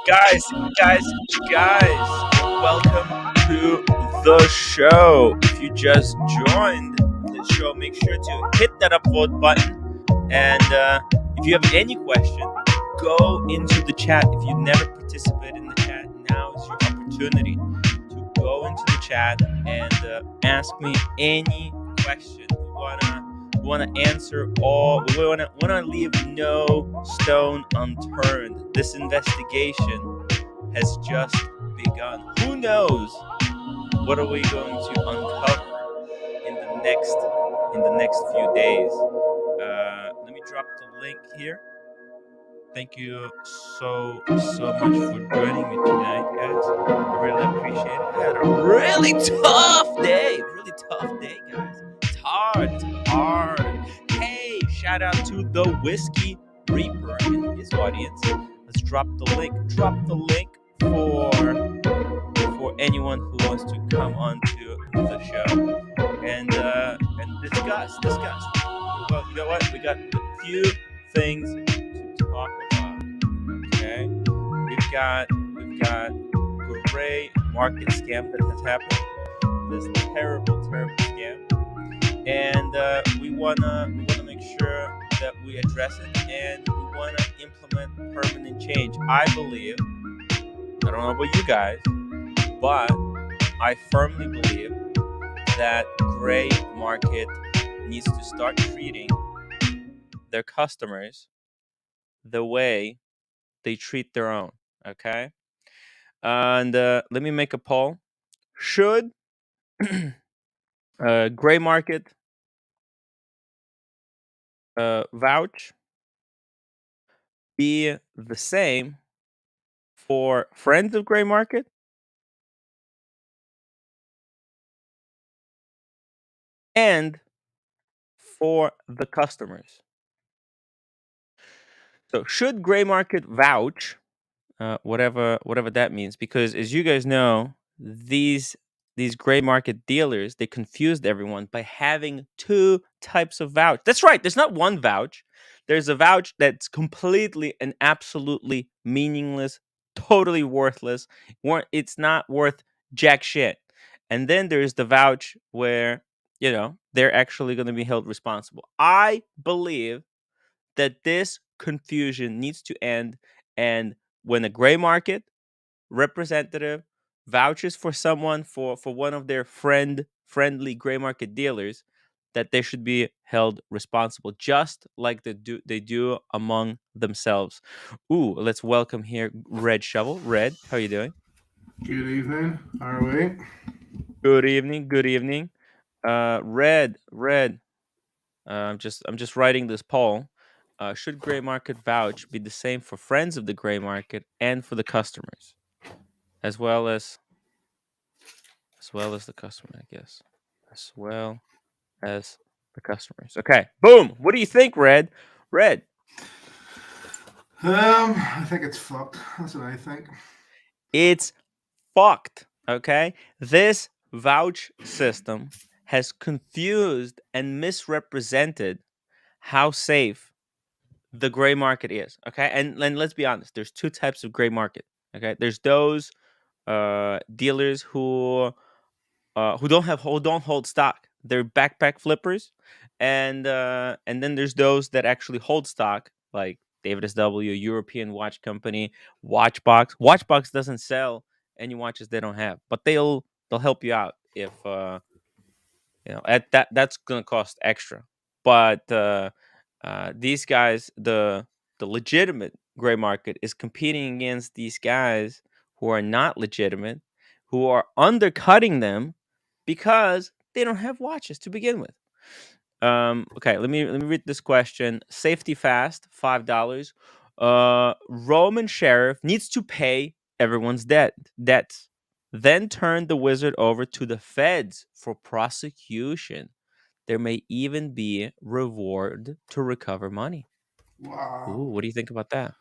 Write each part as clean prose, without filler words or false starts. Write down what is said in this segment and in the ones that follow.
Guys, guys, guys, welcome to the show. If you just joined the show, make sure to hit that upvote button. And if you have any question, go into the chat. If you've never participated in the chat, now is your opportunity to go into the chat and ask me any question. We wanna answer all. We wanna leave no stone unturned. This investigation has just begun. Who knows what are we going to uncover in the next few days? Let me drop the link here. Thank you so much for joining me tonight, guys. I really appreciate it. I had a really tough day, guys. It's hard. Hey, shout out to the Whiskey Reaper and his audience. Let's drop the link. Drop the link for anyone who wants to come onto the show and discuss. Well, you know what? We got a few things to talk about. Okay, we've got gray market scam that has happened. This terrible scam, and we wanna make sure that we address it, and we wanna implement permanent change. I believe. I don't know about you guys, but I firmly believe that gray market needs to start treating their customers the way they treat their own. Okay, and let me make a poll. Should gray market vouch be the same for friends of gray market and for the customers? So should gray market vouch, whatever that means, because as you guys know, these gray market dealers, they confused everyone by having two types of vouch. That's right, there's not one vouch. There's a vouch that's completely and absolutely meaningless, totally worthless. It's not worth jack shit. And then there's the vouch where, they're actually going to be held responsible. I believe that this confusion needs to end. And when a gray market representative vouches for someone, for one of their friendly gray market dealers, that they should be held responsible, just like they do among themselves. Ooh, let's welcome here Red Shovel. Red, how are you doing? Good evening. How are we? Good evening. Red. I'm just writing this poll. Should gray market vouch be the same for friends of the gray market and for the customers, as well as the customer, I guess, as well as the customers. Okay, boom. What do you think, Red? Red, I think it's fucked. That's what I think. it's fucked. Okay, this vouch system has confused and misrepresented how safe the gray market is. Okay, and let's be honest. There's two types of gray market. Okay, there's those dealers who don't hold stock. They're backpack flippers, and then there's those that actually hold stock, like David SW, European Watch Company, Watchbox. Watchbox doesn't sell any watches they don't have, but they'll help you out if at that's gonna cost extra. But these guys, the legitimate gray market, is competing against these guys who are not legitimate, who are undercutting them because they don't have watches to begin with. Okay, let me read this question. Safety Fast, $5. Roman sheriff needs to pay everyone's debts, then turn the wizard over to the feds for prosecution. There may even be reward to recover money. Ooh, Wow. what do you think about that?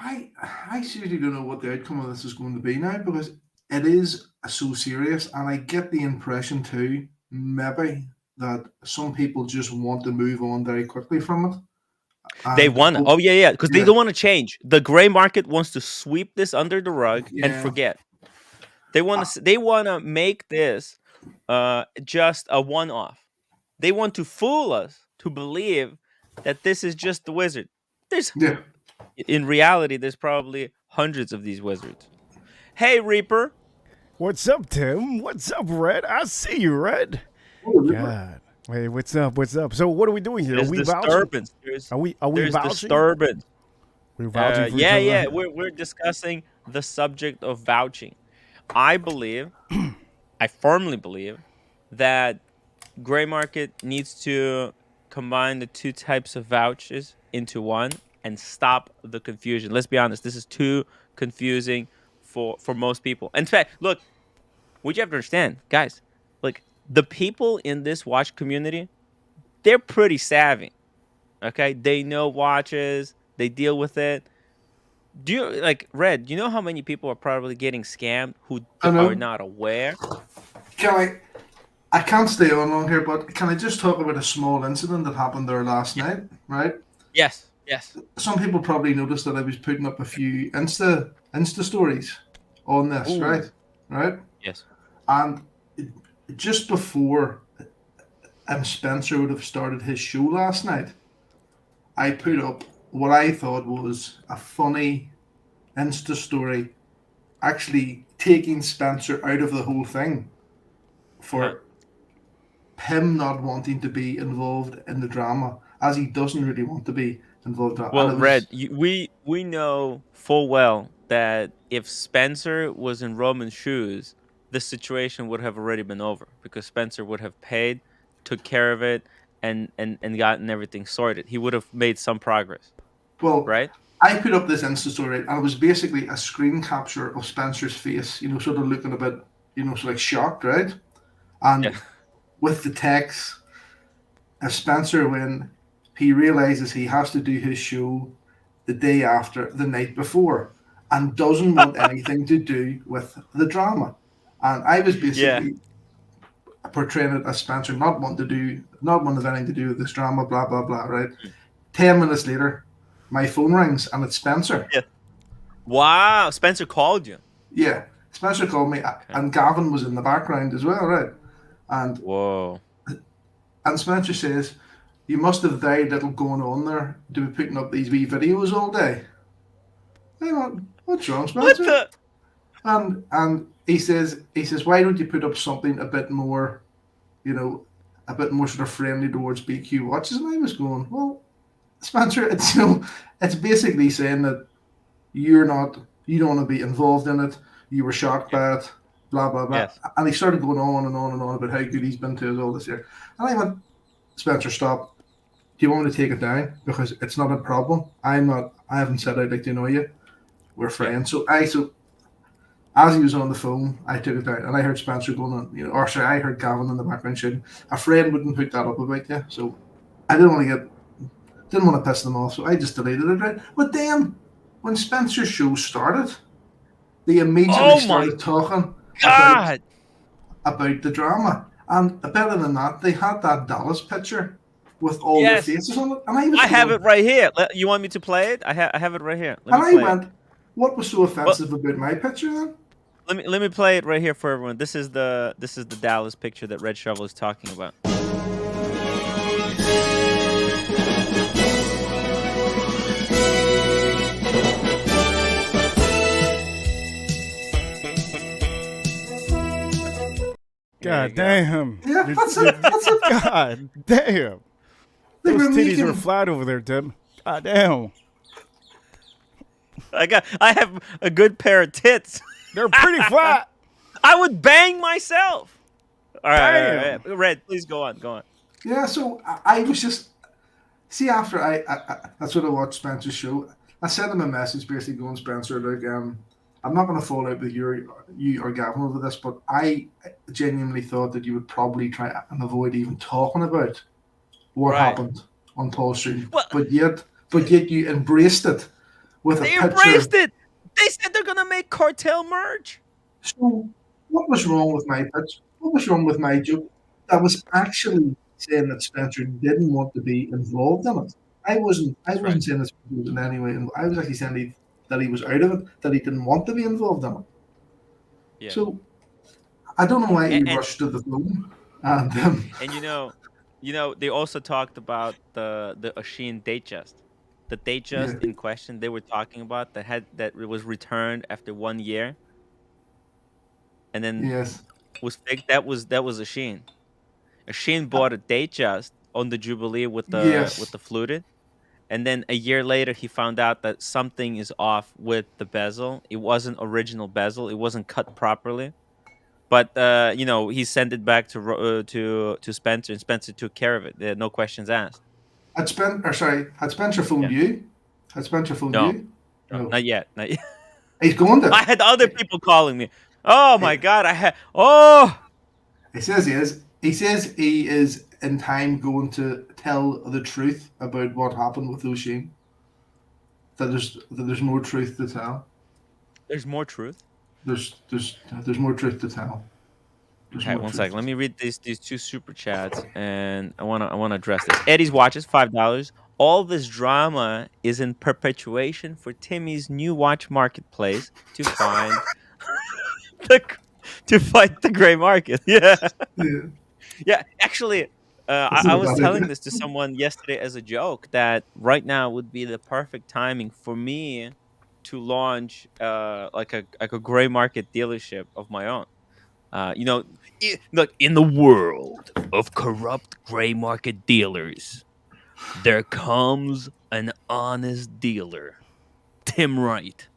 I seriously don't know what the outcome of this is going to be now because it is so serious, and I get the impression too, maybe, that some people just want to move on very quickly from it. They And want. Oh yeah, yeah, because they yeah, don't want to change. The gray market wants to sweep this under the rug and yeah, forget. They want to. They want to make this just a one-off. They want to fool us to believe that this is just the wizard. There's yeah. in reality, there's probably hundreds of these wizards. Hey, Reaper. What's up, Tim? What's up, Red? I see you, Red. God. Hey, what's up? What's up? So what are we doing here? Are There's we vouching? disturbance. Are we There's vouching? disturbance. We're vouching for each Yeah, other. yeah. We're discussing the subject of vouching. I believe, I firmly believe, that gray market needs to combine the two types of vouchers into one and stop the confusion. Let's be honest, this is too confusing for most people. In fact, look, what you have to understand, guys, like the people in this watch community, they're pretty savvy. Okay, they know watches, they deal with it. Do you like Red? You know how many people are probably getting scammed who I are know. not aware? Can I can't stay on long here, but can I just talk about a small incident that happened there last night? Right. Yes, yes. Some people probably noticed that I was putting up a few Insta stories on this, Ooh, right? Right. yes. And just before Spencer would have started his show last night, I put up what I thought was a funny Insta story, actually taking Spencer out of the whole thing Huh. for him not wanting to be involved in the drama, as he doesn't really want to be involved. And Well, it Red, was, we know full well that if Spencer was in Roman's shoes, the situation would have already been over because Spencer would have paid, took care of it, and gotten everything sorted. He would have made some progress, well, right? I put up this Insta story, and it was basically a screen capture of Spencer's face, sort of looking a bit, sort of like shocked, right? Yeah. And with the text, as Spencer, when he realizes he has to do his show the day after, the night before, and doesn't want anything to do with the drama. And I was Yeah. basically portraying it as Spencer not wanting anything to do with this drama, blah blah blah, right? 10 minutes later, my phone rings and it's Spencer. Yeah. Wow, Spencer called you. Yeah, Spencer called me, Okay. and Gavin was in the background as well, right? And Whoa. Spencer says, "You must have very little going on there to be putting up these wee videos all day." I went, "What's wrong, What Spencer?" the? And he says, "Why don't you put up something a bit more, a bit more sort of friendly towards BQ watches?" And I was going, "Well, Spencer, it's basically saying that you don't want to be involved in it. You were shocked Yeah. by it, blah blah blah." Yes. And he started going on and on and on about how good he's been to us all this year. And I went, "Spencer, stop. Do you want me to take it down? Because it's not a problem. I haven't said I'd like to annoy you. We're Yeah. friends." So as he was on the phone, I took it down, and I heard Spencer going on, or sorry, I heard Gavin in the background shouting, "A friend wouldn't put that up about you." So I didn't want to piss them off, so I just deleted it. Right? But then, when Spencer's show started, they immediately Oh my started talking about God. about the drama, and better than that, they had that Dallas picture with all their Yes. faces on it, and I was I have going, it right here. You want me to play it? I have it right here. Let and me I play it. went, "What was so Well, offensive about my picture then?" let me play it right here for everyone. This is the Dallas picture that Red Shovel is talking about. There you God go. damn. Yeah, that's it. That's it. God damn. They Those were titties making were flat over there, Tim. God damn. I have a good pair of tits. They're pretty flat. I would bang myself. All right, all Damn. right. Red, please go on. Go on. Yeah, so I was just see after I sort of watched Spencer's show. I sent him a message basically going, "Spencer, look, I'm not going to fall out with you or Gavin over this, but I genuinely thought that you would probably try and avoid even talking about what Right. happened on Paul Street, Well, but yet you embraced it with a they picture." embraced it. They said they're gonna make cartel merch. So what was wrong with my pitch? What was wrong with my joke? That was actually saying that Spencer didn't want to be involved in it. I That's right. wasn't saying this was in any way. I was actually saying that he was out of it, that he didn't want to be involved in it. Yeah. So I don't know why he And rushed to the film. And and they also talked about the Oshin Datejust. The yeah, Datejust in question they were talking about that it was returned after 1 year and then yes, was fixed. That was Oshin. Oshin bought a Datejust on the Jubilee with yes. the fluted. And then a year later, he found out that something is off with the bezel. It wasn't original bezel. It wasn't cut properly. But he sent it back to Spencer, and Spencer took care of it. There no questions asked. Had Spencer phoned Yeah. you? Had Spencer phoned No, you? no, No. not yet. Not yet. He's going I to. had other people calling me. Oh my god, I had. Oh, He says he is. He says he is in time going to tell the truth about what happened with O'Shane. That there's more truth to tell. there's more truth. There's more truth to tell. There's Okay, more one truth. second. Let me read these two super chats, and I wanna address this. Eddie's watches $5. All this drama is in perpetuation for Timmy's new watch marketplace to find the to fight the gray market. Yeah, Yeah, yeah. Actually, that's I not a was bad telling idea. this to someone yesterday as a joke that right now would be the perfect timing for me to launch like a gray market dealership of my own. Look, in the world of corrupt gray market dealers, there comes an honest dealer, Tim Wright,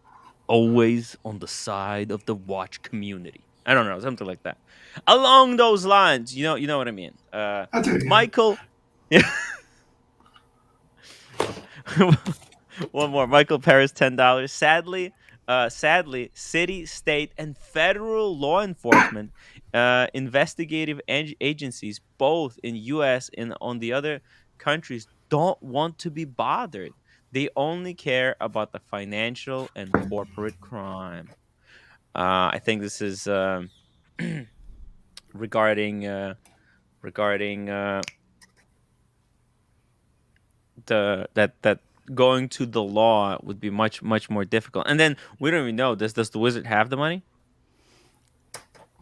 always on the side of the watch community. I don't know, something like that. Along those lines, you know what I mean. I do. Yeah. Michael, one more. Michael Paris, $10. Sadly, city, state, and federal law enforcement, investigative agencies, both in U.S. and on the other countries, don't want to be bothered. They only care about the financial and corporate crime. I think this is regarding that going to the law would be much more difficult. And then we don't even know, does the wizard have the money?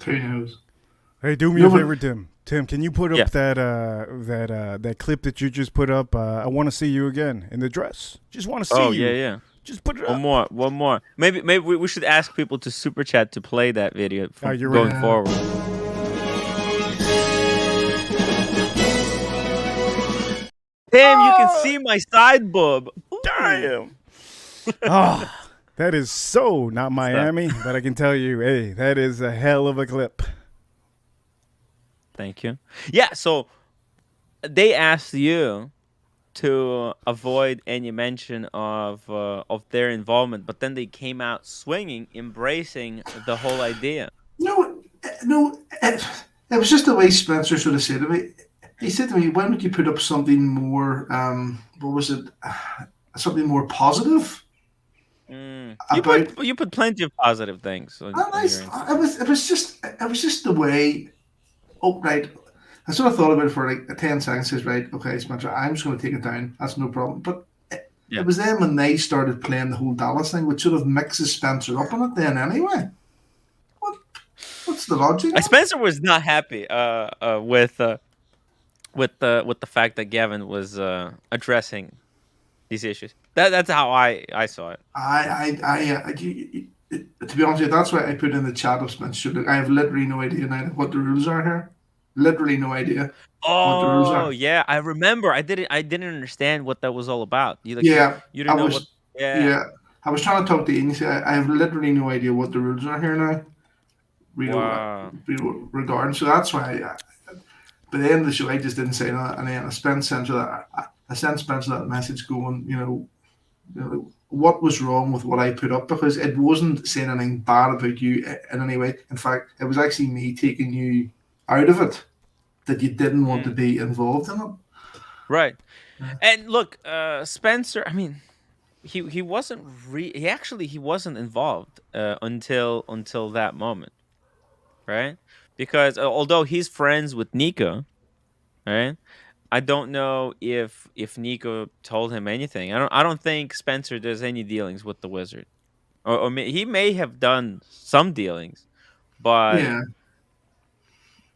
Who knows? Hey, do me a No, but favor, Tim. Tim, can you put Yeah. up that clip that you just put up? I want to see you again in the dress. Just want to see Oh yeah, you. yeah. Just put it One up. more, one more. Maybe we should ask people to super chat to play that video Oh, from you're going right. yeah, forward. Tim, you can Oh, see my side boob. Ooh. damn. Oh, that is so not So, Miami, but I can tell you, hey, that is a hell of a clip. thank you. Yeah, so they asked you to avoid any mention of their involvement, but then they came out swinging, embracing the whole idea. no, no. It was just the way Spencer sort of said to me. He said to me, "Why don't you put up something more? What was it? Something more positive You about." put plenty of positive things And on your it Instagram. was it was just the way. Oh right, I sort of thought about it for like 10 seconds. Says right, okay, Spencer, I'm just going to take it down. That's no problem. But it Yeah. was then when they started playing the whole Dallas thing, which sort of mixes Spencer up in it. Then anyway, what what's the logic? Spencer was not happy with the fact that Gavin was addressing these issues. That's how I saw it. To be honest with you, that's why I put in the chat of Spencer. Look, I have literally no idea now what the rules are here. Literally no idea what the rules Oh are. yeah, I remember. I didn't understand what that was all about. You like you Yeah, you I didn't know what. was. Yeah. Yeah, I was trying to talk to Ian. He said, I have literally no idea what the rules are here now. Wow. Regarding. So that's why. By the end of the show, I just didn't say that, and then I sent Spencer that message going, what was wrong with what I put up, because it wasn't saying anything bad about you in any way. In fact, it was actually me taking you out of it, that you didn't want to Mm, be involved in it. right. And look, Spencer. I mean, he wasn't he wasn't involved until that moment, right? Because although he's friends with Nico, right? I don't know if Nico told him anything. I don't think Spencer does any dealings with the Wizard, he may have done some dealings, but Yeah.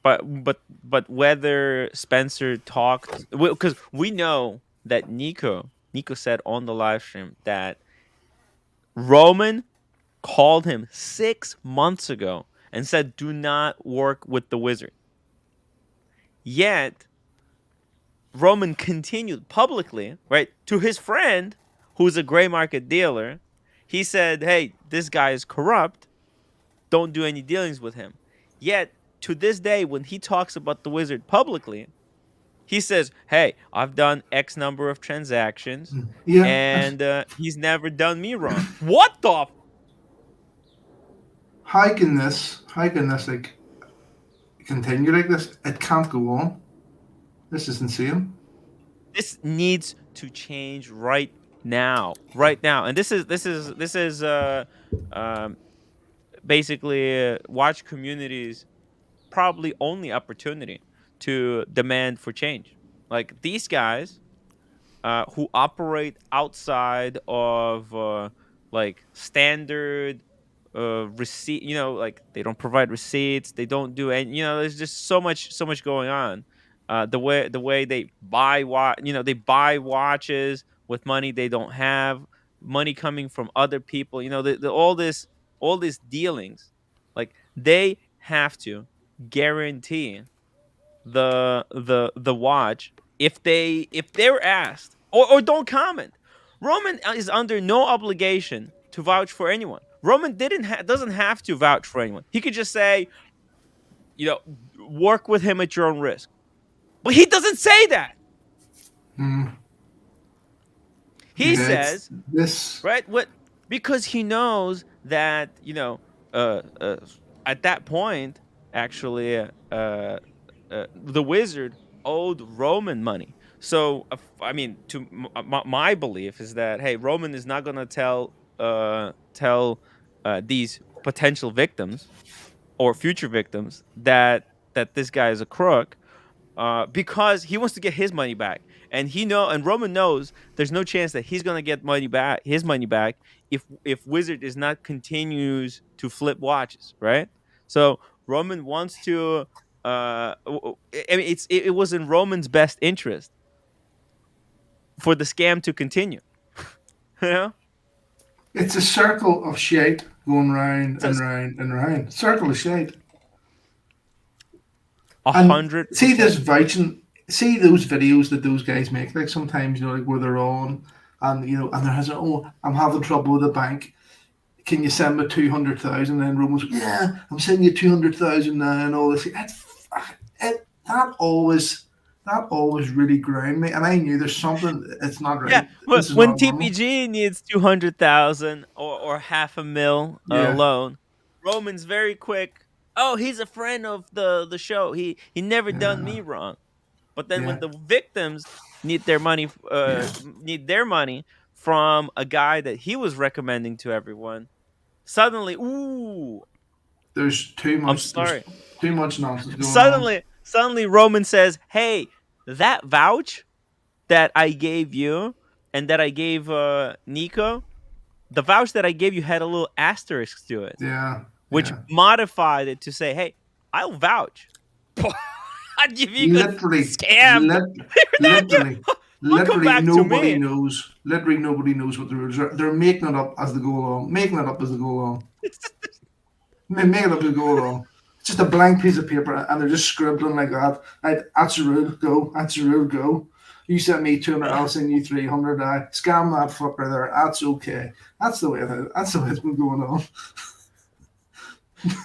but whether Spencer talked, because we know that Nico said on the live stream that Roman called him 6 months ago and said, "Do not work with the Wizard." Yet Roman continued publicly, right, to his friend, who's a gray market dealer. He said, "Hey, this guy is corrupt. Don't do any dealings with him." Yet to this day, when he talks about the Wizard publicly, he says, "Hey, I've done X number of transactions, Yeah. and he's never done me wrong." What the? How can this like continue like this? It can't go on. This is insane. This needs to change right now, right now. And this is um, basically watch communities probably only opportunity to demand for change. Like these guys who operate outside of like standard receipt, like they don't provide receipts, they don't do any, there's just so much going on. The way they buy they buy watches with money they don't have, money coming from other people, all these dealings, like they have to guarantee the watch if they're asked, or don't comment. Roman is under no obligation to vouch for anyone. Roman doesn't have to vouch for anyone. He could just say, you know, work with him at your own risk. But he doesn't say that. Hmm. He Yeah, it's says, this. right, what, because he knows that, uh, uh at that point, actually, the Wizard owed Roman money. So I mean, my belief is that, hey, Roman is not gonna tell these potential victims or future victims that this guy is a crook, because he wants to get his money back, and Roman knows there's no chance that he's gonna get his money back, if Wizard is not continues to flip watches, right? So Roman wants to. I mean, it was in Roman's best interest for the scam to continue. You know, It's a circle of shit going round so and round and round. Circle of shit. a And hundred see this percent. vouching, see those videos that those guys make, like sometimes, like where they're on and, and they're has, oh, I'm having trouble with the bank. Can you send me 200,000? And Roman's like, yeah, I'm sending you 200,000 now and all this. That always really ground me. And I knew there's something, it's not Yeah, right. This is when not normal. TPG needs 200,000 or half a mil Yeah, loan, Roman's very quick. Oh, he's a friend of the show. He never done yeah, me wrong. But then when yeah. the victims Yeah. need their money from a guy that he was recommending to everyone, suddenly, ooh, There's I'm there's sorry. too much nonsense going on. Suddenly Roman says, "Hey, that vouch that I gave you and that I gave Nico, the vouch that I gave you had a little asterisk to it, Yeah, which yeah. modified it to say, hey, I'll vouch." If you got Literally, scammed, lit, literally, don't come literally, back to me. nobody knows what the rules are. They're making it up as they go along. Making it up as they go along. Making it up as they go along. It's just a blank piece of paper, and they're just scribbling like that. Right, that's the rule. Go. That's the rule. Go. You sent me 200. I'll send you 300. I scam that fucker there. That's okay. That's the way. That's the way it's been going on.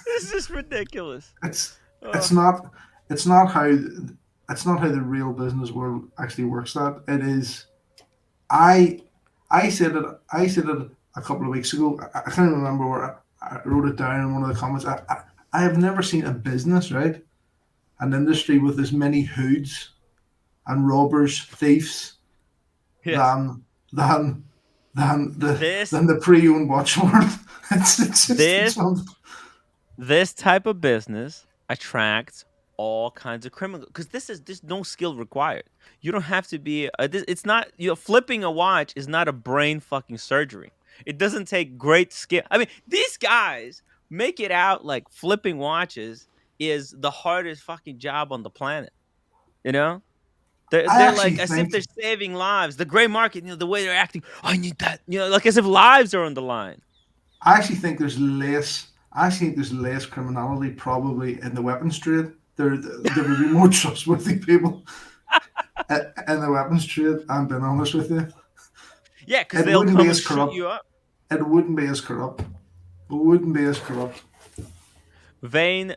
This is ridiculous. It's Uh, it's not it's not how the real business world actually works. That it is. I I said it a couple of weeks ago. I can't remember where I wrote it down in one of the comments. I have never seen a business, right, an industry with as many hoods and robbers, thieves yes. than than than the This than the pre-owned watch world. It's just this this type of business attracts all kinds of criminal, because there's no skill required. You don't have to be it's not, flipping a watch is not a brain fucking surgery. It doesn't take great skill. I mean, these guys make it out like flipping watches is the hardest fucking job on the planet, you know? I They're actually like as if think they're saving lives. The gray market, the way they're acting, I need that, like as if lives are on the line. I actually think there's less. I actually think there's less criminality probably in the weapons trade. There would be more trustworthy people in the weapons trade. I'm being honest with you. Yeah, because It they'll wouldn't be come and as shoot corrupt. you up. It wouldn't be as corrupt. It wouldn't be as corrupt. Wayne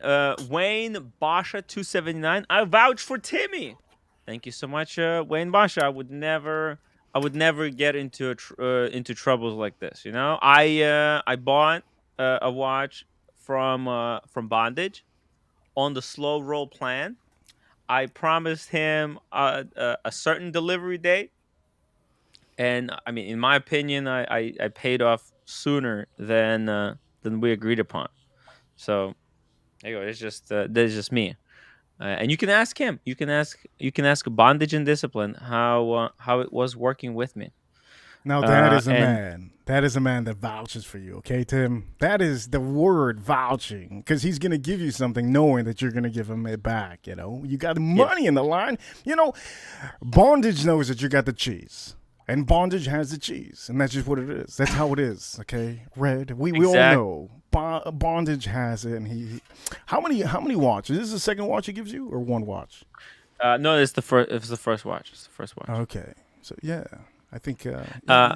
Basha 279. I vouch for Timmy. Thank you so much, Wayne Basha. I would never get into troubles like this. I bought a watch from Bondage on the slow roll plan. I promised him a certain delivery date, and I mean, in my opinion, I paid off sooner than we agreed upon. So there you go. It's just that's just me. And you can ask him. You can ask Bondage and Discipline how it was working with me. Now that is a And man. That is a man that vouches for you, okay, Tim? That is the word vouching, because he's gonna give you something knowing that you're gonna give him it back. You got yeah, money in the line. Bondage knows that you got the cheese, and Bondage has the cheese, and that's just what it is. That's how it is, okay? Red. We all exact. know. Bondage has it, and how many watches? Is this the second watch he gives you, or one watch? No, it's the first. It's the first watch. It's the first watch. Okay, so yeah, I think Uh,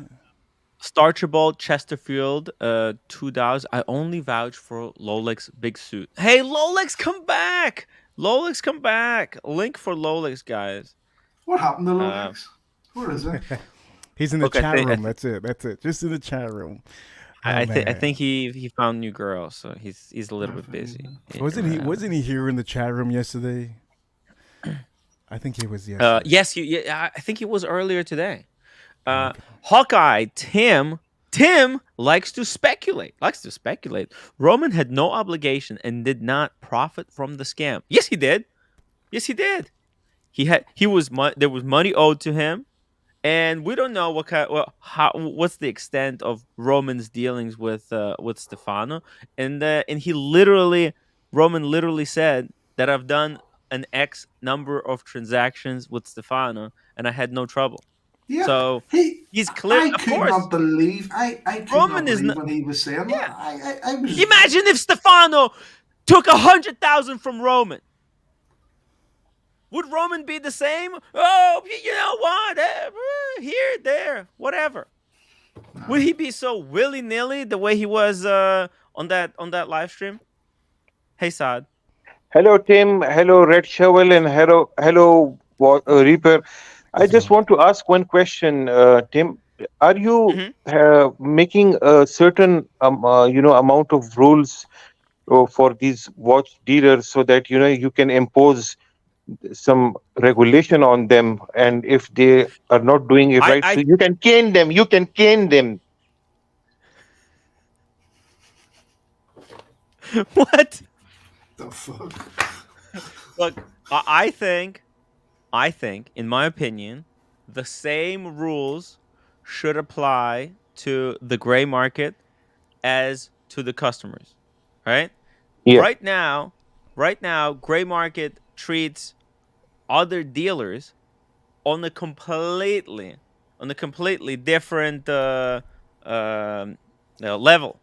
Starchable Chesterfield, $2. I only vouch for Lolix Big Suit. Hey, Lolix, come back! Lolix, come back! Link for Lolix, guys. What happened to Uh, Lolex? Where is it? he's in the look, I chat think I, room. th- That's it. That's it. Just in the chat room. I, Oh I think I man. think he found new girls, so he's a little bit busy. Nothing. Wasn't he? Here, Wasn't he here in the chat room yesterday? I think he was yesterday. yes, yeah, I think he was earlier today. Okay. Hawkeye Tim likes to speculate. Likes to speculate. Roman had no obligation and did not profit from the scam. Yes, he did. Yes, he did. There was money owed to him, and we don't know what's the extent of Roman's dealings with Stefano. And Roman literally said that I've done an X number of transactions with Stefano, and I had no trouble. Yeah, So he. he's clear. I Of could not course, believe. I could not Roman is believe not. when he was saying that. Yeah. I was. Imagine if Stefano took 100,000 from Roman. Would Roman be the same? Oh, you know what? Here, there, whatever. Would he be so willy nilly the way he was on that live stream? Hey, Saad. Hello, Tim. Hello, Red Shovel, and hello, Reaper. I How's it just going? want to ask one question, Tim. Are you Hmm. making a certain amount of rules for these watch dealers so that you can impose some regulation on them, and if they are not doing it right, so I you can cane them. You can cane them. what? The fuck. Look, I think, in my opinion, the same rules should apply to the gray market as to the customers, right? Yeah. Right now, gray market treats other dealers on a completely different level.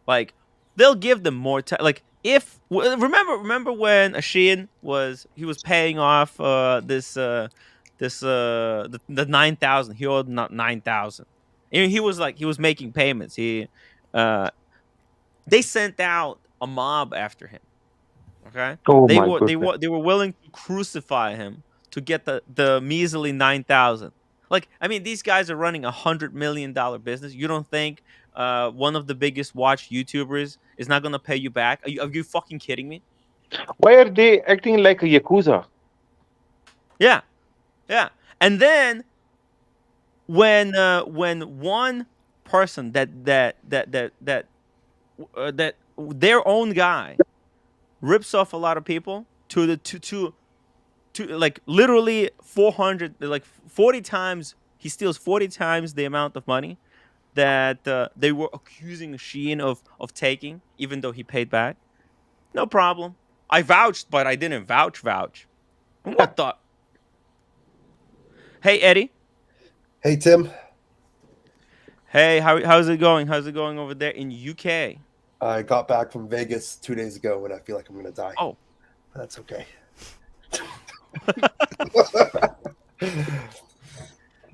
Like they'll give them more time. Like remember when Ashin was paying off the 9,000. He owed not 9,000. He was making payments. Uh they sent out a mob after him. Okay, Oh they my were they goodness. were they were willing to crucify him to get the measly 9,000. Like, I mean, these guys are running $100 million business. You don't think one of the biggest watch YouTubers is not gonna pay you back? Are you fucking kidding me? Why are they acting like a yakuza? Yeah, yeah. And then when one person that their own guy rips off a lot of people to the to like literally 400, like 40 times. He steals 40 times the amount of money that they were accusing Sheen of taking, even though he paid back. No problem. I vouched, but I didn't vouch. What the? Hey Eddie. Hey, Tim. Hey, how's it going? How's it going over there in UK? I got back from Vegas 2 days ago and I feel like I'm going to die. Oh, But that's okay.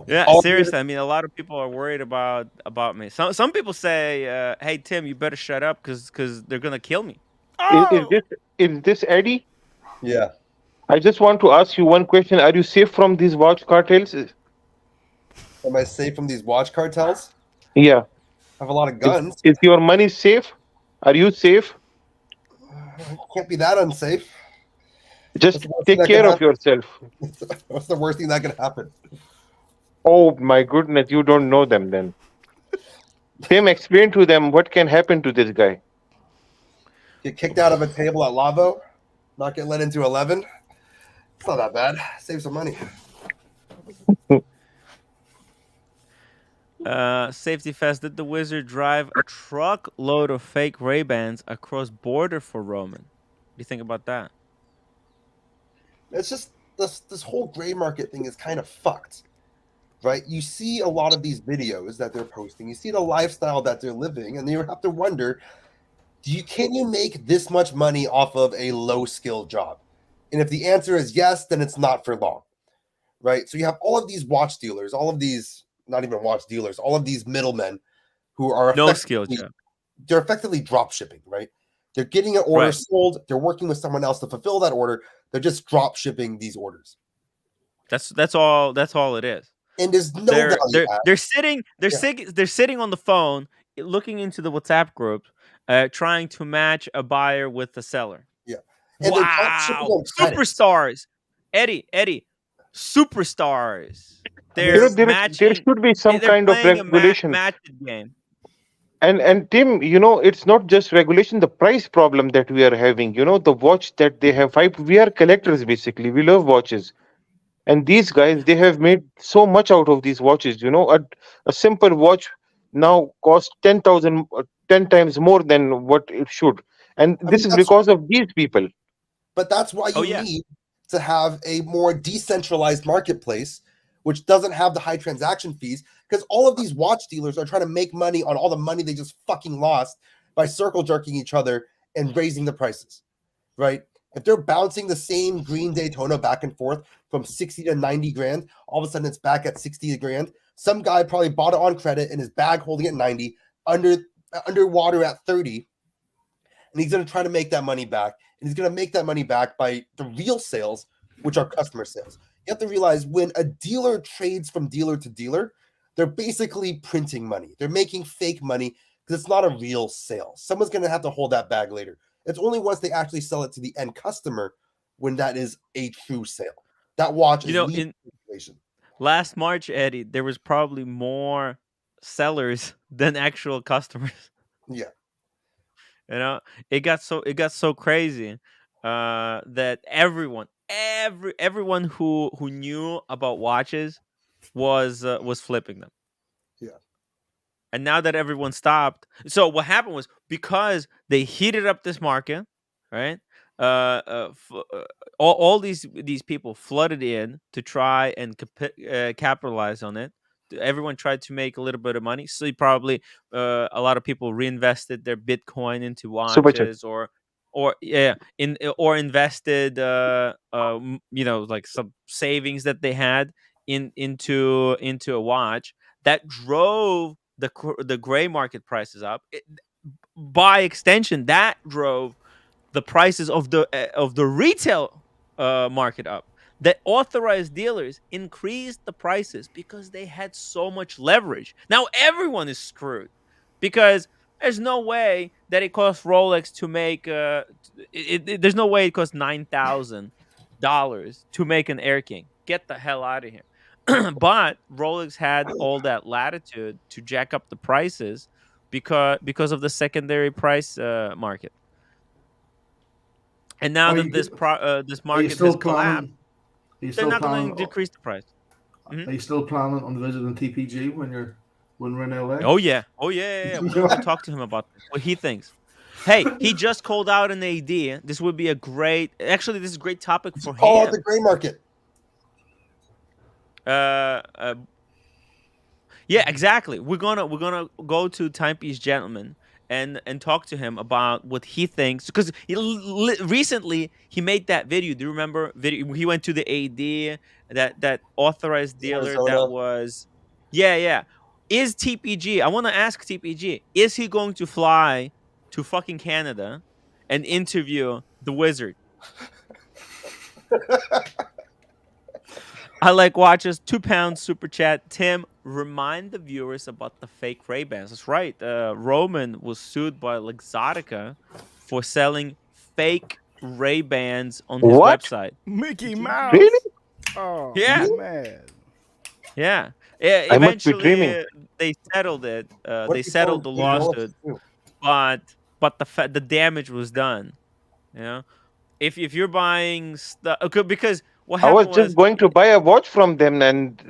yeah. All Seriously, I mean, a lot of people are worried about me. Some people say, "Hey Tim, you better shut up because they're gonna kill me." Is, Oh, is this Eddie? Yeah. I just want to ask you one question. Are you safe from these watch cartels? Am I safe from these watch cartels? Yeah. I have a lot of Is, guns. is your money safe? Are you safe? Can't be that unsafe. Just What's the worst thing take that care can of yourself. happen? What's the worst thing that can happen? Oh my goodness, you don't know them then. Tim, explain to them what can happen to this guy. Get kicked out of a table at Lavo? Not get let into 11? It's not that bad. Save some money. Safety Fest. Did the wizard drive a truckload of fake Ray-Bans across border for Roman? What do you think about that? It's just this whole gray market thing is kind of fucked. Right? You see a lot of these videos that they're posting. You see the lifestyle that they're living, and you have to wonder, can you make this much money off of a low skill job? And if the answer is yes, then it's not for long. Right? So you have all of these watch dealers, all of these not even watch dealers, all of these middlemen who are No skill job. they're effectively drop shipping, right? They're getting an order Right. sold, they're working with someone else to fulfill that order, they're just drop shipping these orders. That's all it is. And there's no value add. They're sitting on the phone, looking into the WhatsApp group, trying to match a buyer with the seller. Yeah. And they're drop shipping Wow, on credits. superstars, Eddie, superstars. I You know, They're there should be some They're kind of playing a regulations. matched game. And Tim, you know, it's not just regulation, the price problem that we are having. You know, the watch that they have, we are collectors basically. We love watches. And these guys, they have made so much out of these watches. You know, a simple watch now costs 10,000, 10 times more than what it should. And I this mean, is because of these people. but that's why Oh, you yeah. need to have a more decentralized marketplace, which doesn't have the high transaction fees, because all of these watch dealers are trying to make money on all the money they just fucking lost by circle jerking each other and raising the prices, right? If they're bouncing the same green Daytona back and forth from 60 to 90 grand, all of a sudden it's back at 60 grand. Some guy probably bought it on credit in his bag holding it 90, underwater at 30, and he's going to try to make that money back. And he's going to make that money back by the real sales, which are customer sales. You have to realize when a dealer trades from dealer to dealer, they're basically printing money. They're making fake money because it's not a real sale. Someone's going to have to hold that bag later. It's only once they actually sell it to the end customer when that is a true sale. That watch is In last March, Eddie, there was probably more sellers than actual customers. Yeah. You know, it got so crazy that everyone who knew about watches was flipping them. Yeah. And now that everyone stopped, so what happened was because they heated up this market, right? All these people flooded in to try and capitalize on it. Everyone tried to make a little bit of money, so probably a lot of people reinvested their Bitcoin into Super chat. watches, or invested, like some savings that they had into a watch that drove the gray market prices up. By extension, that drove the prices of the retail market up. That authorized dealers increased the prices because they had so much leverage. Now everyone is screwed because there's no way that it costs Rolex to make. There's no way it costs $9,000 to make an Air King. Get the hell out of here. But Rolex had all that latitude to jack up the prices because of the secondary price market. And now Are that you this are you market has still collapsed, planning? Are you they're still not going planning? to decrease the price. Mhm. Are you still planning on visiting TPG when we're in LA? Oh yeah, oh yeah, yeah, yeah. We're going to talk to him about what he thinks. Hey, he just called out an AD. This would be a great. Actually, this is a great topic for Call out the him. gray market. Uh, uh, yeah, exactly. We're gonna go to Timepiece Gentleman and talk to him about what he thinks because recently he made that video. Do you remember? Video he went to the AD that authorized dealer that Arizona. was. Yeah, yeah. Is TPG? I want to ask TPG. Is he going to fly to fucking Canada and interview the wizard? I like watches. £2 super chat. Tim, remind the viewers about the fake Ray Bans. That's right. Roman was sued by Luxottica for selling fake Ray Bans on his What? website. Mickey Really? Mouse. Oh Yeah, man. yeah. Yeah. I must be dreaming. Eventually, they settled it. What They if you tell settled him the $8 lawsuit, too? but the damage was done. You know, if you're buying stuff because what I was happened just was going to buy a watch from them, and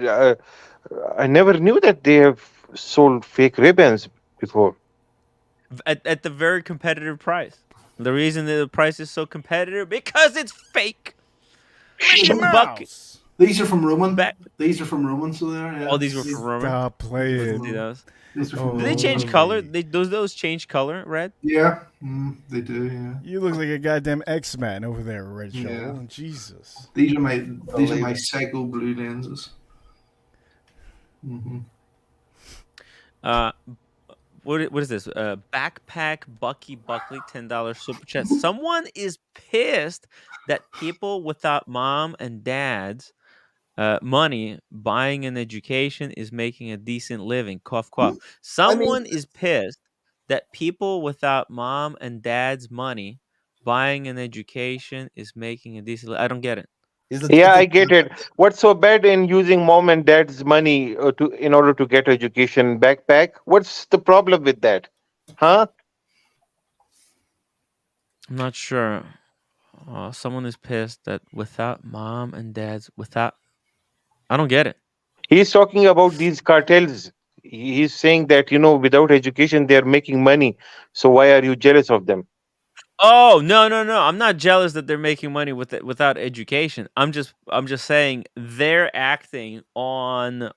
I never knew that they have sold fake ribbons before. at the very competitive price. The reason that the price is so competitive because it's fake. Mickey Buck Mouse. These are from Roman. back. These are from Roman, so there. Yeah. All these were from Roman. Stop These are playing. from See Roman. those? These are Oh, from Do they change Roman. color? Holy. Those change color, Red? Yeah, they do. Yeah. You look like a goddamn X-Man over there, Red Show. Yeah. Jesus. These are my psycho blue lenses. Mm-hmm. Uh, what is this? Backpack Bucky Buckley $10 super chat. Someone is pissed that people without mom and dad's money buying an education is making a decent living. Cough cough. Someone is pissed that people without mom and dad's money buying an education is making a decent. I don't get it. Yeah, I get it. What's so bad in using mom and dad's money to in order to get education? Backpack. What's the problem with that? Huh? I'm not sure. Someone is pissed that without mom and dad's without. I don't get it. He's talking about these cartels. He's saying that without education they're making money. So why are you jealous of them? Oh no no no! I'm not jealous that they're making money with it without education. I'm just saying they're acting on the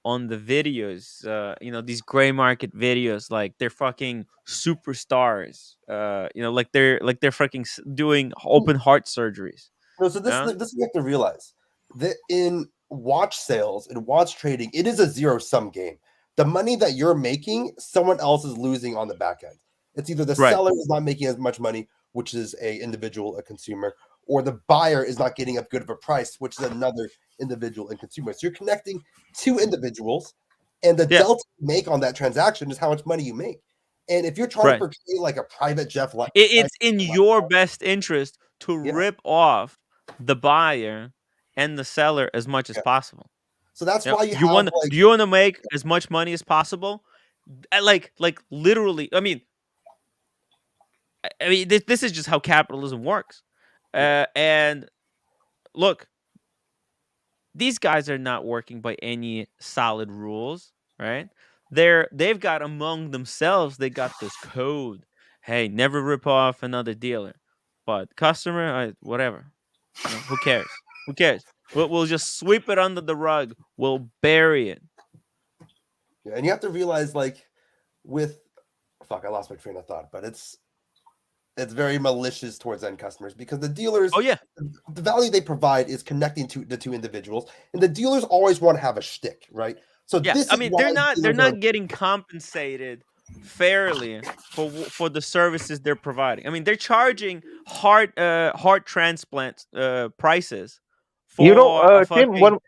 videos. These gray market videos, like they're fucking superstars. Like they're fucking doing open heart surgeries. No, so this Yeah? this you have to realize that in watch sales and watch trading, it is a zero-sum game. The money that you're making, someone else is losing on the back end. It's either the Right. seller is not making as much money, which is a individual, a consumer, or the buyer is not getting as good of a price, which is another individual and consumer. So you're connecting two individuals, and the Yeah. delta you make on that transaction is how much money you make. And if you're trying Right. to portray like a private jet like It's in your best interest to Yeah. rip off the buyer and the seller as much as Yeah. possible. So that's Yeah. why you Do you have want like do you want to make as much money as possible? Like literally. I mean, this is just how capitalism works. And look, these guys are not working by any solid rules, right? They've got among themselves, they got this code. Hey, never rip off another dealer. But customer, whatever. Who cares? Who cares? We'll just sweep it under the rug. We'll bury it. Yeah, and you have to realize, like, with I lost my train of thought, but it's very malicious towards end customers because the dealers, Oh yeah, the value they provide is connecting to the two individuals, and the dealers always want to have a shtick, right? So yeah. this I is mean, why they're dealers not are- getting compensated fairly for the services they're providing. I mean, they're charging heart transplant prices for a Tim, fucking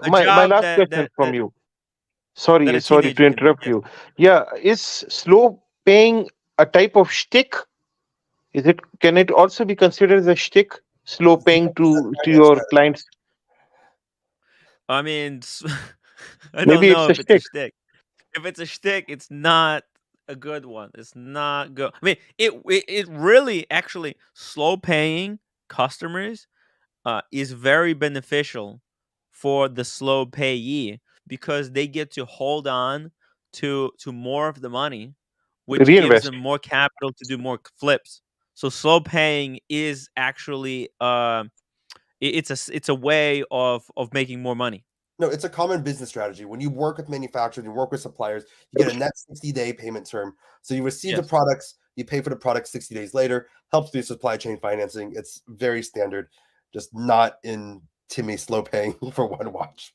a my job last question from that you. that Sorry, a sorry teenager to can do. interrupt you. Yeah, is slow paying a type of shtick? Can it also be considered as a shtick? Slow paying to your clients? I mean, I don't Maybe it's know a if it's a shtick. shtick. If it's a shtick, it's not a good one. It's not good. I mean, it really actually slow paying customers is very beneficial for the slow payee because they get to hold on to more of the money, which gives Reinvest. them more capital to do more flips. So slow paying is actually it's a way of making more money. No, it's a common business strategy. When you work with manufacturers, you work with suppliers, you get a net 60-day payment term. So you receive the Yes. products, you pay for the product 60 days later, helps do supply chain financing. It's very standard, just not in Timmy slow paying for one watch.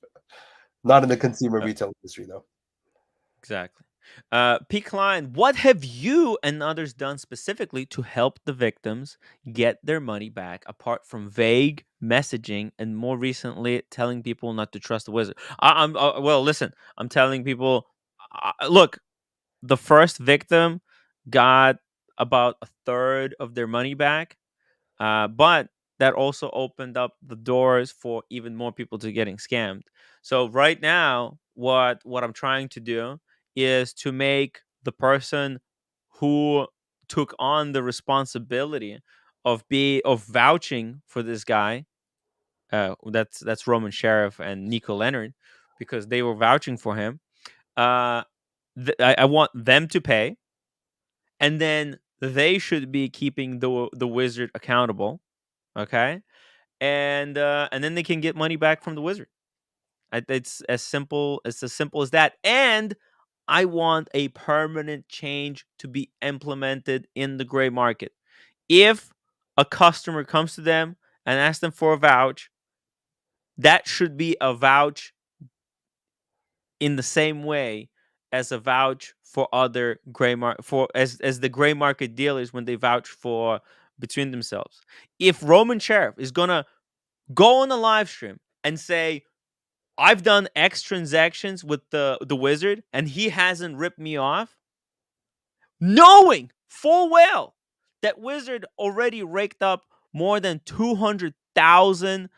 Not in the consumer Uh, retail industry, though. Exactly. P. Klein, what have you and others done specifically to help the victims get their money back, apart from vague messaging and more recently telling people not to trust the wizard? I'm well. Listen, I'm telling people. Look, the first victim got about a third of their money back, but that also opened up the doors for even more people to getting scammed. So right now, what I'm trying to do is to make the person who took on the responsibility of vouching for this guy. That's Roman Sheriff and Nico Leonard, because they were vouching for him. Uh, I want them to pay, and then they should be keeping the wizard accountable. Okay, and then they can get money back from the wizard. It's as simple as that. And I want a permanent change to be implemented in the gray market. If a customer comes to them and asks them for a vouch, that should be a vouch in the same way as a vouch for other gray market, for as the gray market dealers when they vouch for between themselves. If Roman Sheriff is gonna go on a live stream and say, I've done X transactions with the wizard and he hasn't ripped me off, knowing full well that wizard already raked up more than 200,000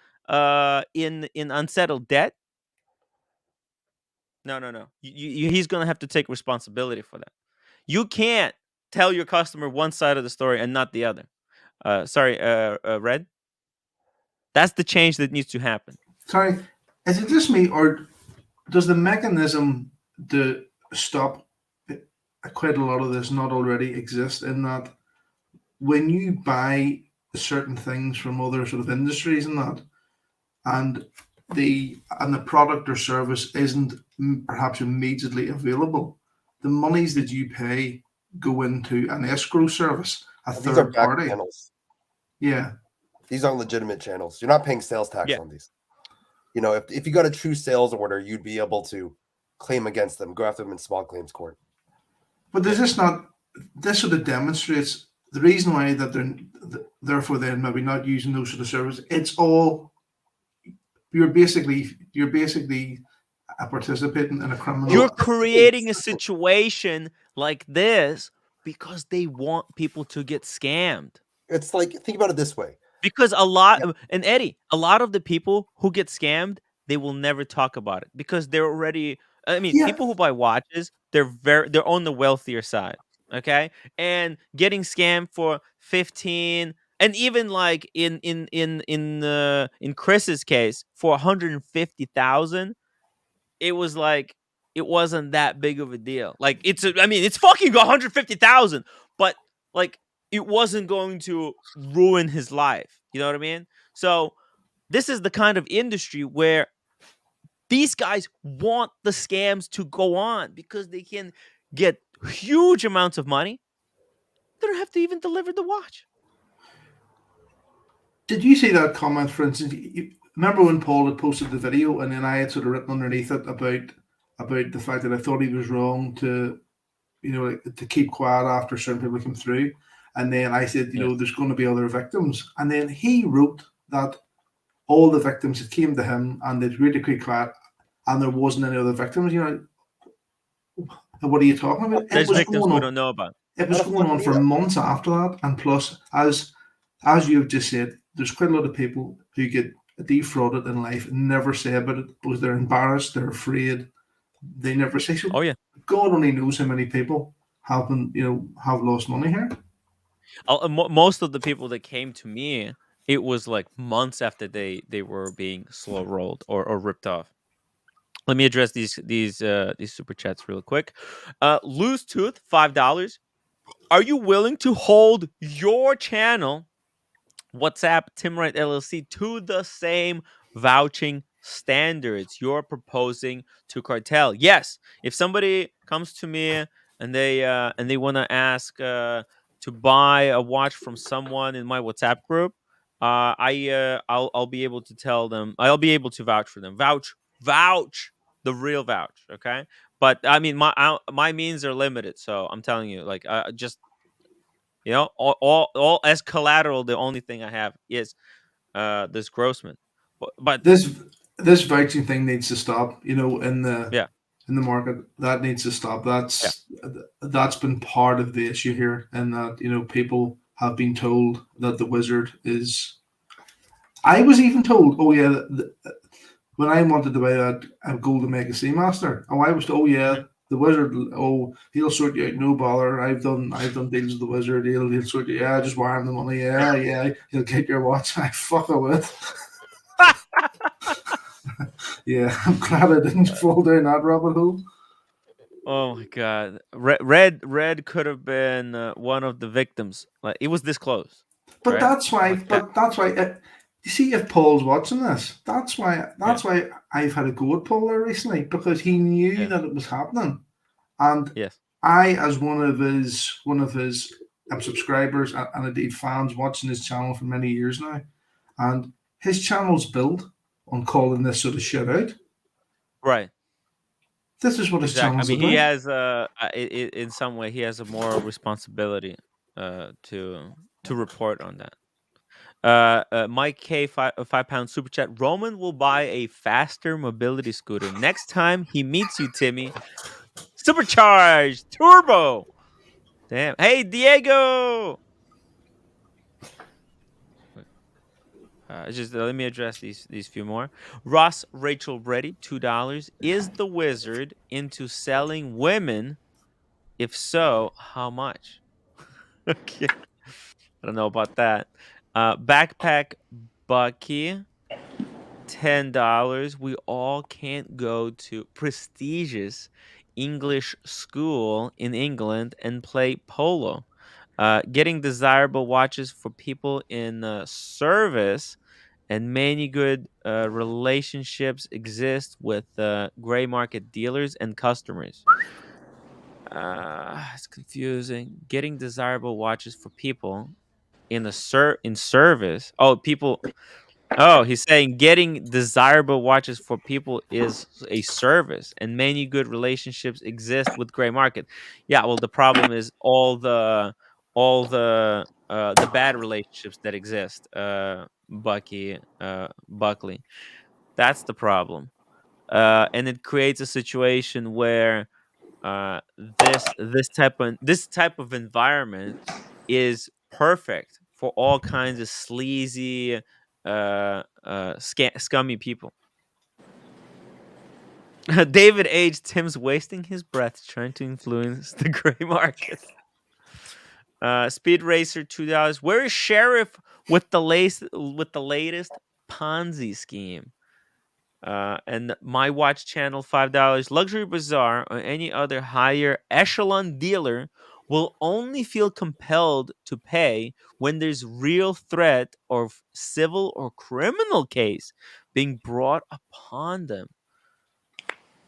in unsettled debt. No. He's gonna have to take responsibility for that. You can't tell your customer one side of the story and not the other. Sorry, Red. That's the change that needs to happen. Sorry, is it just me, or does the mechanism to stop quite a lot of this not already exist, in that when you buy certain things from other sort of industries and that, and the product or service isn't perhaps immediately available, the monies that you pay go into an escrow service, a These are third back party. channels. Yeah. These aren't legitimate channels. You're not paying sales tax Yeah. on these. You know, if you got a true sales order, you'd be able to claim against them, go after them in small claims court. But there's just not. This sort of demonstrates the reason why that they're therefore then maybe not using those sort of services. It's all you're basically participating in a criminal. You're creating a situation like this because they want people to get scammed. It's like, think about it this way. Because and Eddie, a lot of the people who get scammed, they will never talk about it because they're already. I mean, Yeah. people who buy watches, they're on the wealthier side, okay? And getting scammed for 15, and even like in Chris's case for 150,000, it was like it wasn't that big of a deal. Like it's fucking 150,000, but like it wasn't going to ruin his life. You know what I mean? So this is the kind of industry where these guys want the scams to go on because they can get huge amounts of money. They don't have to even deliver the watch. Did you see that comment, for instance? Remember when Paul had posted the video, and then I had sort of written underneath it about the fact that I thought he was wrong to, to keep quiet after certain people come through, and then I said, there's going to be other victims, and then he wrote that all the victims had came to him and they'd really keep quiet, and there wasn't any other victims. What are you talking about? There's victims we don't know about. It was going on for months after that, and plus, as you have just said, there's quite a lot of people who get defrauded in life and never say about it because they're embarrassed, they're afraid, they never say so. Oh yeah, God only knows how many people have lost money here. Most of the people that came to me it was like months after they were being slow rolled or ripped off. Let me address these super chats real quick. Loose Tooth, $5. Are you willing to hold your channel, WhatsApp Tim Wright LLC, to the same vouching standards you're proposing to cartel? Yes. If somebody comes to me and they want to ask to buy a watch from someone in my WhatsApp group, I'll be able to tell them. I'll be able to vouch for them. Vouch, the real vouch. Okay. But I mean, my means are limited, so I'm telling you, like, just all as collateral. The only thing I have is this Grossman. But This vouching thing needs to stop. yeah, In the market, that needs to stop. yeah, That's been part of the issue here, and that people have been told that the wizard is. I was even told, oh yeah, when I wanted to buy a gold Omega Seamaster, I was told, oh yeah, mhm. the wizard, oh, he'll sort you out, no bother. I've done deals with the wizard. He'll sort you. Yeah, just wire him the money. Yeah, he'll get your watch. I fuck it with. Yeah, I'm glad I didn't fall down that rabbit hole. Oh my God, Red could have been one of the victims. Like, it was this close, But right? that's why. Like that. But that's why. You see, if Paul's watching this, that's why. Yeah, That's why I've had a go at Paul there recently, because he knew yeah, that it was happening, and yes, I, as one of his subscribers and indeed fans, watching his channel for many years now, and his channel's built on calling this sort of shit out. right. This is what his Exactly. I channel's mean, he about. has in some way he has a moral responsibility to report on that. Mike K, 5 pound super chat. Roman will buy a faster mobility scooter next time he meets you, Timmy. Supercharged turbo. Damn. Hey, Diego. Just let me address these few more. Ross Rachel Reddy, $2. Is the wizard into selling women? If so, how much? Okay. I don't know about that. Backpack Bucky, $10. We all can't go to prestigious English school in England and play polo. Getting desirable watches for people in service, and many good relationships exist with gray market dealers and customers. It's confusing. Getting desirable watches for people in in service. Oh, people. Oh, he's saying getting desirable watches for people is a service, and many good relationships exist with gray market. Yeah, well, the problem is all the bad relationships that exist. Buckley, that's the problem, and it creates a situation where this type of environment is perfect for all kinds of sleazy, scummy people. David H. Tim's wasting his breath trying to influence the gray market. Speed Racer, $2. Where is Sheriff with the latest Ponzi scheme? And My Watch Channel, $5. Luxury Bazaar or any other higher echelon dealer will only feel compelled to pay when there's real threat of civil or criminal case being brought upon them.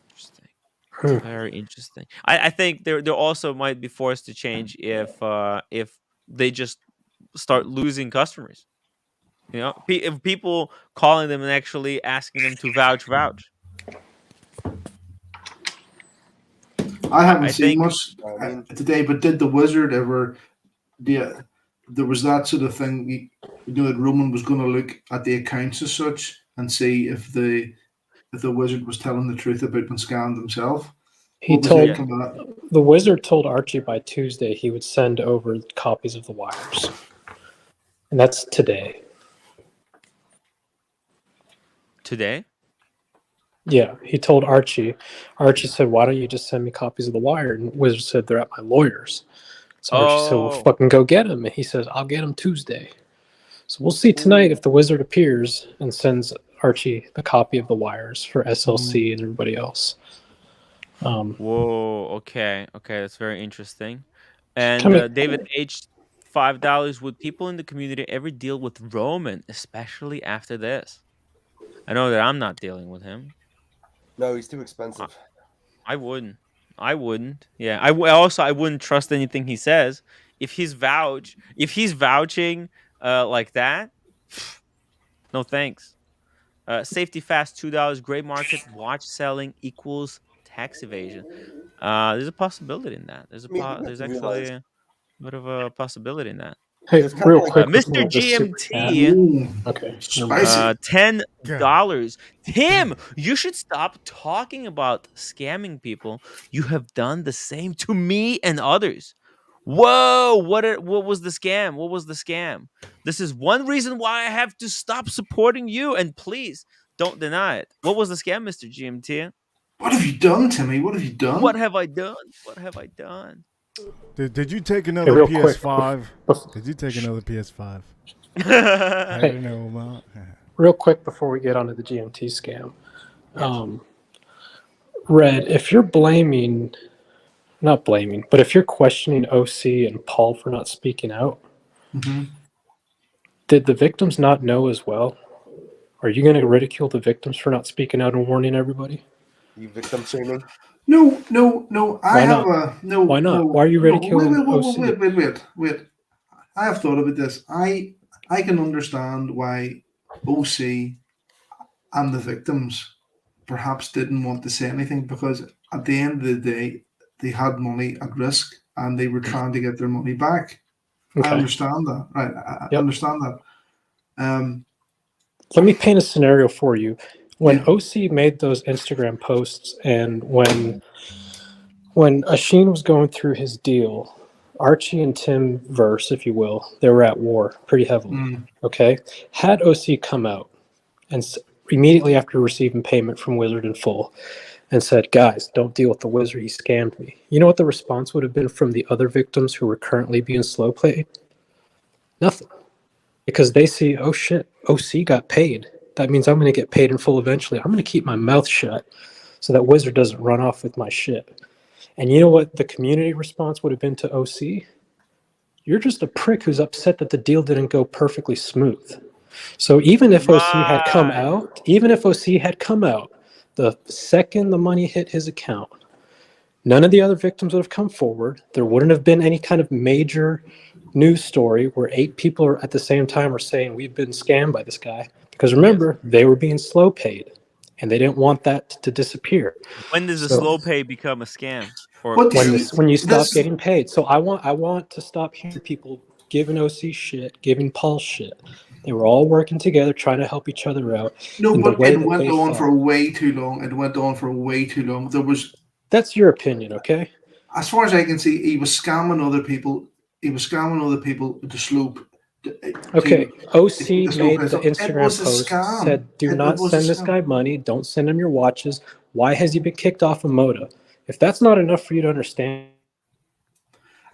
Interesting. It's very interesting. I think they also might be forced to change if they just start losing customers. If people calling them and actually asking them to vouch. I haven't I seen think much I mean, today, but did the wizard ever? Yeah, there was that sort of thing. That Roman was going to look at the accounts as such and see if the wizard was telling the truth about being scammed himself. He What was the told Yeah. outcome of that? the wizard told Archie by Tuesday he would send over copies of the wires, and that's today. today. Yeah, he told Archie. Archie said, "Why don't you just send me copies of the wire?" And Wizard said, "They're at my lawyer's." So Archie said, "Well, Oh, fucking go get them." And he says, "I'll get them Tuesday." So we'll see tonight if the wizard appears and sends Archie the copy of the wires for SLC and everybody else. Whoa. Okay. That's very interesting. And Coming. David H. $5. Would people in the community ever deal with Roman, especially after this? I know that I'm not dealing with him. No, he's too I, expensive. I wouldn't. Yeah. I wouldn't trust anything he says. If he's vouching like that, no thanks. Safety fast $2. Gray market watch selling equals tax evasion. There's a possibility in that. I mean, you have There's to actually realize a bit of a possibility in that. Hey, it's kind real of like quick, Mr. before the super chat. GMT, Ooh, Okay. spicy. $10. Tim, you should stop talking about scamming people. You have done the same to me and others. Whoa, what was the scam? What was the scam? This is one reason why I have to stop supporting you, and please don't deny it. What was the scam, Mr. GMT? What have you done, Timmy? What have you done? What have I done? What have I done? Did you take Hey, another real quick. PS5? bef- Did you take another PS5? I Hey. don't know about. Real quick before we get onto the GMT scam. Red, if you're not blaming, but if you're questioning OC and Paul for not speaking out, Mhm. did the victims not know as well? Are you going to ridicule the victims for not speaking out and warning everybody? you victim shaming. No. I Why have not? a no. Why not? No, Why are you no, ridiculing OC? wait. I have thought about this. I can understand why OC and the victims perhaps didn't want to say anything because at the end of the day, they had money at risk and they were trying to get their money back. I Okay. understand that. Right. I Yep. understand that. Let me paint a scenario for you. When Yeah. OC made those Instagram posts and when Asheen was going through his deal, Archie and Tim verse, if you will, they were at war pretty heavily. Okay? Had OC come out and immediately after receiving payment from Wizard in full and said, guys, don't deal with the Wizard, he scammed me. You know what the response would have been from the other victims who were currently being slow played? Nothing. Because they see, oh shit, OC got paid. That means I'm going to get paid in full eventually. I'm going to keep my mouth shut so that Wizard doesn't run off with my shit. And you know what the community response would have been to OC? You're just a prick who's upset that the deal didn't go perfectly smooth. So even if OC had come out, the second the money hit his account, none of the other victims would have come forward. There wouldn't have been any kind of major news story where 8 people are at the same time are saying we've been scammed by this guy. Because remember, they were being slow paid and they didn't want that to disappear. When does the slow pay become a scam? Or But when you stop this- getting paid. So I want to stop hearing people giving OC shit, giving Paul shit. They were all working together, trying to help each other out. No, in the but way it that went they on thought. for way too long. It went on for way too long. There was, That's your opinion, okay? as far as I can see, he was scamming other people. He was scamming other people to slope. Okay, OC made price the up. It Instagram was a post, scam. said, do It not was a send this scam. guy money. Don't send him your watches. Why has he been kicked off of Moda? If that's not enough for you to understand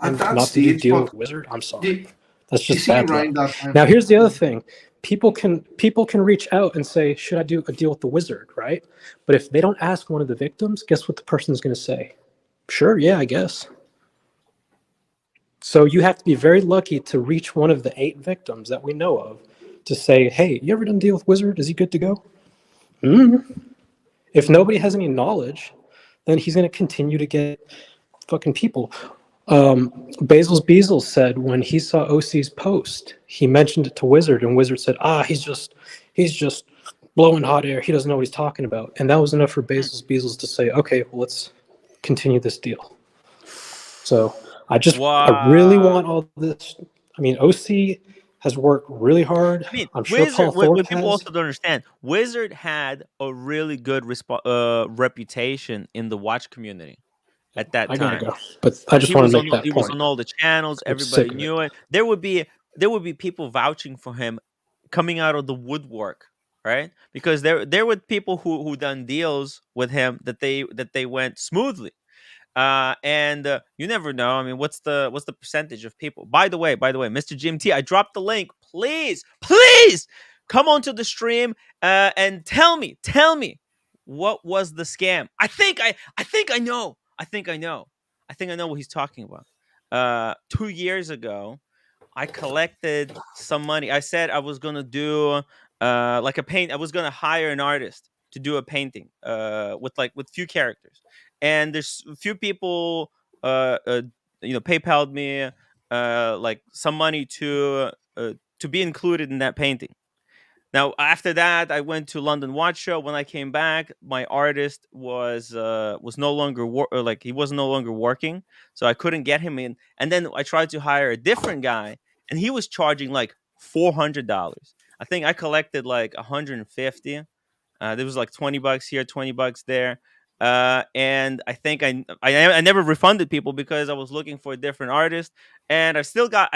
At that not to do stage, deal but with Wizard, I'm sorry. That's you just see bad around luck. that time. Now, here's the other thing. People can reach out and say, should I do a deal with the Wizard, right? But if they don't ask one of the victims, guess what the person's going to say? Sure, yeah, I guess. So you have to be very lucky to reach one of the 8 victims that we know of to say, hey, you ever done a deal with Wizard? Is he good to go? If nobody has any knowledge, then he's going to continue to get fucking people. Basil's Beazles said when he saw OC's post, he mentioned it to Wizard, and Wizard said, he's just blowing hot air. He doesn't know what he's talking about. And that was enough for Basil's Beazles to say, okay, well, let's continue this deal. So I really want all this. I mean, OC has worked really hard. I mean, I'm sure Wizard. Paul Thorpe What people has. also don't understand, Wizard had a really good reputation in the watch community at that I gotta time. go, but I just want to make that He was point. on all the channels. I'm Everybody sick of knew it. There would be people vouching for him, coming out of the woodwork, right? Because there were people who done deals with him that they went smoothly. And you never know. I mean, what's the percentage of people? By the way, Mr. GMT, I dropped the link. Please, please come onto the stream and tell me what was the scam. I think I know. I think I know what he's talking about. 2 years ago, I collected some money. I said I was gonna do like a paint. I was gonna hire an artist to do a painting with few characters, and there's a few people PayPal'd me like some money to be included in that painting. Now, after that, I went to London Watch Show. When I came back, my artist was no longer like he was no longer working, so I couldn't get him in. And then I tried to hire a different guy, and he was charging like $400. I think I collected like 150. There was like $20 here, $20 there. And I think I never refunded people because I was looking for a different artist, and I've still got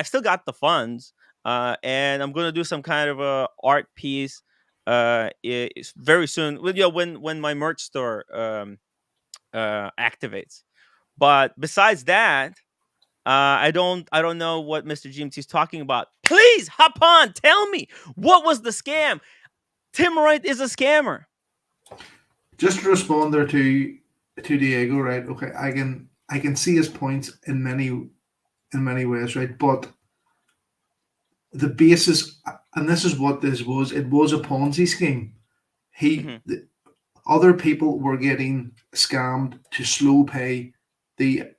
the funds. And I'm gonna do some kind of a art piece it's very soon. When my merch store activates. But besides that, I don't know what Mr. GMT is talking about. Please hop on, tell me what was the scam. Tim Wright is a scammer. Just to respond there to Diego, right? Okay, I can see his points in many ways, right? But the basis, and this is what this was. It was a Ponzi scheme. Other people were getting scammed to slow pay the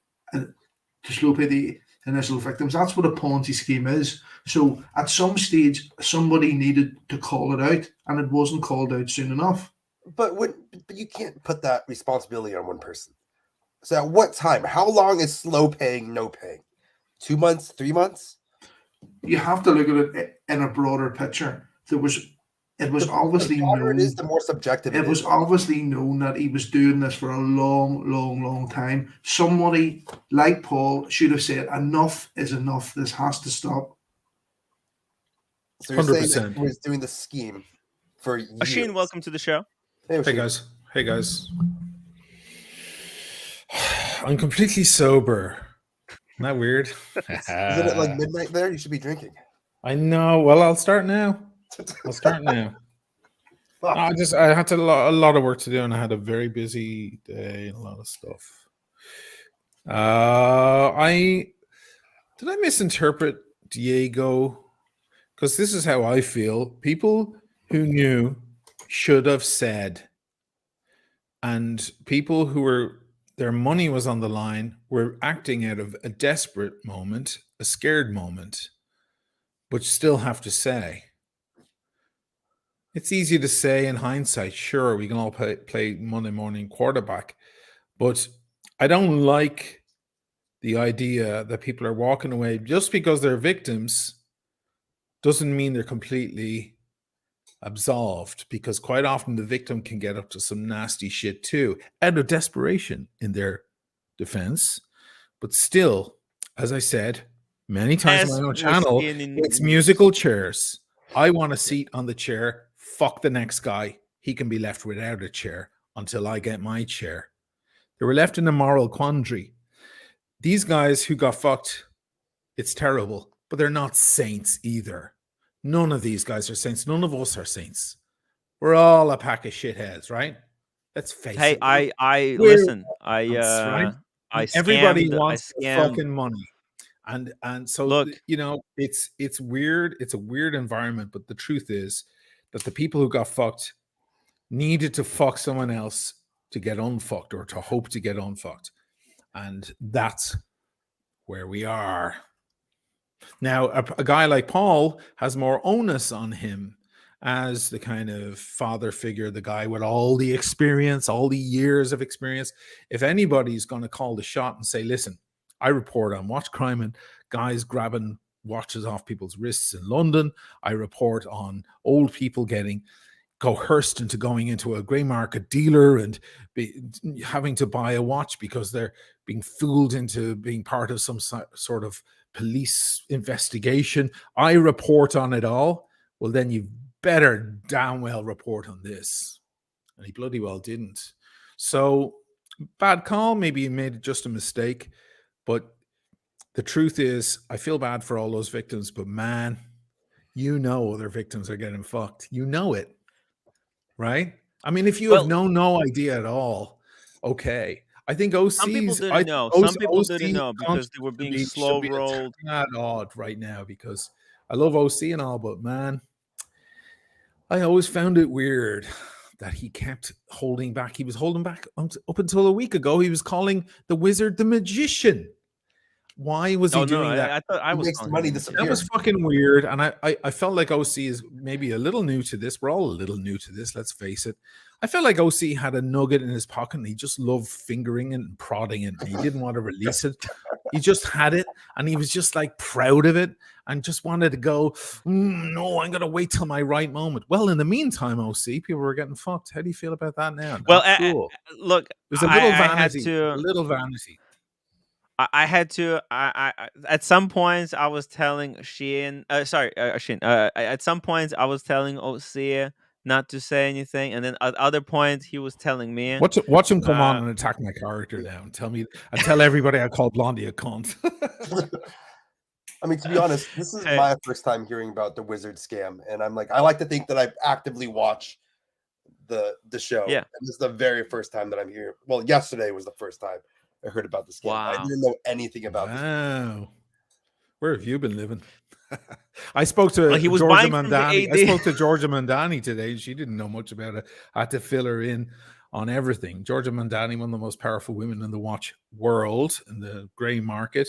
initial victims. That's what a Ponzi scheme is. So at some stage, somebody needed to call it out, and it wasn't called out soon enough. But you can't put that responsibility on one person. So at what time? How long is slow paying, no paying? 2 months, 3 months? You have to look at it in a broader picture. It was obviously known. It is the more subjective. It was obviously known that he was doing this for a long time. Somebody like Paul should have said, "Enough is enough. This has to stop." So you're saying that he was doing the scheme for years. Asheen, welcome to the show. Hey guys. I'm completely sober. Isn't that weird? Isn't it like midnight there? You should be drinking. I know. Well, I'll start now. I had a lot of work to do, and I had a very busy day and a lot of stuff. Did I misinterpret Diego? Because this is how I feel. People who knew should have said, and people who were their money was on the line were acting out of a desperate moment, a scared moment, but still have to say. It's easy to say in hindsight, sure, we can all play Monday morning quarterback, but I don't like the idea that people are walking away just because they're victims doesn't mean they're completely absolved, because quite often the victim can get up to some nasty shit too, out of desperation in their defense. But still, as I said many times on my own channel, it's musical chairs. I want a seat on the chair. Fuck the next guy. He can be left without a chair until I get my chair. They were left in a moral quandary. These guys who got fucked, it's terrible, but they're not saints either. None of these guys are saints. None of us are saints. We're all a pack of shitheads, right? Let's face it. Hey, I listen. Everybody wants fucking money. And so, look, it's weird. It's a weird environment, but the truth is that the people who got fucked needed to fuck someone else to get unfucked or to hope to get unfucked. And that's where we are. Now, a guy like Paul has more onus on him as the kind of father figure, the guy with all the experience, all the years of experience. If anybody's going to call the shot and say, listen, I report on watch crime and guys grabbing watches off people's wrists in London. I report on old people getting coerced into going into a grey market dealer and having to buy a watch because they're being fooled into being part of some sort of police investigation. I report on it all. Well, then you better damn well report on this. And he bloody well didn't. So bad call. Maybe he made just a mistake. But the truth is, I feel bad for all those victims. But man, you know other victims are getting fucked. You know it, right? I mean, if you have no idea at all, okay. I think OC's. Some people didn't I know. think Some people didn't OC know because they were being should slow be a rolled. tad odd right now because I love OC and all, but man, I always found it weird that he kept holding back. He was holding back up until a week ago. He was calling the wizard the magician. Why was he doing that? I thought I was makes the money disappear. That was fucking weird. And I felt like OC is maybe a little new to this. We're all a little new to this, let's face it. I felt like OC had a nugget in his pocket and he just loved fingering it and prodding it. And he didn't want to release it. He just had it and he was just like proud of it and just wanted to go, no, I'm going to wait till my right moment. Well, in the meantime, OC, people were getting fucked. How do you feel about that now? Well, cool. Look, there's a little vanity. I had to. I at some points I was telling Sheen. Sheen. At some points I was telling OC not to say anything, and then at other points he was telling me. Watch him come on and attack my character now, and tell everybody I call Blondie a cunt. I mean, to be honest, this is my first time hearing about the wizard scam, and I'm like, I like to think that I actively watch the show. Yeah, and this is the very first time that I'm here. Well, yesterday was the first time I heard about the scam. Wow. I didn't know anything about this. Wow. Where have you been living? I spoke to he was Georgia buying Mandani. I spoke to Georgia Mandani today, and she didn't know much about it. I had to fill her in on everything. Georgia Mandani, one of the most powerful women in the watch world, in the grey market.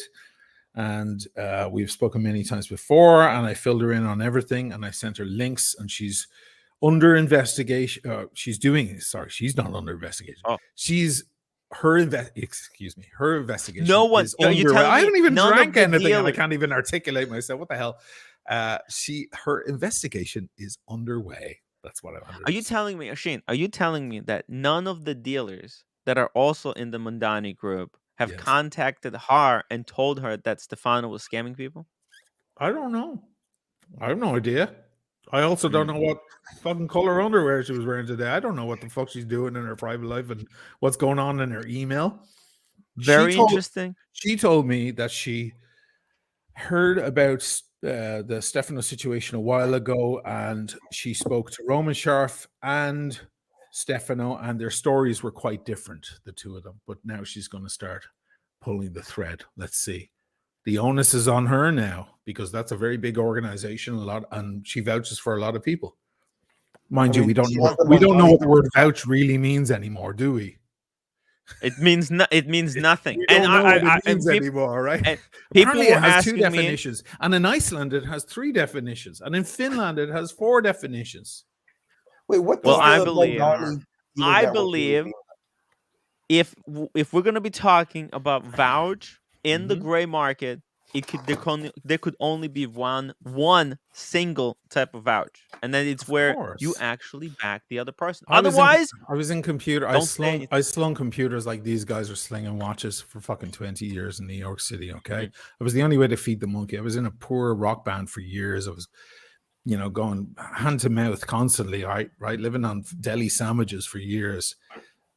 And we've spoken many times before, and I filled her in on everything, and I sent her links, and she's under investigation. She's not under investigation. Oh. Her investigation. No one. I haven't even drank anything, and I can't even articulate myself. What the hell? Her investigation is underway. That's what I. Are you telling me, Shane? Are you telling me that none of the dealers that are also in the Mandani group have contacted her and told her that Stefano was scamming people? I don't know. I have no idea. I also don't know what fucking color underwear she was wearing today. I don't know what the fuck she's doing in her private life and what's going on in her email. Very interesting. She told me that she heard about the Stefano situation a while ago, and she spoke to Roman Sharf and Stefano, and their stories were quite different, the two of them. But now she's going to start pulling the thread. Let's see. The onus is on her now because that's a very big organization, and she vouches for a lot of people. Mind you, we don't know what the word vouch really means anymore, do we? It means nothing. We don't know what it means anymore, right? Apparently, it has 2 definitions, and in Iceland it has 3 definitions, and in Finland it has 4 definitions. Wait, what? Well, I believe if we're going to be talking about vouch in the gray market, there could only be one single type of vouch, and then it's where you actually back the other person. Otherwise, I was in computer. I slung computers like these guys are slinging watches for fucking 20 years in New York City. Okay, it was the only way to feed the monkey. I was in a poor rock band for years. I was, going hand to mouth constantly. Right, living on deli sandwiches for years.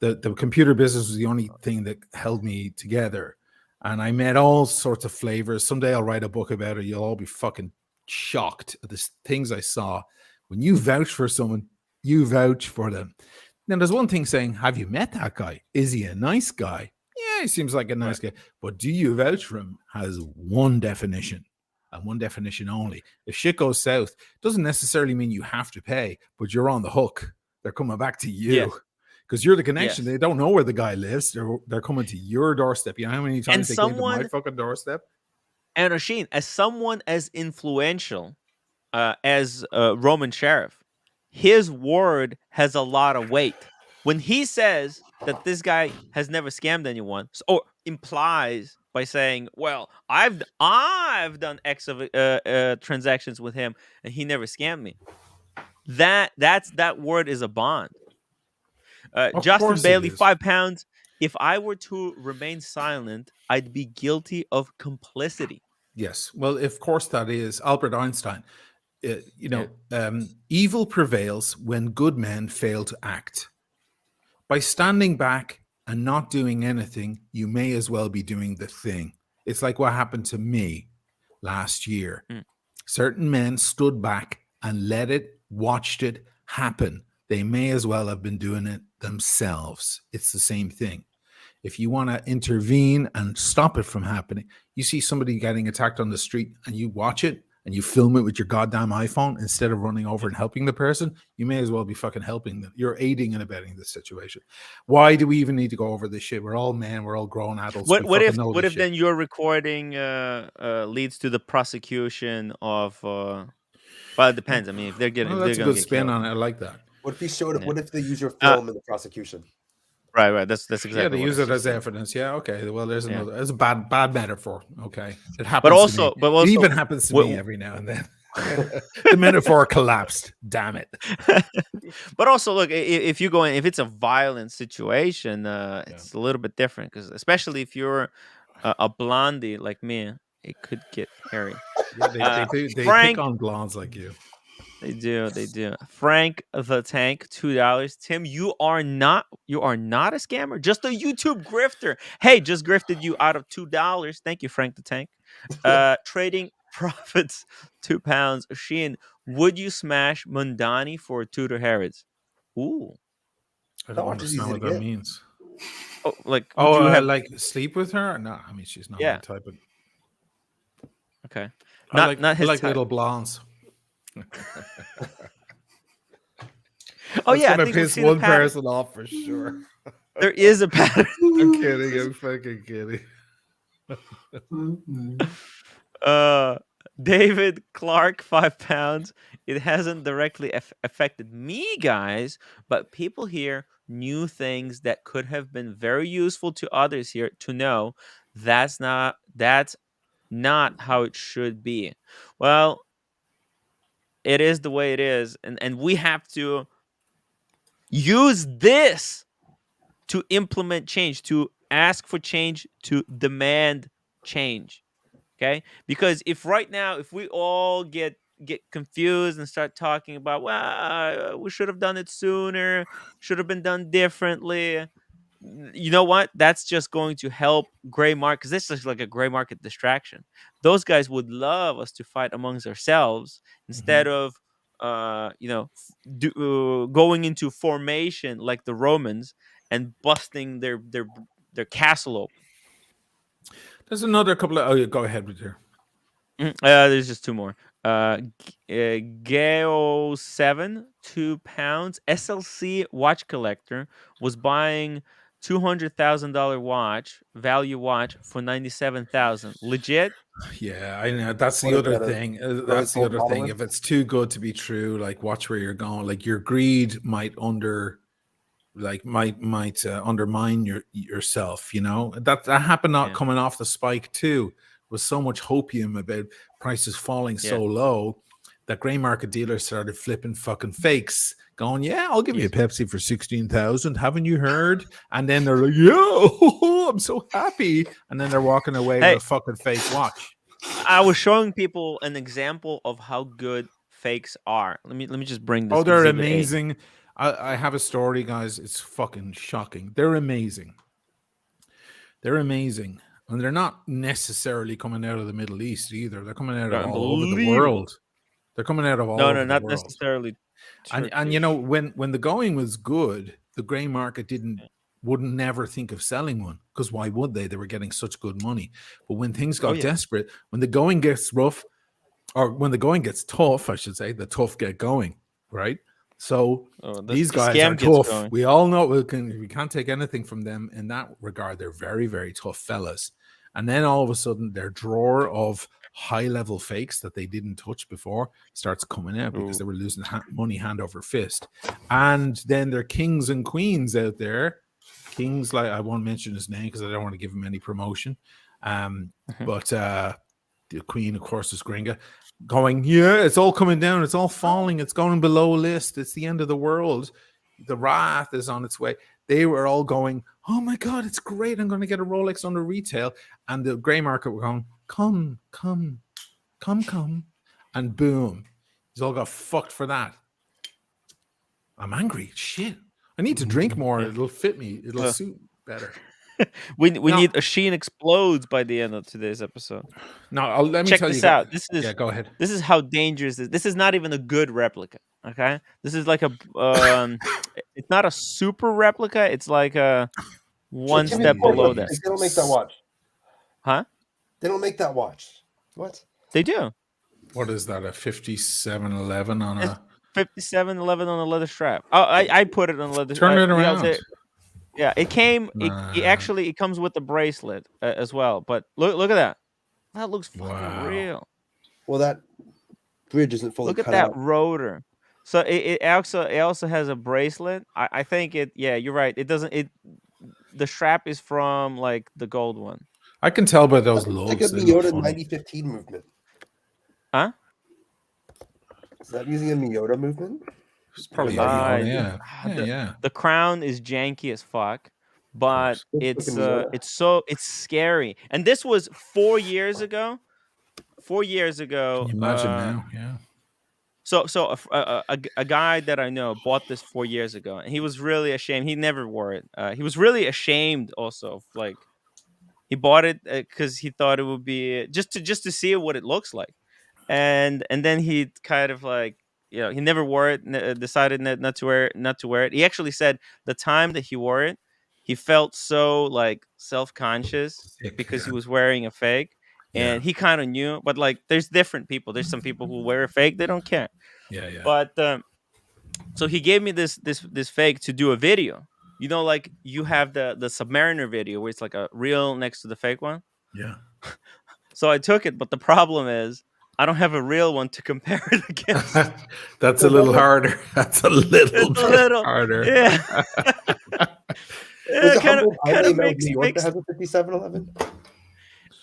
The computer business was the only thing that held me together. And I met all sorts of flavors. Someday I'll write a book about it. You'll all be fucking shocked at the things I saw. When you vouch for someone, you vouch for them. Now, there's one thing saying, have you met that guy? Is he a nice guy? Yeah, he seems like a nice guy. But do you vouch for him? Has one definition, and one definition only. If shit goes south, it doesn't necessarily mean you have to pay, but you're on the hook. They're coming back to you. Yes. Because you're the connection. Yes. They don't know where the guy lives. They're coming to your doorstep. You know how many times they came to my fucking doorstep? And Rasheen, as someone as influential as Roman Sheriff, his word has a lot of weight. When he says that this guy has never scammed anyone, or implies by saying, "Well, I've done X of transactions with him, and he never scammed me," that word is a bond. Justin Bailey, £5. If I were to remain silent, I'd be guilty of complicity. Yes. Well, of course that is. Albert Einstein. Evil prevails when good men fail to act. By standing back and not doing anything, you may as well be doing the thing. It's like what happened to me last year. Certain men stood back and watched it happen. They may as well have been doing it themselves. It's the same thing. If you want to intervene and stop it from happening, you see somebody getting attacked on the street and you watch it and you film it with your goddamn iPhone instead of running over and helping the person, you may as well be fucking helping them. You're aiding and abetting this situation. Why do we even need to go over this shit? We're all men. We're all grown adults. What if then your recording leads to the prosecution of? Well, it depends. I mean, if they're getting, that's a good spin on it. I like that. What if he showed it? What if they use your film in the prosecution? Right. That's exactly. Yeah, they use it as evidence. Yeah, okay. Well, there's another. That's a bad metaphor. Okay, it happens. But also, it even happens to me every now and then. The metaphor collapsed. Damn it. But also, look, if you go in, if it's a violent situation, it's a little bit different because, especially if you're a blondie like me, it could get hairy. Yeah, they pick on blondes like you. They do. Frank the Tank, $2. Tim, you are not a scammer, just a YouTube grifter. Hey, just grifted you out of $2. Thank you, Frank the Tank. Trading profits, £2. Sheen, would you smash Mundani for Tudor Harrods? Ooh. I don't understand what that means. Oh, like you have like sleep with her? No, I mean she's not my type of. Okay. Not his like type. little blondes. Oh yeah, that's gonna piss one person off for sure. There is a pattern. I'm kidding. I'm fucking kidding. David Clark, £5. It hasn't directly affected me, guys, but people here knew things that could have been very useful to others here to know. That's not how it should be. Well, it is the way it is, and we have to use this to implement change, to ask for change, to demand change. Okay? Because if right now, if we all get confused and start talking about, well, we should have done it sooner, should have been done differently, you know what? That's just going to help gray market, because this is like a gray market distraction. Those guys would love us to fight amongst ourselves instead of going into formation like the Romans and busting their castle open. There's another couple of. Oh, yeah, go ahead with your. There's just two more. Geo7, £2. SLC watch collector was buying $200,000 value watch for $97,000. Legit? Yeah, I know. That's the other thing. That's the other thing. If it's too good to be true, like watch where you're going. Like your greed might undermine yourself. You know that happened not coming off the spike too. Was so much hopium about prices falling so low that gray market dealers started flipping fucking fakes, going, "Yeah, I'll give you a Pepsi for 16,000. Haven't you heard?" And then they're like, "Yeah, I'm so happy." And then they're walking away with a fucking fake watch. I was showing people an example of how good fakes are. Let me just bring this. Oh, they're amazing. I have a story, guys. It's fucking shocking. They're amazing. They're amazing. And they're not necessarily coming out of the Middle East either. They're coming out of all over the world. They're coming out of all over the world. No, not necessarily. And you know, when the going was good, the gray market wouldn't never think of selling one, because why would they? They were getting such good money. But when things got desperate, when the going gets rough, or when the going gets tough, I should say, the tough get going, right? So these guys are tough. We all know we can't take anything from them in that regard. They're very, very tough fellas. And then all of a sudden, their drawer of high-level fakes that they didn't touch before starts coming out because they were losing money hand over fist. And then their kings and queens out there, kings like, I won't mention his name because I don't want to give him any promotion. But the queen, of course, is Gringa, going, yeah, it's all coming down. It's all falling. It's going below list. It's the end of the world. The wrath is on its way. They were all going, oh my God, it's great. I'm going to get a Rolex under retail. And the gray market were going, come. And boom. He's all got fucked for that. I'm angry. Shit. I need to drink more. It'll fit me. It'll suit better. we No. need a Sheen explodes by the end of today's episode. No, let me Check tell this you. out. This is Yeah, go ahead. This is how dangerous this. This is not even a good replica. Okay, this is like a it's not a super replica. It's like a one Timmy, step below they that. don't make that watch. Huh? They don't make that watch. What? They do. What is that? A 5711 on It's a 5711 on a leather strap. Oh, I put it on a leather. turn it yeah, around. Yeah, it came. Nah. It comes with the bracelet as well. But look at that. That looks fucking Wow. real. Well, that bridge isn't fully Look at cut that out. rotor. So it also has a bracelet. I think it. Yeah, you're right. It doesn't. The strap is from like the gold one. I can tell by those It's like lugs. a They look Miyota funny. 9015 movement. Huh? Is that using a Miyota movement? It's probably Uh, yeah. Yeah. The crown is janky as fuck, but course. it's scary. And this was 4 years ago. 4 years ago. Can you imagine now? Yeah. So a guy that I know bought this 4 years ago, and he was really ashamed. He never wore it. He was really ashamed also of, like, he bought it because he thought it would be just to see what it looks like, and then he kind of like, he never wore it. Decided not to wear it. He actually said the time that he wore it, he felt so like self-conscious because he was wearing a fake. And he kind of knew, but like, there's different people. There's some people who wear a fake, they don't care. Yeah. But so he gave me this fake to do a video. Like you have the Submariner video where it's like a real next to the fake one. Yeah. So I took it, but the problem is I don't have a real one to compare it against. That's a little harder. That's a little harder. Yeah. It kind of makes that has a 5711.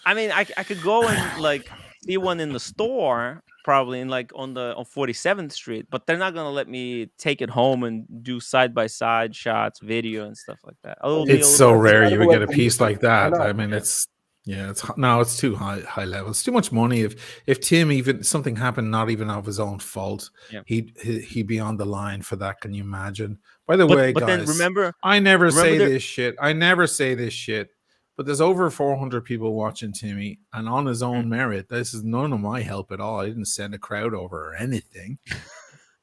I mean, I could go and like see one in the store, probably on 47th Street, but they're not gonna let me take it home and do side by side shots, video, and stuff like that. It's so rare you would get a like piece like that. not? I mean, it's too high level. It's too much money. If Tim, even something happened, not even of his own fault, he'd be on the line for that. Can you imagine? By the way, but guys, then remember, I never say this shit. I never say this shit. But there's over 400 people watching Timmy, and on his own merit, this is none of my help at all. I didn't send a crowd over or anything.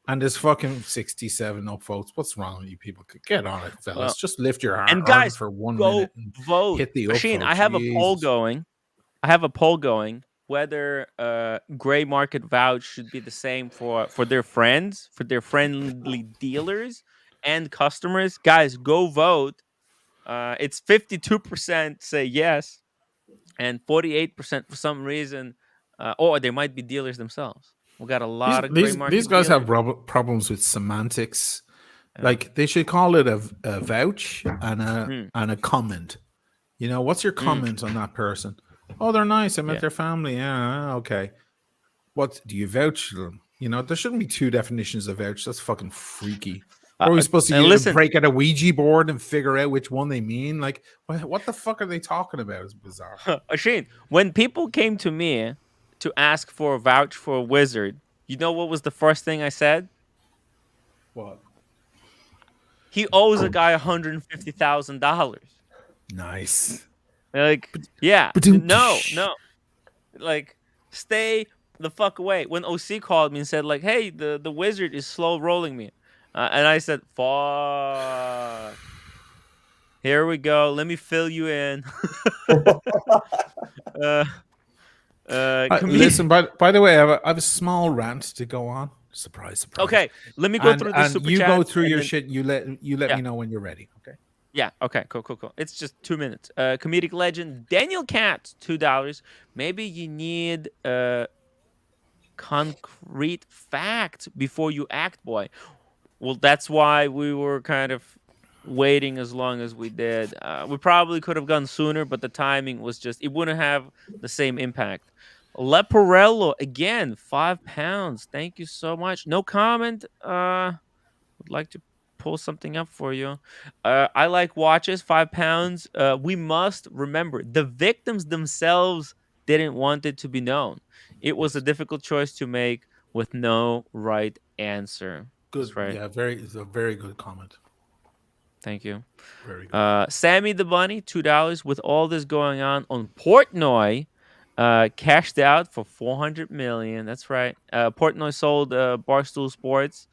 And there's fucking 67 upvotes. What's wrong with you people? Get on it, fellas. Well, just lift your arm and guys, for 1 go minute and vote. hit the Machine, upvote. I have a poll going. Whether gray market vouch should be the same for their friends, for their friendly dealers and customers. Guys, go vote. It's 52% say yes, and 48% for some reason, or they might be dealers themselves. We got a lot of gray market. These guys dealers. have problems with semantics. Like they should call it a vouch and a comment. What's your comment on that person? Oh, they're nice. I met their family. Yeah, okay. What do you vouch for them? There shouldn't be two definitions of vouch. That's fucking freaky. Are we supposed to break out a Ouija board and figure out which one they mean? Like, what the fuck are they talking about? It's bizarre. Shane, when people came to me to ask for a vouch for a wizard, you know what was the first thing I said? What? He owes a guy $150,000. Nice. Like, yeah, no. Like, stay the fuck away. When OC called me and said, like, hey, the wizard is slow rolling me. And I said, fuck. Here we go. Let me fill you in. Listen, by the way, I have a small rant to go on. Surprise. Okay, let me go through the super you chats. Go through your shit. You let me know when you're ready. Okay. Yeah. Okay. Cool. It's just 2 minutes. Comedic legend Daniel Katz, $2. Maybe you need a concrete fact before you act, boy. Well, that's why we were kind of waiting as long as we did. We probably could have gone sooner, but the timing was it wouldn't have the same impact. Leporello, again, £5. Thank you so much. No comment. Would like to pull something up for you. I like watches, £5. We must remember the victims themselves didn't want it to be known. It was a difficult choice to make with no right answer. Good, right? Yeah, it's a very good comment. Thank you. Very good. Sammy the Bunny, $2. With all this going on Portnoy, cashed out for 400 million. That's right. Portnoy sold Barstool Sports,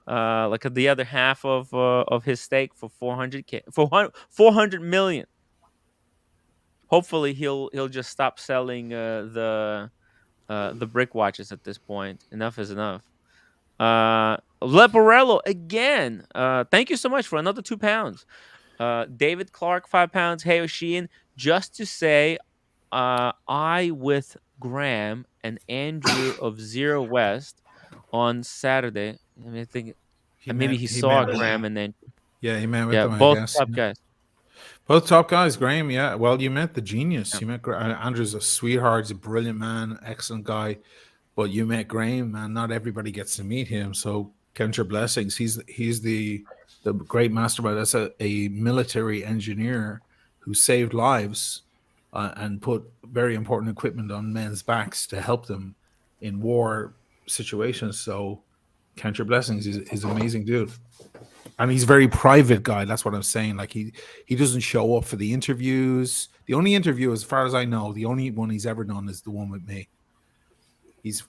like the other half of his stake for 400 million. Hopefully he'll just stop selling the brick watches at this point. Enough is enough. Leporello again. Thank you so much for another £2. David Clark, £5. Hey O'Sheehan, just to say, I with Graham and Andrew of Zero West on Saturday. I mean, I think maybe he saw Graham and then he met with them. both I guess. top guys. Both top guys, Graham. Yeah, well, you met the genius. Yeah. You met Andrew's a sweetheart. He's a brilliant man, excellent guy. But you met Graham, man. Not everybody gets to meet him. So count your blessings. He's the great mastermind. That's a military engineer who saved lives and put very important equipment on men's backs to help them in war situations. So count your blessings. He's an amazing dude. And he's a very private guy. That's what I'm saying. Like he doesn't show up for the interviews. The only interview, as far as I know, the only one he's ever done is the one with me. He's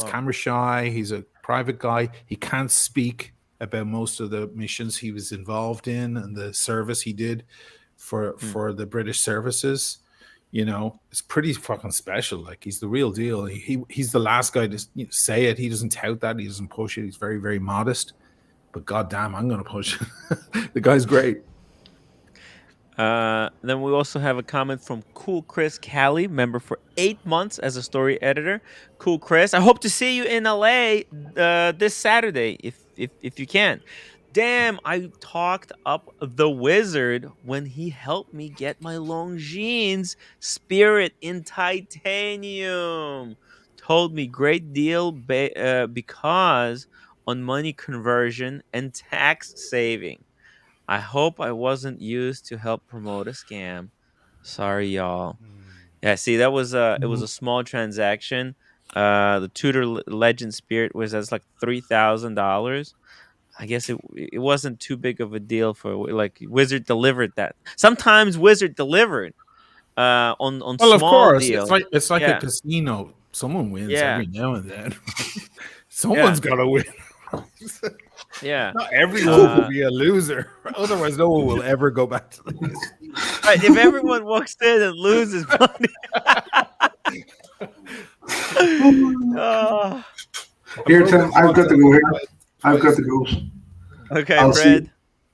camera shy. He's a private guy. He can't speak about most of the missions he was involved in and the service he did for the British services. It's pretty fucking special. Like he's the real deal. He's the last guy to say it. He doesn't tout that. He doesn't push it. He's very, very modest. But goddamn, I'm gonna push. The guy's great. Then we also have a comment from Cool Chris Callie, member for 8 months as a story editor. Cool Chris, I hope to see you in LA this Saturday if you can. Damn, I talked up the wizard when he helped me get my Longines Spirit in titanium. Told me great deal because on money conversion and tax saving. I hope I wasn't used to help promote a scam. Sorry, y'all. Yeah, see, that was it was a small transaction. The Tudor Legend Spirit that's like $3,000. I guess it wasn't too big of a deal for like Wizard delivered that. Sometimes Wizard delivered on well, small of course, deals. It's like a casino. Someone wins every now and then. Someone's got to win. Yeah, not everyone will be a loser. Otherwise, no one will ever go back to the casino. Right, if everyone walks in and loses money. Here, Tim, I've got to go here. I've got to go. Okay, Fred.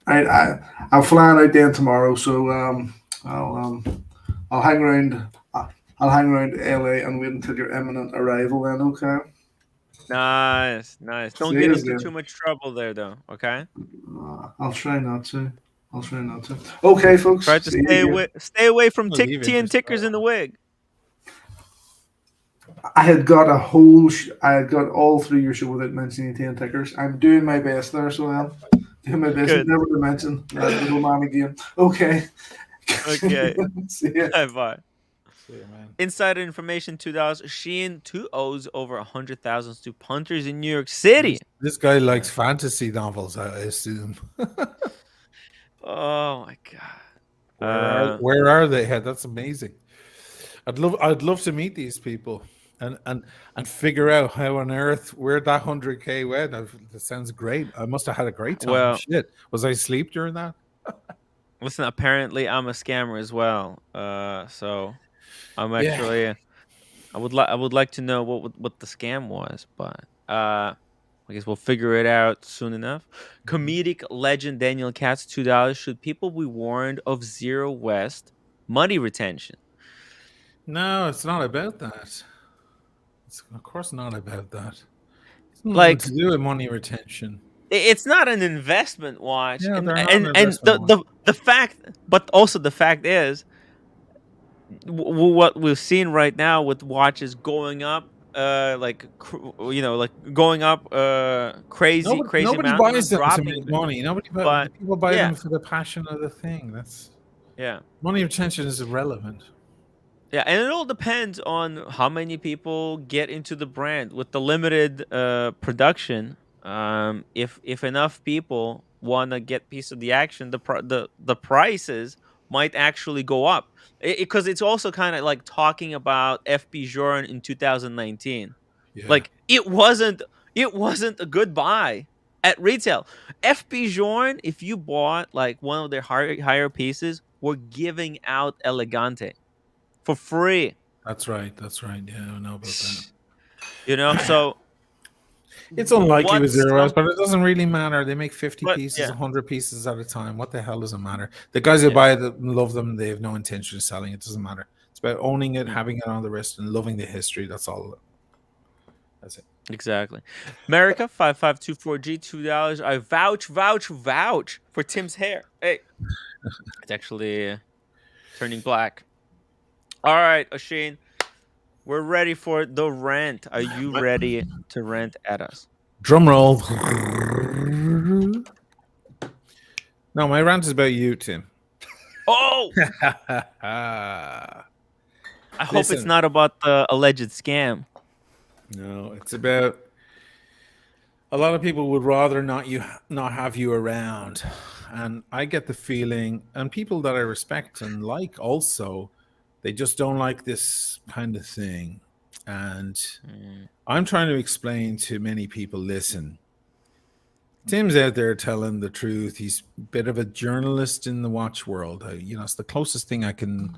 I'm flying out then tomorrow, so I'll hang around. I'll hang around LA and wait until your imminent arrival. Then, okay. Nice. Don't get into too much trouble there, though. Okay. I'll try not to. Okay, folks. Try to stay away from tea and tickers in the wig. I had got all through your show without mentioning tea and tickers. I'm doing my best there, so I'm doing my best. Good. Never to mention that little man again. Okay. Okay. See ya. Bye. Insider information: $2. Sheehan 2 O's over 100,000 to punters in New York City. This guy likes fantasy novels, I assume. Oh my god! Where are they? Yeah, that's amazing. I'd love to meet these people and figure out how on earth where that 100K went. That sounds great. I must have had a great time. Well, shit, was I asleep during that? Listen, apparently I'm a scammer as well. So I'm actually. I would like to know what the scam was, but I guess we'll figure it out soon enough. Comedic legend Daniel Katz, $2. Should people be warned of Zero West money retention? No, it's not about that. It's of course not about that. It's like to do with money retention. It's not an investment watch, yeah, and the fact, but also the fact is, what we're seeing right now with watches going up, going up, crazy nobody amount, buys them to make money. People buy them for the passion of the thing. Money retention is irrelevant. Yeah, and it all depends on how many people get into the brand with the limited production. If enough people want to get piece of the action, the prices might actually go up, because it's also kind of like talking about FP Journe in 2019. Yeah. Like it wasn't a good buy at retail. FP Journe, if you bought like one of their higher pieces, were giving out Elegante for free. That's right. Yeah, I know about that. You know, so it's unlikely with zeros, but it doesn't really matter. They make 50 pieces, 100 pieces at a time. What the hell does it matter? The guys who buy it and love them, they have no intention of selling. It doesn't matter. It's about owning it, having it on the wrist, and loving the history. That's all. That's it. Exactly. America 5524G $2. I vouch for Tim's hair. Hey, it's actually turning black. All right, Oisin, we're ready for the rant. Are you ready to rant at us? Drum roll. No, my rant is about you, Tim. Oh! I hope it's not about the alleged scam. No, it's about a lot of people would rather not have you around. And I get the feeling, and people that I respect and like also, they just don't like this kind of thing. And I'm trying to explain to many people, listen, Tim's out there telling the truth. He's a bit of a journalist in the watch world. It's the closest thing I can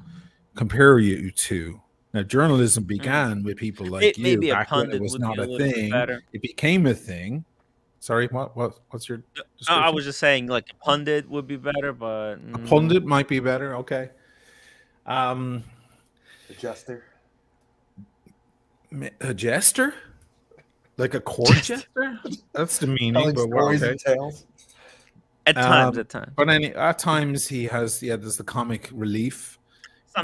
compare you to. Now, journalism began with people like you back when it was not a thing. It became a thing. Sorry, what's your description? I was just saying, like, a pundit would be better, but a pundit might be better. Okay. A jester. A jester? Like a court jester? That's the meaning. But stories and tales. At times. But at times he has, there's the comic relief.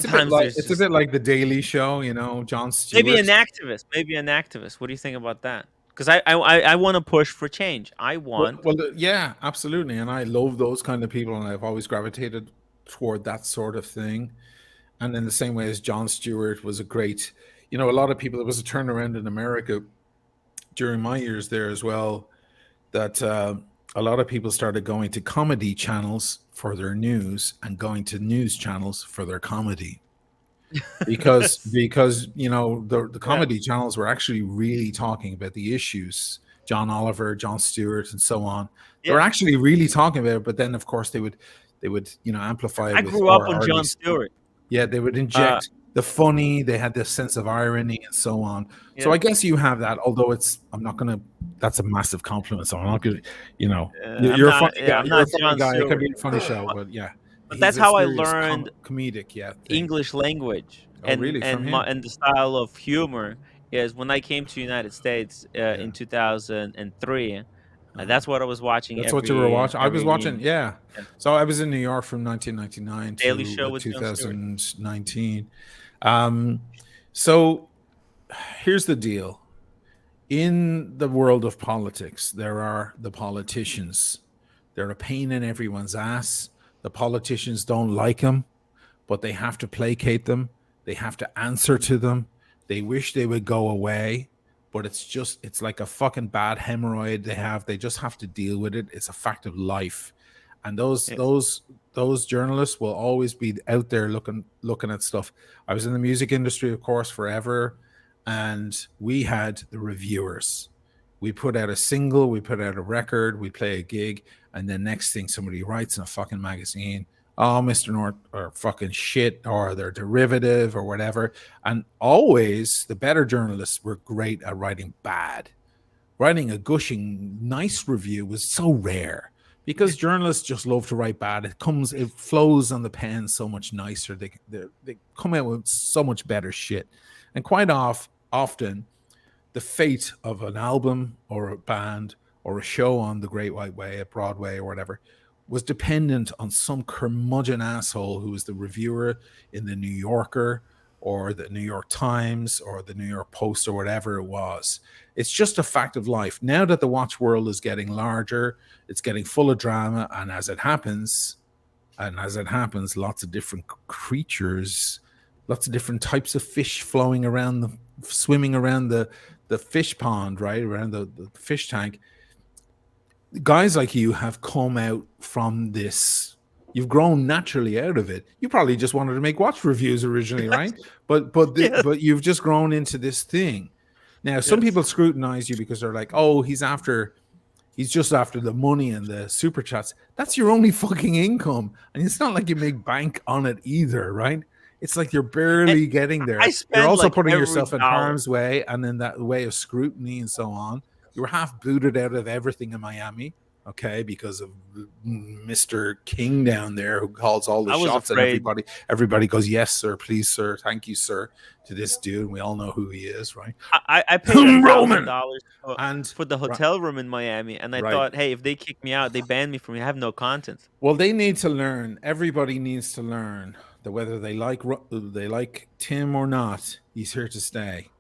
Sometimes it's a bit like the Daily Show, Jon Stewart. Maybe an activist. What do you think about that? Because I want to push for change. Well, yeah, absolutely. And I love those kind of people, and I've always gravitated toward that sort of thing. And in the same way as Jon Stewart was a great, a lot of people, there was a turnaround in America during my years there as well, that a lot of people started going to comedy channels for their news and going to news channels for their comedy. Because the comedy channels were actually really talking about the issues. John Oliver, Jon Stewart, and so on. They were actually really talking about it, but then of course they would amplify it. I grew up on Jon Stewart. Yeah, they would inject the funny, they had this sense of irony and so on. So I guess you have that, although that's a massive compliment. So I'm not gonna, you're a funny guy. You're a funny guy. It could be a funny show, but yeah. But that's how I learned comedic, English language and the style of humor is when I came to the United States in 2003. That's what I was watching. That's what you were watching. I was watching, yeah. So I was in New York from 1999 Daily Show to 2019. So here's the deal. In the world of politics, there are the politicians. They're a pain in everyone's ass. The politicians don't like them, but they have to placate them. They have to answer to them. They wish they would go away, but it's like a fucking bad hemorrhoid they just have to deal with it. It's a fact of life. And those journalists will always be out there looking at stuff. I was in the music industry, of course, forever, and we had the reviewers. We put out a single, we put out a record, we play a gig, and then next thing somebody writes in a fucking magazine, oh, Mr. North, or fucking shit, or their derivative, or whatever. And always the better journalists were great at writing bad. Writing a gushing, nice review was so rare because journalists just love to write bad. It flows on the pen so much nicer. They come out with so much better shit. And quite often, the fate of an album or a band or a show on the Great White Way at Broadway or whatever was dependent on some curmudgeon asshole who was the reviewer in the New Yorker or the New York Times or the New York Post or whatever it was. It's just a fact of life. Now that the watch world is getting larger, it's getting full of drama, and as it happens, lots of different creatures, lots of different types of fish swimming around the fish pond, right, around the fish tank. guys like you have come out from this. You've grown naturally out of it. You probably just wanted to make watch reviews originally, right? Yes. But you've just grown into this thing. Now, some Yes. people scrutinize you because they're like, "Oh, he's just after the money and the super chats." That's your only fucking income, and it's not like you make bank on it either, right? It's like you're barely getting there. I You're spend also like putting every yourself in dollar. harm's way, and then that way of scrutiny and so on. You were half booted out of everything in Miami, okay, because of Mr. King down there who calls all the I was shots, and afraid. everybody goes, "Yes, sir, please, sir, thank you, sir," to this dude. And we all know who he is, right? I paid Roman. $1,000 And for the hotel room in Miami, and I Right. thought, hey, if they kick me out, they ban me from. I have no content. Well, they need to learn. Everybody needs to learn that whether they like Tim or not, he's here to stay.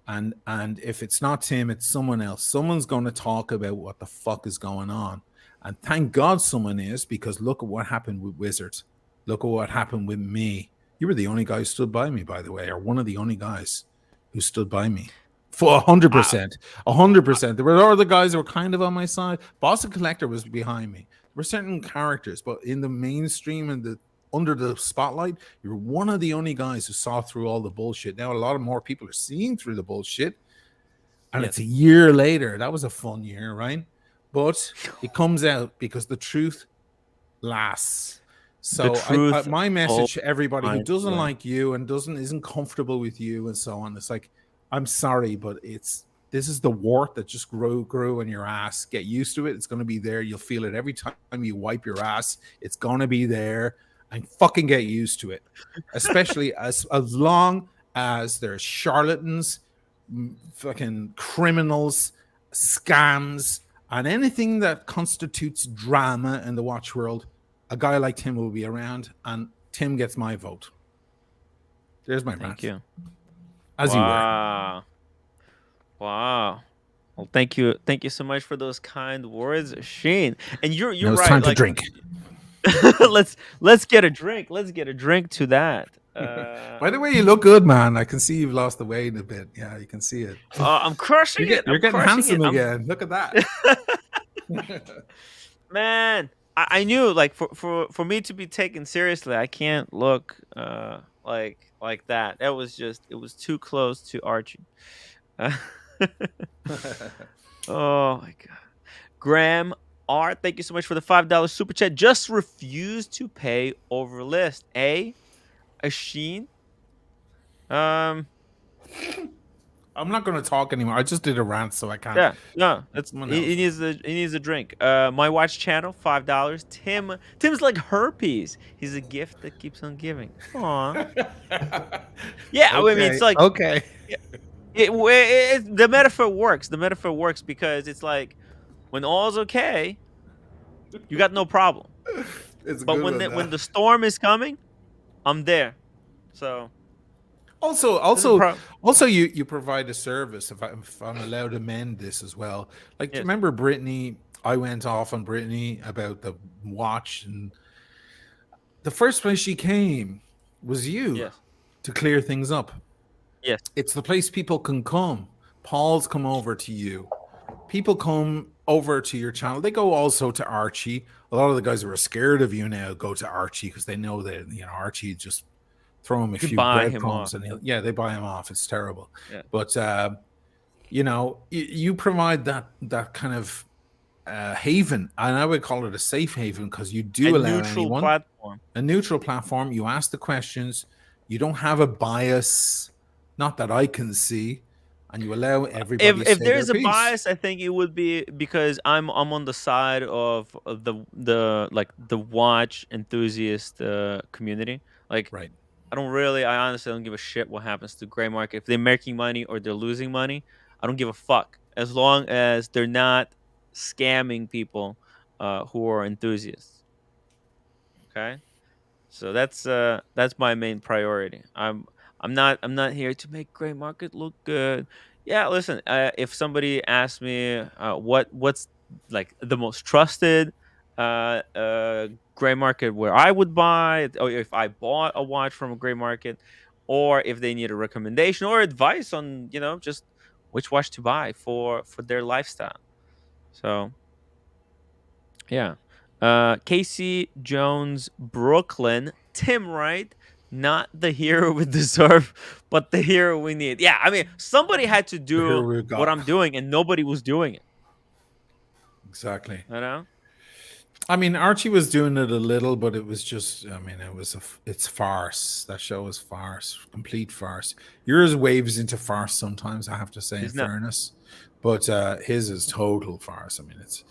And if it's not Tim, it's someone else. Someone's going to talk about what the fuck is going on. And thank God someone is, because look at what happened with Wizards. Look at what happened with me. You were the only guy who stood by me, by the way, or one of the only guys who stood by me. For 100%. 100%. There were other guys that were kind of on my side. Boston Collector was behind me. There were certain characters, but in the mainstream and the under the spotlight, you're one of the only guys who saw through all the bullshit. Now a lot of more people are seeing through the bullshit, and Yes. it's a year later. That was a fun year, right? But it comes out because the truth lasts. So truth my message to everybody who finds doesn't a way. like you and isn't comfortable with you and so on, it's like, I'm sorry, but this is the wart that just grew in your ass. Get used to it. It's going to be there. You'll feel it every time you wipe your ass. It's going to be there. And fucking get used to it, especially as long as there's charlatans, fucking criminals, scams, and anything that constitutes drama in the watch world. A guy like Tim will be around, and Tim gets my vote. There's my rant. Thank you. As wow. Wow. Well, thank you so much for those kind words, Shane. And you're you were. It's right. time to drink. let's get a drink. Let's get a drink to that. By the way, you look good, man. I can see you've lost the weight a bit. Yeah, you can see it. I'm crushing it. You're getting handsome again. Look at that. Man, I knew, like, for me to be taken seriously, I can't look like that. That was just, it was too close to Archie. Oh my god. Graham R, thank you so much for the $5 super chat. Just refuse to pay over list. A Sheen. I'm not going to talk anymore. I just did a rant, so I can't. Yeah, no, that's he needs a drink. My watch channel, $5. Tim's like herpes. He's a gift that keeps on giving. Aw. Yeah, okay. I mean, it's like, okay. The metaphor works. The metaphor works because it's like, when all's okay, you got no problem. But when the storm is coming, I'm there. So also you provide a service, if I'm allowed to mend this as well. Like, yes. Remember Brittany? I went off on Brittany about the watch, and the first place she came was you to clear things up. Yes. It's the place people can come. Paul's come over to you. People come over to your channel. They go also to Archie. A lot of the guys who are scared of you now go to Archie because they know that, Archie just throw him a few breadcrumbs and they buy him off. It's terrible. Yeah. But you provide that kind of haven, and I would call it a safe haven, because you do allow anyone a neutral platform. You ask the questions. You don't have a bias, not that I can see. And you allow everybody. If there's a bias, I think it would be because I'm on the side of the watch enthusiast community. Like, right. I honestly don't give a shit what happens to gray market. If they're making money or they're losing money, I don't give a fuck, as long as they're not scamming people who are enthusiasts. Okay, so that's my main priority. I'm not here to make gray market look good. Yeah, listen, if somebody asks me what's like the most trusted gray market where I would buy, or if I bought a watch from a gray market, or if they need a recommendation or advice on just which watch to buy for their lifestyle. So Yeah. Casey Jones, Brooklyn. Tim Wright, not the hero we deserve, but the hero we need. Yeah, I mean, somebody had to Here do we what go. I'm doing, and nobody was doing it. Exactly. You know? I mean, Archie was doing it a little, but it was just, I mean, it's farce. That show was farce, complete farce. Yours waves into farce sometimes, I have to say, in He's not. fairness, but his is total farce. I mean, it's,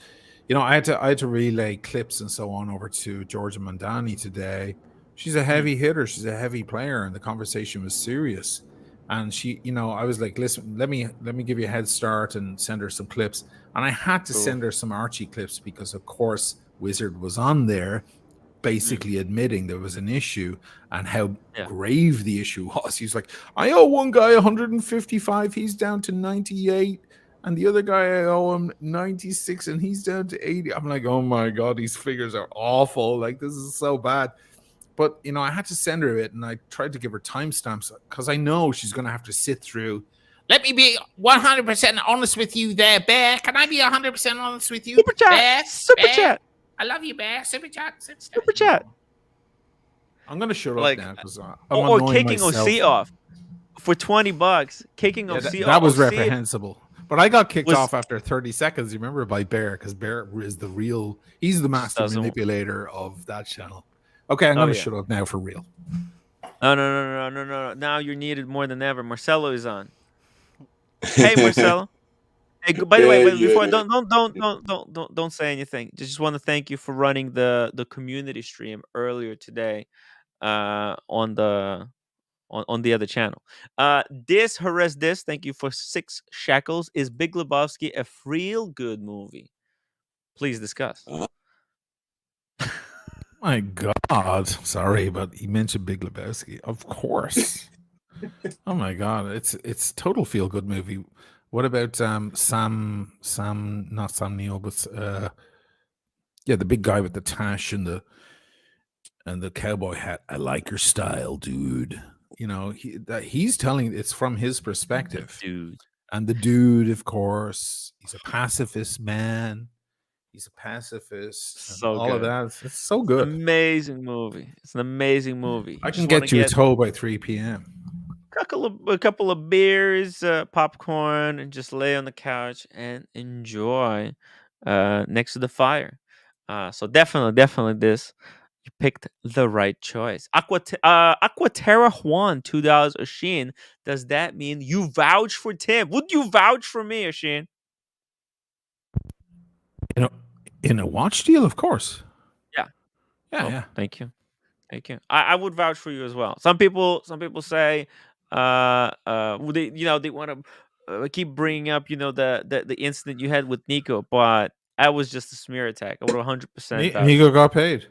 I had to relay clips and so on over to Georgia Mandani today. She's a heavy hitter. She's a heavy player, and the conversation was serious. And she, I was like, listen, let me give you a head start and send her some clips. And I had to send her some Archie clips because, of course, Wizard was on there basically admitting there was an issue and how grave the issue was. He's like, I owe one guy 155, he's down to 98, and the other guy I owe him 96 and he's down to 80. I'm like, oh my god, these figures are awful, like this is so bad. But I had to send her it, and I tried to give her timestamps because I know she's going to have to sit through. Let me be 100% honest with you there, Bear. Can I be 100% honest with you? Super chat. Bear, Super Bear. chat. I love you, Bear. Super chat. Super chat. I'm going to shut up now because or kicking OC off for $20. Kicking OC off. That was reprehensible. But I got kicked off after 30 seconds, you remember, by Bear, because Bear is he's the master manipulator of that channel. Okay, I'm going to shut up now for real. No. Now you're needed more than ever. Marcelo is on. Hey, Marcelo. Hey, by the way, before don't say anything. Just want to thank you for running the community stream earlier today, on the other channel. This, thank you for 6 shekels. Is Big Lebowski a real good movie? Please discuss. My God, sorry, but he mentioned Big Lebowski. Of course. Oh my God, it's total feel good movie. What about Sam? Not Sam Neill, but the big guy with the tash and the cowboy hat. I like your style, dude. He's telling it's from his perspective, dude. And the dude, of course, he's a pacifist man. He's a pacifist. So all good. of that. It's so good. Amazing movie. It's an amazing movie. I can get you a toe by 3 p.m. A couple of beers, popcorn, and just lay on the couch and enjoy next to the fire. So definitely this. You picked the right choice. Aquaterra Juan, $2. Ashin, does that mean you vouch for Tim? Would you vouch for me, Ashin? In a watch deal, of course. Yeah. Yeah. Thank you. I would vouch for you as well. Some people say, they want to keep bringing up, the incident you had with Nico, but I was just a smear attack. I would 100%. Nico got paid,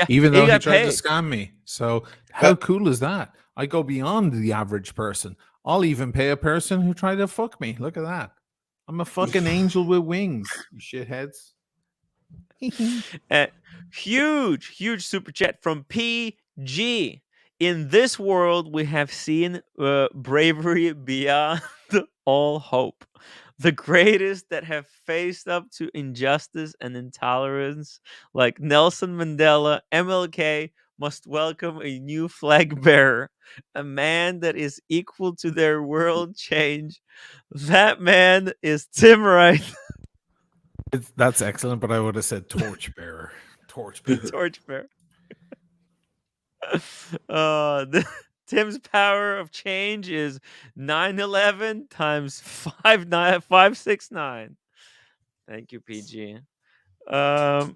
even though he tried to scam me. So how cool is that? I go beyond the average person. I'll even pay a person who tried to fuck me. Look at that. I'm a fucking angel with wings, you shitheads. Huge super chat from PG. In this world, we have seen bravery beyond all hope. The greatest that have faced up to injustice and intolerance, like Nelson Mandela, MLK, must welcome a new flag bearer, a man that is equal to their world change. That man is Tim Wright. That's excellent, but I would have said torchbearer. Torchbearer. Tim's power of change is 911 times 569. Thank you, PG. Let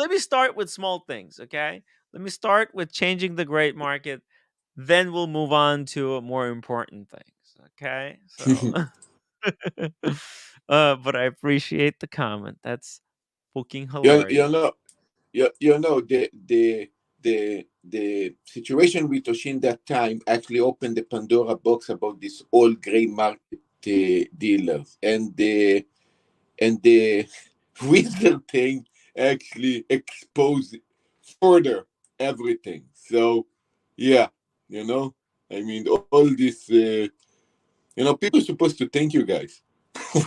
me start with small things, okay? Let me start with changing the great market. Then we'll move on to more important things, okay? So, but I appreciate the comment. That's fucking hilarious. The situation with Oshin that time actually opened the Pandora box about this all gray market dealers, and the Wizard thing actually exposed further everything. So I mean, all this, people are supposed to thank you guys.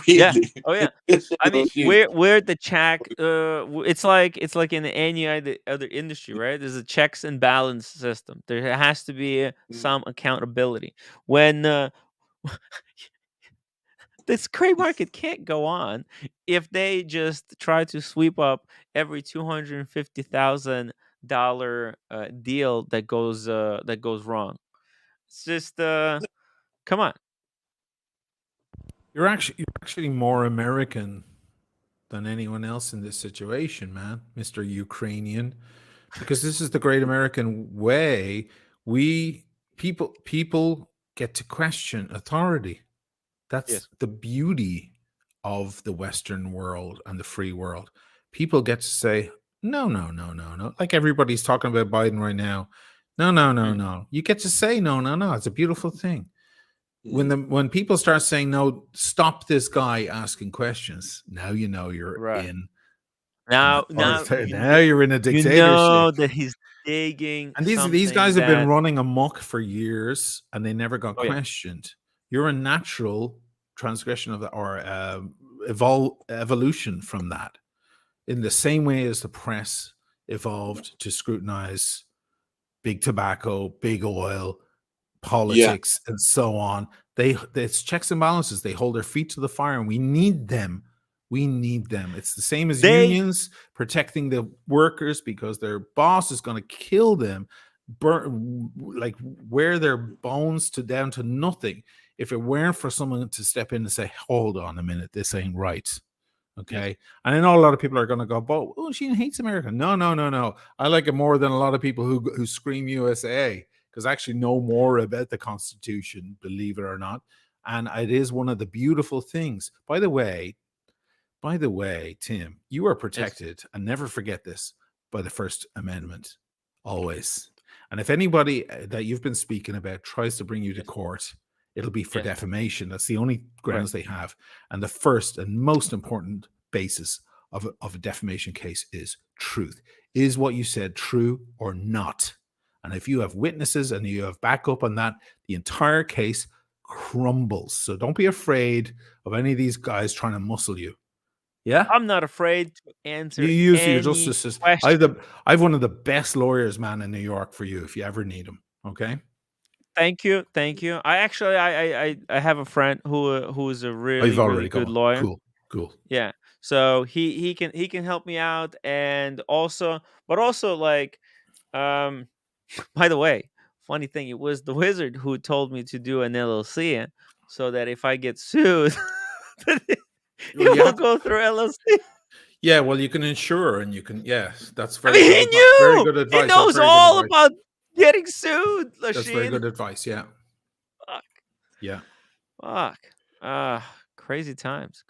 Yeah. Really? Oh yeah. It's I mean, negotiation. where the check, it's like in any other industry, right? There's a checks and balance system. There has to be some accountability. When this gray market can't go on if they just try to sweep up every $250,000 deal that goes wrong. It's just come on. You're actually more American than anyone else in this situation, man, Mr. Ukrainian, because this is the great American way. We people get to question authority. That's Yes. the beauty of the Western world and the free world. People get to say, no, no, no, no, no. Like everybody's talking about Biden right now. No, no, no, no. You get to say no, no, no. It's a beautiful thing. When people start saying no, stop this guy asking questions. Now you know you're Right. in Now you're in a you dictatorship. know that he's digging. And these guys have been running amok for years, and they never got questioned. You're a natural transgression of that, or evolution from that. In the same way as the press evolved to scrutinize big tobacco, big oil, politics, and so on. It's checks and balances. They hold their feet to the fire, and we need them. We need them. It's the same as unions protecting the workers because their boss is going to kill them, wear their bones down to nothing if it weren't for someone to step in and say, hold on a minute, this ain't right. Okay. Yes. And I know a lot of people are going to go, oh, she hates America. No, no, no, no. I like it more than a lot of people who scream USA, because I actually know more about the Constitution, believe it or not. And it is one of the beautiful things. By the way, Tim, you are protected, and never forget this, by the First Amendment, always. And if anybody that you've been speaking about tries to bring you to court, it'll be for defamation. That's the only grounds they have. And the first and most important basis of a defamation case is truth. Is what you said true or not? And if you have witnesses and you have backup on that, the entire case crumbles. So don't be afraid of any of these guys trying to muscle you. Yeah, I'm not afraid to answer. You use your any justice. question. I've one of the best lawyers, man, in New York for you if you ever need him. Okay. Thank you. I actually I have a friend who is a really good lawyer. Cool. Yeah. So he can help me out, and also like by the way, funny thing, it was the wizard who told me to do an LLC so that if I get sued, he will go through LLC. Yeah, well, you can insure, and you can. Yes, that's very. I mean, he knew. Very good advice. He knows all about getting sued. Lachine. That's very good advice. Yeah. Fuck. Yeah. Fuck. Crazy times.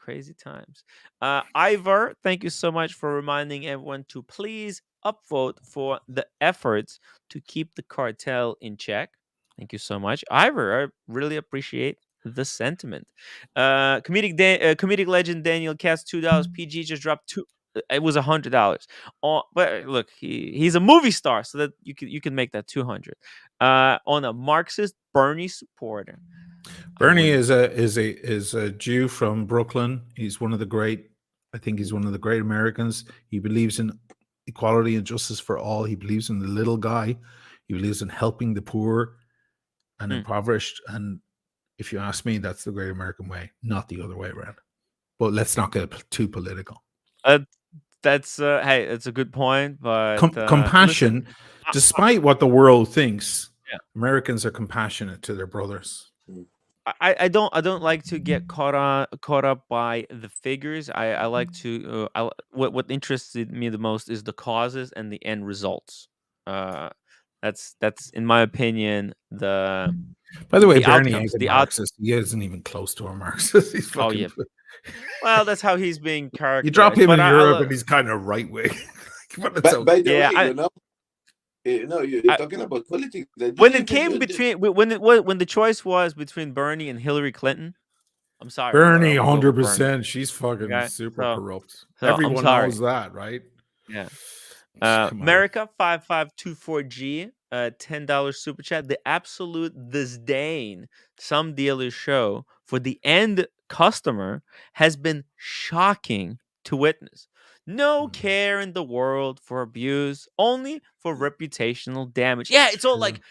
Ivor, thank you so much for reminding everyone to please upvote for the efforts to keep the cartel in check. Thank you so much, Ivor. I really appreciate the sentiment. Comedic legend Daniel Katz, $2. PG just dropped two. It was $100. But look, he's a movie star, so that you can make that 200. On a Marxist Bernie supporter. Bernie is a Jew from Brooklyn. He's one of the great. I think he's one of the great Americans. He believes in equality and justice for all. He believes in the little guy. He believes in helping the poor and impoverished. And if you ask me, that's the great American way, not the other way around. But let's not get too political. That's hey, it's a good point. But compassion, listen, despite what the world thinks, Americans are compassionate to their brothers. I don't like to get caught up by the figures. I like to what interested me the most is the causes and the end results. That's in my opinion the. By the way, Bernie ain't a Marxist. He isn't even close to a Marxist. He's fucking. Oh yeah. Well, that's how he's being characterized. You drop him in Europe, and he's kind of right wing. By the way, you're talking about politics. When it came between when the choice was between Bernie and Hillary Clinton, I'm sorry. Bernie, 100%. She's fucking super corrupt. Everyone knows that, right? Yeah. America 5524G, $10 super chat. The absolute disdain some dealers show for the end customer has been shocking to witness. No care in the world for abuse, only for reputational damage. Yeah, it's all like,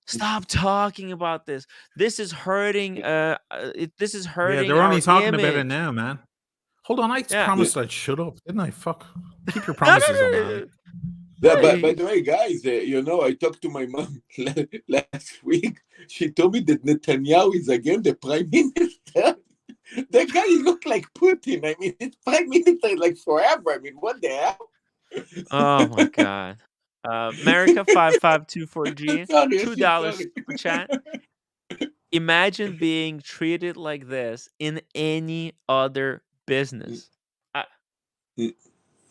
stop talking about this. This is hurting. This is hurting. they're only our talking image. about it now, man. Hold on, I promised I'd shut up, didn't I? Fuck, keep your No, promises on that. Yeah, by the way, guys, I talked to my mom last week. She told me that Netanyahu is again the prime minister. The guy looked like Putin. I mean, it's prime minister like forever. I mean, what the hell? Oh my god. America 5524G, Sorry, $2 sorry. super chat. Imagine being treated like this in any other business.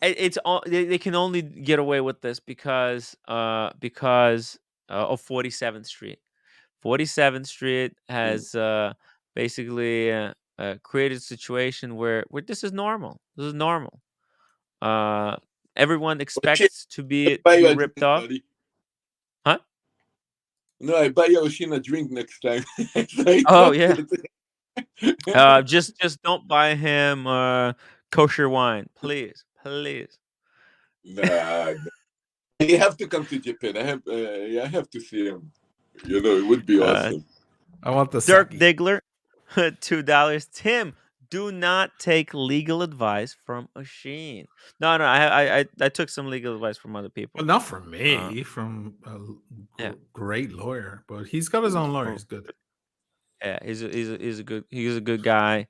It's all they can only get away with this because of 47th Street. 47th Street has basically created a situation where this is normal. This is normal. Everyone expects to be ripped off. Huh? No, I buy Oshin a drink next time. Oh yeah. Just don't buy him kosher wine, please. Nah, you have to come to Japan. I have to see him. It would be awesome. I want the Dirk sake. Diggler, $2. Tim, do not take legal advice from Oshin. No, I took some legal advice from other people. Well, not from me, from a great lawyer, but he's got his own lawyer. He's good. Yeah, he's a good guy.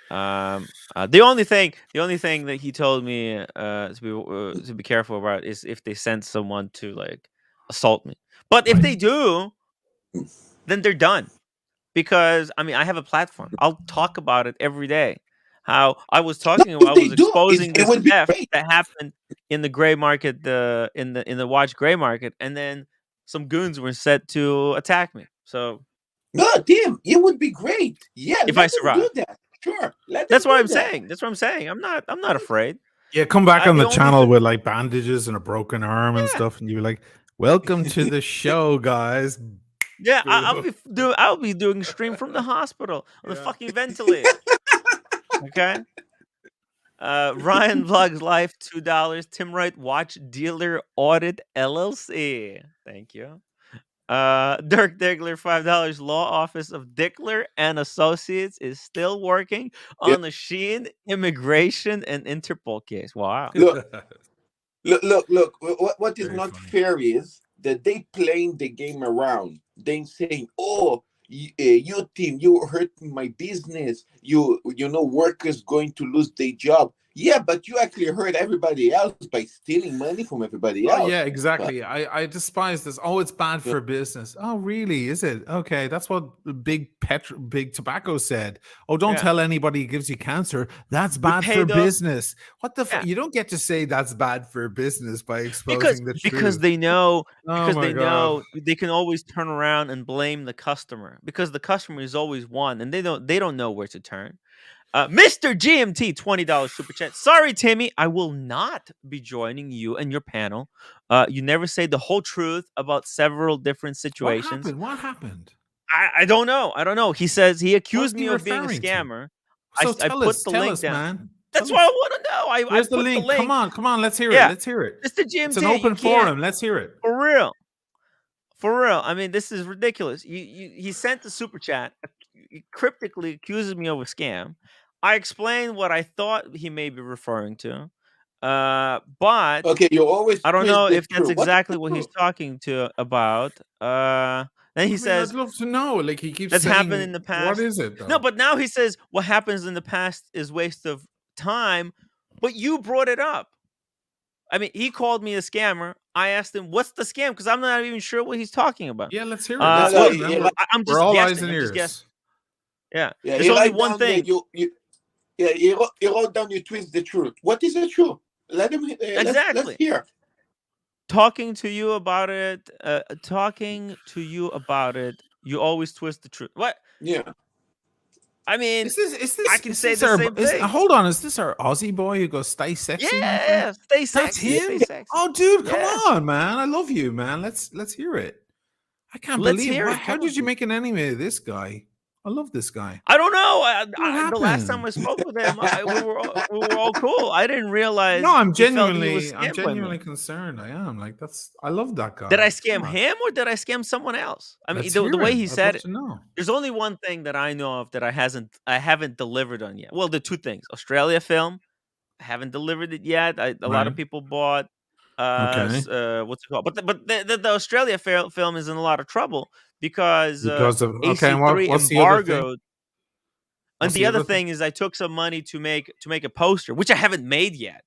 The only thing that he told me to be careful about is if they send someone to like assault me. But if they do, then they're done. Because I mean, I have a platform. I'll talk about it every day. How I was talking about, I was exposing this theft that happened in the gray market, in the watch gray market, and then some goons were set to attack me. So no, Tim, it would be great. Yeah, if I survive, do that. Sure, that's what I'm saying. That's what I'm saying. I'm not afraid. Yeah, come back on the channel with like bandages and a broken arm and stuff, and you're like, "Welcome to the show, guys." Yeah, I'll be doing stream from the hospital on the fucking ventilator. Okay. Ryan Vlogs Life, $2. Tim Wright Watch Dealer Audit LLC. Thank you. Dirk Diggler, $5. Law Office of Dickler and Associates is still working on the Sheen immigration and Interpol case. Wow. Look. What is not fair is that they playing the game around. They saying, "Oh, you team, you hurting my business. Workers going to lose their job." Yeah, but you actually hurt everybody else by stealing money from everybody else. Oh, yeah, exactly. I despise this. Oh, it's bad for business. Oh, really? Is it? Okay, that's what big tobacco said. Oh, don't tell anybody it gives you cancer. That's bad for business. What the fuck? You don't get to say that's bad for business by exposing the truth. Because they know. Know they can always turn around and blame the customer because the customer is always one, and they don't know where to turn. Mr. GMT, $20 super chat. Sorry, Timmy, I will not be joining you and your panel. You never say the whole truth about several different situations. What happened? I don't know. He says he accused me of being a scammer. So I put the link down. Man. That's what I want to know. Where's the link? Come on, let's hear it. Let's hear it. Mr. GMT, it's an open forum. Let's hear it. For real. I mean, this is ridiculous. He sent the super chat. He cryptically accuses me of a scam. I explained what I thought he may be referring to, but you always. I don't know if that's exactly what he's talking about. Then he says, "I'd love to know." Like he keeps that's saying, happened in the past. What is it? Though? No, but now he says what happens in the past is waste of time. But you brought it up. I mean, he called me a scammer. I asked him, "What's the scam?" Because I'm not even sure what he's talking about. Yeah, let's hear it. I'm just all guessing. eyes and ears. Yeah, there's only one thing. He wrote down. You twist the truth. What is the truth? Let him exactly. Let's hear. Talking to you about it. You always twist the truth. What? Yeah. I mean, is this I can say the same thing. Hold on, is this our Aussie boy who goes stay sexy? Yeah, stay sexy. That's him. Stay sexy. Oh, dude, come on, man! I love you, man. Let's hear it. I can't believe. How did you make an enemy of this guy? I love this guy. I don't know. What The last time I happened? spoke with him, we were all cool. I didn't realize No, I'm he felt he was genuinely, I'm scammed by me. genuinely concerned. I am like, I love that guy. Did I scam him or did I scam someone else? I mean, Let's the hear way it. he I'd said love it. to know. There's only one thing that I know of that I haven't delivered on yet. Well, the two things: Australia film, I haven't delivered it yet. A lot of Right. people bought. Okay. What's it called? But the Australia film is in a lot of trouble because Because of okay, and AC3 what's the other thing? embargoed. And What's the other thing is, I took some money to make a poster, which I haven't made yet,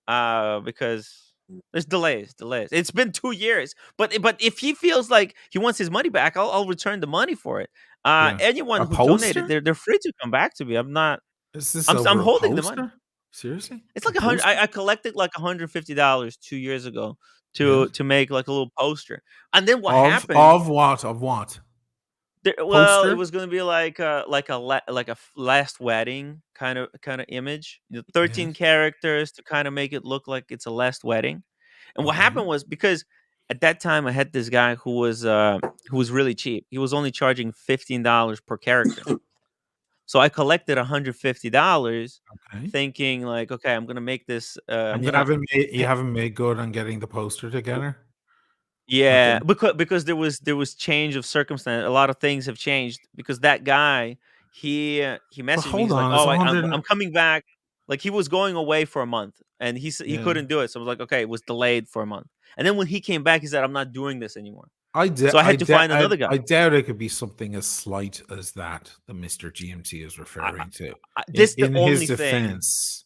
because there's delays. It's been 2 years, but if he feels like he wants his money back, I'll return the money for it. Yeah. Anyone A who poster? donated, they're free to come back to me. I'm not. Is this I'm over a holding the money. poster? Seriously? It's like A poster? I collected like $150 2 years ago Yeah. to make like a little poster, and then what Of happened? of what? Of what? Well, it Poster? was going to be like a last wedding kind of image. 13 Yes. characters to kind of make it look like it's a last wedding. And what Okay. happened was, because at that time I had this guy who was really cheap. He was only charging $15 per character. So I collected $150, Okay. thinking like, okay, I'm gonna make this. And you haven't made good on getting the poster together? Yeah, Okay. because there was change of circumstance. A lot of things have changed because that guy, he messaged me. hold He's like, on, it's "Oh, 100 I'm coming back." Like, he was going away for a month, and he Yeah. couldn't do it. So I was like, "Okay," it was delayed for a month. And then when he came back, he said, "I'm not doing this anymore." So I had to find another guy. I doubt it could be something as slight as that Mr. GMT is referring to. This in the only his thing. defense.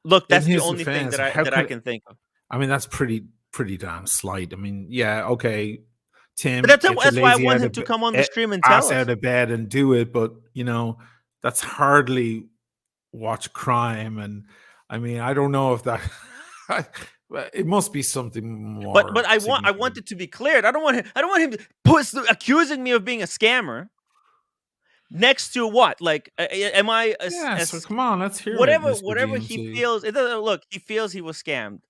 Look, that's In the his only thing defense, that I can think of. I mean, that's pretty damn slight. I mean, yeah, okay, Tim. But get that's your why I lazy want out him of to be- come on the stream and tell ass out us. of bed and do it, but that's hardly watch crime. And I mean, I don't know if that. It must be something more. But I want it to be cleared. I don't want him accusing me of being a scammer. Next to what? Like, am I? So come on, let's hear whatever it, Mr. he GMT. feels. It doesn't look. He feels he was scammed.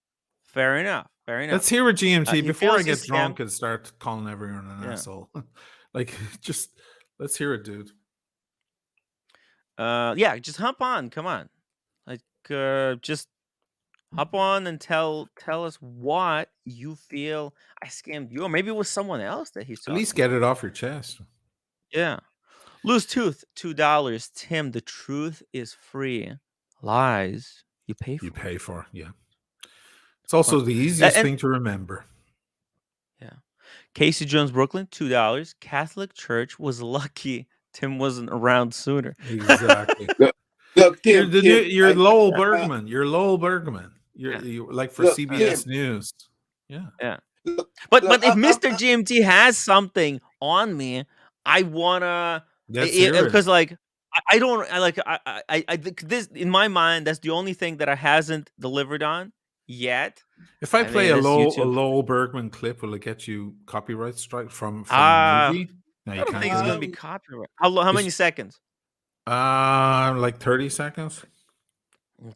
Fair enough. Let's hear it, GMT, He before I feels get he's drunk scammed. and start calling everyone an asshole. Like, just let's hear it, dude. Yeah, just hop on. Come on, like, just hop on and tell us what you feel I scammed you, or maybe it was someone else that he's At least talking get it off your chest. Yeah. Loose tooth, $2. Tim, the truth is free. Lies, you pay for. You pay for, yeah. It's also the easiest thing to remember. Yeah. Casey Jones, Brooklyn, $2. Catholic Church was lucky Tim wasn't around sooner. Exactly. Look, Tim, you're Lowell Bergman. You're Lowell Bergman. You're like for CBS News. Yeah. Yeah. But if Mr. GMT has something on me, I wanna, because like I don't I think this, in my mind, that's the only thing that I hasn't delivered on yet. If I play a Lowell Bergman clip, will it get you copyright strike from a movie? No, I don't think it's gonna be copyright. How many seconds? Like 30 seconds.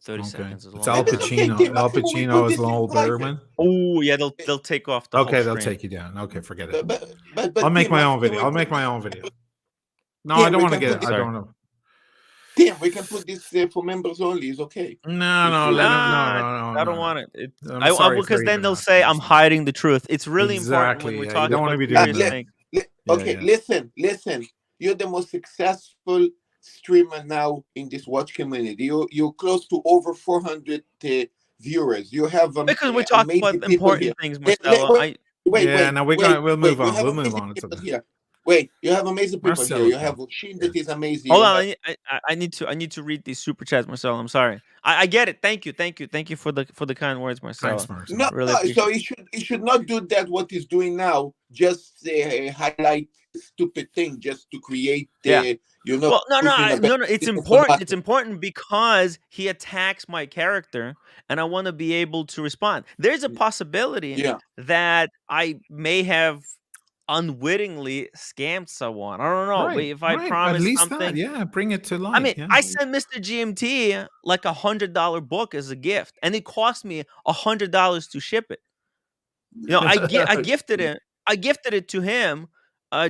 30 seconds is long. It's Al Pacino. Al Pacino is Lowell Bergman. Oh yeah, they'll take off the whole they'll stream. take you down. Okay, forget it. But I'll make my own video. No, I don't want to get. I don't know. Tim, we can put this for members only. It's okay. No, let them. No. I don't want it. Because then they'll say I'm hiding the truth. It's really important when we're talking you don't want about to be doing serious that. things. Listen. You're the most successful streamer now in this watch community. You're close to over 400 viewers. You have because we're talking about important things, Marcelo. We'll move on. We'll move on. Wait, you have amazing people here. You have Sheen that is amazing. Hold on, I need to read these super chats, Marcelo. I'm sorry. I get it. Thank you for the kind words, Marcelo. Thanks, Marcelo. No, really so he should not do that. What he's doing now, just highlight stupid thing just to create. Well, no. It's important. It's important because he attacks my character, and I want to be able to respond. There's a possibility that I may have unwittingly scammed someone. I don't know. If I promise something, bring it to life. I mean, I sent Mr. GMT like $100 book as a gift, and it cost me $100 to ship it. I gifted it. I gifted it to him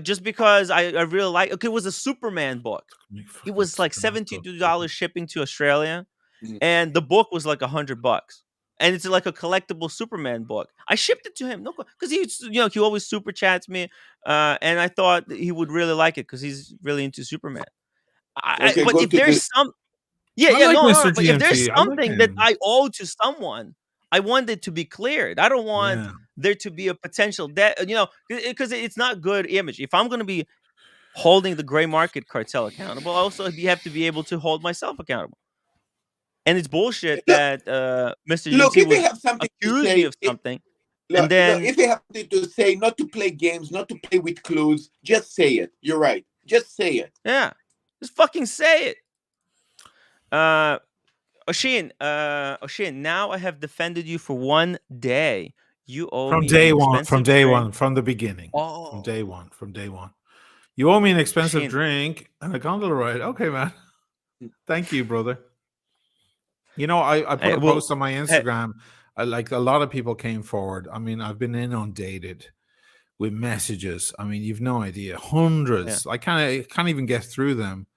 Just because I really like. Okay, it was a Superman book. It was like $72 shipping to Australia, and the book was like $100, and it's like a collectible Superman book. I shipped it to him, no, because he always super chats me, and I thought that he would really like it because he's really into Superman. Okay, But go if to there's the. some, I like no, Mr. but if there's GMT. I like something that him. I owe to someone, I want it to be cleared. I don't want Yeah. there to be a potential debt, because it's not good image. If I'm going to be holding the gray market cartel accountable, I also have to be able to hold myself accountable. And it's bullshit that Mr. Look, GMT if you would have something to accuse me say, of something, and look, then if you have something to say, not to play games, not to play with clues, just say it. You're right. Just say it. yeah, just fucking say it. Oshin, now I have defended you for 1 day. You owe From me day an one, expensive from day drink. one, from the beginning. Oh. From day one. You owe me an expensive Oshin. drink and a gondola ride. Okay, man. Thank you, brother. I put a post on my Instagram. Like a lot of people came forward. I mean, I've been inundated with messages. I mean, you've no idea. Hundreds. Yeah. I can't even get through them.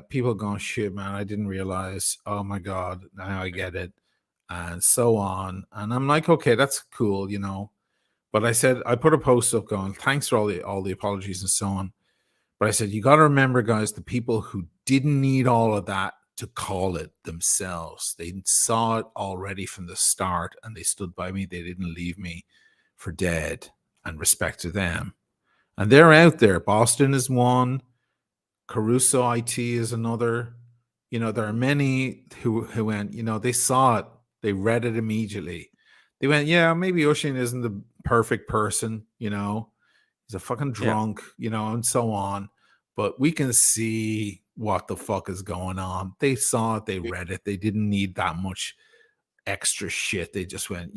People going, shit, man, I didn't realize. Oh my God, now I get it. And so on. And I'm like, okay, that's cool, But I put a post up going, thanks for all the apologies and so on. But I said, you got to remember, guys, the people who didn't need all of that to call it themselves. They saw it already from the start and they stood by me. They didn't leave me for dead, and respect to them. And they're out there. Boston is one. Caruso IT is another. There are many who went, they saw it. They read it immediately. They went, yeah, maybe Oshin isn't the perfect person, he's a fucking drunk, and so on. But we can see what the fuck is going on. They saw it, they read it. They didn't need that much extra shit. They just went,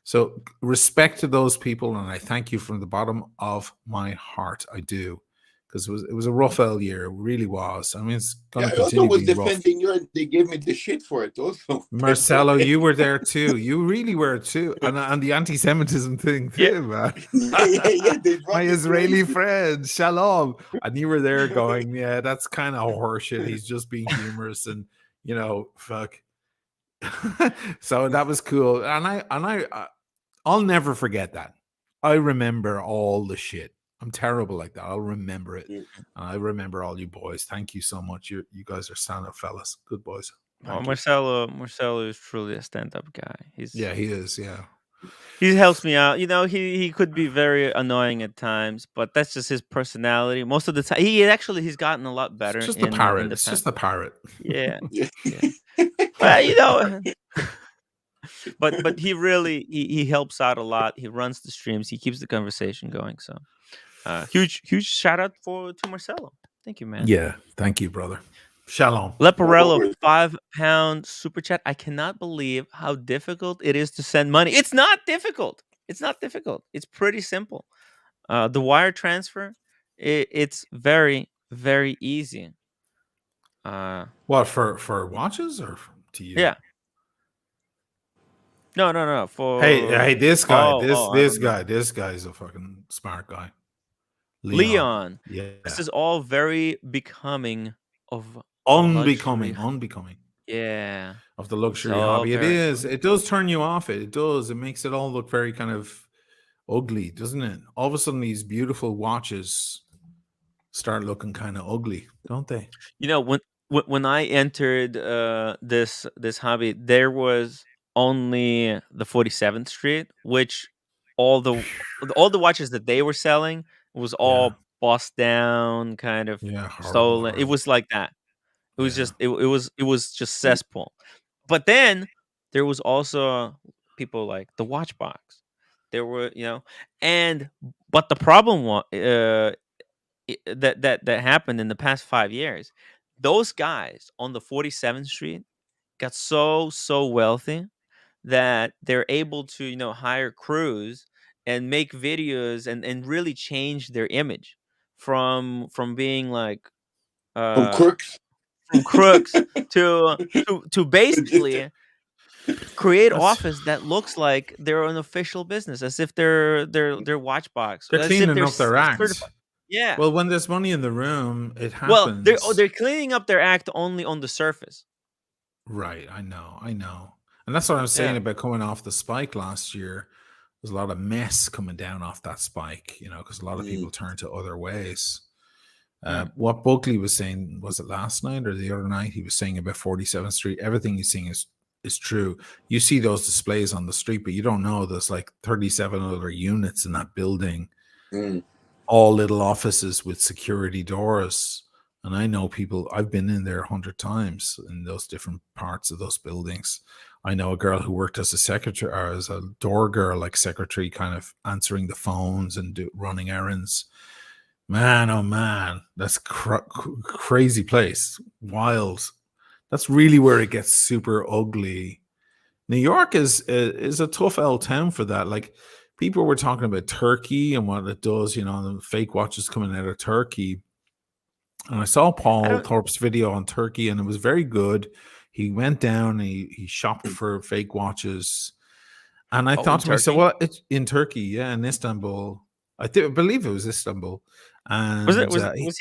So respect to those people, and I thank you from the bottom of my heart. I do. Because it was a rough old year. It really was. I mean, it's going to continue I also was being rough. defending you, and they gave me the shit for it also. Marcelo, you were there too. You really were too. And the anti-Semitism thing too, man. My Israeli friend, Shalom. And you were there going, yeah, that's kind of horseshit. He's just being humorous and, fuck. So that was cool. And I'll never forget that. I remember all the shit. I'm terrible like that. I'll remember it. I remember all you boys. Thank you so much. You guys are stand-up fellas. Good boys. Marcelo is truly a stand-up guy. He is. Yeah. He helps me out. He could be very annoying at times, but that's just his personality. Most of the time, he's gotten a lot better. It's just the parrot. It's just the parrot. Yeah. Well, but he really he helps out a lot. He runs the streams. He keeps the conversation going. So. Huge shout out to Marcelo. Thank you, man. Yeah, thank you, brother. Shalom. Leporello, £5 super chat. I cannot believe how difficult it is to send money. It's not difficult. It's pretty simple. The wire transfer, it's very, very easy. What for watches or to you? Yeah. No. For hey, this guy, this guy's a fucking smart guy. Leon. Yeah. This is all very becoming of unbecoming. Yeah. Of the luxury hobby. It is. It does turn you off. It does. It makes it all look very kind of ugly, doesn't it? All of a sudden these beautiful watches start looking kind of ugly, don't they? When I entered this hobby, there was only the 47th Street, which all the watches that they were selling was all bust down, kind of stolen. It was like that. It was just it was just cesspool. But then there was also people like the Watchbox. There were, but the problem was that happened in the past 5 years. Those guys on the 47th Street got so wealthy that they're able to hire crews and make videos and really change their image from being like from crooks to basically create office that looks like they're an official business, as if they're Watchbox, They're as if cleaning they're up their act. certified. Yeah. Well, when there's money in the room, it Well, happens. they're cleaning up their act only on the surface. Right. I know. And that's what I'm saying about coming off the spike last year. There's a lot of mess coming down off that spike, because a lot of people turn to other ways. What Buckley was saying, was it last night or the other night? He was saying about 47th Street. Everything he's saying is true. You see those displays on the street, but you don't know there's like 37 other units in that building, all little offices with security doors. And I know people, I've been in there 100 times in those different parts of those buildings. I know a girl who worked as a secretary, or as a door girl, like secretary, kind of answering the phones and running errands. Man, oh man, that's crazy place. Wild. That's really where it gets super ugly. New York is a tough L town for that. Like, people were talking about Turkey and what it does, the fake watches coming out of Turkey. And I saw Paul Thorpe's video on Turkey, and it was very good. He went down, he shopped for fake watches. And I thought to myself, well, it's in Turkey, in Istanbul. I believe it was Istanbul. And was he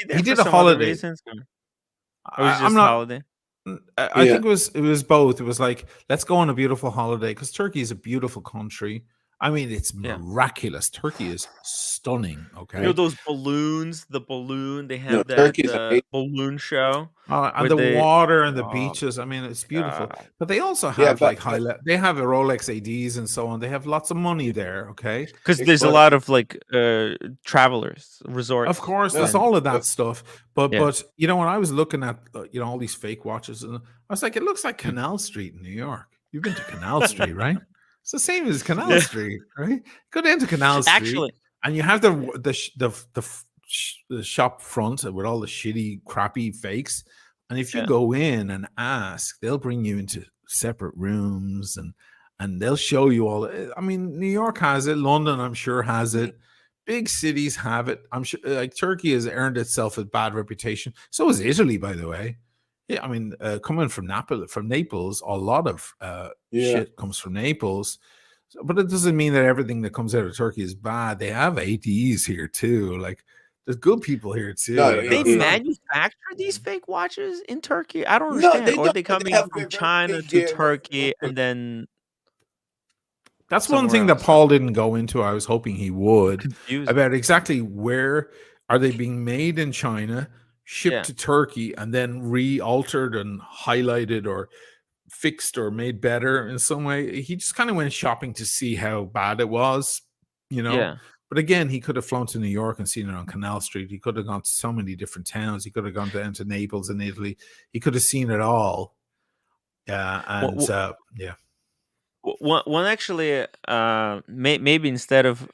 there? He did a holiday. Or was it just a holiday? I think it was both. It was like, let's go on a beautiful holiday, because Turkey is a beautiful country. I mean, it's miraculous. Turkey is stunning. Okay, those balloons, they have that balloon show, and the water and the beaches. I mean, it's beautiful. God. But they also have they have a Rolex ADs and so on. They have lots of money there. Okay, because there's a lot of travelers, resorts. Of course, there's all of that stuff. But when I was looking at all these fake watches, and I was like, it looks like Canal Street in New York. You've been to Canal Street, right? It's the same as Canal Street, right? Go down to Canal Street, actually, and you have the shop front with all the shitty, crappy fakes. And if you go in and ask, they'll bring you into separate rooms and they'll show you all. I mean, New York has it. London, I'm sure, has it. Big cities have it. I'm sure. Like, Turkey has earned itself a bad reputation. So has Italy, by the way. Yeah, I mean, coming from Naples, a lot of shit comes from Naples, but it doesn't mean that everything that comes out of Turkey is bad. They have ADs here too. Like, there's good people here too. They manufacture these fake watches in Turkey. I don't understand. Or are they coming from China to Turkey and then? That's one thing that Paul didn't go into. I was hoping he would, about exactly where are they being made in China, shipped to Turkey, and then re-altered and highlighted or fixed or made better in some way. He just kind of went shopping to see how bad it was, But again, he could have flown to New York and seen it on Canal Street. He could have gone to so many different towns. He could have gone down to Naples in Italy. He could have seen it all. One actually, maybe instead of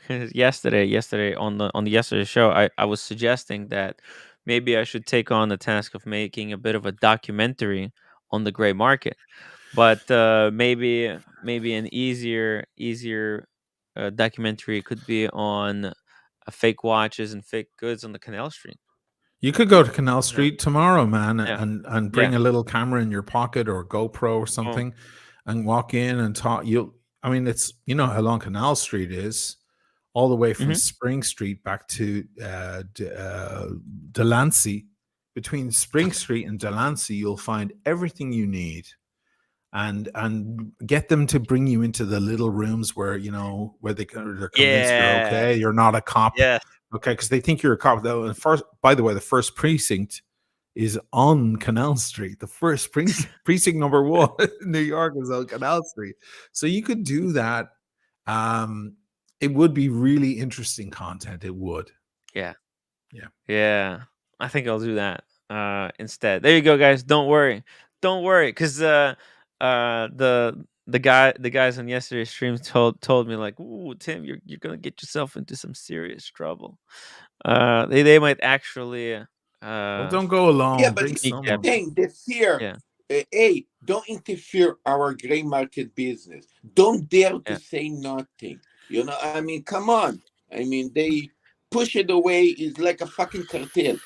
yesterday on the yesterday show, I was suggesting that maybe I should take on the task of making a bit of a documentary on the gray market, but maybe an easier documentary could be on fake watches and fake goods on the Canal Street. You could go to Canal Street tomorrow, man, and bring a little camera in your pocket or GoPro or something, and walk in and talk. It's how long Canal Street is. All the way from Spring Street back to Delancey. Between Spring Street and Delancey, you'll find everything you need, and get them to bring you into the little rooms where they're convinced you're okay. You're not a cop, okay, because they think you're a cop. Though, by the way, the first precinct is on Canal Street. The first precinct number 1 in New York is on Canal Street. So you could do that. It would be really interesting content. It would. Yeah. I think I'll do that instead. There you go, guys. Don't worry, because the guys on yesterday's stream told me, like, "Ooh, Tim, you're gonna get yourself into some serious trouble." They might actually. Well, don't go alone. Yeah, but the fear. Don't interfere our gray market business. Don't dare to say nothing. I mean, come on. I mean, they push it away. It's like a fucking cartel.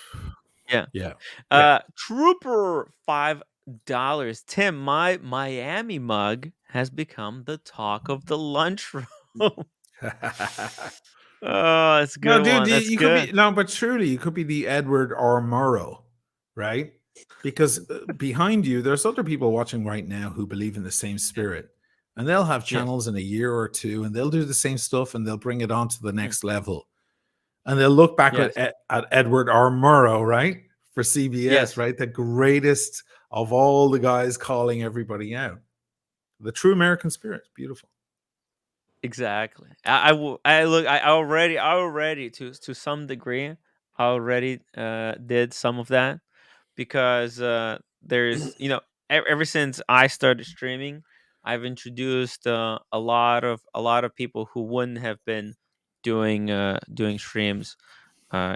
Trooper 5 Tim, my Miami mug has become the talk of the lunchroom. Oh, that's a No, good dude, one. That's you could good. be no, but truly, you could be the Edward R. Murrow, right? Because behind you, there's other people watching right now who believe in the same spirit, and they'll have Yes. channels in a year or two, and they'll do the same stuff, and they'll bring it on to the next level, and they'll look back Yes. at Edward R. Murrow, right, for CBS, Yes. right, the greatest of all the guys calling everybody out, the true American spirit. Beautiful. Exactly. I already to some degree I already did some of that because there's ever since I started streaming, I've introduced a lot of people who wouldn't have been doing streams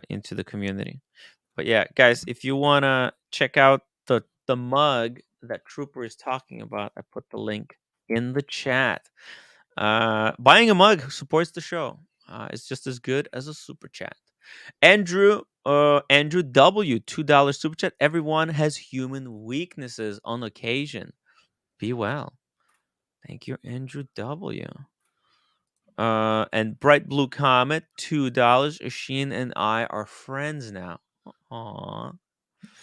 into the community. But yeah, guys, if you wanna check out the mug that Trooper is talking about, I put the link in the chat. Buying a mug supports the show. It's just as good as a super chat. Andrew W, $2 super chat. Everyone has human weaknesses on occasion. Be well. Thank you, Andrew W. And Bright Blue Comet, $2. Asheen and I are friends now. Aw.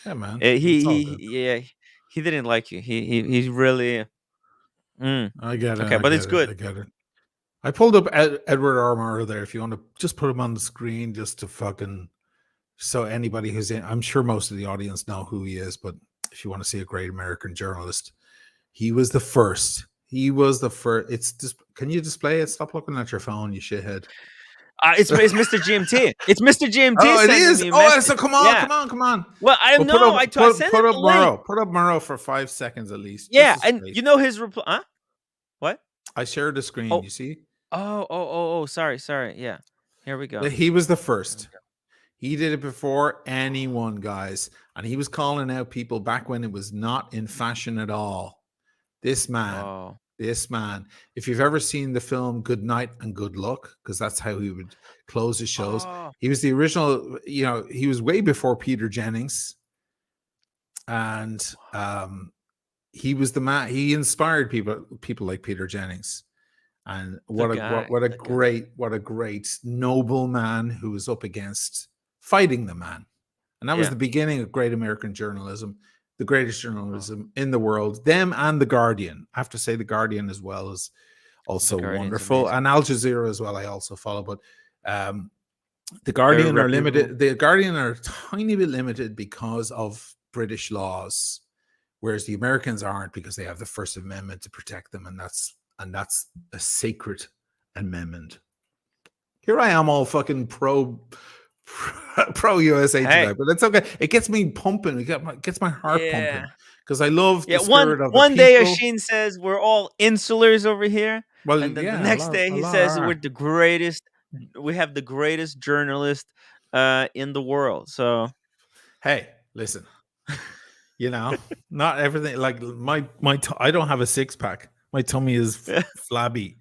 Yeah, man. He, It's all he good. he didn't like you. He's really. I get it. Okay, but it's good. I get it. I pulled up Edward R. Murrow there. If you want to just put him on the screen, just to fucking so anybody who's in, I'm sure most of the audience know who he is, but if you want to see a great American journalist, he was the first. He was the first. It's just. Can you display it? Stop looking at your phone, you shithead. It's Mr. GMT. It's Mr. GMT. Oh, it sending is. me a Oh, message. so come on, Yeah. come on. Well, I Well, know. I sent put him up the link. Murrow. Put up Murrow for 5 seconds at least. Yeah, just to and space. you know his reply. Huh? What? I shared the screen. Oh. You see? Oh. Sorry. Yeah. Here we go. He was the first. He did it before anyone, guys. And he was calling out people back when it was not in fashion at all. This man. If you've ever seen the film Good Night and Good Luck, because that's how he would close his shows. He was the original, he was way before Peter Jennings. And he was the man. He inspired people like Peter Jennings. And what a great noble man who was up against fighting the man. And that was the beginning of great American journalism, the greatest journalism in the world. Them and The Guardian. I have to say The Guardian as well is also wonderful. Amazing. And Al Jazeera as well, I also follow. But The Guardian are limited. The Guardian are a tiny bit limited because of British laws, whereas the Americans aren't, because they have the First Amendment to protect them, and that's a sacred amendment. Here I am, all fucking pro USA today, but it's okay. It gets me pumping. It gets my heart pumping because I love the spirit of one the day people. Asheen says we're all insulars over here, well, and then the next day he says we're the greatest. We have the greatest journalist in the world. So, hey, listen, not everything. Like my I don't have a six pack. My tummy is flabby.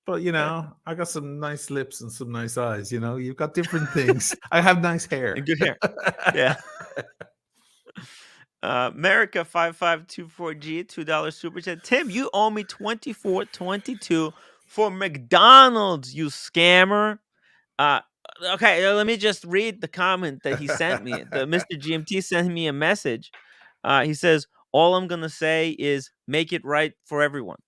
But, I got some nice lips and some nice eyes. You've got different things. I have nice hair. And good hair. Yeah. America 5524G, $2 super chat. Tim, you owe me $24.22 for McDonald's, you scammer. Okay, let me just read the comment that he sent me. The Mr. GMT sent me a message. He says, all I'm going to say is make it right for everyone.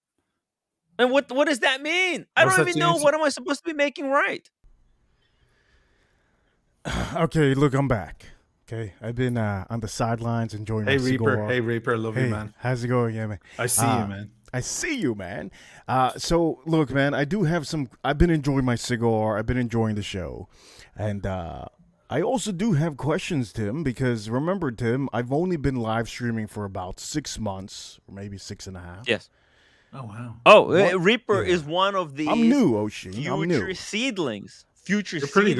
And what does that mean? I don't even know. What am I supposed to be making right? Okay, look, I'm back. Okay, I've been on the sidelines enjoying my cigar. Hey, Reaper, love you, man. How's it going, man? I see you, man. I see you, man. So, look, man, I do have I've been enjoying my cigar. I've been enjoying the show. And I also do have questions, Tim, because remember, Tim, I've only been live streaming for about 6 months, or maybe 6.5. Yes. Oh, wow. Oh, Reaper is one of these I'm new, Oshie. I'm new. Future seedlings. You're pretty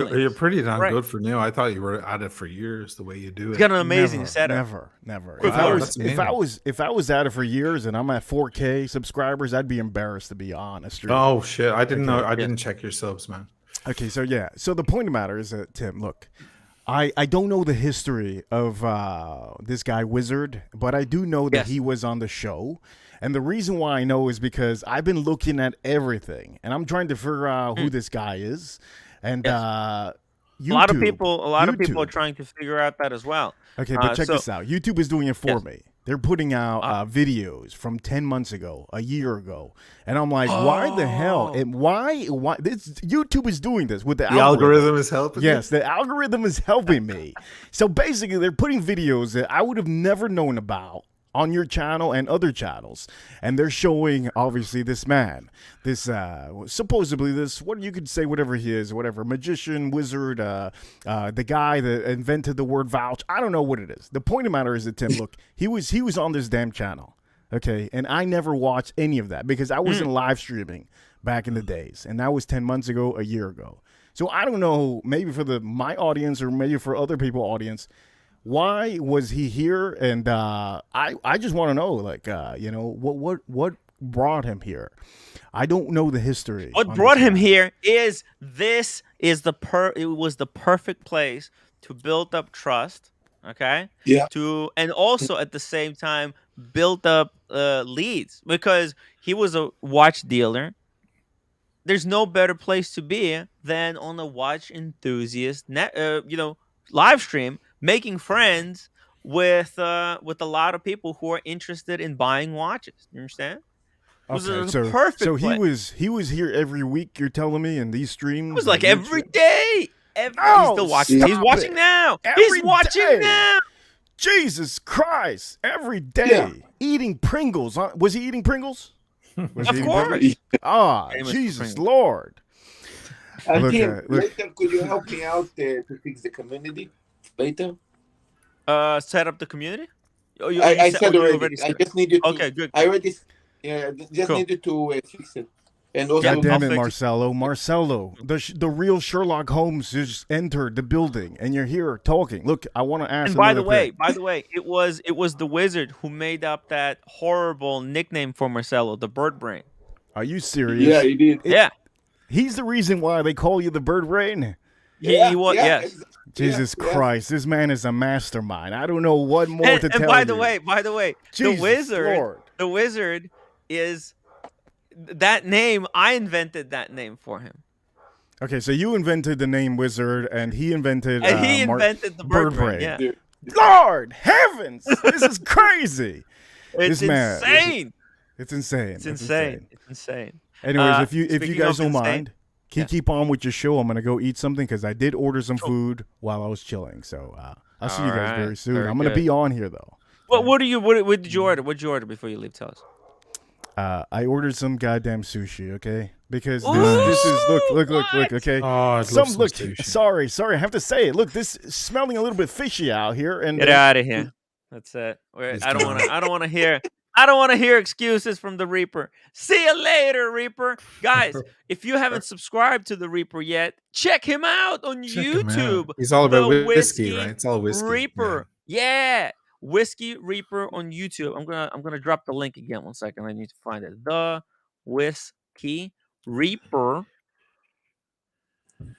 damn good for new. I thought you were at it for years, the way you do it. He's got an amazing setup. Never. If I was at it for years and I'm at 4K subscribers, I'd be embarrassed, to be honest. Oh shit! I didn't know. I didn't check your subs, man. Okay, so the point of the matter is that, Tim, look, I don't know the history of this guy Wizard, but I do know that Yes. he was on the show. And the reason why I know is because I've been looking at everything, and I'm trying to figure out who this guy is. And Yes. YouTube, a lot of people are YouTube. trying to figure out that as well. Okay, but check this out. YouTube is doing it for Yes. me. They're putting out videos from 10 months ago, a year ago. And I'm like, why the hell? And why this YouTube is doing this with the algorithm is helping? Yes, the algorithm is helping me. So basically, they're putting videos that I would have never known about on your channel and other channels, and they're showing obviously this man, this supposedly this, what you could say, whatever he is, whatever magician, wizard, the guy that invented the word vouch. I don't know what it is. The point of the matter is that Tim, look, he was on this damn channel, okay, and I never watched any of that because I wasn't live streaming back in the days, and that was 10 months ago, a year ago. So I don't know, maybe for my audience or maybe for other people's audience, why was he here? And I just want to know, like, what brought him here? I don't know the history. What brought him here is it was the perfect place to build up trust, okay? Yeah. And also at the same time build up leads, because he was a watch dealer. There's no better place to be than on a watch enthusiast live stream, making friends with a lot of people who are interested in buying watches. You understand? It was a perfect so place. he was here every week, you're telling me, in these streams? It was like every day. He's still watching. He's watching now. He's watching now. Jesus Christ. Every day. Eating Pringles. Was he eating Pringles? Of course. Jesus Pringles. Lord. And Tim, later, could you help me out to fix the community later? Set up the community? I said already. I just needed to. Okay, good. I already. Yeah, just needed to fix it. And also, God damn it, Marcelo. Marcelo, the real Sherlock Holmes just entered the building, and you're here talking. Look, I want to ask. And by the way, it was the wizard who made up that horrible nickname for Marcelo, the Bird Brain. Are you serious? Yeah, he did. Yeah, he's the reason why they call you the Bird Brain. He was. Yes. Jesus Christ, this man is a mastermind. I don't know what more to tell you. And by the way, Jesus the wizard is that name. I invented that name for him. Okay, so you invented the name Wizard, and he invented the Bird Brain. Yeah. Lord heavens, this is crazy. It's insane. It's insane. It's insane. It's insane. Anyways, if you guys don't mind, keep on with your show. I'm gonna go eat something because I did order some food while I was chilling. So I'll see you guys very soon. I'm gonna be on here though. What did you order? What did you order before you leave? Tell us. I ordered some goddamn sushi, okay? Because this is look, okay. Oh, sorry, I have to say it. Look, this is smelling a little bit fishy out here. And get out of here. That's it. I don't want to hear excuses from the Reaper. See you later, Reaper. Guys, if you haven't subscribed to the Reaper yet, check him out on YouTube. He's all about whiskey, right? It's all whiskey. Reaper. Yeah. Whiskey Reaper on YouTube. I'm gonna drop the link again. 1 second. I need to find it. The Whiskey Reaper.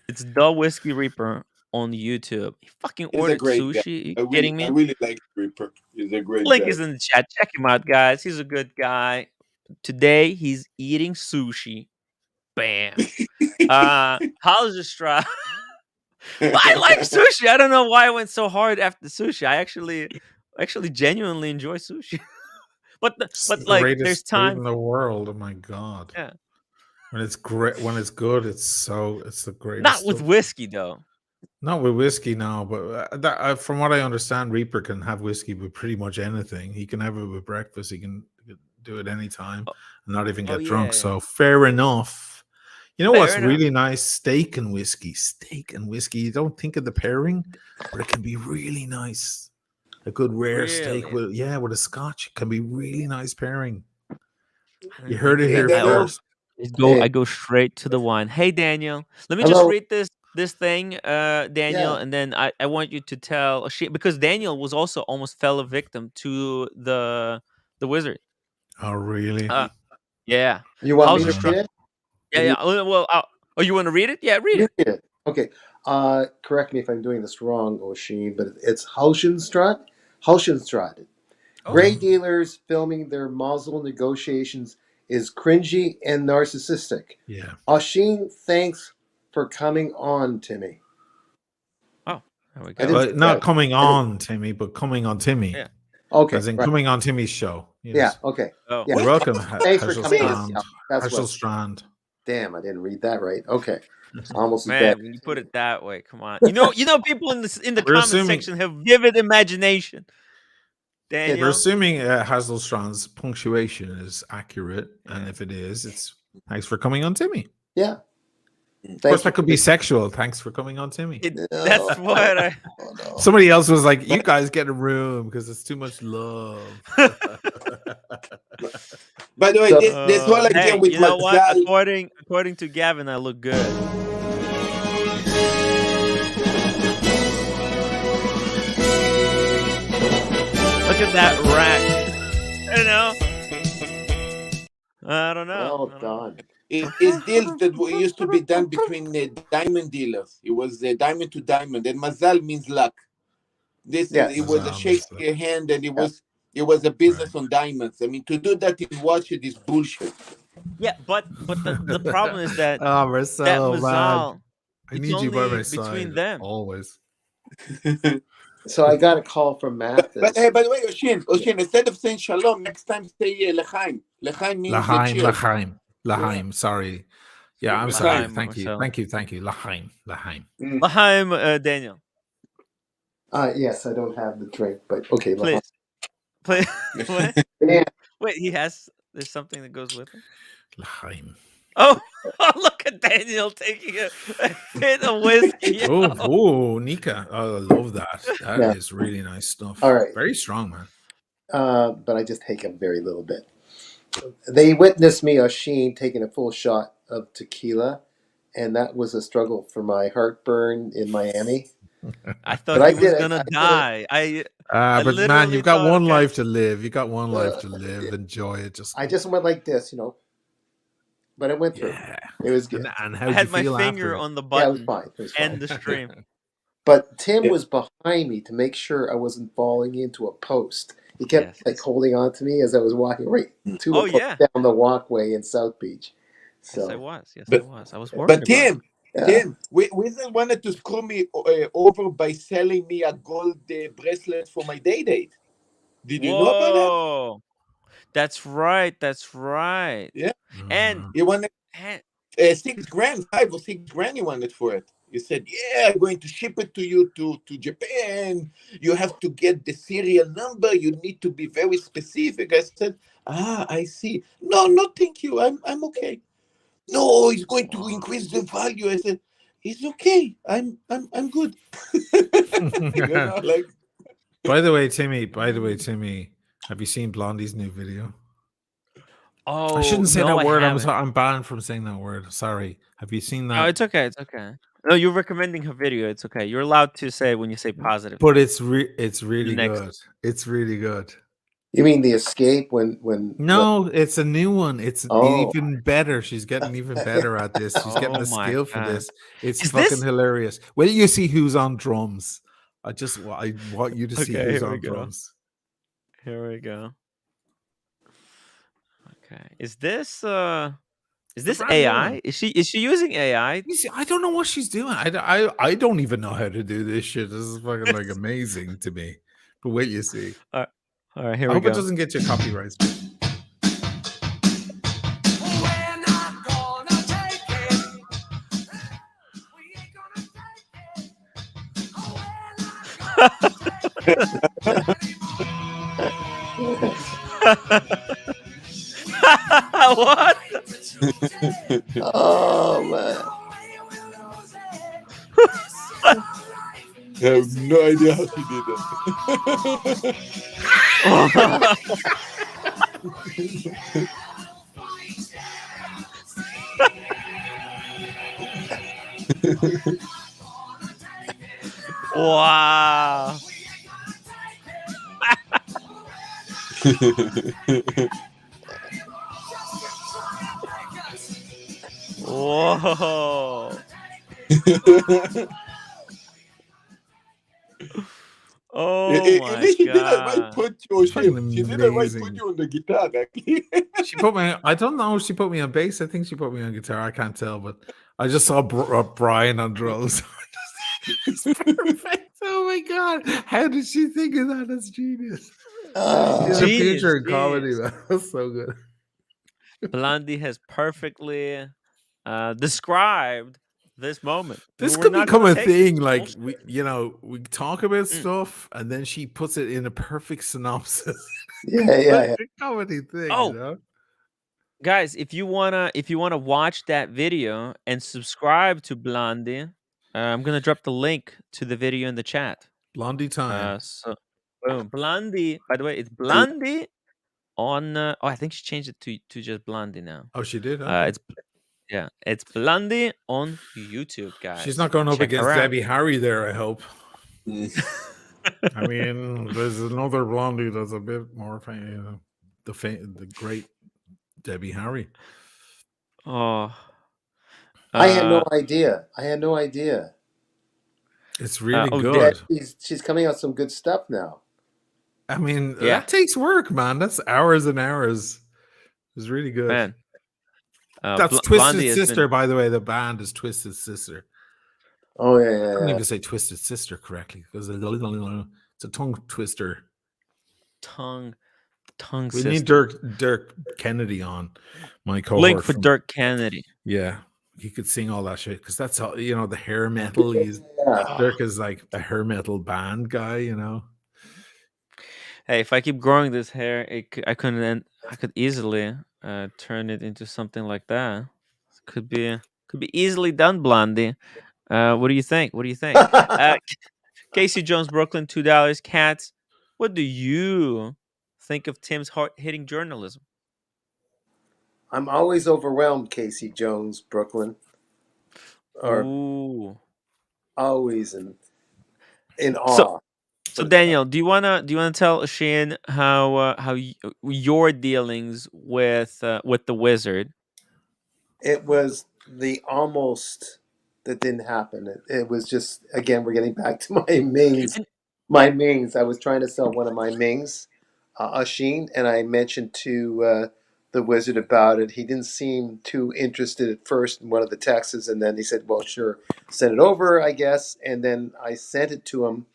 It's the Whiskey Reaper on YouTube. He fucking ordered sushi. Are you kidding me? I really like Reaper. He's a great link guy. is in the chat. Check him out, guys. He's a good guy. Today he's eating sushi. Bam. How's your strap? I like sushi. I don't know why I went so hard after sushi. I actually genuinely enjoy sushi. but like there's time in the world. Oh my god. Yeah. When it's great, when it's good, it's the greatest. Not with whiskey though. Not with whiskey, no. But from what I understand, Reaper can have whiskey with pretty much anything. He can have it with breakfast. He can do it anytime and not even get drunk. Yeah. So fair enough. You know what's really nice? Steak and whiskey. Steak and whiskey. You don't think of the pairing, but it can be really nice. A good rare steak with a scotch. It can be really nice pairing. You heard it here first. I go straight to the wine. Hey Daniel, let me just read this thing, Daniel, and then I want you to tell because Daniel was also almost fell a victim to the wizard. Oh really? Yeah. You want me to read it? Yeah. Well, you want to read it? Yeah, read it. Okay. Correct me if I'm doing this wrong, O'Sheen, but it's Halshenstraat. Halshenstraat. Oh. Gray dealers filming their muzzle negotiations is cringy and narcissistic. Yeah. O'Sheen, thanks for coming on, Timmy. Oh, there we I go. didn't But say not that. coming on Timmy, but coming on Timmy. Yeah. Okay. As in right. coming on Timmy's show. Yeah. Yes. Okay. Oh. Yeah. You're welcome, Thanks for Herschel coming on. Strand. Yeah, that's Herschel what. Strand. Damn, I didn't read that right. Okay. Almost as Man, bad. when you put it that way, come on. You know, people in the We're comment assuming- section have vivid imagination. We're Daniel, assuming Hazelstrand's punctuation is accurate, and if it is, it's thanks for coming on Timmy. Yeah. Of course, that could be sexual. Thanks for coming on Timmy. that's what I. Oh, no. Somebody else was like, "You guys get a room because it's too much love." By the way, this whole idea Hey, with you know what? Mazal, According to Gavin, I look good. Look at that rack. You know? I don't know. Well done. is deals that used to be done between diamond dealers. It was diamond to diamond, and Mazal means luck. This Yes. it was a Mazal shake means luck. your hand, and it was a business on diamonds. I mean, to do that in watch it is bullshit. Yeah, but the problem is that Oh, Marcelo, that man. Mazal, I it's need you by only my side between them. always. So I got a call from Matt. But hey, by the way, Oshin, instead of saying shalom, next time say lechaim. Lechaim means Lahaim, cheers. Lahaim, Lahaim. Sorry. Yeah, I'm sorry. Lahaim, Thank you. Marcelo. Thank you. Lahaim, Lahaim. Lahaim, Daniel, Yes, I don't have the drink, but okay. please. What? Yeah. Wait, there's something that goes with it? Lahaim. Oh, look at Daniel taking a hit of whiskey. Oh, Nika. Oh, I love that. That is Yeah. really nice stuff. All right. Very strong, man. But I just take a very little bit. They witnessed me, Oshin, taking a full shot of tequila, and that was a struggle for my heartburn in Miami. I thought But I he was did it. gonna I did it. die. I But man, literally you've got thought, one okay. life to live. You got one life to live. Enjoy it. I just went like this, but it went through. Yeah. It was good. And how I did had you my feel finger after it? on the Yeah, it was button fine. It was fine. and the stream. But Tim was behind me to make sure I wasn't falling into a post. He kept holding on to me as I was walking right to Oh, a post yeah. down the walkway in South Beach. Yes, I So, was. I was worried But about Tim, yeah. Tim, Wiesel wanted to screw me over by selling me a gold bracelet for my date. Did you know about that? Whoa. That's right. Yeah. And He wanted and- $6,000, $5 or $6,000 he wanted for it. He said, yeah, I'm going to ship it to you to Japan. You have to get the serial number. You need to be very specific. I said, I see. No, thank you. I'm okay. No, it's going to increase the value. I said, it's okay. I'm good. Like. By the way, Timmy, have you seen Blondie's new video? oh, I shouldn't say no, that I word. haven't. I'm banned from saying that word. Sorry. Have you seen that? No, it's okay. No, you're recommending her video. It's okay. You're allowed to say when you say positive. But it's really Next. good. It's really good. You mean the escape when No, it's a new one. It's Oh. even better. She's getting even better at this. She's getting the my skill for God. this. It's Is fucking this- hilarious. Wait till you see who's on drums. I want you to see Okay, who's here we on go. drums. Here we go. Okay. Is this brand AI? new. Is she using AI? You see, I don't know what she's doing. I don't even know how to do this shit. This is fucking like amazing to me. But wait, you see. All right, here I we hope go. it doesn't get you copyrights. What? Oh man. I have no idea how she did that. Wow. Whoa. Oh And my then she didn't right god. put you on It's fucking shit. She didn't right put amazing. you on the guitar. She put me. I don't know if she put me on bass. I think she put me on guitar. I can't tell, but I just saw Brian on drums. It's perfect. Oh my god! How did she think of that? That's genius. She's a Genius, future in comedy, genius. man. That's so good. Blondie has perfectly described this moment. This We're could not become gonna a take it thing. Like bullshit. we talk about Mm. stuff, and then she puts it in a perfect synopsis. Yeah. It's a comedy thing, Oh, you know. guys, if you wanna watch that video and subscribe to Blondie, I'm gonna drop the link to the video in the chat. Blondie time. So boom, Blondie. By the way, it's Blondie on. I think she changed it to just Blondie now. Oh, she did. Okay. It's Blondie on YouTube, guys. She's not going up Check her against out. Debbie Harry there, I hope. I mean, there's another Blondie that's a bit more famous, the great Debbie Harry. Oh, I had no idea. It's really oh, good. She's coming out with some good stuff now. I mean, Yeah. that takes work, man. That's hours and hours. It's really good. Man. That's Twisted Sister, by the way. The band is Twisted Sister. Oh I yeah. couldn't even say Twisted Sister correctly because it's a tongue twister. Tongue We sister. need Dirk Kennedy on my cohort. Link for Dirk Kennedy. Yeah, he could sing all that shit because that's all, you know, the hair metal. Dirk is like a hair metal band guy, you know. Hey, if I keep growing this hair, I could easily turn it into something like that. Could be easily done, Blondie. What do you think? Casey Jones, Brooklyn, $2. Cats, what do you think of Tim's hard-hitting journalism? I'm always overwhelmed, Casey Jones, Brooklyn. Ooh. Always in awe. So Daniel, do you wanna tell Shane how your dealings with the wizard? It was the almost that didn't happen. It was just, again, we're getting back to my Mings. I was trying to sell one of my Mings, a Sheen, and I mentioned to the wizard about it. He didn't seem too interested at first in one of the texts, and then he said, well, sure, send it over, I guess. And then I sent it to him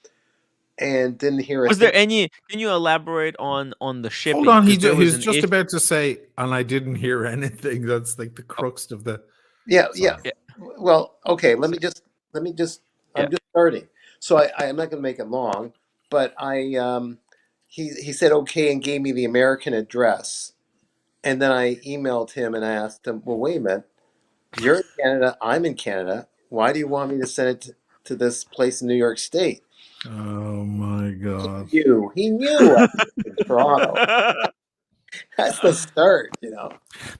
and didn't hear it. Was there any? Can you elaborate on the shipping? Hold on, he was just about to say, and I didn't hear anything. That's like the crux of the. Yeah. Well, okay. Let me just. I'm just starting, so I'm not going to make it long. But he said okay and gave me the American address, and then I emailed him and I asked him, well, wait a minute, you're in Canada, I'm in Canada. Why do you want me to send it to this place in New York State? Oh my God! He knew I was in Toronto. That's the start, you know.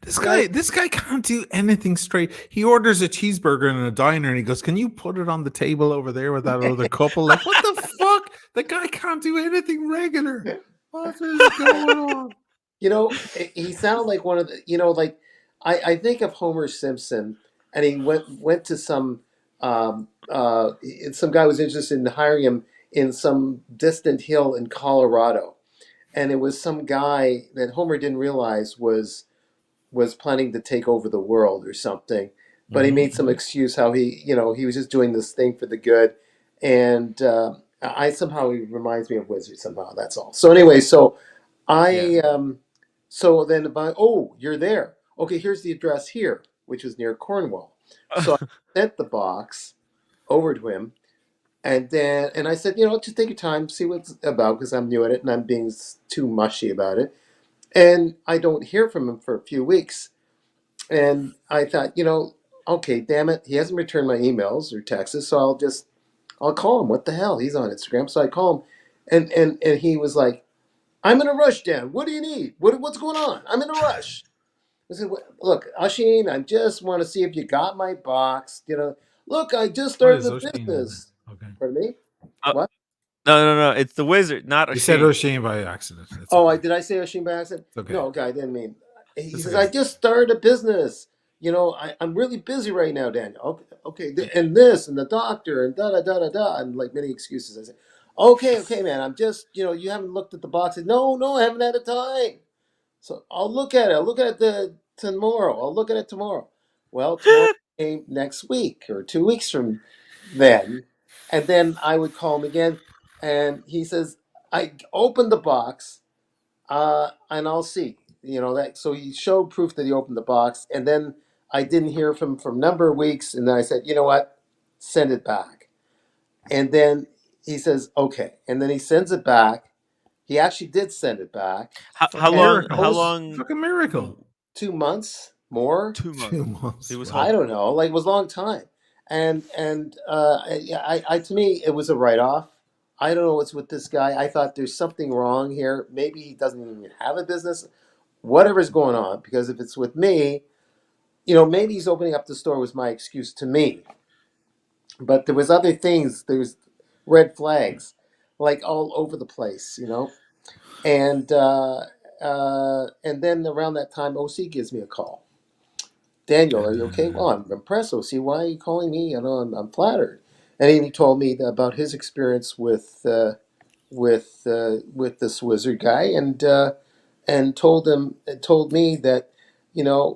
This guy can't do anything straight. He orders a cheeseburger in a diner and he goes, "Can you put it on the table over there with that other couple?" Like, what the fuck? The guy can't do anything regular. What is going on? You know, he sounded like one of the, you know, like I think of Homer Simpson, and he went to some guy was interested in hiring him in some distant hill in Colorado. And it was some guy that Homer didn't realize was planning to take over the world or something. But he made some excuse how he was just doing this thing for the good. And he reminds me of Wizard somehow. That's all. So anyway, so so then you're there. Okay, here's the address here, which was near Cornwall. So I sent the box over to him. And I said, just take your time, see what it's about, because I'm new at it and I'm being too mushy about it. And I don't hear from him for a few weeks. And I thought, okay, damn it, he hasn't returned my emails or texts, so I'll call him. What the hell? He's on Instagram. So I call him, and he was like, I'm in a rush, Dan. What do you need? What's going on? I'm in a rush. I said, look, Asheen, I just want to see if you got my box. Look, I just started the business. Okay. Pardon me? What? No. It's the wizard, not Asheen. You said Asheen by accident. Did I say Asheen by accident? Okay. No, okay, I didn't mean. He says, I just started a business. I'm really busy right now, Daniel. Okay, and this and the doctor and da da da da da and like many excuses. I said, okay, man. I'm just, you haven't looked at the box. No, I haven't had a time. So I'll look at it. I'll look at it tomorrow. I'll look at it tomorrow. Well, tomorrow came next week or 2 weeks from then, and then I would call him again, and he says, "I opened the box, and I'll see." That. So he showed proof that he opened the box, and then I didn't hear from him for a number of weeks, and then I said, "You know what? Send it back." And then he says, "Okay," and then he sends it back. He actually did send it back. How long? How long? Fucking miracle. 2 months more. 2 months. 2 months. It was. I don't know. Like, it was a long time, and to me it was a write off. I don't know what's with this guy. I thought there's something wrong here. Maybe he doesn't even have a business. Whatever's going on, because if it's with me, maybe he's opening up the store was my excuse to me. But there was other things. There was red flags, like all over the place, and then around that time, OC gives me a call. Daniel, are you okay? Well, I'm impressed. OC, why are you calling me? I'm flattered. And he told me about his experience with this wizard guy, and told me that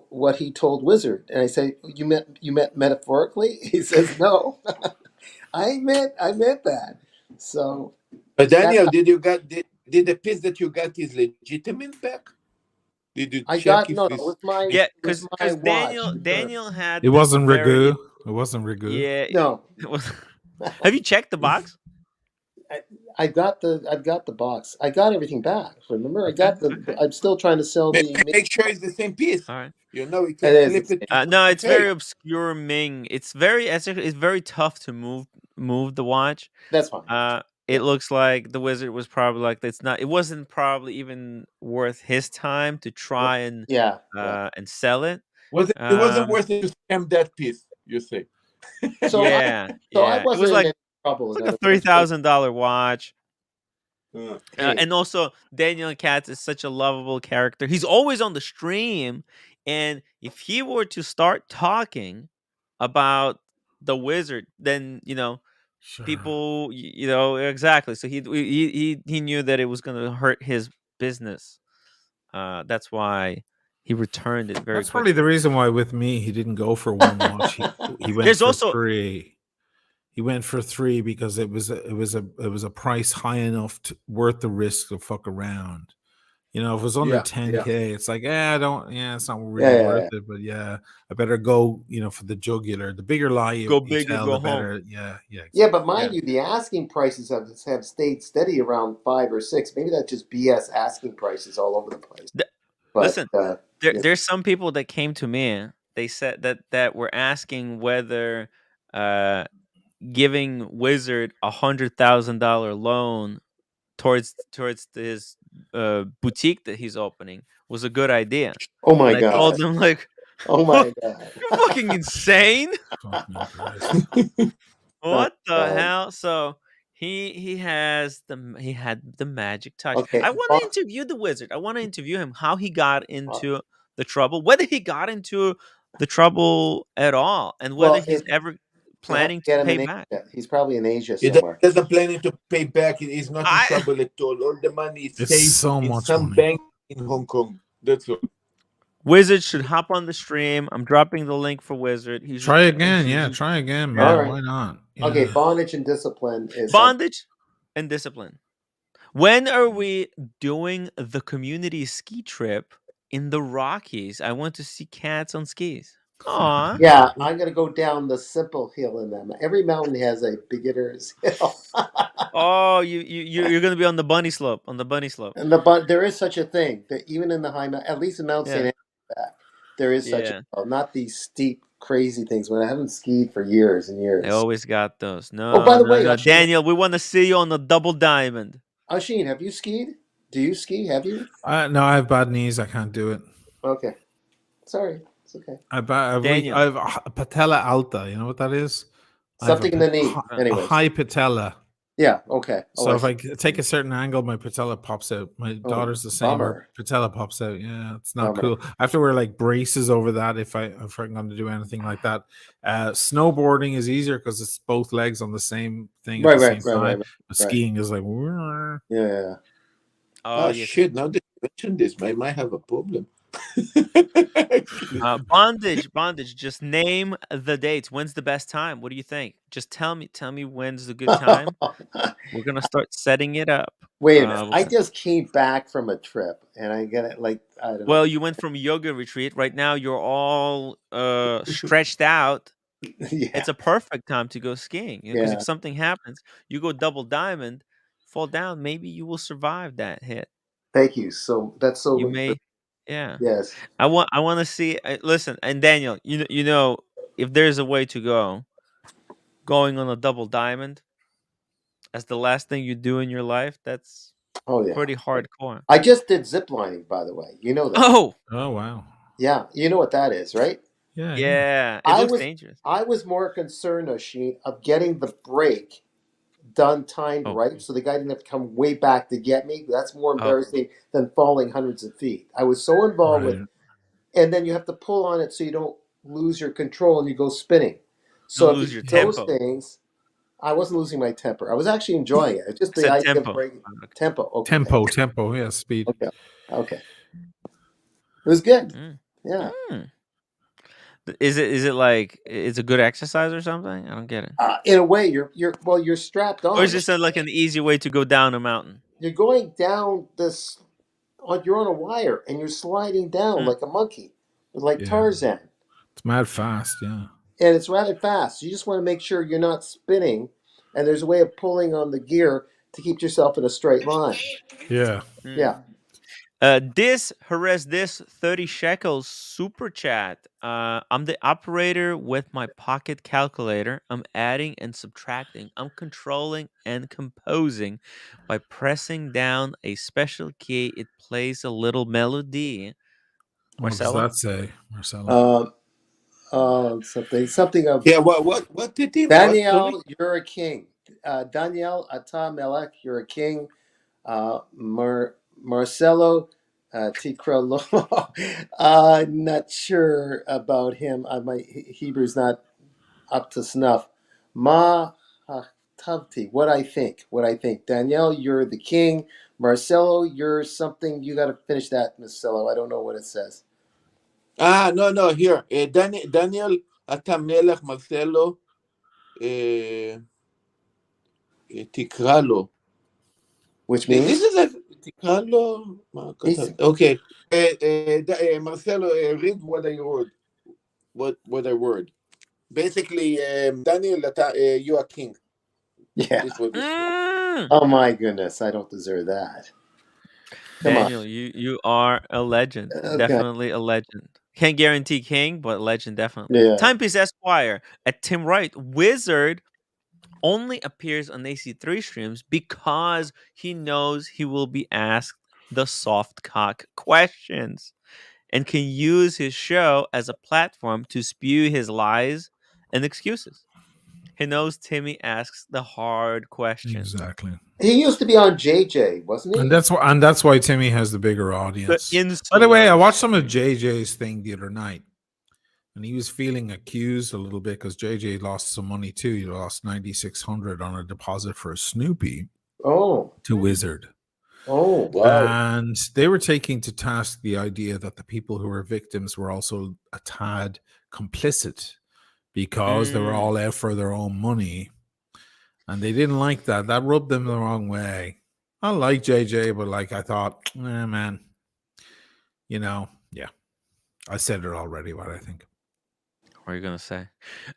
what he told Wizard. And I say, you meant metaphorically? He says, no, I meant that. So, But Daniel, did the piece that you got is legitimate back? Did you check if it was my because Daniel had it wasn't very, ragu. It wasn't ragu. Yeah, no, it was. Have you checked the box? I got the box. I got everything back. Remember, I got the. Okay. I'm still trying to sell the. Make sure it's the same piece. All right. We can flip it. No, it's very obscure Ming. It's very tough to move the watch. That's fine. It looks like the wizard was probably like it wasn't probably even worth his time to try and and sell it. It wasn't worth it to scam that piece, you say? So I wasn't it was in trouble. It's like a $3,000 watch. And also Daniel Katz is such a lovable character. He's always on the stream, and if he were to start talking about the wizard, then Sure. people, exactly. So he knew that it was going to hurt his business. That's why he returned it very. That's probably the reason why with me he didn't go for one watch. He went for three. He went for three because it was a price high enough worth the risk to fuck around. If it was under 10K, it's like, it's not really worth it. But I better go, for the jugular. The bigger lie you big tell, or go the better. home. Exactly. Yeah, but mind you, the asking prices have stayed steady around 5 or 6. Maybe that's just BS asking prices all over the place. Listen, there's some people that came to me. They said that were asking whether giving Wizard $100,000 loan towards his boutique that he's opening was a good idea. Oh my god! I told them oh my god, you're fucking insane. What the hell? So he had the magic touch. Okay. I want to interview the Wizard. I want to interview him, how he got into the trouble, whether he got into the trouble at all, and whether he's ever planning to pay back. He's probably in Asia somewhere. He doesn't planning to pay back. He's not in trouble at all. All the money is saved so in much some money. bank in Hong Kong. That's all. Wizard should hop on the stream. I'm dropping the link for Wizard. Try again, try again, man. Right. Why not? Yeah. Okay, bondage and discipline is and discipline. When are we doing the community ski trip in the Rockies? I want to see cats on skis. Aww. Yeah, I'm gonna go down the simple hill in them. Every mountain has a beginner's hill. Oh, you're gonna be on the bunny slope. On the bunny slope. And there is such a thing that even in the high mountain, at least in Mount St. Andrews, there is such a not these steep, crazy things. When I haven't skied for years and years, I always got those. No. Oh, by the way, Daniel, we want to see you on the double diamond. Asheen, have you skied? Do you ski? Have you? No, I have bad knees. I can't do it. Okay, sorry. It's okay. I have a patella alta. You know what that is? Something in the knee. Anyway, high patella. Yeah. Okay. So if I take a certain angle, my patella pops out. My daughter's the same. Her patella pops out. Yeah, it's not cool. I have to wear like braces over that if I'm going to do anything like that. Snowboarding is easier because it's both legs on the same thing at the same time. But skiing is like, yeah. Oh yes. Shit! Now that you mentioned this, I might have a problem. Bondage. Just name the dates. When's the best time? What do you think? Just tell me when's the good time. We're gonna start setting it up. Wait a minute. I just came back from a trip, and I get it. Like I don't know. Well, you went from yoga retreat. Right now, you're all stretched out. Yeah. It's a perfect time to go skiing because if something happens, you go double diamond, fall down. Maybe you will survive that hit. Thank you. So that's so. You may. Yeah. Yes. I want to see. Listen, and Daniel, you know, if there's a way to going on a double diamond as the last thing you do in your life, that's pretty hardcore. I just did ziplining, by the way. You know that. Oh wow. Yeah, you know what that is, right? Yeah. It looks dangerous. I was more concerned, Oisin, of getting the break done timed right, so the guy didn't have to come way back to get me. That's more embarrassing than falling hundreds of feet. I was so involved with, and then you have to pull on it so you don't lose your control and you go spinning. So lose your those tempo. Things, I wasn't losing my temper. I was actually enjoying it. It's just the idea of breaking tempo. Okay. Tempo. Yeah, speed. Okay. It was good. Yeah. Is it like it's a good exercise or something? I don't get it. In a way, you're strapped on. Or is this like an easy way to go down a mountain? You're going down this. You're on a wire and you're sliding down like a monkey, like Tarzan. It's mad fast, yeah. And it's rather fast. You just want to make sure you're not spinning, and there's a way of pulling on the gear to keep yourself in a straight line. Yeah. Yeah. This 30 shekels super chat. I'm the operator with my pocket calculator. I'm adding and subtracting. I'm controlling and composing by pressing down a special key. It plays a little melody. Marcelo? What does that say, Marcelo? Something of What did he? Daniel, you're a king. Daniel Ata Melech, you're a king. Marcelo Tikrolo. Not sure about him. My Hebrew's not up to snuff. Ma Tavti. What I think. Danielle, you're the king. Marcelo, you're something. You got to finish that, Marcelo. I don't know what it says. No. Here, Daniel Atamelech Marcelo. Tikralo. Which means this is a Tikralo. Okay. Marcelo, read what I wrote. What I wrote. Basically, Daniel, you are king. Yeah. Oh my goodness, I don't deserve that. Daniel, you are a legend. Okay. Definitely a legend. Can't guarantee king, but legend definitely. Yeah. Timepiece Esquire at Tim Wright. Wizard only appears on AC3 streams because he knows he will be asked the soft cock questions and can use his show as a platform to spew his lies and excuses. He knows Timmy asks the hard questions. Exactly. He used to be on JJ, wasn't he? And that's why Timmy has the bigger audience. By the way, I watched some of JJ's thing the other night, and he was feeling accused a little bit because JJ lost some money too. He lost $9,600 on a deposit for a Snoopy. To Wizard. Oh, wow. And they were taking to task the idea that the people who were victims were also a tad complicit because they were all out for their own money. And they didn't like that. That rubbed them the wrong way. I like JJ, but I thought, man, yeah. I said it already, what I think. What are you going to say?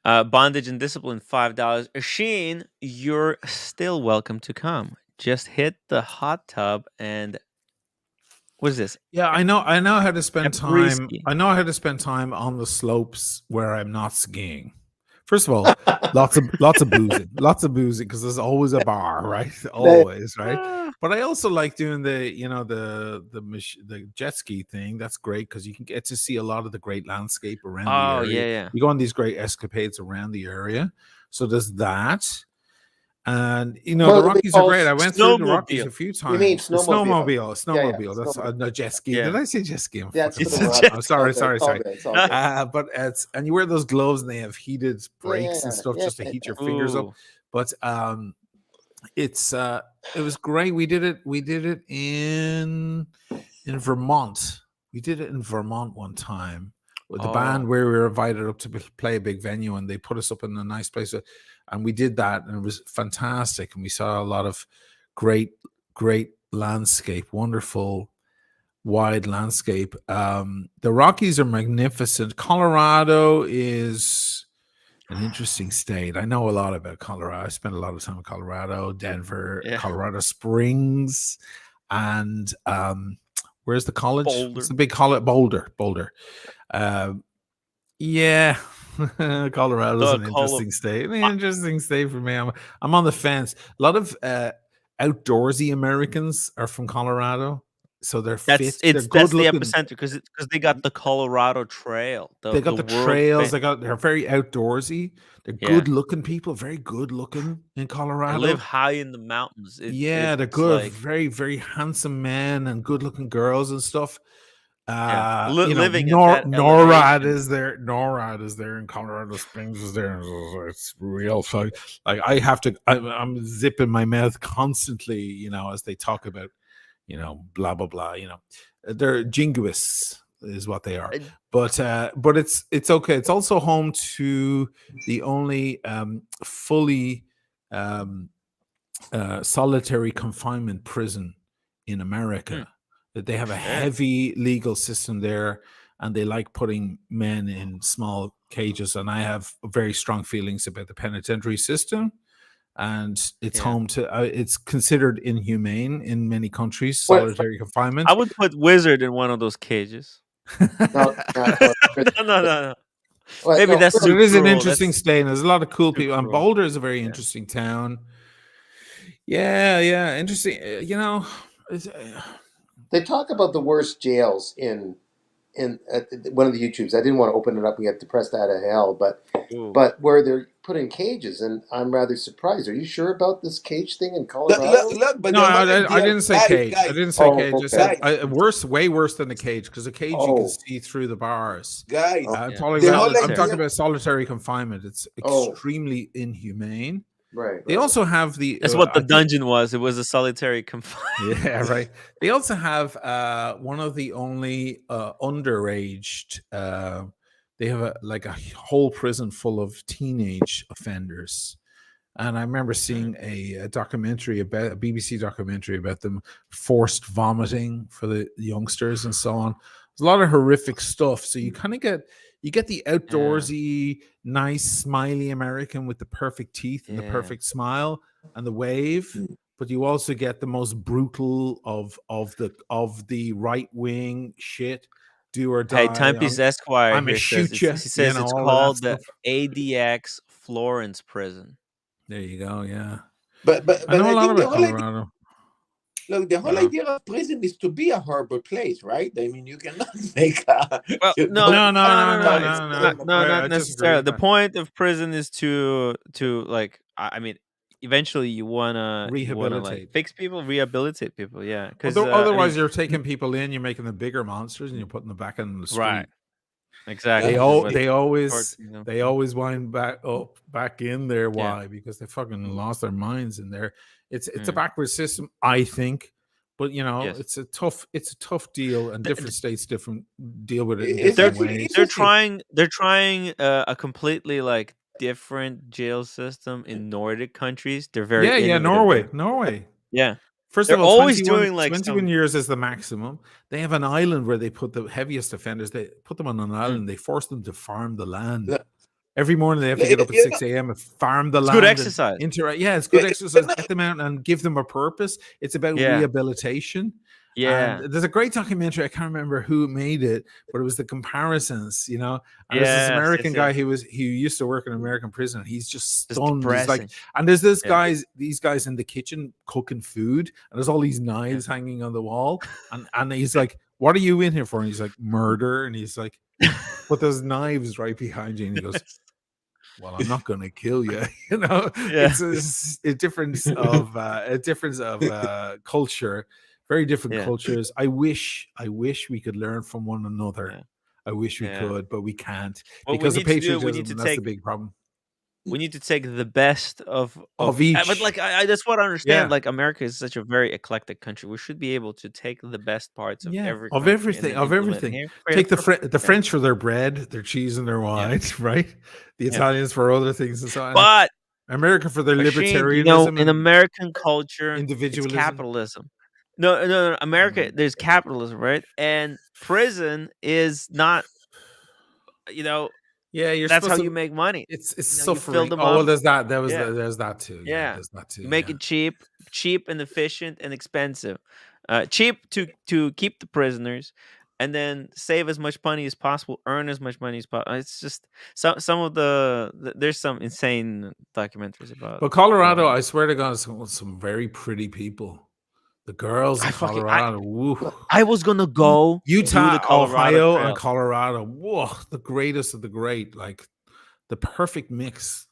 Bondage and Discipline, $5. Sheen, you're still welcome to come. Just hit the hot tub and... What is this? Yeah, I know how to spend time. I know how to spend time on the slopes where I'm not skiing. First of all, lots of boozing because there's always a bar, right? Always, right? But I also like doing the jet ski thing. That's great because you can get to see a lot of the great landscape around the area. Yeah. You go on these great escapades around the area. So there's that. And the Well, they Rockies are call great. I went through the Rockies Snowmobile. a few You mean times. The snowmobile? snowmobile. Yeah, That's snowmobile. a jet ski. Yeah. Did I say jet ski? I'm Yeah, it's fucking for the It's a wrong. jet I'm It's all sorry, good. sorry, It's all sorry. good. It's all good. But and you wear those gloves and they have heated Yeah, brakes and stuff yeah, just to yeah. heat your fingers up. Ooh. But it was great. We did it in Vermont. We did it in Vermont one time with the band where we were invited up to play a big venue, and they put us up in a nice place, and we did that, and it was fantastic. And we saw a lot of great landscape, wonderful wide landscape. The Rockies are magnificent. Colorado is an interesting state. I know a lot about Colorado. I spent a lot of time in Colorado, Denver, Yeah. Colorado Springs, and where's the college? Boulder. What's the big college? Boulder. Yeah. Colorado's an interesting state. An interesting state for me. I'm on the fence. A lot of outdoorsy Americans are from Colorado. So they're fit. They're good that's the looking. epicenter because they got the Colorado Trail. They got the trails. They're very outdoorsy. They're good looking people, very good looking in Colorado. They live high in the mountains. They're good, very, very handsome men and good looking girls and stuff. Living NORAD is there. NORAD is there, and Colorado Springs is there. It's real fun. Like I'm zipping my mouth constantly, as they talk about, blah blah blah. They're jingoists is what they are. But it's okay. It's also home to the only fully solitary confinement prison in America. That they have a heavy legal system there, and they like putting men in small cages. And I have very strong feelings about the penitentiary system. And it's home to it's considered inhumane in many countries, solitary confinement. I would put Wizard in one of those cages. No. Maybe that's too it is an cruel. interesting state, and there's a lot of cool people. And cruel. Boulder is a very interesting town. Yeah, interesting. They talk about the worst jails in one of the YouTubes. I didn't want to open it up and get depressed out of hell, but where they're put in cages, and I'm rather surprised. Are you sure about this cage thing in Colorado? No, I didn't say cage. I didn't say cage. Okay. I said way worse than the cage, because the cage you can see through the bars. Guys, I'm talking about solitary confinement. It's extremely inhumane. Right. They also have the. That's what the dungeon was. It was a solitary confinement. Yeah, right. They also have one of the only underaged. They have a whole prison full of teenage offenders, and I remember seeing a documentary a BBC documentary about them forced vomiting for the youngsters and so on. There's a lot of horrific stuff. So you kind of get the outdoorsy, nice, smiley American with the perfect teeth and the perfect smile and the wave, but you also get the most brutal of the right wing shit. Do or die. Hey, Timepiece Esquire I'm here shoot says, you. he says it's called the ADX Florence Prison. There you go. Yeah, but I know a lot about whole Colorado. Look, the whole idea of prison is to be a horrible place, right? I mean, you cannot make a. No, no, not necessarily. The point of prison is to like, I mean, eventually you wanna rehabilitate, fix people, rehabilitate people. Yeah, because otherwise you're taking people in, you're making them bigger monsters, and you're putting them back in the street. Right. Exactly. They always wind back in there. Why? Because they fucking lost their minds in there. It's a backwards system, I think. But it's a tough deal, and different states deal with it in different ways. They're trying a completely different jail system in Nordic countries. They're very Norway. Yeah. First They're of all, always doing 21 years is the maximum. They have an island where they put the heaviest offenders. They put them on an island. They force them to farm the land. Every morning they have to get up at 6 a.m. and farm the land. Good exercise. It's good exercise. Get them out and give them a purpose. It's about rehabilitation. Yeah. And there's a great documentary. I can't remember who made it, but it was the comparisons, And there's this American guy who used to work in an American prison. And he's just stunned. He's and there's these guys in the kitchen cooking food, and there's all these knives hanging on the wall. And he's like, "What are you in here for?" And he's like, "Murder." And he's like, "But there's knives right behind you." And he goes, well, I'm not going to kill you. You know, Yeah. it's a difference of culture, very different Yeah. cultures. I wish we could learn from one another. Yeah. I wish we Yeah. could, but we can't What we because of need to do, we need patriotism. to That's the take big problem we need to take the best of of but like each. I just want to understand, Yeah, like America is such a very eclectic country. We should be able to take the best parts of yeah, every of country and everything, then of implement it everything. here. Create a Take the perfect the yeah. French for their bread, their cheese, and their Yeah. wine, right? The Yeah. Italians for other things and so on. But America for their Machine, libertarianism in and American culture, it's individualism. capitalism. No. America, there's capitalism, right? And prison is not, Yeah, you're that's how supposed you to. make money. It's You fill suffering. them Oh up. well, there's that. Yeah. There's that too. Yeah, Yeah. there's that too. You make Yeah. it cheap and efficient and expensive. Cheap to keep the prisoners, and then save as much money as possible, earn as much money as possible. It's just some of there's some insane documentaries about. But Colorado, I swear to God, some very pretty people. The girls in Colorado, woo. I was gonna go do Utah, the Colorado Ohio, Trail. and Colorado. Whoa, the greatest of the great. Like the perfect mix.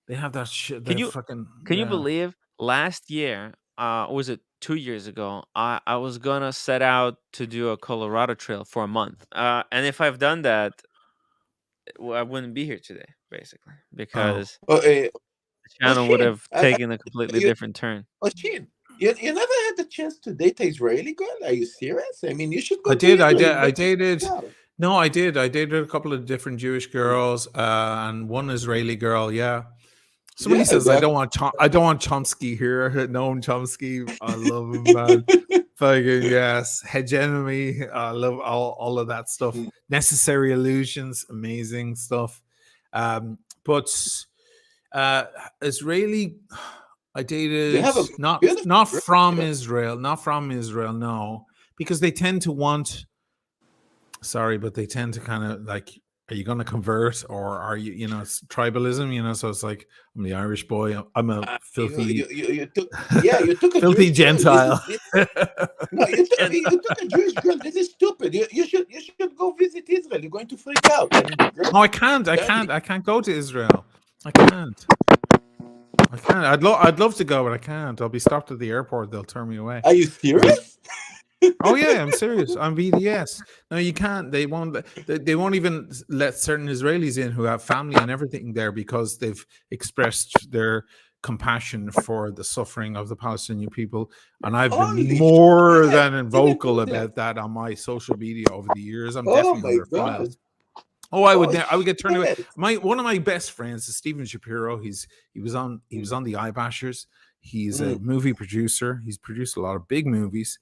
They have that shit. Can you fucking. Can you Yeah. believe last year, or was it 2 years ago? I was gonna set out to do a Colorado Trail for a month. And if I've done that, I wouldn't be here today, basically, because the channel would Shane, have taken a completely different turn. Shane, you never had the chance to date an Israeli girl? Are you serious? I mean, you should go I to did. Israel. I dated. No, I did. I dated a couple of different Jewish girls and one Israeli girl. Yeah. Somebody says I don't want Chomsky here. Noam Chomsky. I love him, man. Fucking yes. Hegemony. I love all of that stuff. Necessary Illusions. Amazing stuff. But Israeli, I dated not from Israel. Not from Israel, no. Because they tend to want but they tend to kind of like, are you going to convert or are you, it's tribalism, so it's like, I'm the Irish boy, I'm a filthy, you took a filthy Jewish Gentile. No, you took a Jewish girl. This is stupid. You should go visit Israel. You're going to freak out. I mean, no, I can't go to Israel. I can't. I'd love to go, but I can't. I'll be stopped at the airport. They'll turn me away. Are you serious? Oh yeah, I'm serious. I'm BDS. No, you can't. They won't. They won't even let certain Israelis in who have family and everything there because they've expressed their compassion for the suffering of the Palestinian people. And I've been more than vocal about that on my social media over the years. I'm definitely under files. Oh, I would get turned away. One of my best friends is Stephen Shapiro. He was on the iBashers. He's a movie producer. He's produced a lot of big movies.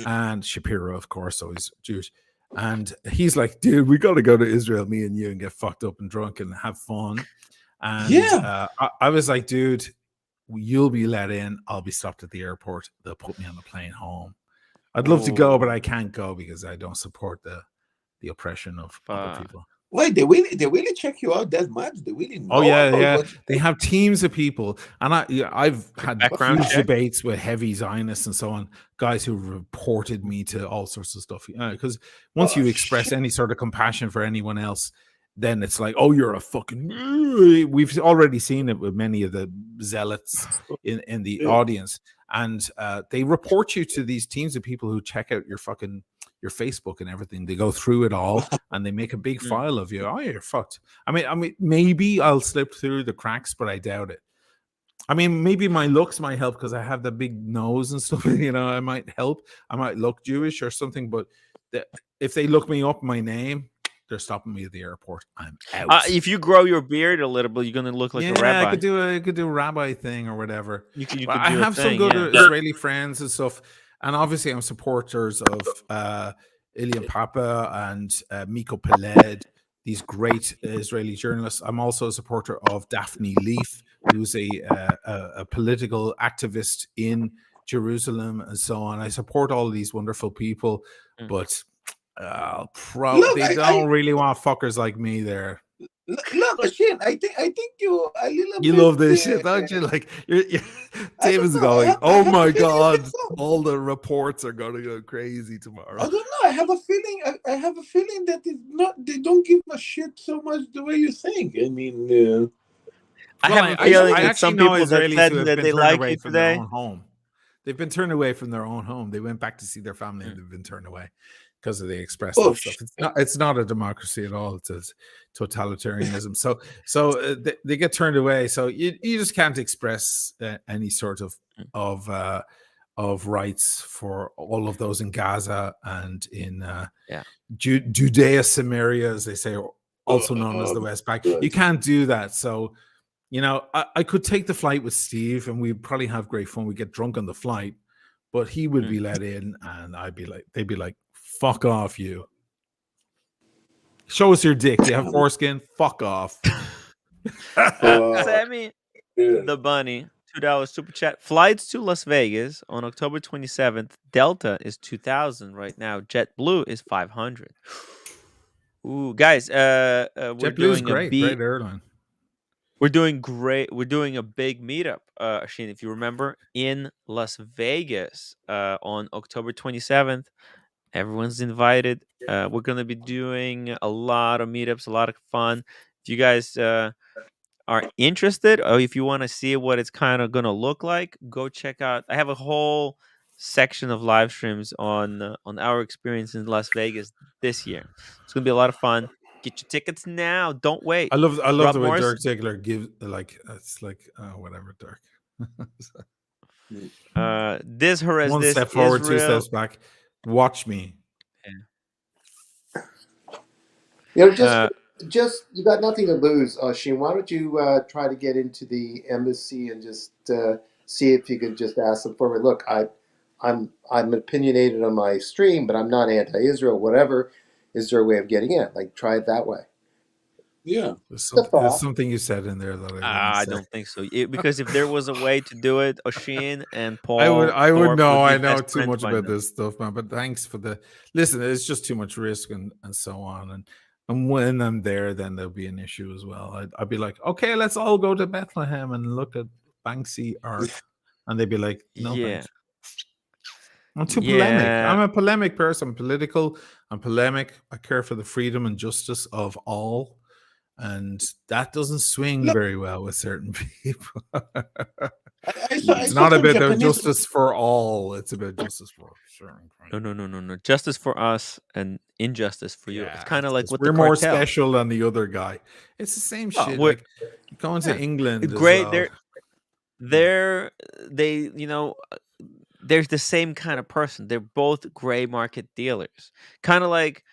And Shapiro, of course, so he's Jewish. And he's like, dude, we got to go to Israel, me and you, and get fucked up and drunk and have fun. And I was like, dude, you'll be let in. I'll be stopped at the airport. They'll put me on the plane home. I'd love to go, but I can't go because I don't support the oppression of other people. Wait, they really check you out that much? They really know? Oh yeah. They have teams of people, and I've had huge debates with heavy Zionists and so on, guys who reported me to all sorts of stuff. Because once you express any sort of compassion for anyone else, then it's like, oh, you're a fucking. We've already seen it with many of the zealots in the audience, and they report you to these teams of people who check out your Facebook and everything. They go through it all and they make a big file of you. Oh, you're fucked. I mean, maybe I'll slip through the cracks, but I doubt it. I mean, maybe my looks might help because I have the big nose and stuff. I might help. I might look Jewish or something. But if they look me up, my name, they're stopping me at the airport. I'm out. If you grow your beard a little bit, you're gonna look like a rabbi. I could do a rabbi thing or whatever. I have some good Israeli friends and stuff. And obviously, I'm supporters of Ilian Papa and Miko Peled, these great Israeli journalists. I'm also a supporter of Daphne Leaf, who's a political activist in Jerusalem and so on. I support all of these wonderful people, but they don't really want fuckers like me there. Look, Shane, I think you a little. You love this shit, don't you? Like you're David's going, oh my god, all the reports are going to go crazy tomorrow. I don't know. I have a feeling that it's not. They don't give a shit so much the way you think. I mean, I have a I feeling that actually some know people that Israelis said who have that been they turned like away you from their today. own home. They've been turned away from their own home. They went back to see their family and they've been turned away because of the express that stuff. It's not a democracy at all. It's a totalitarianism. So they get turned away. So you just can't express any sort of rights for all of those in Gaza and in Judea, Samaria, as they say, also known as the West Bank. You can't do that. So, I could take the flight with Steve and we'd probably have great fun. We'd get drunk on the flight, but he would be let in and they'd be like, fuck off, you. Show us your dick. Do you have foreskin? Fuck off. Sammy the Bunny, $2 super chat. Flights to Las Vegas on October 27th. Delta is 2,000 right now. JetBlue is 500. Ooh, guys, we're JetBlue is doing great airline. We're doing great. We're doing a big meetup, Shane, if you remember, in Las Vegas on October 27th. Everyone's invited. We're going to be doing a lot of meetups, a lot of fun. If you guys are interested, or if you want to see what it's kind of going to look like, go check out. I have a whole section of live streams on our experience in Las Vegas this year. It's going to be a lot of fun. Get your tickets now. Don't wait. I love Rob the way Morris? Dirk Ziegler gives it's like whatever, Dirk. This Jerez, one this step forward, Israel. 2 steps back. Watch me. Just you got nothing to lose, Sheen. Why don't you try to get into the embassy and just see if you could just ask them for me? Look, I'm opinionated on my stream, but I'm not anti-Israel. Whatever. Is there a way of getting in? Like, try it that way. Yeah. There's something you said in there that I don't think so. Because if there was a way to do it, Oshin and Paul, I would know. be I know best too friends much by about now. this stuff, man. But thanks for the listen. It's just too much risk and so on. And when I'm there, then there'll be an issue as well. I'd be like, okay, let's all go to Bethlehem and look at Banksy art, and they'd be like, no, thanks. I'm too polemic. I'm a polemic person. I'm political. I'm polemic. I care for the freedom and justice of all. And that doesn't swing very well with certain people. It's not about the justice for all. It's about justice for certain. No. Justice for us and injustice for you. It's kind of like with we're the more cartel. special than the other guy. It's the same shit. Like going to England. Great. As well. There's the same kind of person. They're both gray market dealers. Kind of like,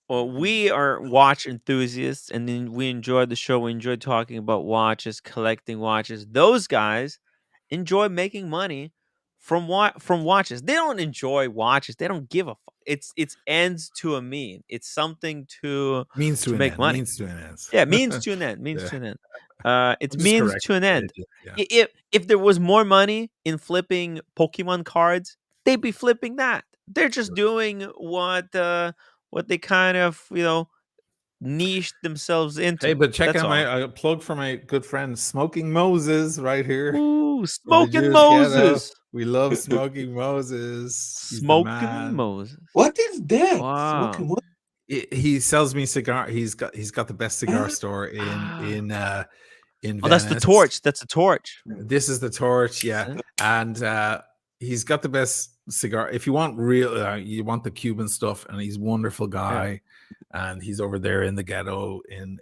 well, we are watch enthusiasts, and then we enjoy the show. We enjoy talking about watches, collecting watches. Those guys enjoy making money from watches. They don't enjoy watches. They don't give a fuck. It's ends to a mean. It's something to make money. Means to an end. Yeah, means to an end. Means to an end. It's just means correct. to an end. Yeah. If there was more money in flipping Pokemon cards, they'd be flipping that. They're just doing what they kind of niched themselves into. Hey, but check That's out my plug for my good friend Smoking Moses right here. Ooh, Smoking Moses. We love Smoking Moses. He's Smoking Moses. What is that? Wow. Smoking Moses? He sells me cigar. He's got the best cigar store in Venice. That's the Torch. That's the Torch. This is the Torch, yeah. And he's got the best cigar. If you want real, you want the Cuban stuff, and he's a wonderful guy. Yeah. And he's over there in the ghetto in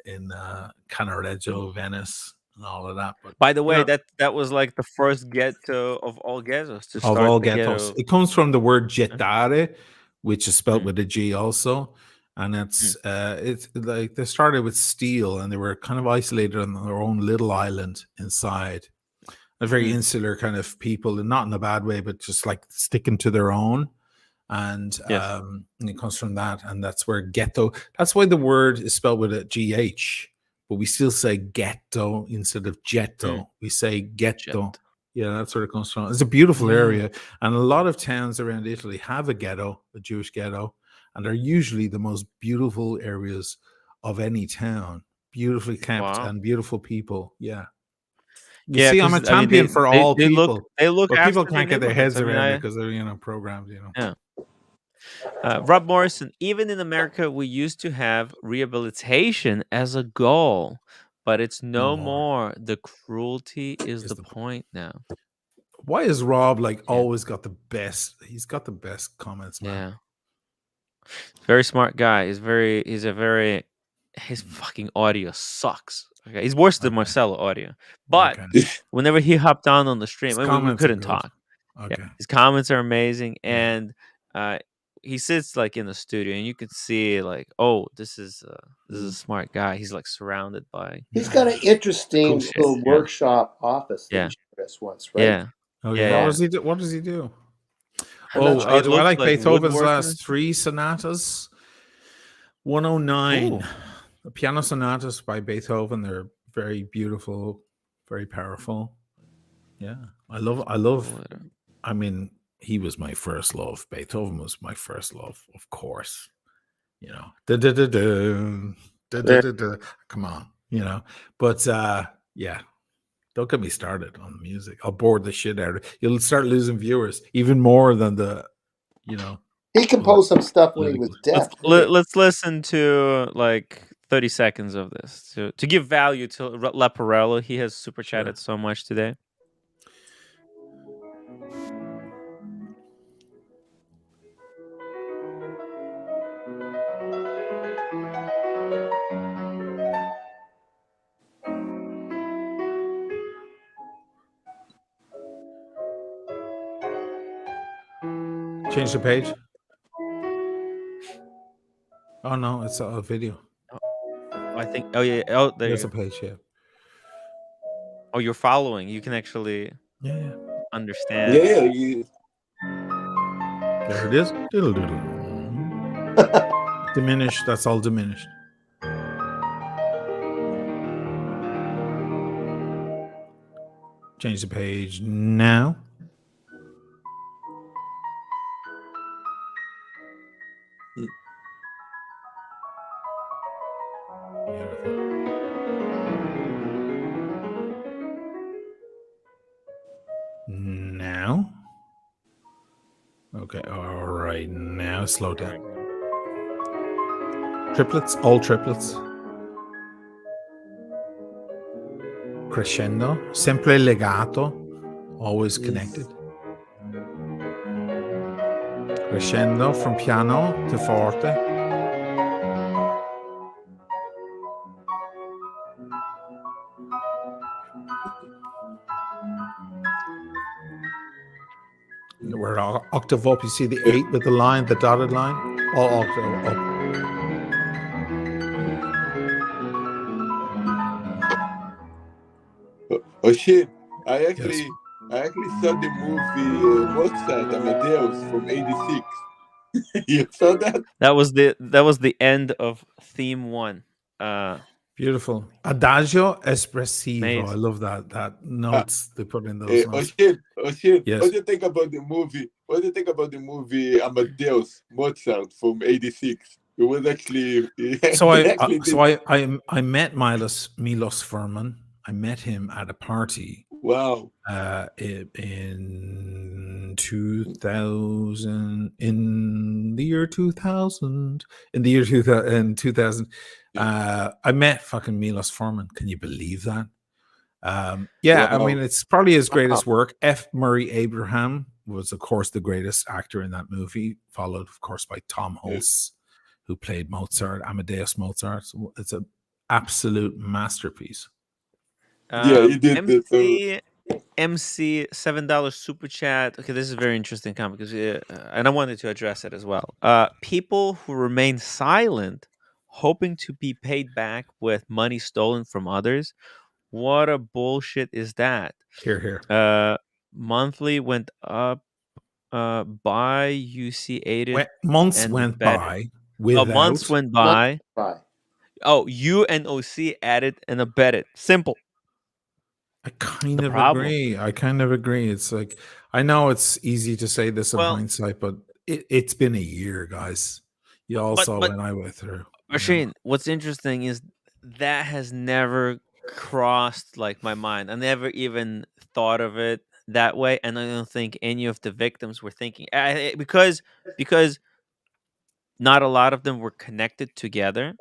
Canareggio, Venice, and all of that. But by the way, that was like the first ghetto of all ghettos to start. Of all ghettos, it comes from the word gettare, which is spelled with a G also. And it's like they started with steel, and they were kind of isolated on their own little island inside. A very insular kind of people, and not in a bad way, but just like sticking to their own. And it comes from that, and that's where ghetto. That's why the word is spelled with a GH, but we still say ghetto instead of ghetto. We say ghetto. Yeah, that's where it comes from. It's a beautiful area, and a lot of towns around Italy have a ghetto, a Jewish ghetto. And they're usually the most beautiful areas of any town. Beautifully kept and beautiful people. Yeah. You see, I'm a champion for all people. They look but people after can't get their heads neighborhoods. around it because they're programmed. Yeah. Rob Morrison. Even in America, we used to have rehabilitation as a goal, but it's no more. more. The cruelty is the point now. Why is Rob like always got the best? He's got the best comments, man. Yeah. Very smart guy. His fucking audio sucks. Okay, he's worse than Marcelo audio. But whenever he hopped on the stream, we couldn't talk. Okay. Yeah, his comments are amazing, and he sits like in the studio, and you could see like, oh, this is a smart guy. He's like surrounded by. He's got an interesting cool little workshop office that he showed us once, right? Yeah. Oh, yeah. What does he do? What does he do? Oh, I like Beethoven's woodworking. last 3 sonatas. 109. Ooh. The piano sonatas by Beethoven. They're very beautiful, very powerful. Yeah. I love I mean, he was my first love. Beethoven was my first love, of course. You know. Come on, you know. But yeah. Don't get me started on the music. I'll bore the shit out of it. You'll start losing viewers even more than He composed some stuff when he was deaf. Let's listen to like 30 seconds of this to give value to Leporello. He has super chatted so much today. Change the page. Oh no, it's a video. I think. Oh yeah. Oh, there's a page here. Oh, you're following. You can actually. Yeah. Understand. Yeah. You... There it is. Diminished. That's all diminished. Change the page now. Now. Okay, all right. Now slow down. Triplets, all triplets. Crescendo, sempre legato, always connected. Crescendo from piano to forte. We're octave up. You see the 8 with the line, the dotted line? All octave up. Oh shit! I actually saw the movie Mozart Amadeus from '86. You saw that? That was the end of theme 1. Beautiful. Adagio espressivo. Amazing. I love that notes they put in those notes. Oh shit! Yes. What do you think about the movie? What do you think about the movie Amadeus Mozart from '86? It was actually I met Milos Forman. I met him at a party. Wow. In 2000, in the year 2000, in 2000, I met fucking Milos Forman. Can you believe that? Yeah, wow. I mean, it's probably his greatest work. F. Murray Abraham was, of course, the greatest actor in that movie, followed, of course, by Tom Hulce, who played Mozart, Amadeus Mozart. So it's an absolute masterpiece. Yeah, he did. MC $7 super chat. Okay, this is a very interesting comment because, and I wanted to address it as well. People who remain silent, hoping to be paid back with money stolen from others. What a bullshit is that? Here. Monthly went up. By UC aided. Months went by. Months went by. Oh, you and OC added and abetted. Simple. I kind of agree. It's like, I know it's easy to say this in hindsight, but it's been a year, guys. You all saw when I went through. Rasheen, what's interesting is that has never crossed like my mind. I never even thought of it that way, and I don't think any of the victims were thinking because not a lot of them were connected together.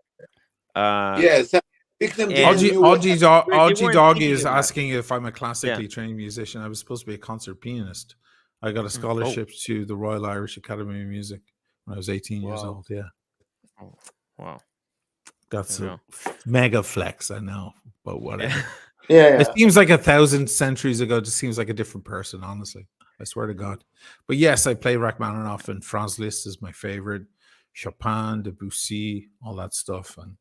Yes, Victim And didn't knew what happened. they Audgie weren't Doggy thinking is about it. asking if I'm a classically trained musician. I was supposed to be a concert pianist. I got a scholarship to the Royal Irish Academy of Music when I was 18 years old. Yeah. Oh, wow. That's a mega flex, I know, but whatever. Yeah. It seems like 1,000 centuries ago. It just seems like a different person, honestly. I swear to God. But yes, I play Rachmaninoff, and Franz Liszt is my favorite. Chopin, Debussy, all that stuff. And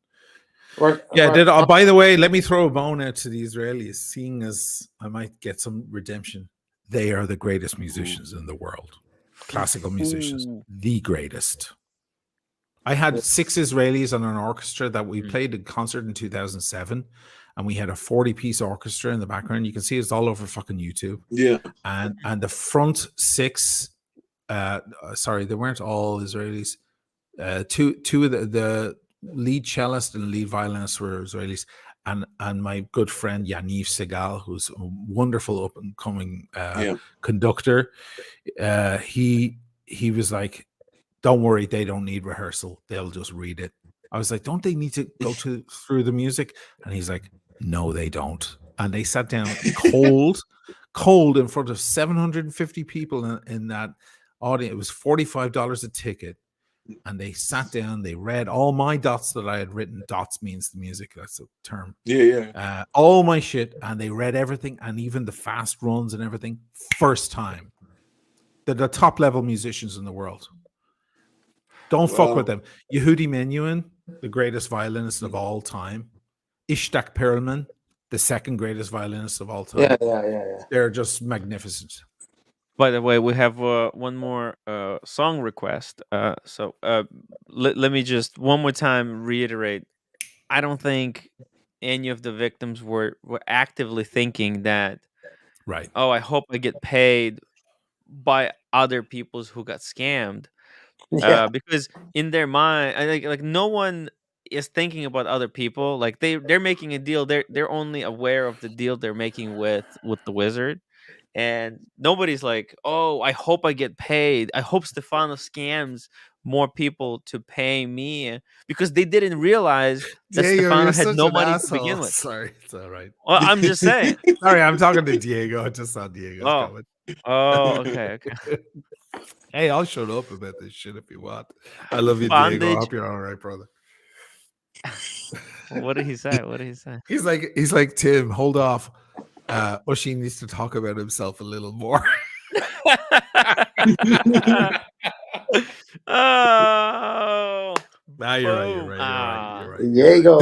by the way, let me throw a bone out to the Israelis, seeing as I might get some redemption. They are the greatest musicians in the world. Classical musicians, the greatest. I had 6 Israelis on an orchestra that we played a concert in 2007, and we had a 40-piece orchestra in the background. You can see it's all over fucking YouTube. Yeah. And the front 6, sorry, they weren't all Israelis. Two of the lead cellist and lead violinist were Israelis, and my good friend Yaniv Segal, who's a wonderful up and coming conductor. He was like, "Don't worry, they don't need rehearsal; they'll just read it." I was like, "Don't they need to go through the music?" And he's like, "No, they don't." And they sat down cold in front of 750 people in that audience. It was $45 a ticket. And they sat down, they read all my dots that I had written. Dots means the music, that's a term. Yeah. All my shit, and they read everything, and even the fast runs and everything, first time. They're the top level musicians in the world. Don't fuck with them. Yehudi Menuhin, the greatest violinist of all time. Ishtak Perlman, the second greatest violinist of all time. Yeah. They're just magnificent. By the way, we have one more song request. So let me just one more time reiterate. I don't think any of the victims were actively thinking that, right? Oh, I hope I get paid by other people's who got scammed. Because in their mind, I think like no one is thinking about other people. Like they're making a deal. They're only aware of the deal they're making with the wizard. And nobody's like, oh, I hope I get paid. I hope Stefano scams more people to pay me, because they didn't realize that Stefano had no money to begin with. Sorry, it's all right. Well, I'm just saying. Sorry, I'm talking to Diego. I just saw Diego's comment. Okay. Hey, I'll shut up about this shit if you want. I love you, Bondage. Diego. I hope you're all right, brother. What did he say? He's like, Tim, hold off. Oisin needs to talk about himself a little more. Oh, you're right. Diego.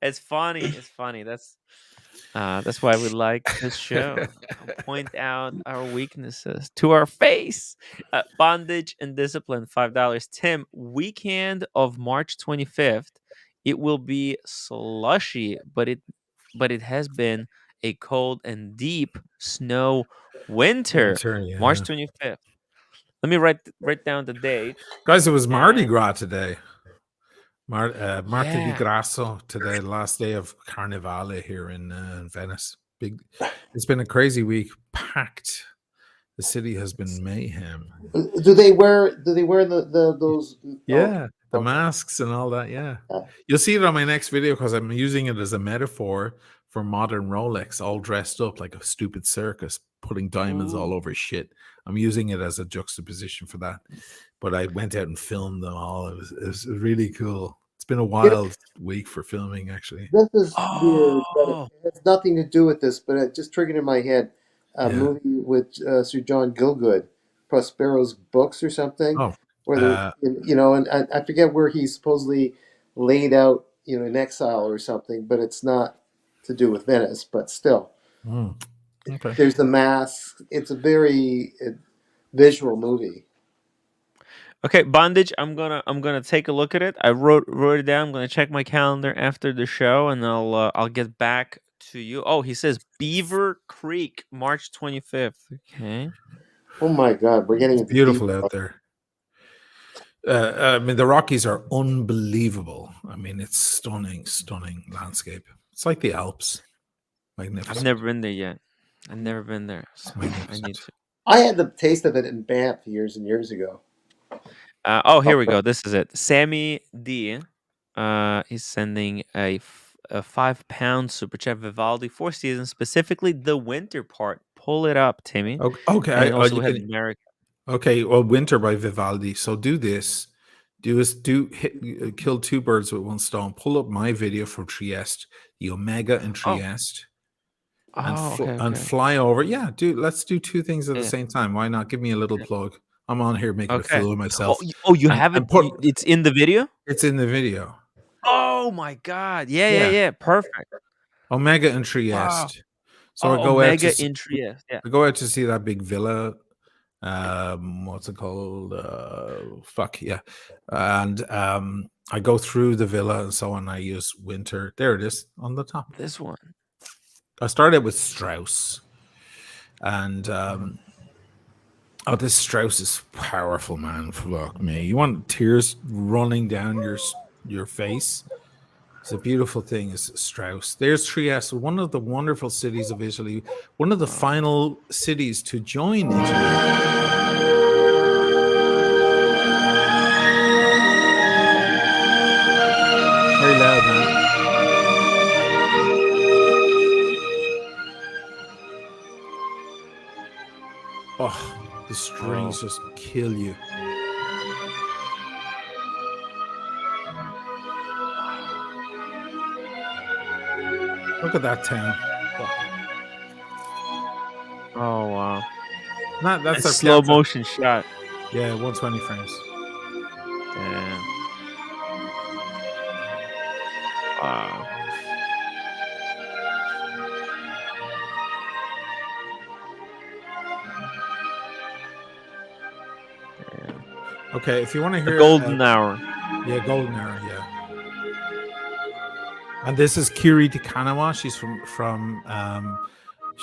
It's funny. That's why we like this show. Point out our weaknesses to our face. Bondage and discipline, $5. Tim, weekend of March 25th. It will be slushy, but it has been a cold and deep snow winter. March 25th. Let me write down the date. Guys, it was Mardi Gras today. Marti di Grasso today, last day of Carnivale here in Venice. It's been a crazy week, packed. The city has been mayhem. Do they wear those? The masks and all that. Yeah, you'll see it on my next video because I'm using it as a metaphor for modern Rolex, all dressed up like a stupid circus, putting diamonds all over shit. I'm using it as a juxtaposition for that. But I went out and filmed them all. It was really cool. It's been a wild week for filming, actually. This is weird, but it has nothing to do with this, but it just triggered in my head a movie with Sir John Gielgud, Prospero's Books or something. Where and I forget where he's supposedly laid out, in exile or something, but it's not to do with Venice, but still. Okay. There's the mask. It's a very visual movie. Okay, Bondage. I'm gonna take a look at it. I wrote it down. I'm gonna check my calendar after the show, and I'll get back to you. Oh, he says Beaver Creek, March 25th. Okay. Oh my God, we're getting into beautiful out there. I mean, the Rockies are unbelievable. I mean, it's stunning landscape. It's like the Alps. Magnificent. I've never been there yet. I've never been there. So I need to. I had the taste of it in Banff years and years ago. Here we go. This is it. Sammy D. He's sending a £5 super chat. Vivaldi, 4 seasons, specifically the winter part. Pull it up, Timmy. Okay. And also you we have can- America. Okay, well, Winter by Vivaldi. So do this. Kill two birds with one stone. Pull up my video from Trieste, the Omega in Trieste, and fly over. Yeah, let's do two things at the same time. Why not? Give me a little plug. I'm on here making a fool of myself. You have it? It's in the video? It's in the video. Oh my God. Yeah. Perfect. Omega in Trieste. Wow. So I go Omega in Trieste. Yeah. I go out to see that big villa. What's it called? And I go through the villa and so on. I use Winter. There it is on the top. This one. I started with Strauss, and this Strauss is powerful, man. Fuck me. You want tears running down your face? It's a beautiful thing. Is Strauss. There's Trieste, one of the wonderful cities of Italy, one of the final cities to join Italy. Very loud, man. Oh, the strings just kill you. Look at that town. Oh wow. That's a slow motion shot. Yeah, 120 frames. Damn. Wow. Okay, if you want to hear Golden Hour. Yeah, Golden Hour, yeah. And this is Kiri Tikanawa. She's from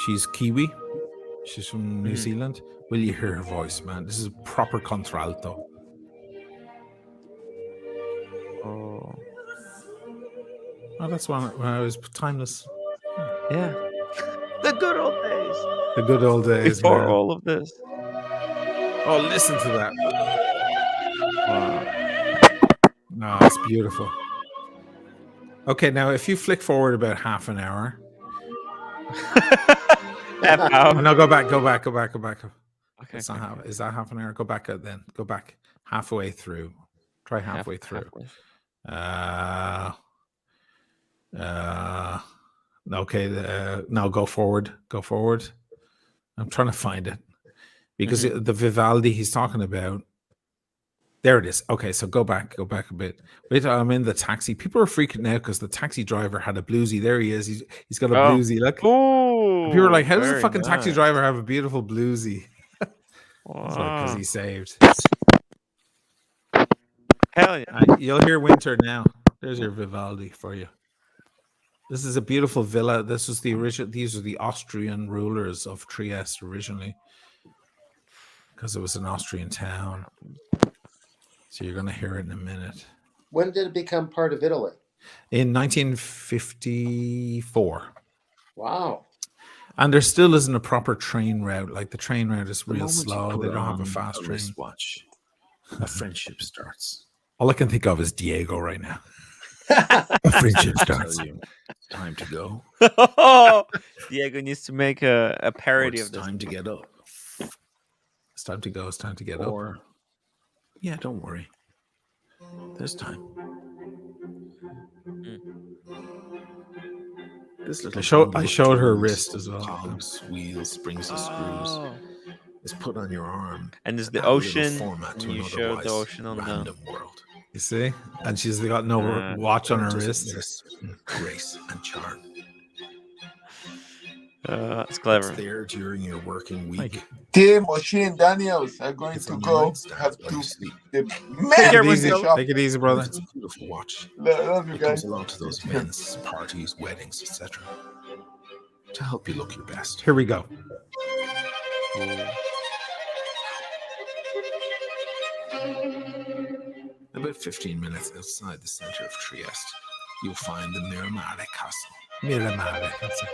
she's Kiwi. She's from New Zealand. Will you hear her voice, man? This is proper contralto. Oh, that's when I was timeless. Yeah. The good old days. The good old days. Before man. all of this. Oh, listen to that. Wow. No, it's beautiful. Okay, now if you flick forward about half an hour. No, go back. Okay. Is that half an hour? Go back then. Go back halfway through. Try halfway through. Okay. Now go forward. Go forward. I'm trying to find it because the Vivaldi he's talking about. There it is. Okay, so go back a bit. Wait, I'm in the taxi. People are freaking out because the taxi driver had a bluesy. There he is. He's got a bluesy. Look. And people are like, "How does the fucking taxi driver have a beautiful bluesy?" Because he saved. Hell yeah! You'll hear Winter now. There's your Vivaldi for you. This is a beautiful villa. This was the original. These are the Austrian rulers of Trieste originally, because it was an Austrian town. So you're going to hear it in a minute. When did it become part of Italy? In 1954. Wow. And there still isn't a proper train route. Like the train route is real slow. They don't have a fast train. Watch. A friendship starts. All I can think of is Diego right now. A friendship starts. It's time to go. Diego needs to make a parody of this. It's time to get up. It's time to go. It's time to get up. Yeah, don't worry. There's time. This little I showed her wrist as well. Cogs, wheels, springs, and screws. It's put on your arm. And there's the ocean. And you showed the ocean on random world. You see? And she's got no watch on her wrist. Grace and charm. It's clever. It's there during your working week. Tim, O'Shea, and Daniels are going to go. Have to sleep. Take it easy, brother. It's a beautiful watch. Love you it guys. Comes along to those men's parties, weddings, etc. To help you look your best. Here we go. About 15 minutes outside the center of Trieste, you'll find the Miramare Castle. Miramare, that's it.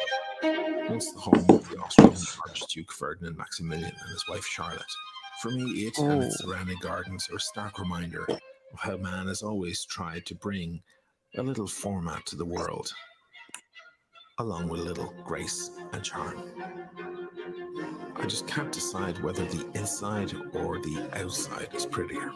Once the home of the Austrian Archduke Ferdinand Maximilian and his wife Charlotte. For me, it and its surrounding gardens are a stark reminder of how man has always tried to bring a little format to the world, along with a little grace and charm. I just can't decide whether the inside or the outside is prettier.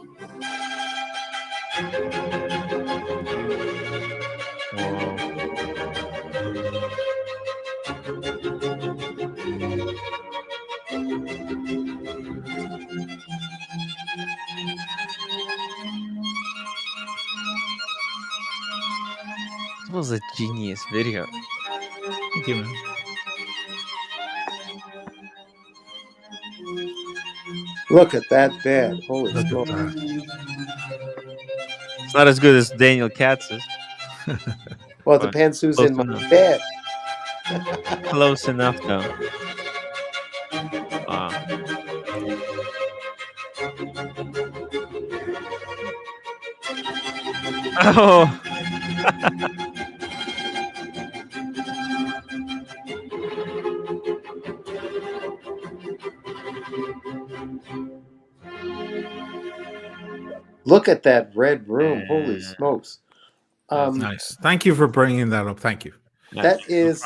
This was a genius video. Thank you, man. Look at that bed. Holy Look at smoke. that. It's not as good as Daniel Katz's. Well, it but depends who's close in my enough. bed. Close enough, though. Oh. Look at that red room. Holy smokes. Nice. Thank you for bringing that up. Thank you. That is,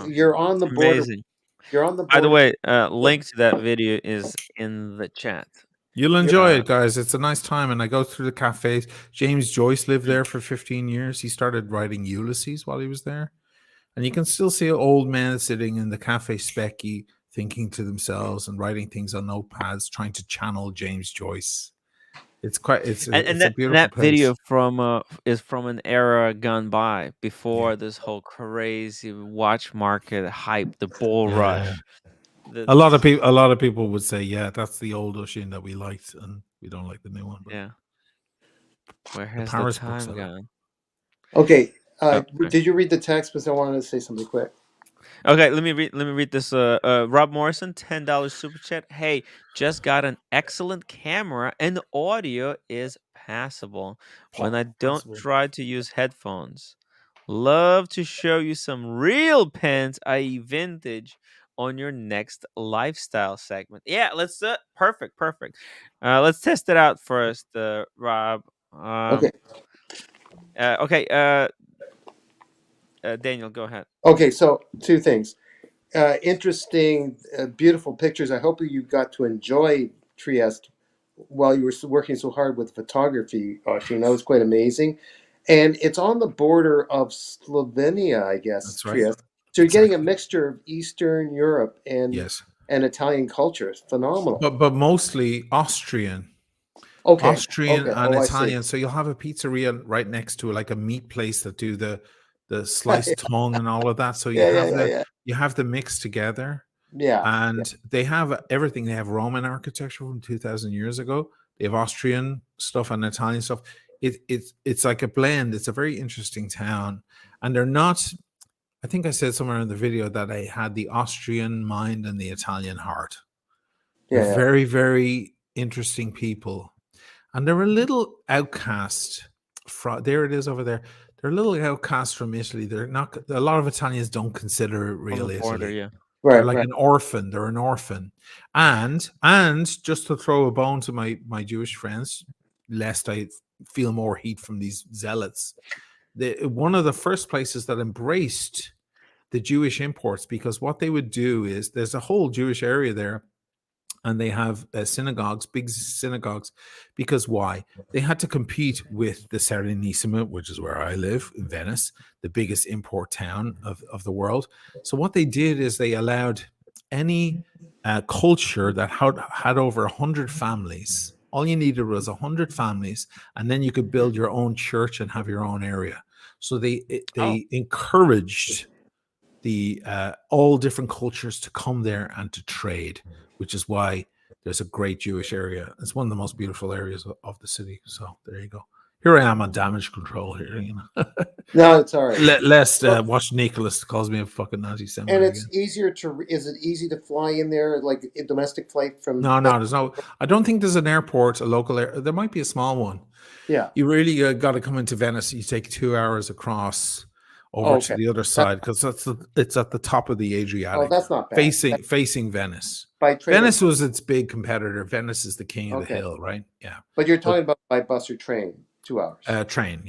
you're on the border. Amazing. You're on the By the border. way, link to that video is in the chat. You'll enjoy it, guys. It's a nice time. And I go through the cafes. James Joyce lived there for 15 years. He started writing Ulysses while he was there. And you can still see old men sitting in the Cafe Specky thinking to themselves and writing things on notepads, trying to channel James Joyce. It's quite, it's a beautiful that place. video from is from an era gone by, before this whole crazy watch market hype, the bull rush. A lot of people would say, yeah, that's the old Oisin that we liked, and we don't like the new one. But yeah. Where has the Paris time bookseller. gone? Okay. Did you read the text? Because I wanted to say something quick. Okay, let me read this. Rob Morrison, $10 super chat. Hey, just got an excellent camera and the audio is passable when I don't try to use headphones. Love to show you some real pens, i.e. vintage, on your next lifestyle segment. Yeah, let's perfect. Let's test it out first, Rob. Okay. Daniel, go ahead. Okay, so two things. Interesting, beautiful pictures. I hope you got to enjoy Trieste while you were working so hard with photography, Oisin. That was quite amazing. And it's on the border of Slovenia, I guess. That's right. Trieste. So you're getting a mixture of Eastern Europe and Italian culture. It's phenomenal. But mostly Austrian. Okay. Austrian and I Italian. see. So you'll have a pizzeria right next to like a meat place that do the sliced tongue and all of that. So you have the mix together. Yeah. And they have everything. They have Roman architecture from 2,000 years ago. They have Austrian stuff and Italian stuff. It's like a blend. It's a very interesting town. And they're not, I think I said somewhere in the video that I had the Austrian mind and the Italian heart. They're very, very interesting people. And they're a little outcast. There it is over there. They're a little outcast from Italy. They're not. A lot of Italians don't consider real Italy. Yeah. Right, they're like an orphan. They're an orphan. And just to throw a bone to my Jewish friends, lest I feel more heat from these zealots, one of the first places that embraced the Jewish imports, because what they would do is there's a whole Jewish area there. And they have synagogues, big synagogues, because why? They had to compete with the Serenissima, which is where I live, in Venice, the biggest import town of the world. So what they did is they allowed any culture that had over 100 families. All you needed was 100 families, and then you could build your own church and have your own area. So they encouraged the all different cultures to come there and to trade, which is why there's a great Jewish area. It's one of the most beautiful areas of the city. So there you go. Here I am on damage control here. You know. No, it's all right. Lest watch Nicholas calls me a fucking Nazi Semite. And it's easier to. Is it easy to fly in there, like a domestic flight from? No. There's no. I don't think there's an airport, a local air. There might be a small one. Yeah. You really got to come into Venice. You take 2 hours across over to the other side, because it's at the top of the Adriatic. Oh, that's not bad. Facing Venice. Venice was its big competitor. Venice is the king of the hill, right? Yeah. But you're talking about by bus or train. 2 hours? Train.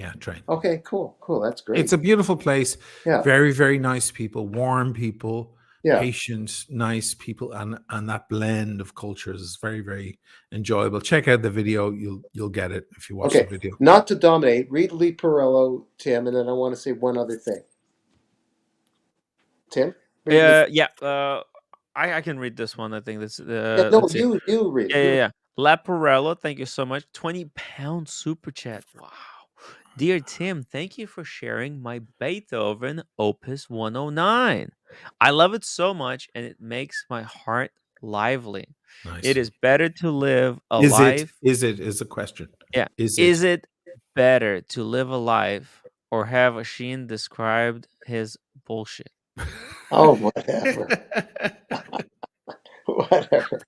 Okay, cool. That's great. It's a beautiful place. Yeah. Very, very nice people, warm people, Yeah. patient, nice people, and that blend of cultures is very, very enjoyable. Check out the video. You'll get it if you watch the video. Not to dominate, read Lee Perello, Tim, and then I want to say one other thing. Tim? I can read this one. I think this. You read it. Yeah. Laparello, thank you so much. 20-pound super chat. Wow. Dear Tim, thank you for sharing my Beethoven Opus 109. I love it so much, and it makes my heart lively. Nice. It is better to live a life. Is a question. Yeah. Is it better to live a life or have Asheen described his bullshit? Oh, whatever. Whatever.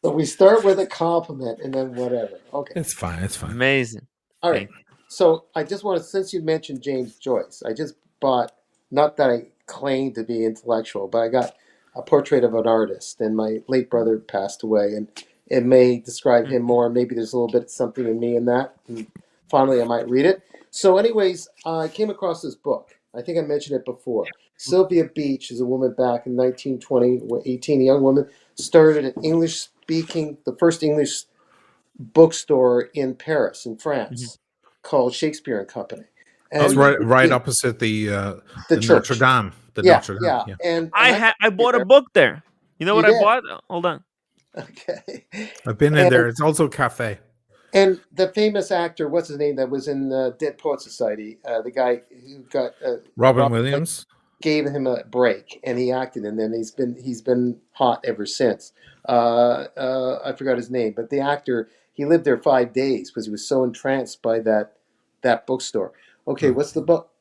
So we start with a compliment and then whatever. Okay. It's fine. Amazing. All right. So I just want to, since you mentioned James Joyce, I just bought, not that I claim to be intellectual, but I got a portrait of an artist, and my late brother passed away, and it may describe him more. Maybe there's a little bit something in me in that. And finally, I might read it. So anyways, I came across this book. I think I mentioned it before. Sylvia Beach is a woman back in 1920, 18, a young woman, started an English-speaking, the first English bookstore in Paris, in France, called Shakespeare and Company. And it's right opposite the Notre Dame. Notre Dame. Yeah. And I bought a book there. You know what I bought? Hold on. Okay. I've been in there. It's also a cafe. And the famous actor, what's his name, that was in Dead Poets Society, the guy who got Robin Williams gave him a break, and he acted, and then he's been hot ever since. I forgot his name, but the actor, he lived there 5 days because he was so entranced by that bookstore. Okay, what's the book?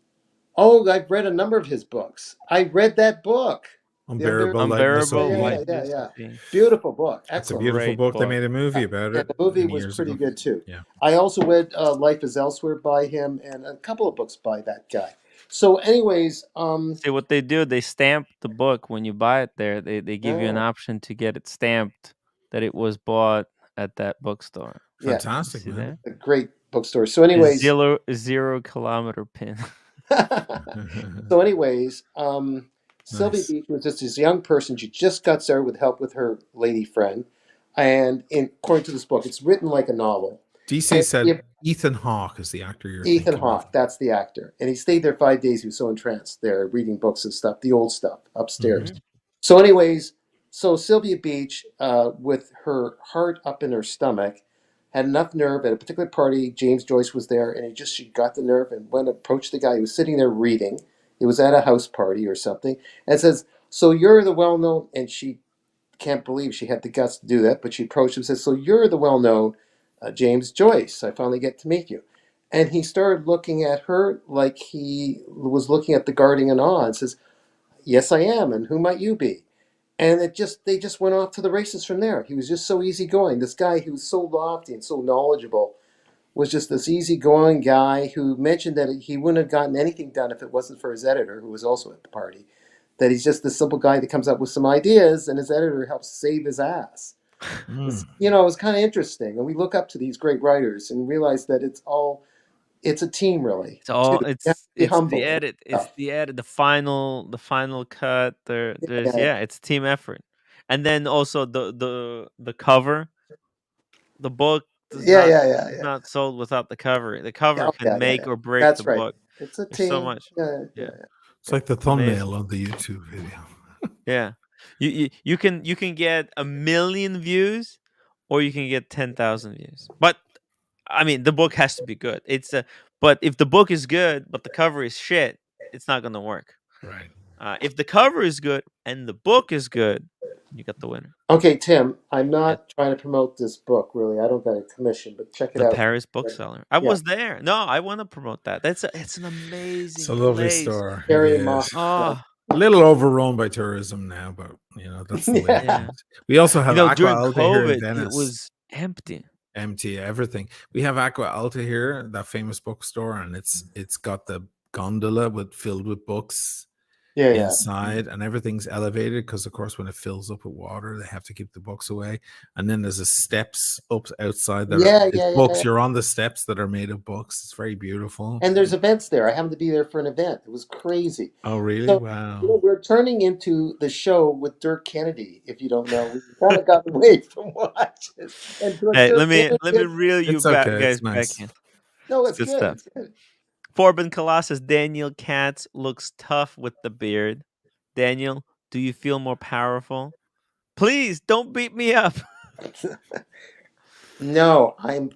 Oh, I've read a number of his books. I read that book. Unbearable Light. Yeah. Beautiful book. Excellent. It's a beautiful book. They made a movie about it. The movie was pretty good too. Yeah. I also read Life is Elsewhere by him and a couple of books by that guy. So anyways, see what they do, they stamp the book when you buy it there. They give you an option to get it stamped that it was bought at that bookstore. Fantastic, man. A great bookstore. So anyways, zero kilometer pin. So anyways, Sylvia Beach was just this young person. She just got started with help with her lady friend. And according to this book, it's written like a novel. DC said Ethan Hawke is the actor you're Ethan Hawke, that's the actor. And he stayed there 5 days. He was so entranced there, reading books and stuff, the old stuff upstairs. So anyways, so Sylvia Beach, with her heart up in her stomach, had enough nerve at a particular party. James Joyce was there, and she got the nerve and went and approached the guy. He was sitting there reading. It was at a house party or something, and says, "So you're the well-known," and she can't believe she had the guts to do that, but she approached him and says, "So you're the well-known James Joyce. I finally get to meet you." And he started looking at her like he was looking at the guarding in awe and says, "Yes, I am, and who might you be?" And they just went off to the races from there. He was just so easygoing. This guy who was so lofty and so knowledgeable was just this easygoing guy who mentioned that he wouldn't have gotten anything done if it wasn't for his editor, who was also at the party. That he's just this simple guy that comes up with some ideas, and his editor helps save his ass. It was kind of interesting. And we look up to these great writers and realize that it's a team, really. It's the edit. It's the edit, the final cut. It's a team effort. And then also the cover, the book. Not sold without the cover. The cover can make or break the book. It's a There's team. so much. It's like the thumbnail of the YouTube video. Yeah, you can get 1 million views, or you can get 10,000 views. But I mean, the book has to be good. But if the book is good but the cover is shit, it's not gonna work. Right. If the cover is good and the book is good, you got the winner. Okay, Tim, I'm not trying to promote this book, really. I don't got a commission, but check it out. The Paris Bookseller. I was there. No, I want to promote that. It's an amazing It's a lovely place. store. Very Oh. A little overrun by tourism now, but that's the way. We also have Aqua Alta here in Venice. It was empty. Everything. We have Aqua Alta here, that famous bookstore, and it's got the gondola filled with books. Yeah, inside, and everything's elevated because, of course, when it fills up with water, they have to keep the books away. And then there's a steps up outside that are books. You're on the steps that are made of books. It's very beautiful. And there's events there. I happened to be there for an event. It was crazy. Oh, really? So, Wow. we're turning into the show with Dirk Kennedy. If you don't know, we kind of got away from watches. And Hey, Dirk let me Kennedy- reel you It's okay. guys It's nice. back in. No, it's Good good. stuff. It's good. Forbin Colossus, Daniel Katz looks tough with the beard. Daniel, do you feel more powerful? Please don't beat me up. No, I'm.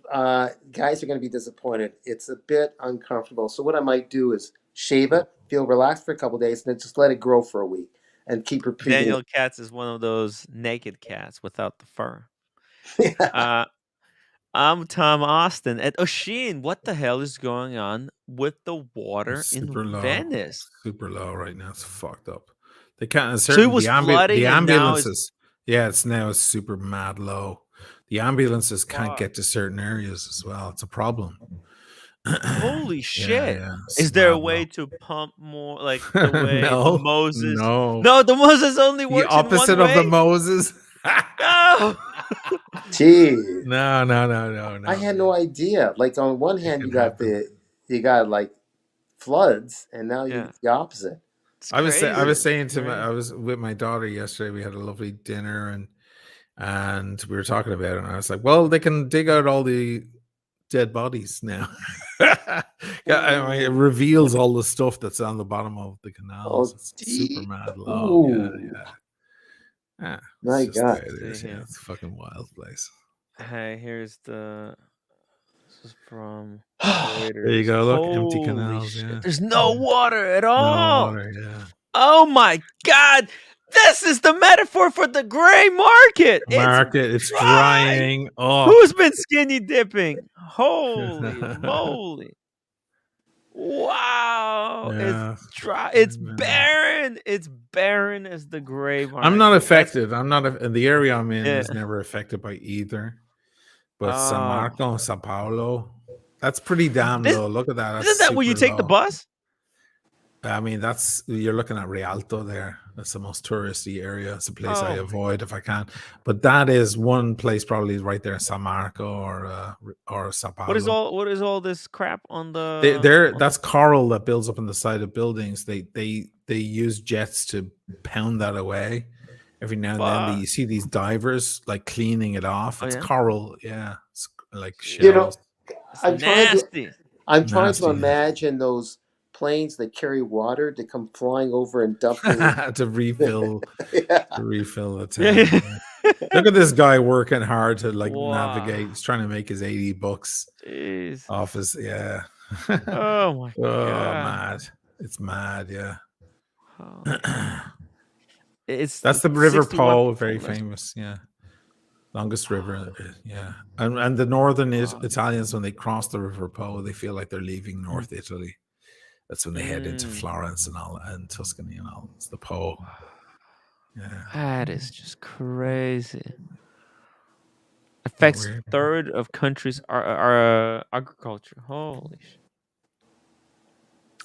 Guys are going to be disappointed. It's a bit uncomfortable. So what I might do is shave it, feel relaxed for a couple days, and then just let it grow for a week and keep repeating. Daniel Katz is one of those naked cats without the fur. I'm Tom Austin at Oshin. What the hell is going on with the water in Venice? Super low right now. It's fucked up. They can't. So it was flooding, the and now ambulances. Yeah, it's super mad low. The ambulances can't get to certain areas as well. It's a problem. Holy shit! Yeah, is there a way to pump more, like the way No, the Moses? no. The Moses only works The opposite in one of the way? Moses. No. Jeez. No. I had no idea. Like on one hand, you got like floods, and now you the opposite. I was saying to I was with my daughter yesterday. We had a lovely dinner, and we were talking about it. And I was like, "Well, they can dig out all the dead bodies now." I mean, it reveals all the stuff that's on the bottom of the canals. It's super mad low. Yeah. My God, it's a fucking wild place. Hey, here's the. This is from. There you go. Look, empty canals. Shit. Yeah. There's no water at all. No water, yeah. Oh my God! This is the metaphor for the gray market. It's drying. Oh, who's been skinny dipping? Holy moly! Wow, it's dry. It's barren. It's barren as the gray market. I'm not affected. The area I'm in is never affected by either. But San Marco, Sao Paulo, that's pretty damn low. Look at that. Isn't that where you take the bus? I mean, you're looking at Rialto there. That's the most touristy area. It's a place I avoid if I can. But that is one place probably right there in San Marco or Sao Paulo. What is all this crap on the? That's coral that builds up on the side of buildings. They use jets to pound that away. Every now and then you see these divers like cleaning it off. It's coral, it's like shells. I'm trying to imagine those planes that carry water to come flying over and dump to refill the tank. Look at this guy working hard to navigate. He's trying to make his $80 off his Oh my God. Mad. It's mad, yeah. That's the River Po, very famous, longest river, and the northern Italians, when they cross the River Po, they feel like they're leaving North Italy. That's when they head into Florence and Tuscany and all. It's the Po. Yeah, that is just crazy. Affects third of countries are agriculture. Holy shit!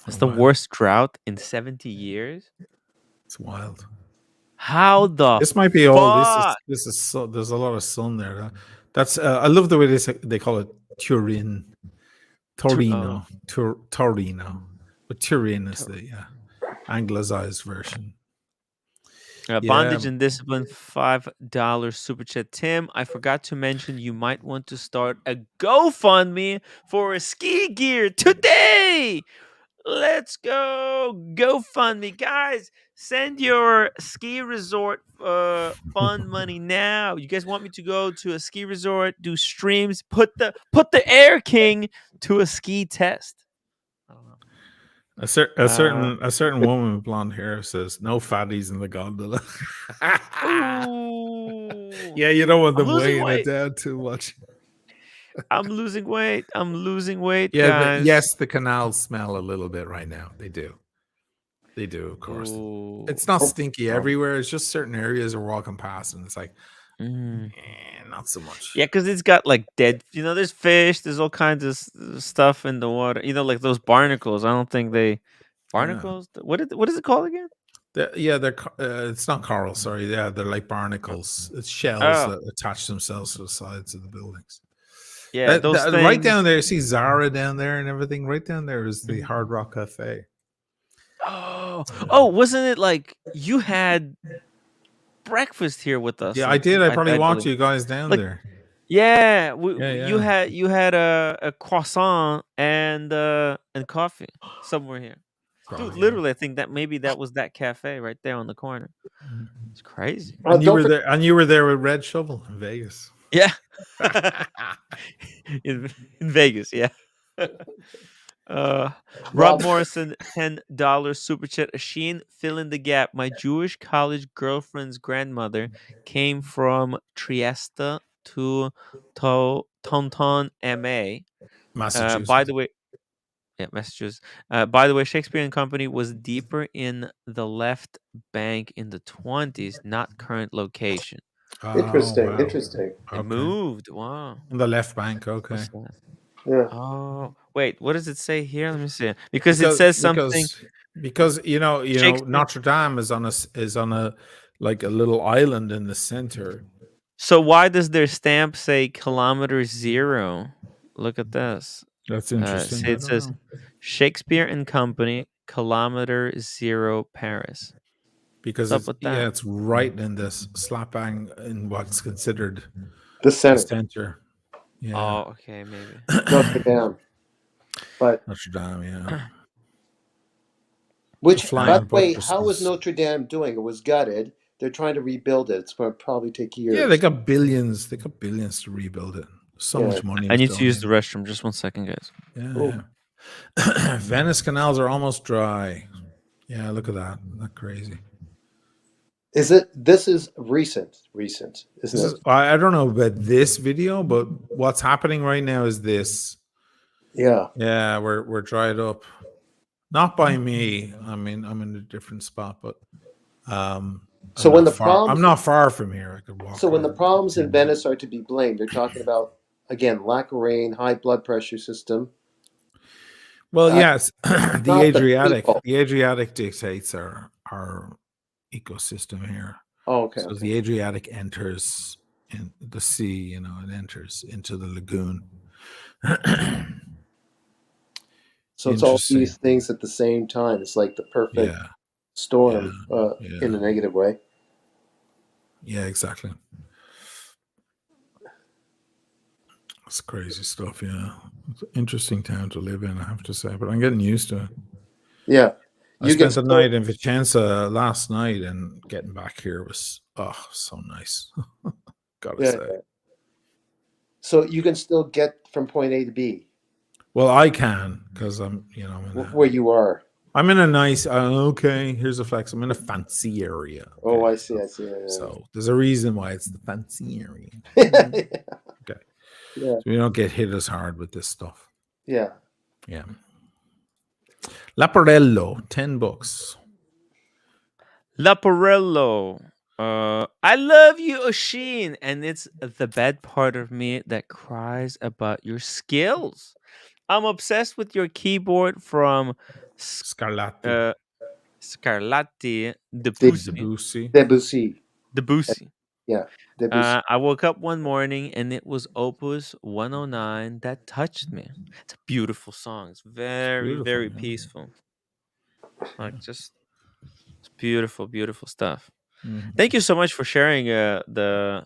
It's the worst drought in 70 years. It's wild. How the? This might be all. This is so. There's a lot of sun there. That's. I love the way they call it Torino. But Turin is the anglicized version. Bondage and Discipline, $5 super chat. Tim, I forgot to mention you might want to start a GoFundMe for a ski gear today. Let's go. GoFundMe. Guys, send your ski resort fund money now. You guys want me to go to a ski resort, do streams, put the Air King to a ski test. I don't know. A certain woman with blonde hair says no fatties in the gondola. Yeah, you don't want them weighing it down too much. I'm losing weight. Yeah, guys. yes, the canals smell a little bit right now. They do, of course. Ooh. It's not stinky everywhere. It's just certain areas are walking past, and it's like, not so much. Yeah, because it's got like dead. There's fish. There's all kinds of stuff in the water. Like those barnacles. I don't think barnacles. Yeah. What is it called again? They're it's not coral. Sorry, they're like barnacles. It's shells that attach themselves to the sides of the buildings. Yeah, those things. Right down there, see Zara down there and everything. Right down there is the Hard Rock Cafe. Oh, wasn't it like you had breakfast here with us? Yeah, like, I did. I probably walked believe. you guys down Like, there. Yeah, Yeah. you had a croissant and coffee somewhere here. Probably, Dude, literally, I think that maybe that was that cafe right there on the corner. It's crazy. And you were there. And you were there with Red Shovel in Vegas. Yeah, in Vegas. Yeah. Rob Morrison, $10 super chat. Sheen, fill in the gap. My Jewish college girlfriend's grandmother came from Trieste to Taunton, MA. Massachusetts. By the way, yeah, Massachusetts. By the way, Shakespeare and Company was deeper in the left bank in the 20s, not current location. Interesting. Wow. Interesting. It moved. Wow. In the left bank. Okay. Yeah. Oh, wait. What does it say here? Let me see. Because it says something. Because you know Notre Dame is on a like a little island in the center. So why does their stamp say kilometer 0? Look at this. That's interesting. See, it says Shakespeare and Company, kilometer 0, Paris. Because it's right in this slap bang in what's considered the center. Yeah. Oh, okay, maybe. Notre Dame. But Notre Dame, yeah. Which, by the way, how was Notre Dame doing? It was gutted. They're trying to rebuild it. It's going to probably take years. Yeah, they got billions. They got billions to rebuild it. So much money. I need to use the restroom. Just 1 second, guys. Yeah. Venice canals are almost dry. Yeah, look at that. Isn't that crazy? This is recent, isn't it? I don't know about this video, but what's happening right now is this. Yeah. Yeah, we're dried up. Not by me. I mean, I'm in a different spot, but I'm not far from here. I could walk. So when the problems in Venice are to be blamed, they're talking about, again, lack of rain, high blood pressure system. Well, yes, the Adriatic dictates our ecosystem here. Oh, okay. So the Adriatic enters in the sea, it enters into the lagoon. So it's all these things at the same time. It's like the perfect storm in a negative way. Yeah, exactly. It's crazy stuff, yeah. It's an interesting town to live in, I have to say, but I'm getting used to it. Yeah. I spent the night in Vicenza last night, and getting back here was so nice. Gotta say. So you can still get from point A to B. Well, I can, because I'm, where you are. I'm in a nice. Here's a flex. I'm in a fancy area. Okay? Oh, I see. Yeah. So there's a reason why it's the fancy area. Okay. Yeah. So we don't get hit as hard with this stuff. Yeah. Yeah. Laparello, $10. Laparello. I love you, Oshin, and it's the bad part of me that cries about your skills. I'm obsessed with your keyboard from Scarlatti. Scarlatti Debussy. Yeah. Debussy. I woke up one morning and it was Opus 109 that touched me. It's a beautiful song. It's very peaceful. Like it's beautiful, beautiful stuff. Mm-hmm. Thank you so much for sharing the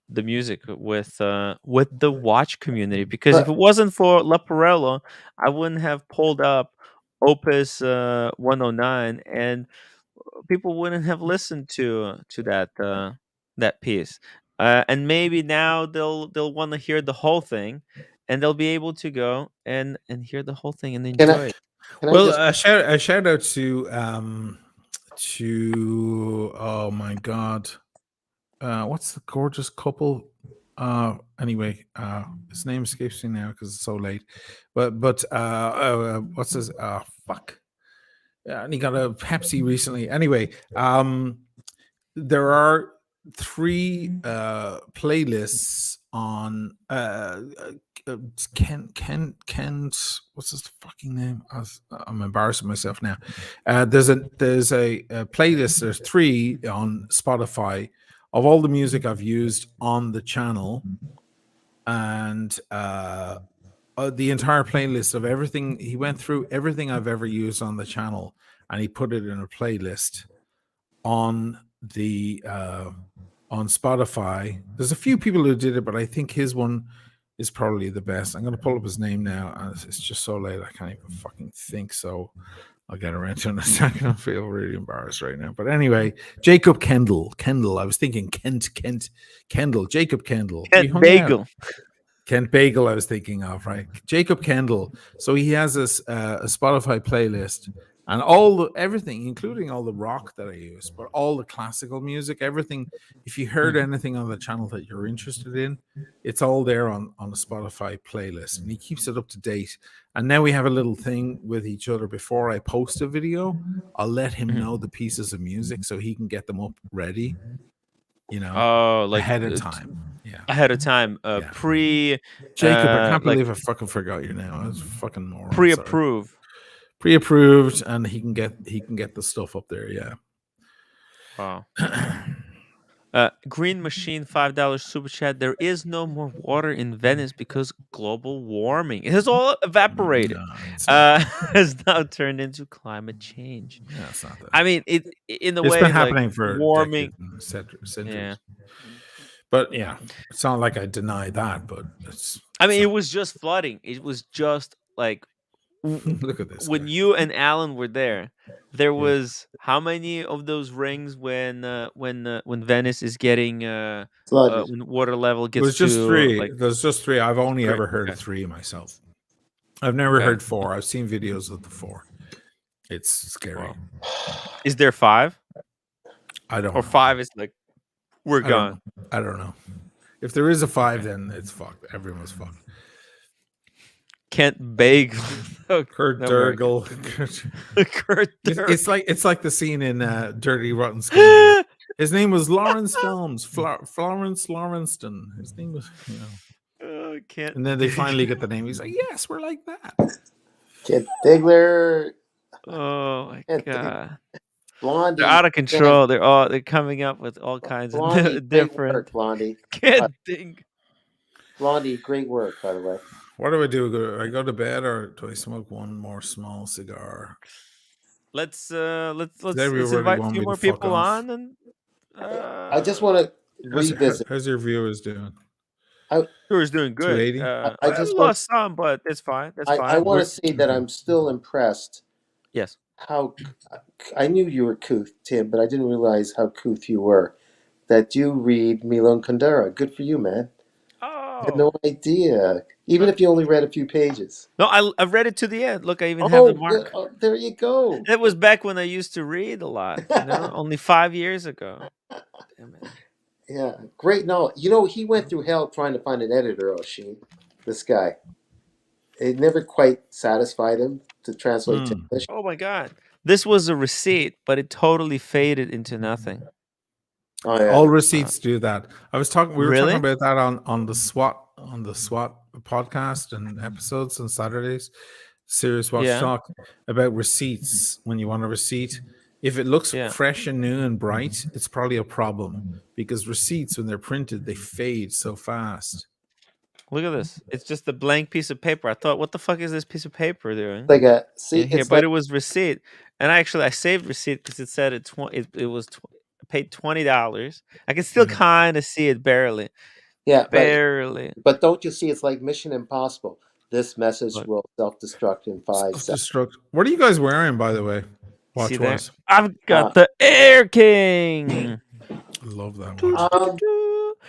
music with the watch community, because if it wasn't for Laparello, I wouldn't have pulled up Opus 109, and people wouldn't have listened to that piece. And maybe now they'll want to hear the whole thing, and they'll be able to go and hear the whole thing and enjoy it. Well, a shout out to oh my god, what's the gorgeous couple? Anyway, his name escapes me now because it's so late. But what's his? Fuck. And he got a Pepsi recently. Anyway, there are 3 playlists on what's his fucking name? I'm embarrassing myself now. There's a playlist. There's 3 on Spotify of all the music I've used on the channel, and the entire playlist of everything. He went through everything I've ever used on the channel, and he put it in a playlist on the on Spotify. There's a few people who did it, but I think his one is probably the best. I'm going to pull up his name now. And it's just so late, I can't even fucking think. So I'll get around to it in a second. I feel really embarrassed right now. But anyway, Jacob Kendall. I was thinking Kent Kendall. Jacob Kendall. Kent Bagel. Kent Bagel I was thinking of, right? Jacob Kendall. So he has a Spotify playlist, and everything, including all the rock that I use, but all the classical music, everything. If you heard anything on the channel that you're interested in, it's all there on a Spotify playlist, and he keeps it up to date. And now we have a little thing with each other. Before I post a video, I'll let him know the pieces of music so he can get them up ready, like ahead of time. Yeah, ahead of time. Pre Jacob, I can't believe I fucking forgot your name. I was fucking moron. Pre-approved, and he can get the stuff up there. Yeah. Wow. Green Machine, $5 super chat. There is no more water in Venice because global warming. It has all evaporated. Has now turned into climate change. Yeah, it's not that. I mean, it's way been happening for warming centuries. Yeah. But yeah, it's not like I deny that. But it was just flooding. It was just like. Look at this. When you and Alan were there was how many of those rings when Venice is getting when water level gets It was just to 3. There's just 3. I've only ever heard of 3 myself. I've never heard 4. I've seen videos of the 4. It's scary. Wow. Is there 5? I don't. Or 5 is like we're gone. I don't know. If there is a 5, then it's fucked. Everyone's fucked. Kent Bagel. Kurt Durgle. Kurt Durgle. It's like the scene in Dirty Rotten Skin. His name was Lawrence Films. Florence Lawrenston. His name was, Kent. And then they finally get the name. He's like, yes, we're like that. Kent Bigler. Oh my god. Blondie. They're out of control. They're coming up with all kinds of different work, Blondie. Blondie, great work, by the way. What do I do? Do I go to bed or do I smoke one more small cigar? Let's invite a few more people on, and I just want to revisit. How's your viewers doing? Viewers doing good. I just lost some, but it's fine. That's fine. I want to say that I'm still impressed. Yes. How I knew you were couth, Tim, but I didn't realize how couth you were. That you read Milan Kundera. Good for you, man. I had no idea. Even if you only read a few pages. No, I've read it to the end. Look, I even have the mark. There you go. It was back when I used to read a lot. Only 5 years ago. Damn it. Yeah, great knowledge. He went through hell trying to find an editor, Oshin. This guy. It never quite satisfied him to translate to English. Oh my god. This was a receipt, but it totally faded into nothing. Oh, yeah. All receipts do that. We were talking about that on the SWAT podcast and episodes on Saturdays. Serious Watch Talk about receipts. When you want a receipt, if it looks fresh and new and bright, it's probably a problem because receipts, when they're printed, they fade so fast. Look at this. It's just a blank piece of paper. I thought, what the fuck is this piece of paper doing? Like but it was receipt, and I saved receipt because it said it was paid $20. I can still kind of see it barely. Yeah, barely. But don't you see? It's like Mission Impossible. This message will self-destruct in 5 seconds. What are you guys wearing, by the way? Watch-wise. I've got the Air King. I love that watch.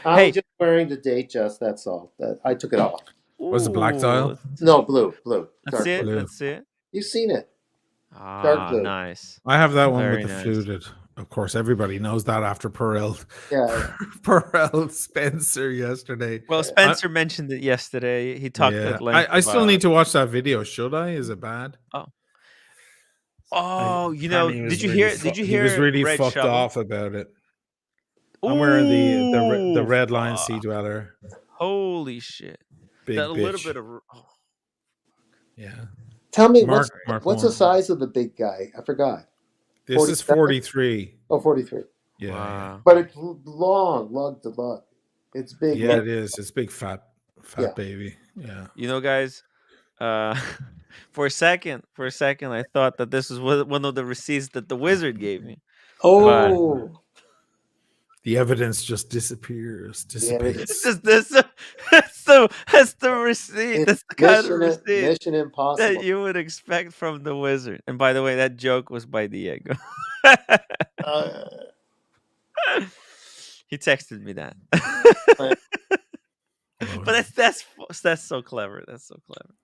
I'm just wearing the Datejust. That's all. I took it off. Was it black dial? No, blue. That's it. Blue. That's it. You've seen it. Dark blue. Nice. I have that one with the fluted. Of course, everybody knows that after Perel Spencer yesterday. Well, Spencer mentioned it yesterday. He talked at length. I still need to watch that video. Should I? Is it bad? Did you hear? He was really Red fucked Shovel? off about it. I'm wearing the red line sea dweller. Holy shit! that a little bitch. bit of Yeah. Tell me Mark what's the Horn. size of the big guy? I forgot. This is 43. Oh, 43. Yeah, wow. But it's long, lug to lug. It's big. yeah. lug. It is. It's big fat Yeah. baby. Yeah. You know, guys, for a second, I thought that this was one of the receipts that the wizard gave me. But Oh, The evidence just disappears. it's Dissipates. just this. That's the receipt. it's That's the kind of receipt Mission that Impossible. you would expect from the wizard. And by the way, that joke was by Diego. He texted me that. But that's so clever. That's so clever.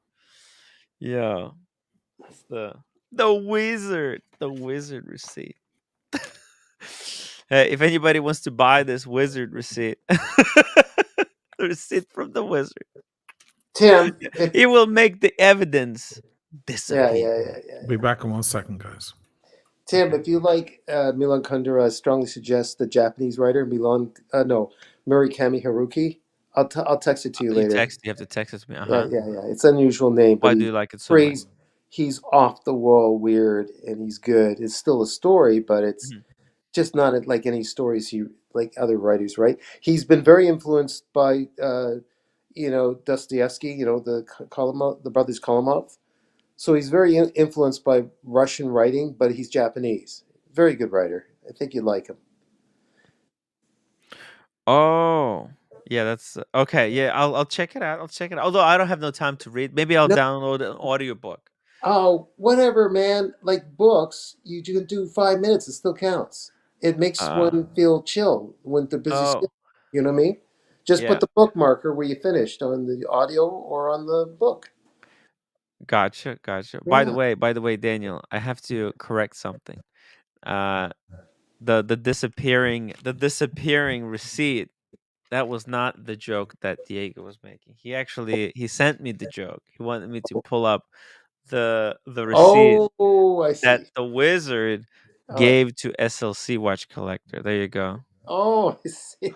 Yeah, it's the wizard receipt. Hey, if anybody wants to buy this wizard receipt, the receipt from the wizard, Tim, he will make the evidence disappear. I'll be back in 1 second, guys. Tim, if you like Milan Kundera, I strongly suggest the Japanese writer Murakami Haruki. I'll text it to you later. You have to text it to me. Yeah. It's an unusual name, but Why do you like it so much? He's off the wall, weird, and he's good. It's still a story, but it's just not like any stories like other writers write. He's been very influenced by Dostoevsky, the brothers Karamazov. So he's very influenced by Russian writing, but he's Japanese. Very good writer. I think you'd like him. Oh, yeah, that's okay. Yeah, I'll check it out. Although I don't have no time to read. Maybe I'll download an audiobook. Oh, whatever, man. Like books, you can do 5 minutes. It still counts. It makes one feel chill when the busy schedule. You know what I mean? Just put the bookmarker where you finished on the audio or on the book. Gotcha. By the way, Daniel, I have to correct something. The disappearing receipt, that was not the joke that Diego was making. He sent me the joke. He wanted me to pull up the receipt I see. that the wizard gave to SLC Watch Collector. There you go. Oh, I see.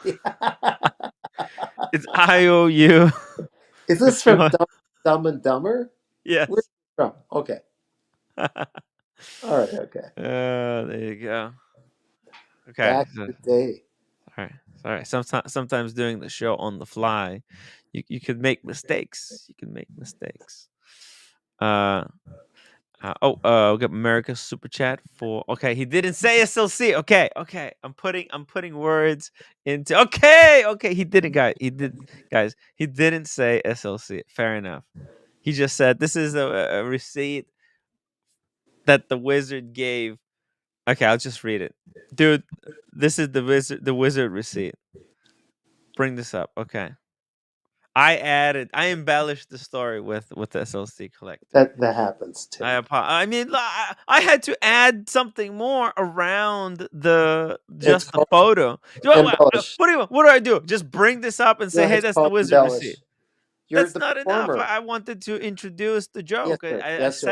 It's IOU. Is this from Dumb and Dumber? Yes. Where's it from? Okay. All right. Okay. There you go. Okay. Back in the day. All right. Sometimes doing the show on the fly, you could make mistakes. We got America's super chat for. Okay, he didn't say SLC. Okay. I'm putting words into. Okay. He didn't, guys. He didn't say SLC. Fair enough. He just said this is a receipt that the wizard gave. Okay, I'll just read it, dude. This is the wizard receipt. Bring this up. Okay. I embellished the story with the SLC collector. That happens too. I mean, I had to add something more around the photo. What do I do? Just bring this up and say, hey, that's the wizard receipt. That's not enough. I wanted to introduce the joke. Yes, sir.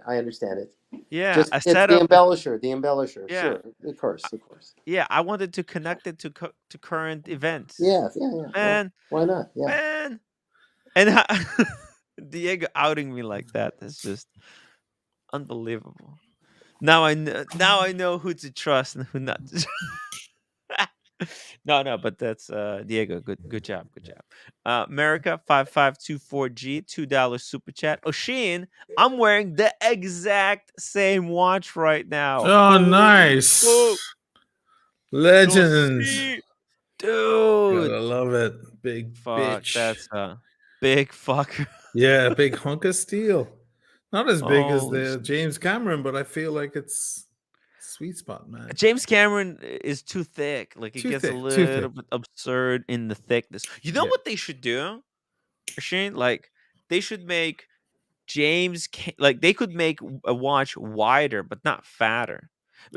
I understand it. Yeah, it's the embellisher. The embellisher. Yeah. Sure, of course. Yeah, I wanted to connect it to current events. Yeah. Man, why not? Yeah. Man, and Diego outing me like that—that's just unbelievable. Now I know who to trust and who not to trust. No, but that's Diego. Good job. America 5524G $2 super chat. Oshin, I'm wearing the exact same watch right now. Oh, nice. Legend. Dude. I love it. Big fuck. Bitch. That's a big fucker. Yeah, big hunk of steel. Not as big as the James Cameron, but I feel like it's sweet spot, man. James Cameron is too thick. Like it gets a little bit absurd in the thickness. You know what they should do, Shane? Like they should make they could make a watch wider but not fatter.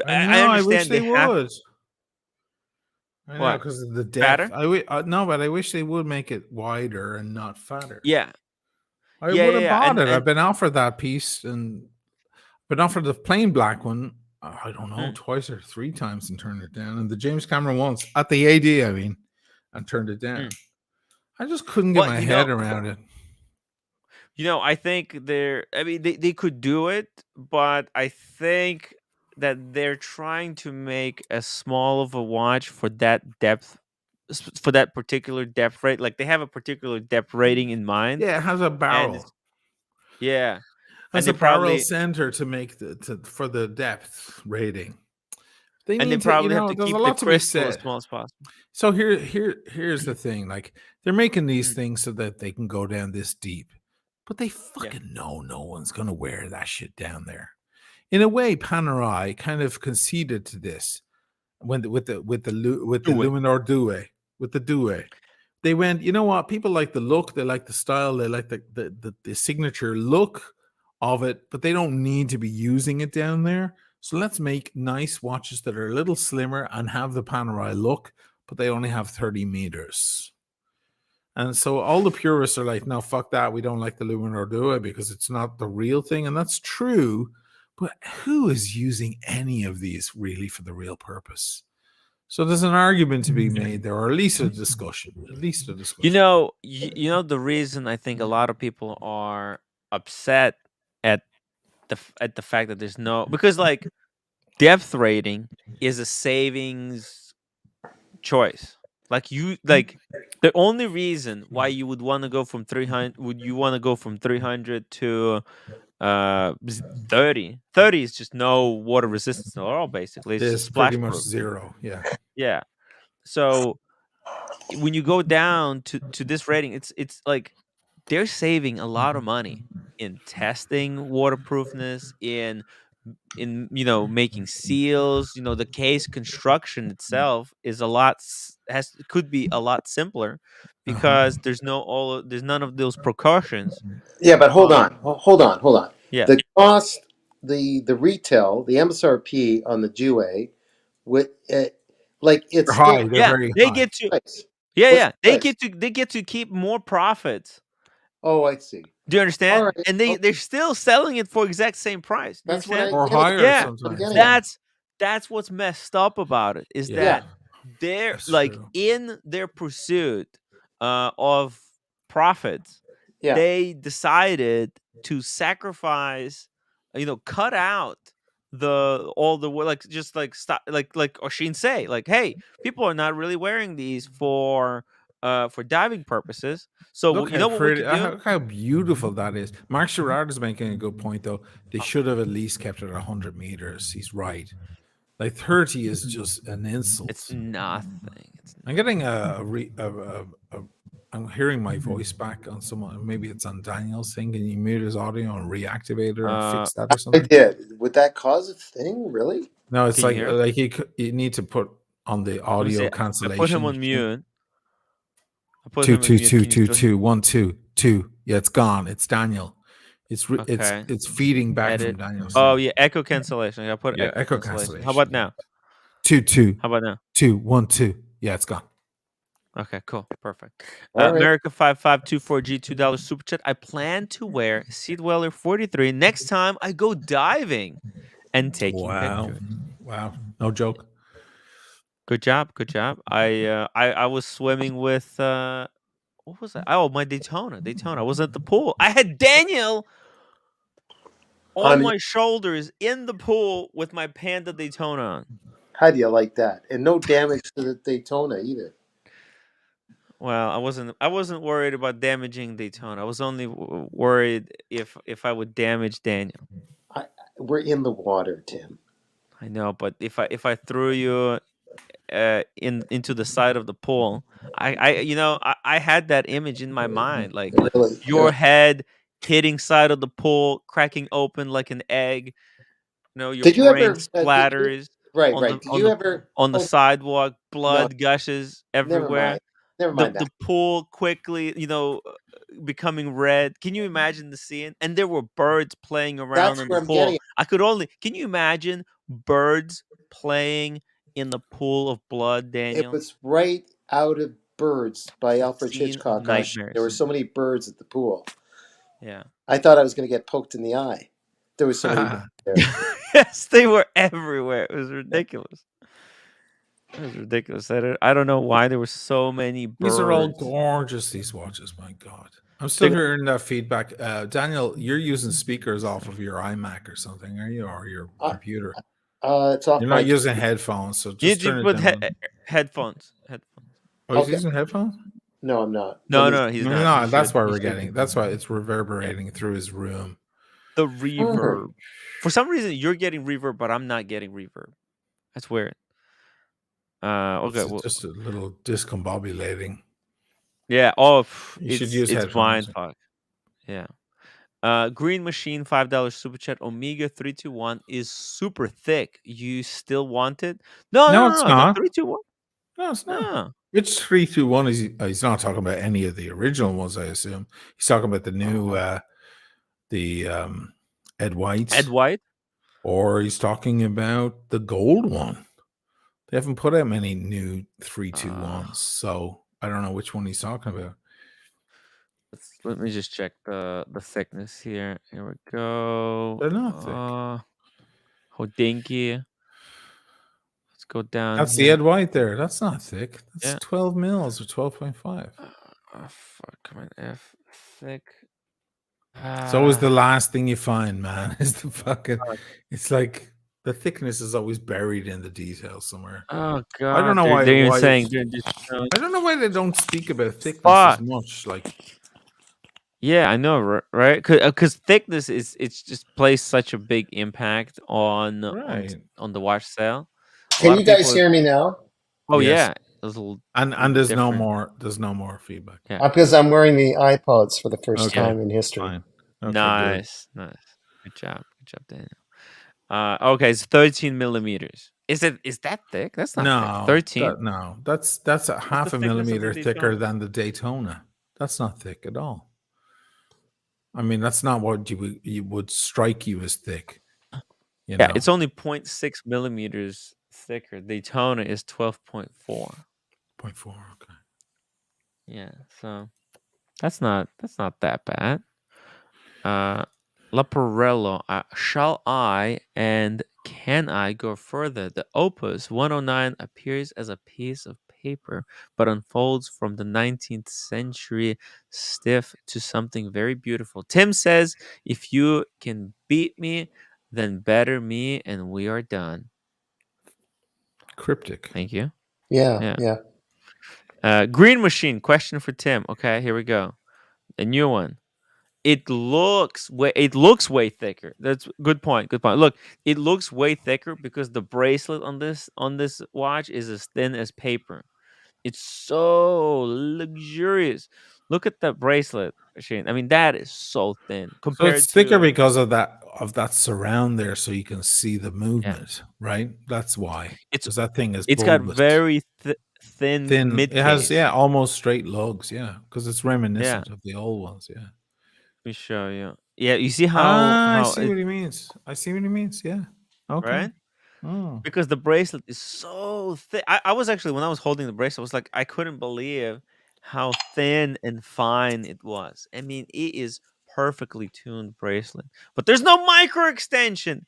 I wish they would. I know, because of the depth. But I wish they would make it wider and not fatter. Yeah. I would have bought it. I've been offered that piece and been offered the plain black one. I don't know, twice or three times and turned it down. And the James Cameron once at the AD, and turned it down. I just couldn't get my head around it. I think they could do it, but I think that they're trying to make as small of a watch for that depth, for that particular depth rate. Like they have a particular depth rating in mind, Yeah, it has a and barrel. yeah, and Has they a barrel probably center to make for the depth rating. They and they need to, probably have to there's a keep the lot to be crystal as said. small as possible. So here's the thing. Like they're making these Mm. things so that they can go down this deep, but they fucking know no one's gonna wear that shit down there. In a way, Panerai kind of conceded to this with the Luminor Due, with the Due. They went, you know what? People like the look, they like the style, they like the signature look of it, but they don't need to be using it down there. So let's make nice watches that are a little slimmer and have the Panerai look, but they only have 30 meters. And so all the purists are like, no, fuck that. We don't like the Luminor Due because it's not the real thing. And that's true. But who is using any of these really for the real purpose? So there's an argument to be made there, or at least a discussion. At least a discussion. You know the reason I think a lot of people are upset at the fact that there's no, because like depth rating is a savings choice. Like the only reason why you would want to go from 300 to 30 is just no water resistance at all. Basically, it's just It's pretty much splash-proof. zero. Yeah. So when you go down to this rating, it's like they're saving a lot of money in testing waterproofness, in making seals. The case construction itself is could be a lot simpler because there's none of those precautions. Yeah, but hold on. Yeah. The cost, the retail, the MSRP on the Due, with like it's They're still high. They're Yeah, very they high. get to nice. yeah, What's yeah. the They get to keep more profits. Oh, I see. Do you understand? All right. And Okay. they're still selling it for exact same price. Do you That's what understand? Or yeah, higher Yeah, sometimes. that's what's messed up about it, is Yeah. that they're That's like true. in their pursuit of profits, Yeah. they decided to sacrifice, cut out all the like just like stop like Oshin say, like, hey, people are not really wearing these for diving purposes. So Look you how know what we pretty, could do? how beautiful that is. Mark Sherrard is making a good point, though. They should have at least kept it 100 meters. He's right. Like 30 is just an insult. It's nothing. I'm getting I'm hearing my voice back on someone. Maybe it's on Daniel's thing. Can you mute his audio and reactivate it or fix that or I something? did. Would that cause a thing? Really? No, it's Can you like hear? you need to put on the Let me audio see. cancellation. I put him on mute. I put Two him on two mute. two Can you two still two hear? 1 2 2. Yeah, it's gone. It's Daniel. Okay. It's feeding back Edit. from Daniel's. Oh yeah, echo cancellation. I put Yeah, echo cancellation. How about now? 2 2 How about now? 2 1 2. Yeah, it's gone. Okay, cool, perfect. All right. America 5524G $2 super chat. I plan to wear Sea Dweller 43 next time I go diving and taking pictures. Wow, no joke. Good job. I was swimming with what was that? Oh, my Daytona. I was at the pool. I had Daniel on my shoulders in the pool with my Panda Daytona on. How do you like that? And no damage to the Daytona either. Well, I wasn't worried about damaging Daytona. I was only worried if I would damage Daniel. We're in the water, Tim. I know, but if I threw you into the side of the pool, I had that image in my mind, like Really? your head hitting side of the pool, cracking open like an egg. Your Did you brain ever? splatters Right. on Did you ever? the sidewalk, No, blood gushes never everywhere. mind. Never mind The that. pool quickly, becoming red. Can you imagine the scene? And there were birds playing around That's in where the I'm pool. getting. Can you imagine birds playing in the pool of blood, It Daniel? was right out of Birds by Alfred Scene of Hitchcock. nightmares. There were so many birds at the pool. Yeah. I thought I was going to get poked in the eye. There was so many birds there. Yes, they were everywhere. It was ridiculous. I don't know why there were so many birds. These are all gorgeous, these watches. My God. I'm still hearing that feedback. Daniel, you're using speakers off of your iMac or something, are you, or your computer? It's off. You're not using headphones, so just turn it put down. headphones. Oh, he's using headphones? No, I'm not. No, he's not. No, He that's should. why we're getting. That's why it's reverberating through his room. The reverb. For some reason, you're getting reverb, but I'm not getting reverb. That's weird. Okay, It's just a little discombobulating. Yeah. Oh, you should use headphones. Fuck. Yeah. Green Machine $5 super chat. Omega 321 is super thick. You still want it? No, it's not. 321. No, it's not. Which 321 is he's not talking about any of the original ones, I assume. He's talking about the new Ed White. Ed White? Or he's talking about the gold one. They haven't put out many new 321s, so I don't know which one he's talking about. Let me just check the thickness here. Here we go. They're not thick. Hodinky. Let's go down. That's the Ed White there. That's not thick. That's 12 mils or 12.5. Fuck, come on, F thick. It's always the last thing you find, man. Is the fucking. It's like the thickness is always buried in the details somewhere. Oh god! I don't know why they're even saying. I don't know why they don't speak about thickness as much. Like, yeah, I know, right? Because thickness it's just plays such a big impact on the watch sale. Can you guys hear me now? Oh yeah, and there's no more feedback. Yeah, because I'm wearing the iPods for the first time in history. Fine. Okay, nice. Good job, Daniel. Okay, it's 13 millimeters. Is that thick? That's not thick. 13. That's a half a millimeter thicker than the Daytona. That's not thick at all. I mean, that's not what you would strike you as thick. You know? It's only 0.6 millimeters thicker. Daytona is 12.4. 0.4. Okay. Yeah, so that's not that bad. Laparello, shall I and can I go further? The Opus 109 appears as a piece of paper, but unfolds from the 19th century stiff to something very beautiful. Tim says, if you can beat me, then better me, and we are done. Cryptic. Thank you. Yeah. Green Machine, question for Tim. Okay, here we go. A new one. It looks way thicker. That's good point. Look, it looks way thicker because the bracelet on this watch is as thin as paper. It's so luxurious. Look at that bracelet, Shane. I mean, that is so thin compared to. So it's thicker because of that surround there, so you can see the movement, right? That's why. Because that thing is. It's got very thin. Mid-case. It has almost straight lugs, because it's reminiscent of the old ones, yeah. Let me show you. Yeah, you see how I see what he means. Yeah. Okay. Right? Because the bracelet is so thick. I was actually, when I was holding the bracelet, I was like, I couldn't believe how thin and fine it was. I mean, it is perfectly tuned bracelet, but there's no micro extension.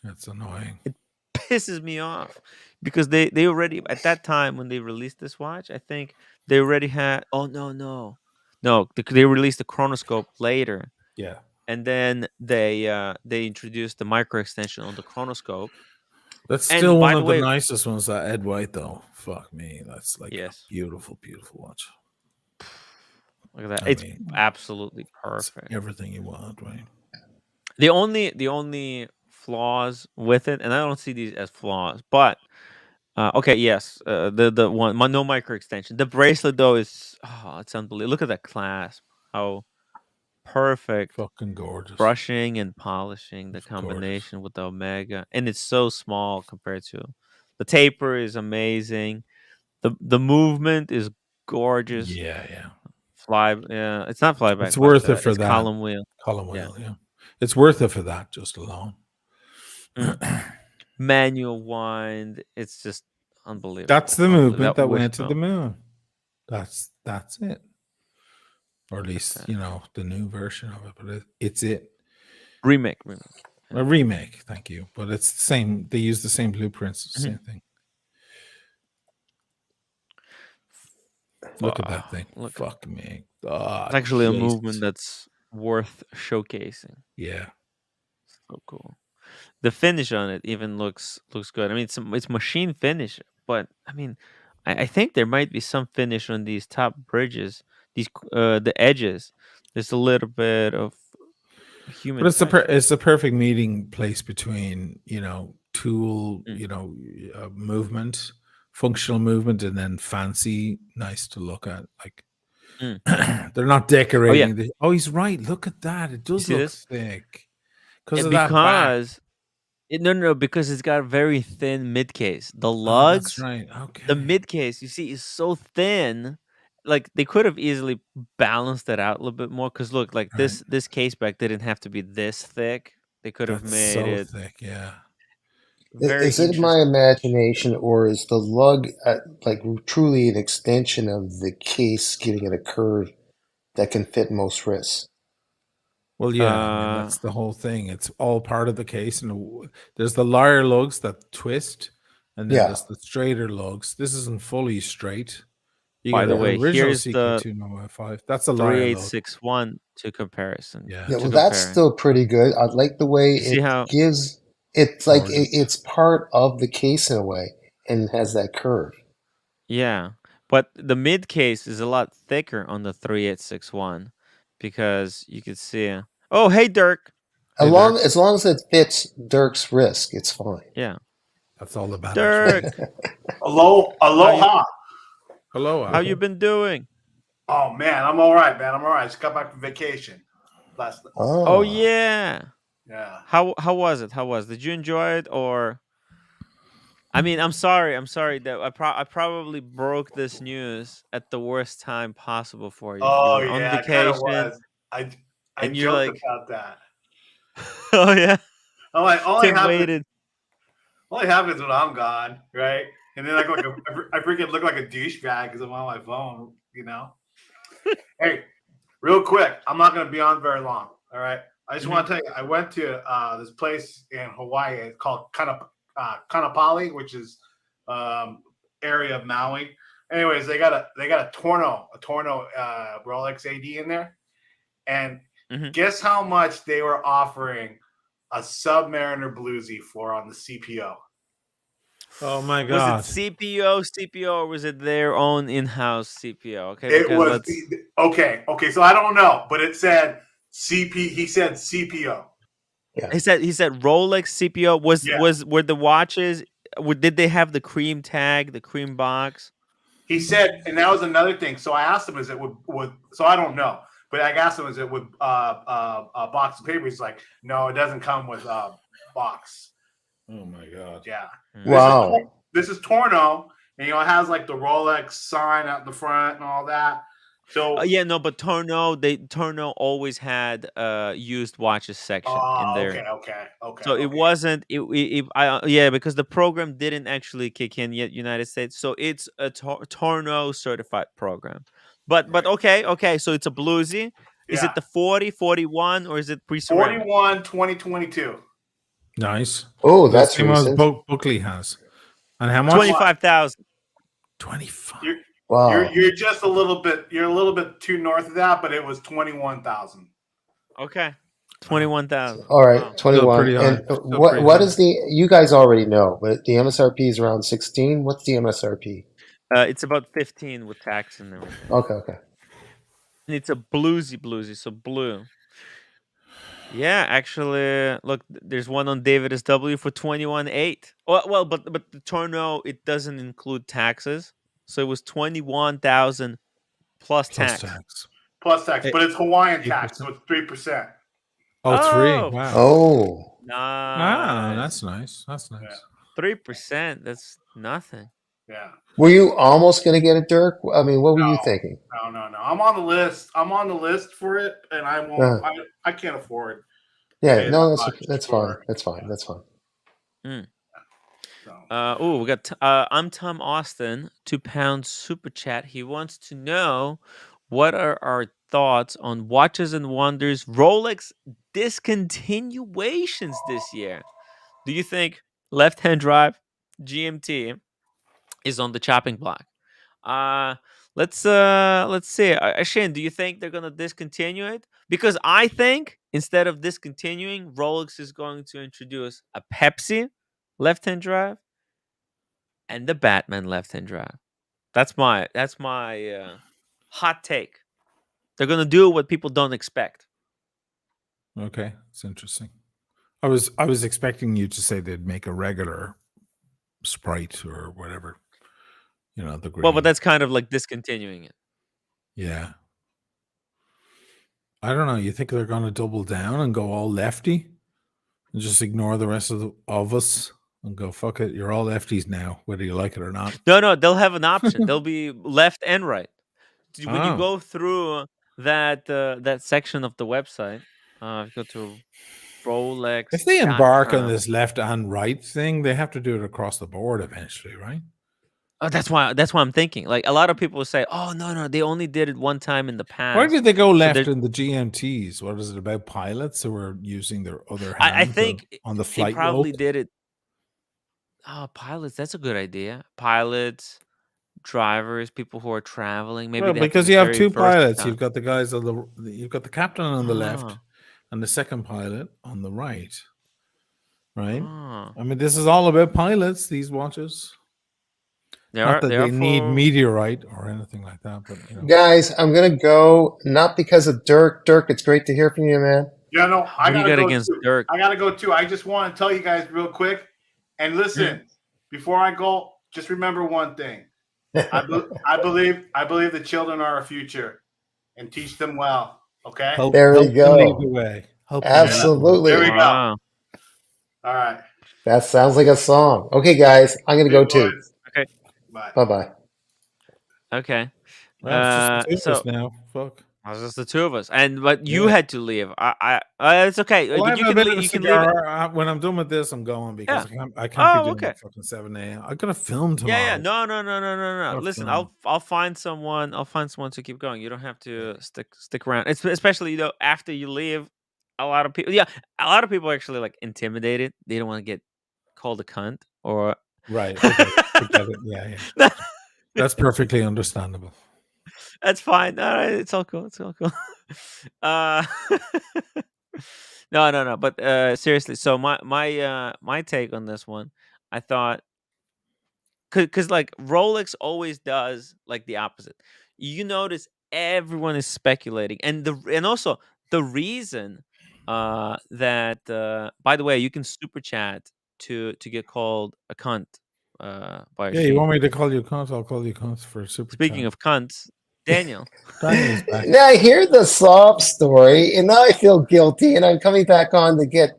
That's annoying. It pisses me off because they already, at that time when they released this watch, I think they already had. Oh no. No, they released the chronoscope later. Yeah. And then they introduced the micro extension on the chronoscope. That's still one of the nicest ones, that Ed White, though. Fuck me. That's like a beautiful, beautiful watch. Look at that. It's absolutely perfect. Everything you want, right? The only flaws with it, and I don't see these as flaws, but the one, no micro extension. The bracelet though is it's unbelievable. Look at that clasp, how perfect, fucking gorgeous. Brushing and polishing, the combination with the Omega, and it's so small compared to the taper is amazing. The movement is gorgeous. Yeah. It's not flyback. It's worth it for that column wheel. Yeah. It's worth it for that just alone. Manual wind. It's just unbelievable. That's the movement that went to the moon. That's it. Or at least, the new version of it. But it's it. Remake. A remake, thank you. But it's the same. They use the same blueprints. It's the same thing. Look at that thing. Fuck me. It's actually a movement Jesus. that's worth showcasing. Yeah. So cool. The finish on it even looks good. I mean, it's machine finish, but I mean, I think there might be some finish on these top bridges, the edges. There's a little bit of human But touch. it's the perfect meeting place between, tool, movement, functional movement, and then fancy, nice to look at. Like they're not decorating. Oh, he's right. Look at that. It does see look this? thick because of that back. No, because it's got a very thin mid case. The Oh, that's lugs, right. Okay. the mid case, you see, is so thin. Like they could have easily balanced that out a little bit more. Because look, like Right. this case back didn't have to be this thick. They could have That's made so it thick. Yeah. very Is it my interesting. imagination, or is the lug like truly an extension of the case, giving it a curve that can fit most wrists? Well, yeah, I mean that's the whole thing. It's all part of the case, and there's the lyre lugs that twist, and then there's the straighter lugs. This isn't fully straight. You By got the an way, original here's the CK205. That's a lyre lug. 3861 to comparison. Yeah. Yeah, well, that's still pretty good. I like the way See it how gives. It's like Gorgeous. it's part of the case in a way, and has that curve. Yeah, but the mid case is a lot thicker on the 3861 because you could see. Oh, hey Dirk. Hey, Dirk. As long as it fits Dirk's wrist, it's fine. Yeah, That's all that matters. Dirk. Aloha. Hello. How you been doing? Oh man, I'm all right, man. I'm all right. Just got back from vacation last night. Oh yeah. Yeah. How was it? How was? Did you enjoy it or? I mean, I'm sorry that I probably broke this news at the worst time possible for you. You Oh were on yeah, it kind of vacation. was. I And you're joked like, about that. oh yeah. I'm like, Tim waited. only happens when I'm gone, right? And then I freaking look like a douchebag because I'm on my phone, Hey, real quick, I'm not going to be on very long. All right, I just want to tell you, I went to this place in Hawaii. It's called Kanapali, which is area of Maui. Anyways, they got a Torno Rolex AD in there, and guess how much they were offering a Submariner Bluesy for on the CPO. Oh my God! Was it CPO, or was it their own in-house CPO? Okay, it was okay. So I don't know, but it said CP. He said CPO. Yeah. He said Rolex CPO. Were the watches? Did they have the cream tag, the cream box? He said, and that was another thing. So I asked him, "Is it would?" So I don't know, but I asked him, "Is it with a box of paper?" He's like, "No, it doesn't come with a box." Oh my God! Yeah. Wow. This is Torno, and it has like the Rolex sign out the front and all that. So but Torno always had used watches section in there. Okay. So it wasn't because the program didn't actually kick in yet, United States. So it's a Torno certified program. But okay. So it's a bluesy. Is it the 40, 41, or is it pre-ceramic? 41, 2022. Nice. Oh, that's recent. Buckley has. And how much? 25,000. 25. Wow. You're just a little bit. You're a little bit too north of that, but it was 21,000. Okay, 21,000. All right, Wow. 21. And what is the? You guys already know, but the MSRP is around 16. What's the MSRP? It's about 15 with tax and everything. Okay. And it's a bluesy, so blue. Yeah, actually, look, there's one on David SW for 21,800. Well, but the Torno, it doesn't include taxes, so it was 21,000 plus tax. Plus tax, but it's Hawaiian tax, so it's 3%. Oh, 3. Wow. Oh. Nice. Ah, that's nice. That's nice. 3%. That's nothing. Yeah. Were you almost going to get it, Dirk? I mean, what were you thinking? No. I'm on the list. I'm on the list for it, and I won't. I can't afford. Yeah, no, that's fine. That's fine. We got. I'm Tom Austin. £2 super chat. He wants to know what are our thoughts on Watches and Wonders Rolex discontinuations this year. Do you think left-hand drive GMT is on the chopping block? Let's see. Shane, do you think they're gonna discontinue it? Because I think instead of discontinuing, Rolex is going to introduce a Pepsi left-hand drive and the Batman left-hand drive. That's my hot take. They're gonna do what people don't expect. Okay, it's interesting. I was expecting you to say they'd make a regular Sprite or whatever. The green. Well, but that's kind of like discontinuing it. Yeah. I don't know. You think they're going to double down and go all lefty and just ignore the rest of us and go, fuck it, you're all lefties now, whether you like it or not? No, they'll have an option. They'll be left and right. When you Oh. go through that section of the website, go to Rolex. If they embark on this left and right thing, they have to do it across the board eventually, right? Oh, that's why I'm thinking. Like a lot of people say, "Oh no, they only did it one time in the past." Why did they go left in the GMTs? What is it about pilots who were using their other hand? I think on the flight they probably rope? did it. Oh, pilots. That's a good idea. Pilots, drivers, people who are traveling. Maybe because you have two pilots. You've got the guys you've got the captain on the left and the second pilot on the right. Right. I mean, this is all about pilots. These watches. Not that they need meteorite or anything like that, but guys, I'm gonna go not because of Dirk. Dirk, it's great to hear from you, man. Yeah, no, I gotta go against too. Dirk? I gotta go too. I just want to tell you guys real quick, and listen, before I go, just remember one thing. I believe the children are our future, and teach them well. Okay. There we go. Lead the way. Absolutely. There we go. All right. That sounds like a song. Okay, guys, I'm gonna go too. Okay. Bye. Okay. Well, it's just the two of us now. Fuck. It was just the two of us, but you had to leave. It's okay. Well, you can leave. When I'm done with this, I'm going because I can't be doing that fucking 7 a.m. I gotta film tomorrow. Yeah. No. Listen, I'll find someone. I'll find someone to keep going. You don't have to stick around. Especially after you leave. A lot of people actually like intimidated. They don't want to get called a cunt or right. Okay. Yeah. That's perfectly understandable. That's fine. All right, it's all cool. No. But seriously, so my take on this one, I thought, because like Rolex always does like the opposite. You notice everyone is speculating, and also the reason that by the way, you can super chat to get called a cunt. By you want me to call you cunt? I'll call you cunt for super. Speaking of cunts, Daniel. Now I hear the sob story, and now I feel guilty, and I'm coming back on to give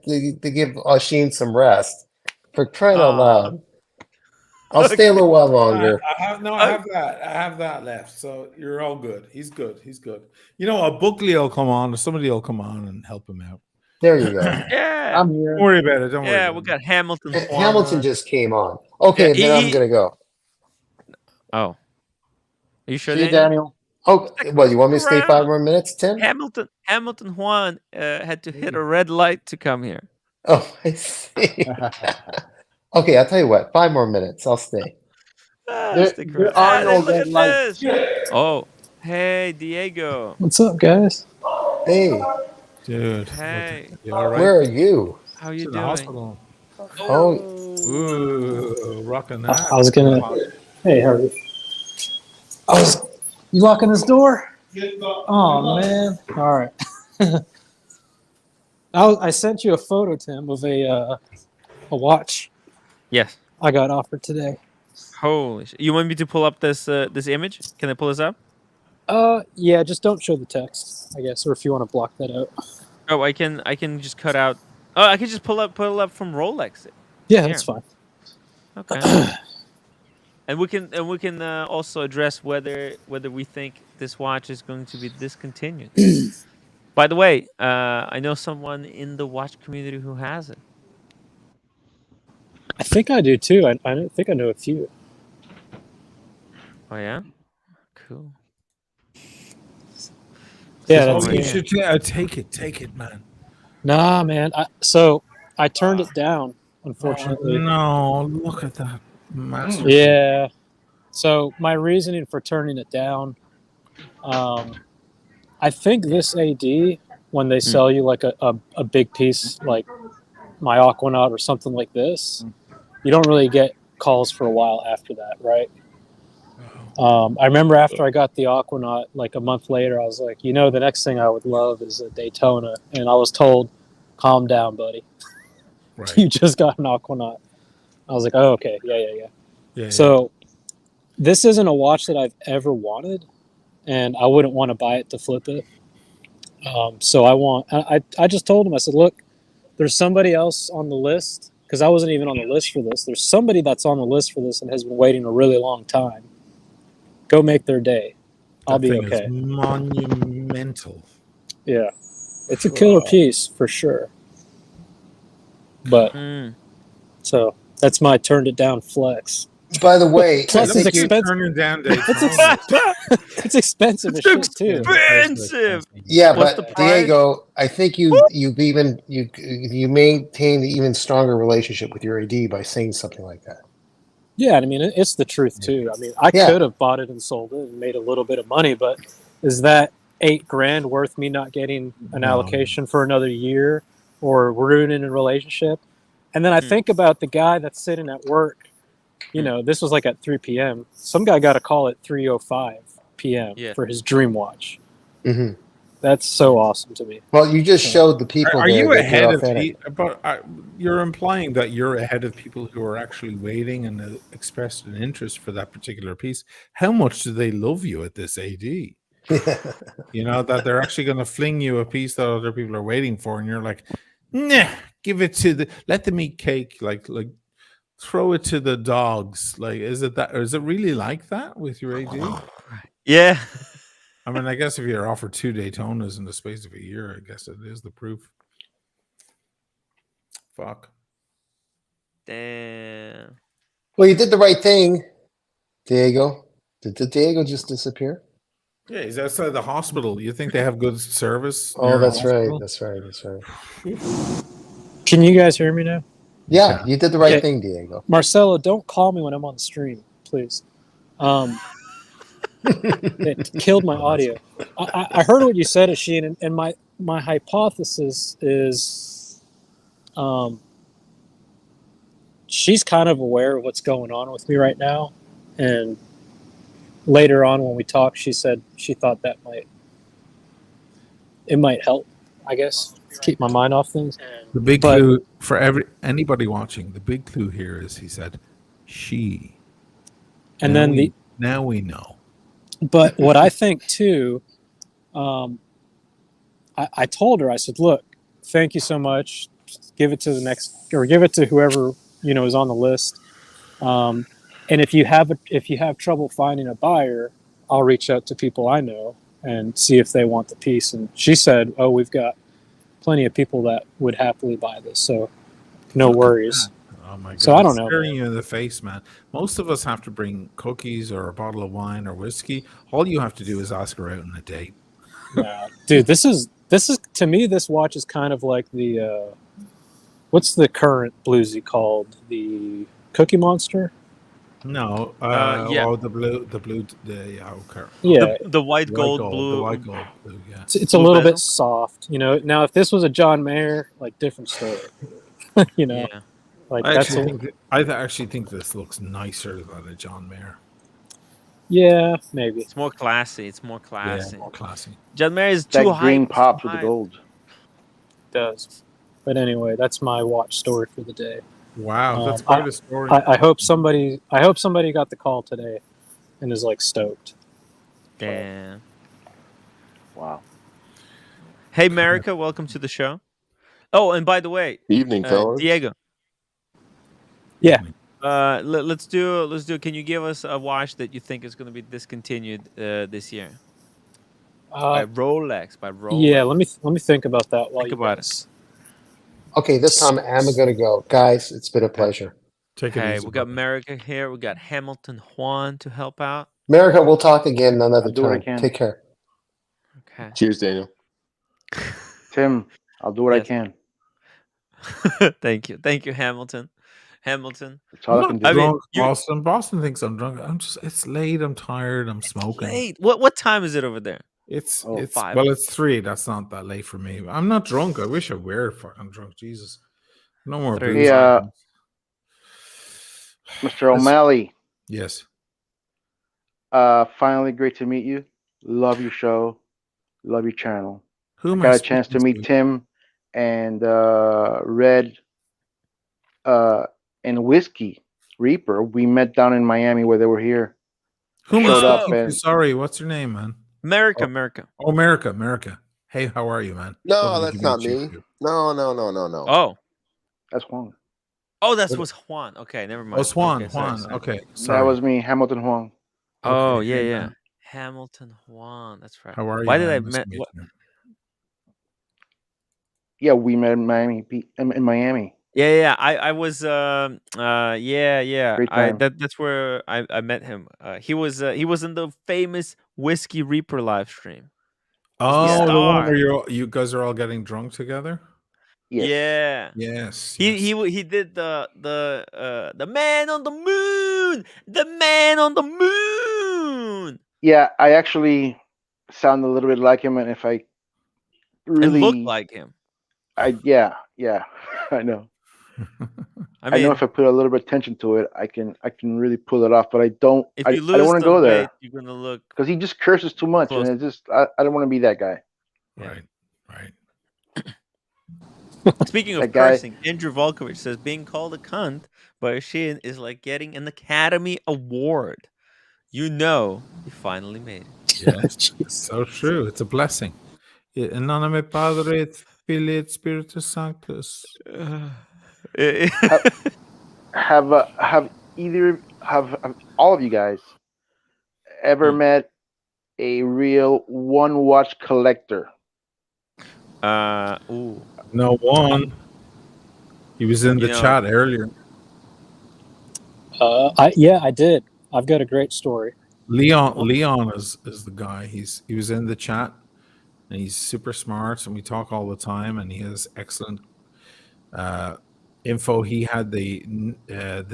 Oisin some rest. For crying out loud. I'll stay a little while longer. I have that left. So you're all good. He's good. A Buckley will come on, or somebody will come on and help him out. There you go. Yeah. I'm here. Don't worry about it. Yeah, we got Hamilton. Hamilton just came on. Okay, then I'm gonna go. Oh. Are you sure? See you, Daniel. Oh, well, you want me to stay 5 more minutes, Tim? Hamilton Juan had to hit a red light to come here. Oh, I see. Okay, I'll tell you what. 5 more minutes. I'll stay. There are no red lights. Oh, hey, Diego. What's up, guys? Hey. Dude. Hey. You all right? Where are you? How you doing? The hospital. Oh. Ooh, rocking that. I was gonna. Hey, how are you? You locking this door? Oh man! All right. I sent you a photo, Tim, of a watch. Yes. I got offered today. Holy shit. You want me to pull up this image? Can I pull this up? Yeah, just don't show the text, I guess, or if you want to block that out. Oh, I can just cut out. Oh, I can just pull up from Rolex. Yeah, that's fine. Okay. And we can also address whether we think this watch is going to be discontinued. By the way, I know someone in the watch community who has it. I think I do too. I think I know a few. Oh yeah, cool. Yeah, that's you should take it, man. Nah, man. So I turned it down, unfortunately. Oh, no, look at that. Master. Yeah. So my reasoning for turning it down, I think this AD, when they sell you like a big piece like my Aquanaut or something like this, you don't really get calls for a while after that, right? I remember after I got the Aquanaut, like a month later, I was like, the next thing I would love is a Daytona. And I was told, calm down, buddy. Right. You just got an Aquanaut. I was like, oh, okay. Yeah. So this isn't a watch that I've ever wanted, and I wouldn't want to buy it to flip it. So I just told him, I said, look, there's somebody else on the list, because I wasn't even on the list for this. There's somebody that's on the list for this and has been waiting a really long time. Go make their day. I'll be okay. Is monumental. Yeah, it's a killer piece for sure. But so that's my turned it down flex. By the way, plus it's expensive. Turning down it's expensive as shit too. Expensive. Yeah, but Diego, I think you maintained an even stronger relationship with your AD by saying something like that. Yeah, I mean, it's the truth, too. I mean, I could have bought it and sold it and made a little bit of money, but is that $8,000 worth me not getting an allocation for another year or ruining a relationship? And then I think about the guy that's sitting at work. This was like at 3 p.m. Some guy got a call at 3:05 p.m. for his dream watch. Mm-hmm. That's so awesome to me. Well, you just showed the people. Are you ahead of but you're implying that you're ahead of people who are actually waiting and expressed an interest for that particular piece. How much do they love you at this AD? That they're actually going to fling you a piece that other people are waiting for, and you're like, nah, give it to let them eat cake, like throw it to the dogs. Like, is it really like that with your AD? Yeah. I mean, I guess if you're offered 2 Daytonas in the space of a year, I guess it is the proof. Fuck. Damn. Well, you did the right thing, Diego. Did Diego just disappear? Yeah, he's outside the hospital. You think they have good service? Oh, that's right. That's right. Can you guys hear me now? Yeah, you did the right thing, Diego. Marcelo, don't call me when I'm on the stream, please. It killed my audio. I heard what you said, Asheen, and my hypothesis is she's kind of aware of what's going on with me right now. And later on when we talked, she said she thought that might help, I guess, keep my mind off things. The big clue for anybody watching, the big clue here is he said she. And now we know. But what I think too, I told her, I said, look, thank you so much. Give it to the next, or give it to whoever is on the list. And if you have trouble finding a buyer, I'll reach out to people I know and see if they want the piece. And she said, oh, we've got plenty of people that would happily buy this, so no worries. Oh my God! So I don't know. Staring you in the face, man. Most of us have to bring cookies or a bottle of wine or whiskey. All you have to do is ask her out on a date. Yeah, dude, this is to me. This watch is kind of like the what's the current bluesy called? The Cookie Monster? No, yeah. Oh, the okay. Yeah, the white gold blue. The white gold blue. Yeah, it's a little bit soft. Now if this was a John Mayer, like different story. Yeah. Like I actually think this looks nicer than a John Mayer. Yeah, maybe. It's more classy. Yeah, more classy. John Mayer is too high. Green pops with the gold. It does. But anyway, that's my watch story for the day. Wow, that's quite a story. I hope somebody got the call today and is like stoked. Damn. Wow. Hey, America, welcome to the show. Oh, and by the way, evening, fellas. Diego. Yeah. Let's do. Can you give us a watch that you think is going to be discontinued this year? By Rolex. Yeah, let me think about that while think you about guys. Okay, this time I'm going to go. Guys, it's been a pleasure. Okay, we got America here. We got Hamilton Juan to help out. America, we'll talk again another time. Take care. Okay. Cheers, Daniel. Tim, I'll do what I can. Thank you, Hamilton. Hamilton. That's all I I'm can not do. drunk, Boston. Boston thinks I'm drunk. It's late. I'm tired. I'm smoking. Late. What time is it over there? It's 5. well, it's 3. That's not that late for me. I'm not drunk. I wish I were fucking drunk. Jesus, no more 3. booze. Hey, Mr. O'Malley. Yes. Finally, great to meet you. Love your show. Love your channel. Who am got I a chance to speaking meet Tim and Red and Whiskey Reaper. We met down in Miami where they were here. Who am I Showed up speaking to? and Sorry, what's your name, man? America. Oh, America. Hey, how are you, man? No, Lovely that's to not meet you. me. No. Oh. that's Juan. Oh, that was Juan. Okay, never mind. Oh, Juan. Okay, sorry. Okay, That sorry. was me, Hamilton Juan. Oh, Okay, yeah, hey, yeah. man. Hamilton Juan. That's right. How are you? Why did I man? Nice met? to meet What? you. Yeah, we met in Miami. Yeah. I was. Yeah. Great time. That's where I met him. He was in the famous Whiskey Reaper live stream. Oh, the one star. where you guys are all getting drunk together. Yes. Yeah. Yes. He did the man on the moon. The man on the moon. Yeah, I actually sound a little bit like him, and if I really And looked like him. yeah, I know. I know mean, if I put a little bit of attention to it, I can really pull it off. But I don't. if I you don't lose want to the go weight, there you're gonna look. because he just curses too much, close. and it's just I don't want to be that guy. Right. Speaking of That guy- cursing, Andrew Volkovich says being called a cunt by a Sheehan is like getting an Academy Award. You know, you finally made it. Yes, so true. It's a blessing. In nome Padre et Filii et Spiritus Sanctus. Have all of you guys ever met a real one watch collector? Ooh. No one. He was in the You know- chat earlier. I did. I've got a great story. Leon is the guy. He was in the chat, and he's super smart, and we talk all the time, and he has excellent info. He had the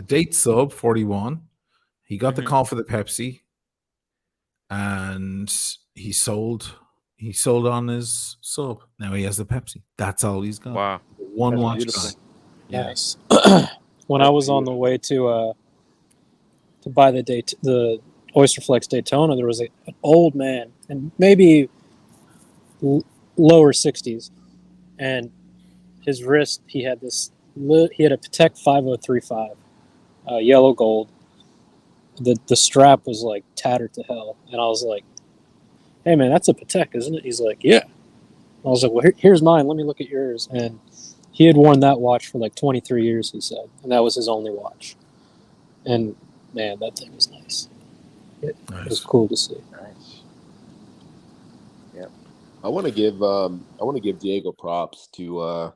date sub 41. He got the call for the Pepsi, and he sold on his sub. Now he has the Pepsi. That's all he's got. Wow. One That's watch beautiful. guy. Yeah. Nice. When I was on the way to buy the Oysterflex Daytona, there was an old man, and maybe lower 60s, and his wrist, he had a Patek 5035, yellow gold. The strap was like tattered to hell, and I was like, "Hey man, that's a Patek, isn't it?" He's like, "Yeah." I was like, "Well, here's mine. Let me look at yours." And he had worn that watch for like 23 years, he said, and that was his only watch. And man, that thing was nice. It was cool to see. Nice. Yeah, I want to give Diego props to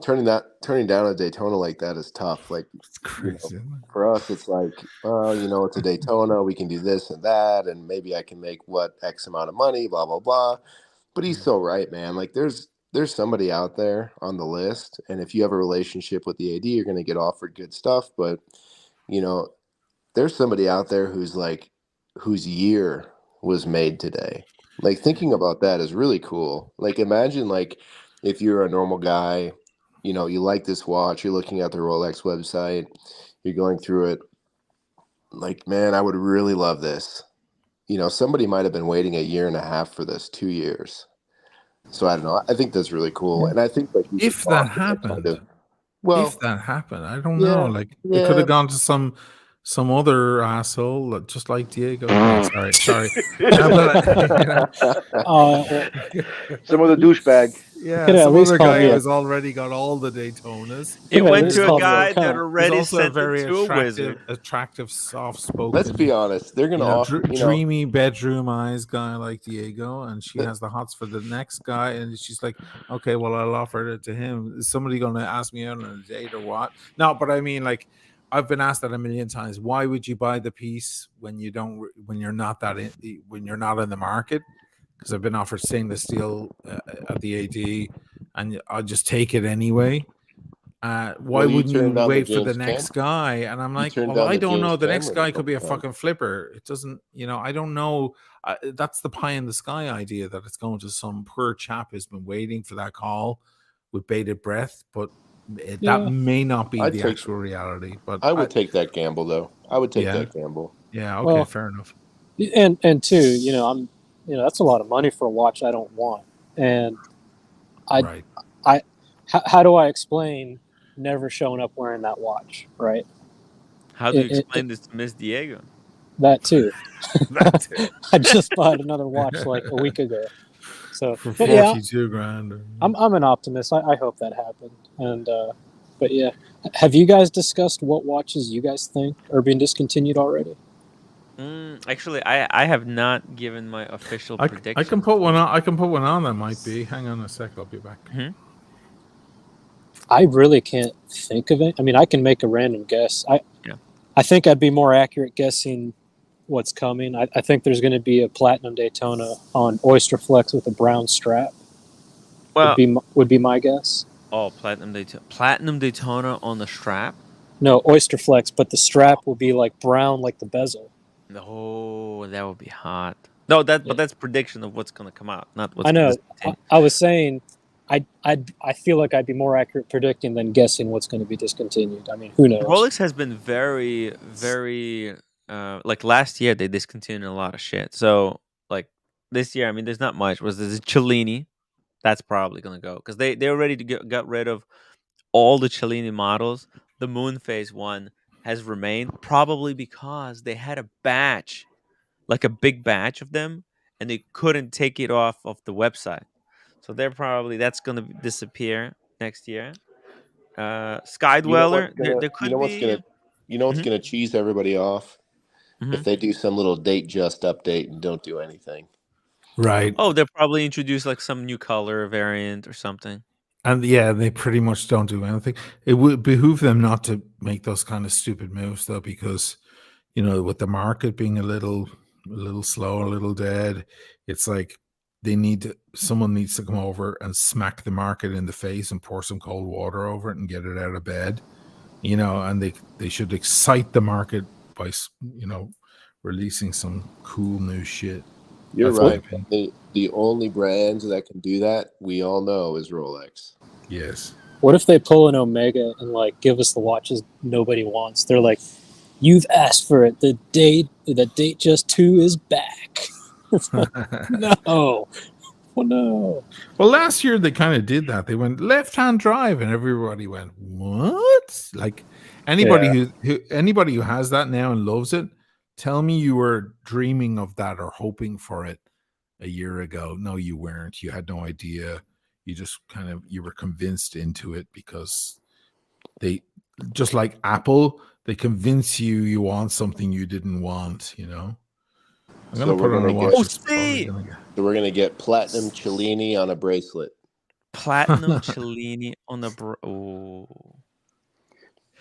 turning down a Daytona like that is tough. Like, It's crazy. for us, it's like, it's a Daytona. We can do this and that, and maybe I can make X amount of money, blah blah blah. But he's so right, man. Like, there's somebody out there on the list, and if you have a relationship with the AD, you're going to get offered good stuff. But there's somebody out there whose year was made today. Like, thinking about that is really cool. Like, imagine if you're a normal guy, you like this watch, you're looking at the Rolex website, you're going through it. Like, man, I would really love this. Somebody might have been waiting 1.5 years for this, 2 years. So I don't know. I think that's really cool, and I think If that happened, I don't know. Like, it could have gone to some other asshole, just like Diego. No, sorry. Some other douchebag. Yeah, Could at some least other call guy me a- who's already got all the Daytonas. It Yeah, went it's to a called guy a that cunt. He's already also sent it to a wizard. attractive, soft-spoken. Let's be honest. They're going to offer, dreamy bedroom eyes guy like Diego, and she has the hots for the next guy, and she's like, okay, well, I'll offer it to him. Is somebody going to ask me out on a date or what? No, but I mean, like, I've been asked that a million times. Why would you buy the piece when you're not in the market? Because I've been offered stainless steel at the AD, and I'll just take it anyway. Why Well, you wouldn't you turned on the wait for the James next Cameron. guy? And I'm You like, turned well, on I the don't know. James The next Cameron guy could be a time. fucking flipper. It doesn't, I don't know. That's the pie in the sky idea that it's going to some poor chap who's been waiting for that call with bated breath. But that may not be the actual reality. But I would take that gamble, though. I would take Yeah. that gamble. Yeah. Okay. Well, Fair enough. And two, that's a lot of money for a watch I don't want. And how do I explain never showing up wearing that watch, right? How do you explain this to Miss Diego? That too. That too. I just bought another watch like a week ago. So For but yeah, $42,000. I'm an optimist. I hope that happened. And but yeah, have you guys discussed what watches you guys think are being discontinued already? Actually, I have not given my official prediction. I can put one on. I can put one on that might be. Hang on a sec. I'll be back. I really can't think of it. I mean, I can make a random guess. I think I'd be more accurate guessing what's coming. I think there's going to be a Platinum Daytona on Oyster Flex with a brown strap. Well, would be my guess. Oh, Platinum Daytona on the strap? No, Oyster Flex, but the strap will be like brown, like the bezel. No, that would be hot. No, but that's prediction of what's going to come out, not what's. I know. I was saying, I feel like I'd be more accurate predicting than guessing what's going to be discontinued. I mean, who knows? Rolex has been very, very like last year they discontinued a lot of shit. So like this year, I mean, there's not much. There's Cellini, that's probably going to go because they already got rid of all the Cellini models. The Moon Phase one has remained probably because they had a batch, like a big batch of them, and they couldn't take it off of the website. So that's going to disappear next year. Skydweller, there could be. What's gonna cheese everybody off? If they do some little date just update and don't do anything. Right. Oh, they'll probably introduce like some new color variant or something. And yeah, they pretty much don't do anything. It would behoove them not to make those kind of stupid moves, though, because with the market being a little slow, a little dead, it's like someone needs to come over and smack the market in the face and pour some cold water over it and get it out of bed. And they should excite the market by releasing some cool new shit. You're right. The only brands that can do that, we all know, is Rolex. Yes. What if they pull an Omega and like give us the watches nobody wants? They're like, "You've asked for it. The date just 2 is back." It's like, no. Well, no. Well, last year they kind of did that. They went left-hand drive, and everybody went, "What?" Like anybody who has that now and loves it, tell me you were dreaming of that or hoping for it a year ago. No, you weren't. You had no idea. You just you were convinced into it because they, just like Apple, they convince you want something you didn't want, I'm So gonna put on a watch. We're gonna get Platinum Cellini on a bracelet. Platinum Cellini on the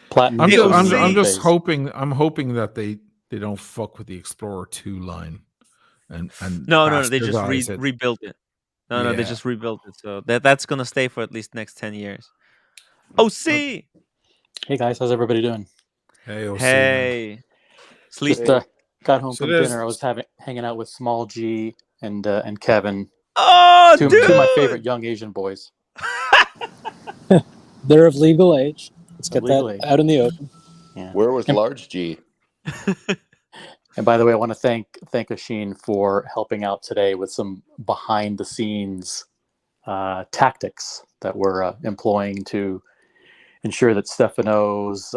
Platinum. I'm just hoping. I'm hoping that they don't fuck with the Explorer 2 line. And no, they just rebuilt it. No, they just rebuilt it. So that's gonna stay for at least next 10 years. OC. Hey guys, how's everybody doing? Hey, OC. Hey. Just got home from dinner. I was hanging out with Small G and Kevin. Oh, two of my favorite young Asian boys. They're of legal age. Let's get that out in the open. Yeah. Where was Large G? And by the way, I want to thank Asheen for helping out today with some behind the scenes tactics that we're employing to ensure that Stefano's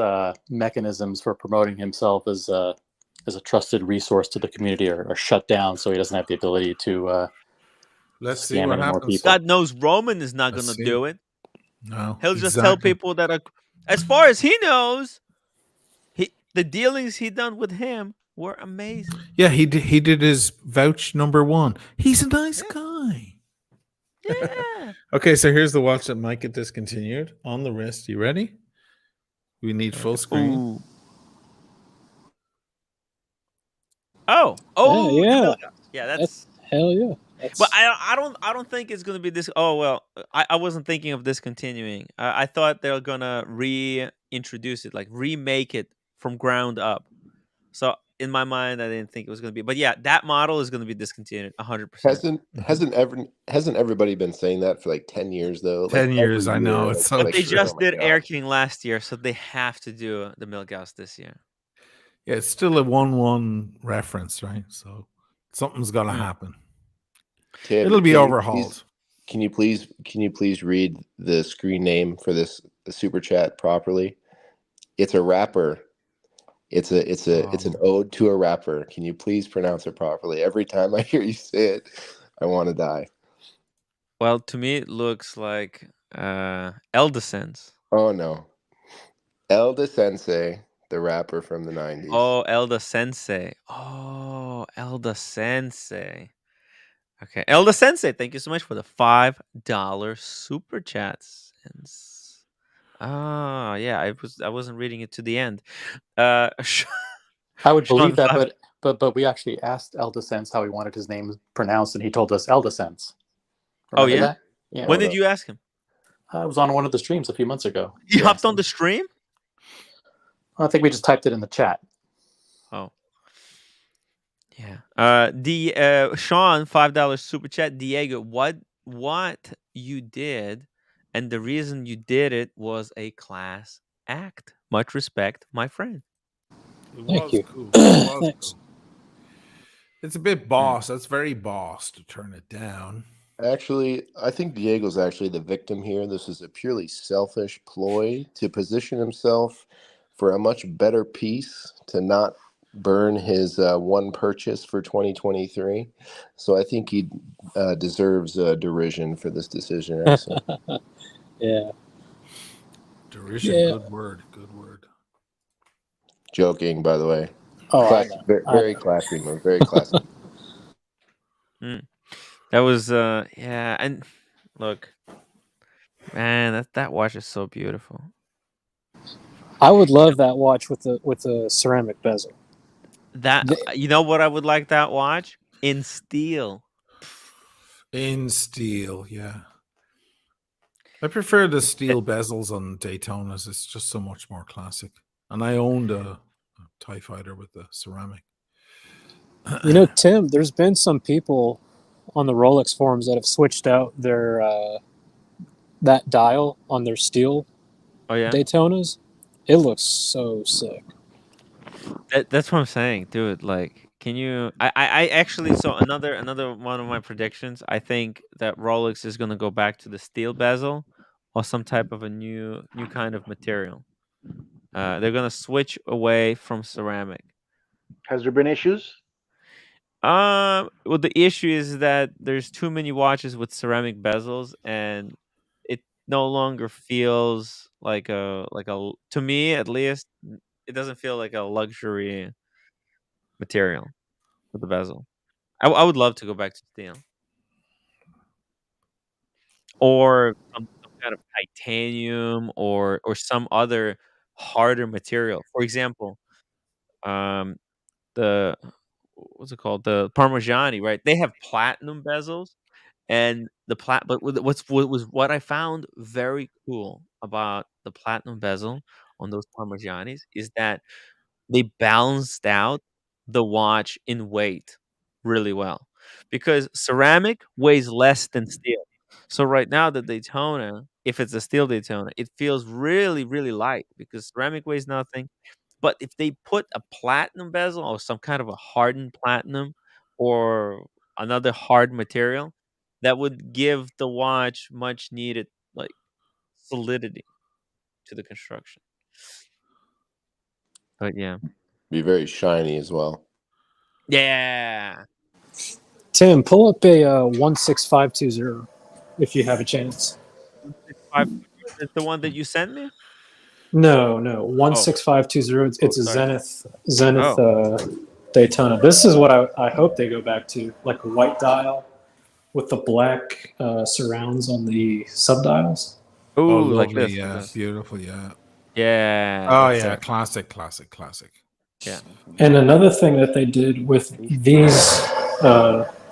mechanisms for promoting himself as a trusted resource to the community are shut down, so he doesn't have the ability to let's see scam what any more happens. people. God knows Roman is not going to do it. No, he'll just tell people that are, as far as he knows, the dealings he done with him were amazing. Yeah, he did his vouch number 1. He's a nice guy. Yeah. Okay, so here's the watch that might get discontinued on the wrist. You ready? We need full screen. Ooh. Oh, yeah. Yeah, that's hell yeah. But I don't think it's gonna be this. Oh well, I wasn't thinking of discontinuing. I thought they're gonna reintroduce it, like remake it from ground up. So in my mind, I didn't think it was gonna be. But yeah, that model is gonna be discontinued 100%. Hasn't everybody been saying that for like 10 years though? 10 Like years, every I know. year, It's so But they true. just oh my did Air God. King last year, so they have to do the Milkhouse this year. Yeah, it's still a 1-1 reference, right? So something's gonna happen. Tim, It'll be overhauled. Can you please read the screen name for this super chat properly? It's a rapper. It's an ode to a rapper. Can you please pronounce it properly? Every time I hear you say it, I want to die. Well, to me, it looks like Eldesense. Oh no, Elda Sensei, the rapper from the 90s. Oh, Elda Sensei. Oh, Elda Sensei. Okay, Elda Sensei, thank you so much for the $5 super chats. Yeah, I wasn't reading it to the end. I would believe Sean, that, but we actually asked Eldesense how he wanted his name pronounced, and he told us Eldesense. Oh yeah? That? Yeah. When did you ask him? I was on one of the streams a few months ago. You hopped on the stream? I think we just typed it in the chat. Oh. Yeah. The Sean, $5 super chat. Diego, what you did, and the reason you did it was a class act. Much respect, my friend. It Thank was you. cool. It was Thanks. cool. It's a bit boss. That's very boss to turn it down. Actually, I think Diego's actually the victim here. This is a purely selfish ploy to position himself for a much better piece, to not burn his one purchase for 2023. So I think he deserves derision for this decision. Actually. Yeah. Derision, Yeah. good word. Good word. Joking, by the way. Oh, Classic, I know. very classy move. Very classic. That was yeah, and look, man, that watch is so beautiful. I would love that watch with the ceramic bezel. That you know what I would like that watch? In steel. In steel, yeah. I prefer the steel bezels on Daytonas. It's just so much more classic. And I owned a TIE Fighter with the ceramic. You know, Tim, there's been some people on the Rolex forums that have switched out their that dial on their steel Daytonas. It looks so sick. That's what I'm saying, dude. Like, can you? I actually saw another one of my predictions. I think that Rolex is gonna go back to the steel bezel, or some type of a new kind of material. They're gonna switch away from ceramic. Has there been issues? Well, the issue is that there's too many watches with ceramic bezels, and it no longer feels like a to me at least. It doesn't feel like a luxury material with the bezel. I would love to go back to steel, or some kind of titanium, or some other harder material. For example, the what's it called? The Parmigiani, right? They have platinum bezels, and but what I found very cool about the platinum bezel on those Parmigianis is that they balanced out the watch in weight really well, because ceramic weighs less than steel. So right now the Daytona, if it's a steel Daytona, it feels really, really light because ceramic weighs nothing. But if they put a platinum bezel or some kind of a hardened platinum or another hard material, that would give the watch much needed like solidity to the construction. But yeah. Be very shiny as well. Yeah. Tim, pull up a 16520 if you have a chance. 16520 is the one that you sent me? No, 16520. It's a sorry. Zenith Daytona. This is what I hope they go back to, like a white dial with the black surrounds on the subdials. Ooh, lovely, like this. yeah, Like this. beautiful, yeah. Yeah. Oh yeah, classic. Yeah. And another thing that they did with these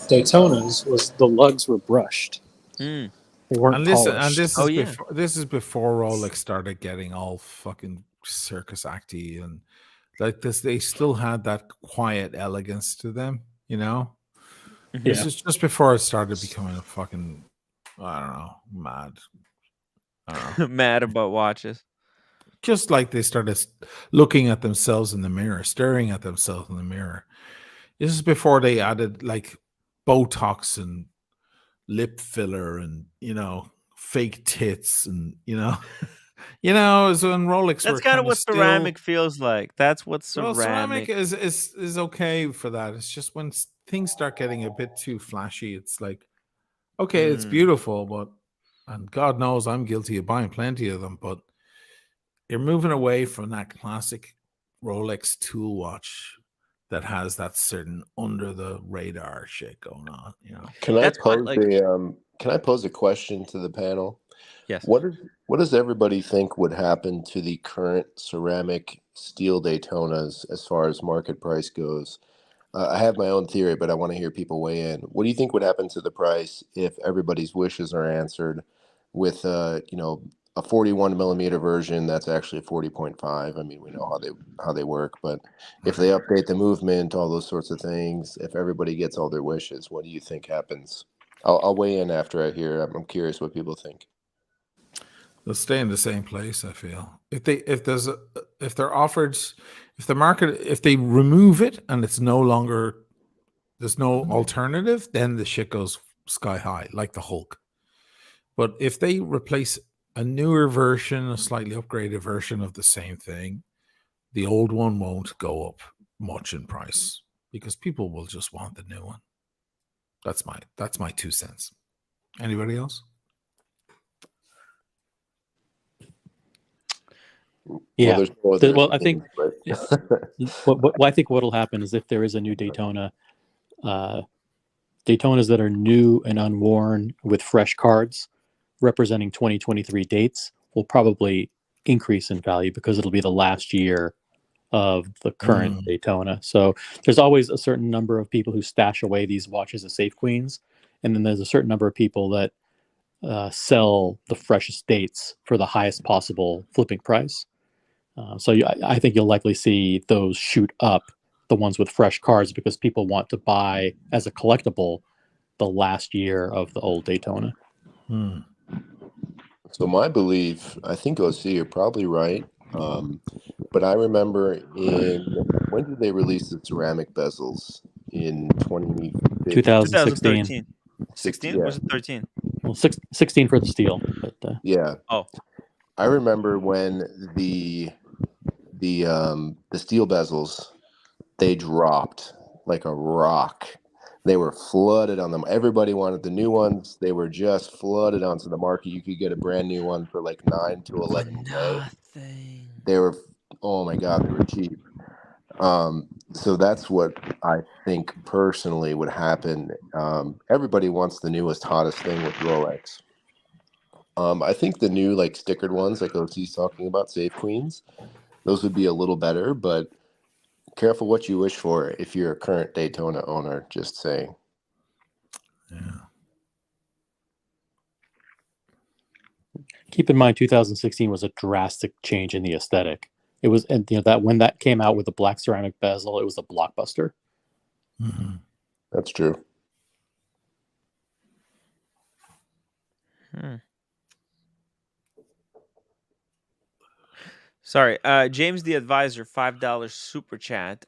Daytonas was the lugs were brushed. Mm. They weren't And polished. this is before Rolex started getting all fucking circus acty and like this. They still had that quiet elegance to them, you know. This is just before it started becoming a fucking, I don't know, mad. I don't know. Mad about watches. Just like they started looking at themselves in the mirror, staring at themselves in the mirror. This is before they added like Botox and lip filler and, you know, fake tits and, you know, you know, as when Rolex That's were kind of what still, ceramic feels like. That's what ceramic. well, ceramic is okay for that. It's just when things start getting a bit too flashy, it's like, okay, it's beautiful, but, and God knows I'm guilty of buying plenty of them, but you're moving away from that classic Rolex tool watch that has that certain under the radar shit going on, you know. Can I pose a question to the panel? Yes. What does everybody think would happen to the current ceramic steel Daytonas as far as market price goes? I have my own theory, but I want to hear people weigh in. What do you think would happen to the price if everybody's wishes are answered with you know, a 41 millimeter version that's actually a 40.5? I mean, we know how they work, but if they update the movement, all those sorts of things, if everybody gets all their wishes, what do you think happens? I'll weigh in after I hear. I'm curious what people think. They'll stay in the same place, I feel. If they remove it and it's no longer, there's no alternative, then the shit goes sky high, like the Hulk. But if they replace a newer version, a slightly upgraded version of the same thing, the old one won't go up much in price because people will just want the new one. That's my 2 cents. Anybody else? Yeah. Well, I think I think what'll happen is if there is a new Daytona, Daytonas that are new and unworn with fresh cards representing 2023 dates will probably increase in value because it'll be the last year of the current Daytona. So there's always a certain number of people who stash away these watches as safe queens, and then there's a certain number of people that sell the freshest dates for the highest possible flipping price. So I think you'll likely see those shoot up, the ones with fresh cards, because people want to buy as a collectible the last year of the old Daytona. So my belief, I think OC, you're probably right. But I remember when did they release the ceramic bezels? In 2016. 16? Yeah. Was it 13? Well, 16 for the steel. But, yeah. Oh. I remember when the steel bezels, they dropped like a rock. They were flooded on them. Everybody wanted the new ones. They were just flooded onto the market. You could get a brand new one for like 9 to 11K. They were, oh my God, they were cheap. So that's what I think personally would happen. Everybody wants the newest, hottest thing with Rolex. I think the new like stickered ones, like OC's talking about, Safe Queens, those would be a little better, but careful what you wish for if you're a current Daytona owner, just saying. Yeah. Keep in mind, 2016 was a drastic change in the aesthetic. It was, and that when that came out with the black ceramic bezel, it was a blockbuster. Mm-hmm. That's true. Sorry, James the Advisor, $5 super chat.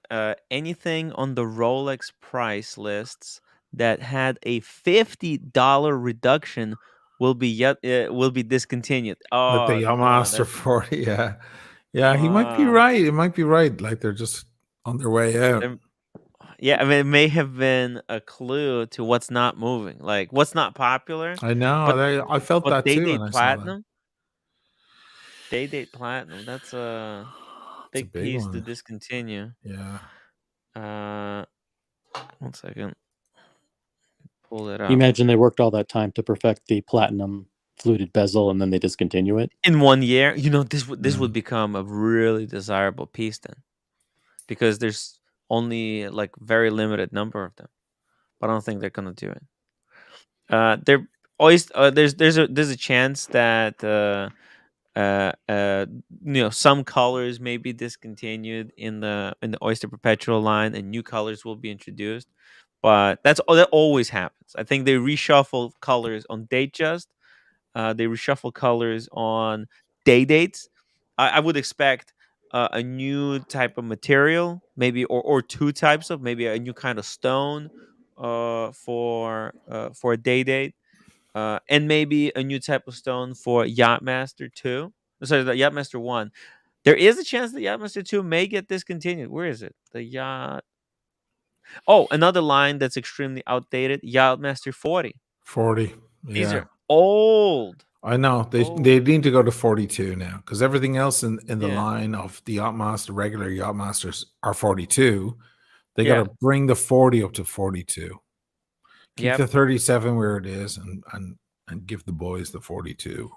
Anything on the Rolex price lists that had a $50 reduction will be discontinued. Like the Oh, Master 40, yeah. Yeah, he might be right. It might be right. Like they're just on their way out. Yeah, I mean, it may have been a clue to what's not moving, like what's not popular. I know. I felt that too when I saw that. Day-Date Platinum. That's a big piece to discontinue. Yeah. 1 second. Pull it up. Imagine they worked all that time to perfect the platinum fluted bezel, and then they discontinue it in 1 year. This would become a really desirable piece then, because there's only like very limited number of them. but I don't think they're gonna do it. They're always there's a chance that some colors may be discontinued in the Oyster Perpetual line, and new colors will be introduced. But that always happens. I think they reshuffle colors on Datejust. They reshuffle colors on day dates. I would expect a new type of material, maybe, or two types of, maybe a new kind of stone for a day date, and maybe a new type of stone for Yachtmaster 2. Sorry, the Yachtmaster 1. There is a chance that Yachtmaster 2 may get discontinued. Where is it? The Yacht. Oh, another line that's extremely outdated, Yachtmaster 40. 40. These Yeah. are old. I know. They need to go to 42 now, because everything else in the Yeah. line of the Yachtmaster, regular Yachtmasters, are 42. They Yeah. got to bring the 40 up to 42. Keep Yep. the 37 where it is, and give the boys the 42.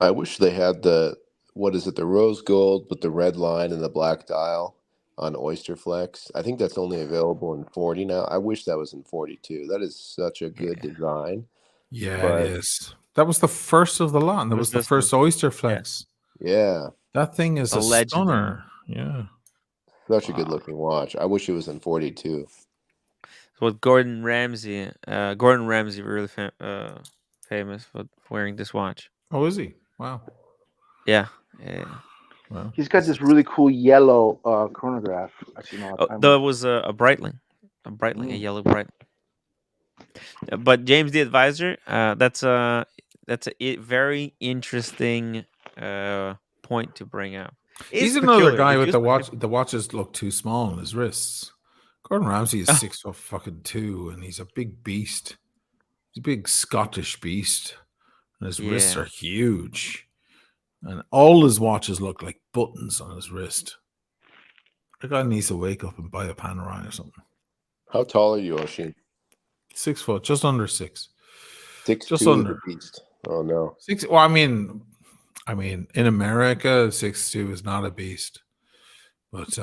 I wish they had the rose gold with the red line and the black dial on Oyster Flex. I think that's only available in 40 now. I wish that was in 42. That is such a good design. Yeah, it is. That was the first of the lot. And that was the first Oyster Flex. Yeah. That thing is a legend. stunner. Yeah. Such a good looking watch. I wish it was in 42. So Gordon Ramsay really famous for wearing this watch. Oh, is he? Wow. Yeah. Wow. He's got this really cool yellow chronograph. I see all the time. There was a Breitling, a yellow Breitling. But James the Advisor, that's a very interesting point to bring out. He's another guy with the watch. The watches look too small on his wrists. Gordon Ramsay is 6'2", and he's a big beast. He's a big Scottish beast, and his wrists are huge. And all his watches look like buttons on his wrist. The guy needs to wake up and buy a Panerai or something. How tall are you, Oshin? 6 foot, just under 6. 6'2" just under. The beast. Oh no. 6. Well, I mean, in America, 6'2" is not a beast, but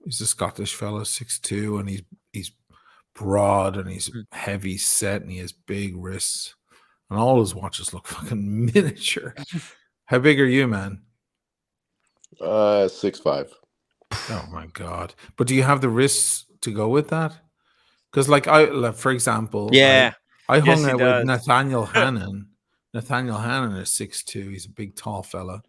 he's a Scottish fella, 6'2", and he's broad and he's heavy set and he has big wrists, and all his watches look fucking miniature. How big are you, man? 6'5". Oh my god! But do you have the wrists to go with that? Because, for example, I hung out with Nathaniel Hannon. Nathaniel Hannon is 6'2". He's a big, tall fella,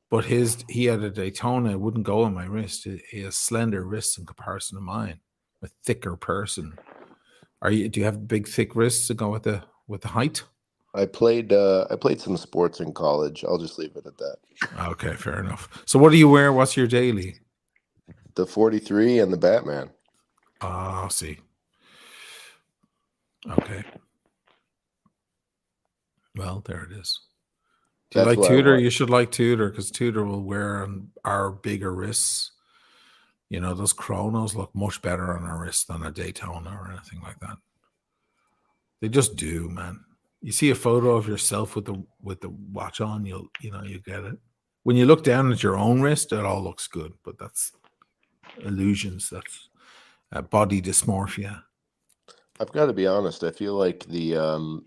but he had a Daytona. It wouldn't go on my wrist. He has slender wrists in comparison to mine. A thicker person. Do you have big, thick wrists to go with the height? I played some sports in college. I'll just leave it at that. Okay, fair enough. So what do you wear? What's your daily? The 43 and the Batman. I'll see. Okay. Well, there it is. Do you like Tudor? You should like Tudor, because Tudor will wear on our bigger wrists. Those chronos look much better on our wrists than a Daytona or anything like that. They just do, man. You see a photo of yourself with the watch on, you get it. When you look down at your own wrist, it all looks good, but that's illusions. That's body dysmorphia. I've got to be honest. I feel like the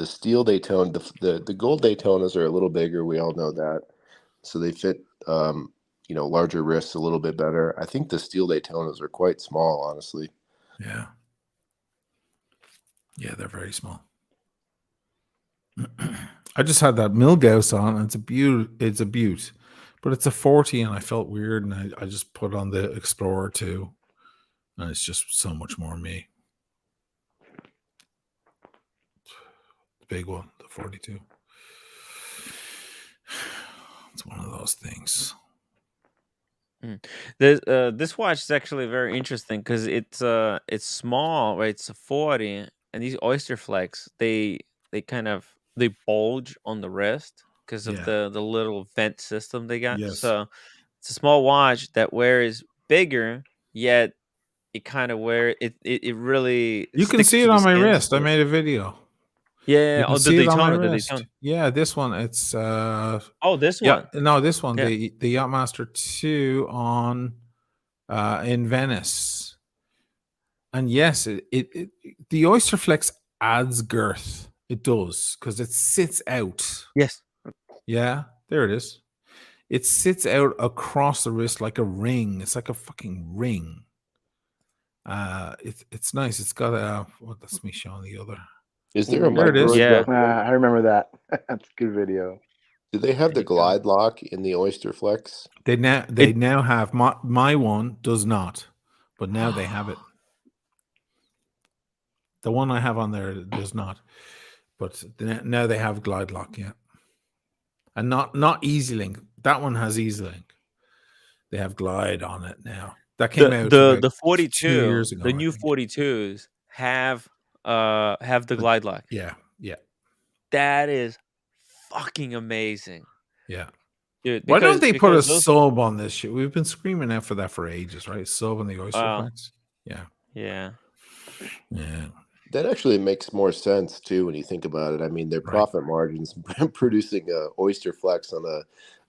steel Daytona, the gold Daytonas are a little bigger. We all know that, so they fit larger wrists a little bit better. I think the steel Daytonas are quite small, honestly. Yeah, they're very small. I just had that Milgauss on, and it's a beaut, but it's a 40, and I felt weird, and I just put on the Explorer 2, and it's just so much more me. The big one, the 42. It's one of those things. This watch is actually very interesting because it's small, right? It's a 40, and these Oyster Flex, they bulge on the wrist because of the little vent system they got. Yes. So it's a small watch that wears bigger, yet it kind of it really. You can see it on my wrist. I made a video. Yeah. Oh, the Daytona. Yeah, this one. It's this one. No, this one. Yeah. The Yachtmaster 2 on in Venice. And yes, the oyster flex adds girth. It does, because it sits out. Yes. Yeah, there it is. It sits out across the wrist like a ring. It's like a fucking ring. It's nice. It's got a that's me showing the other. Is there a There it is. micro Yeah. I remember that. That's a good video. Do they have the glide lock in the Oyster Flex? They now have my one does not, but now they have it. The one I have on there does not, but now they have glide lock. Yeah, and not Easy Link. That one has Easy Link. They have glide on it now. That came out the 42 2 years ago. The new 42s have the glide lock. Yeah. That is fucking amazing. Yeah. Dude, Why don't they put a those... sub on this shit? We've been screaming out for that for ages, right? Sub on the oyster flex. Yeah. That actually makes more sense too when you think about it. I mean, their profit margins producing a oyster flex on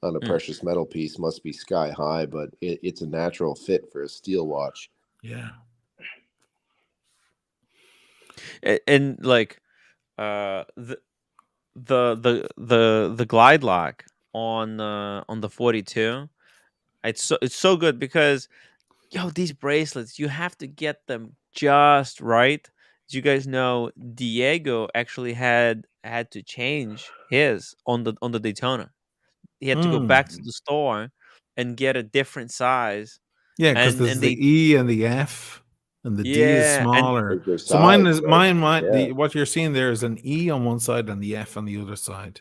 a precious metal piece must be sky high, but it's a natural fit for a steel watch. Yeah. And like the glide lock on the 42, it's so good because these bracelets, you have to get them just right. As you guys know, Diego actually had to change his on the Daytona. He had to go back to the store and get a different size. Yeah, because there's the E and the F, and the D is smaller. So what you're seeing there is an E on one side and the F on the other side,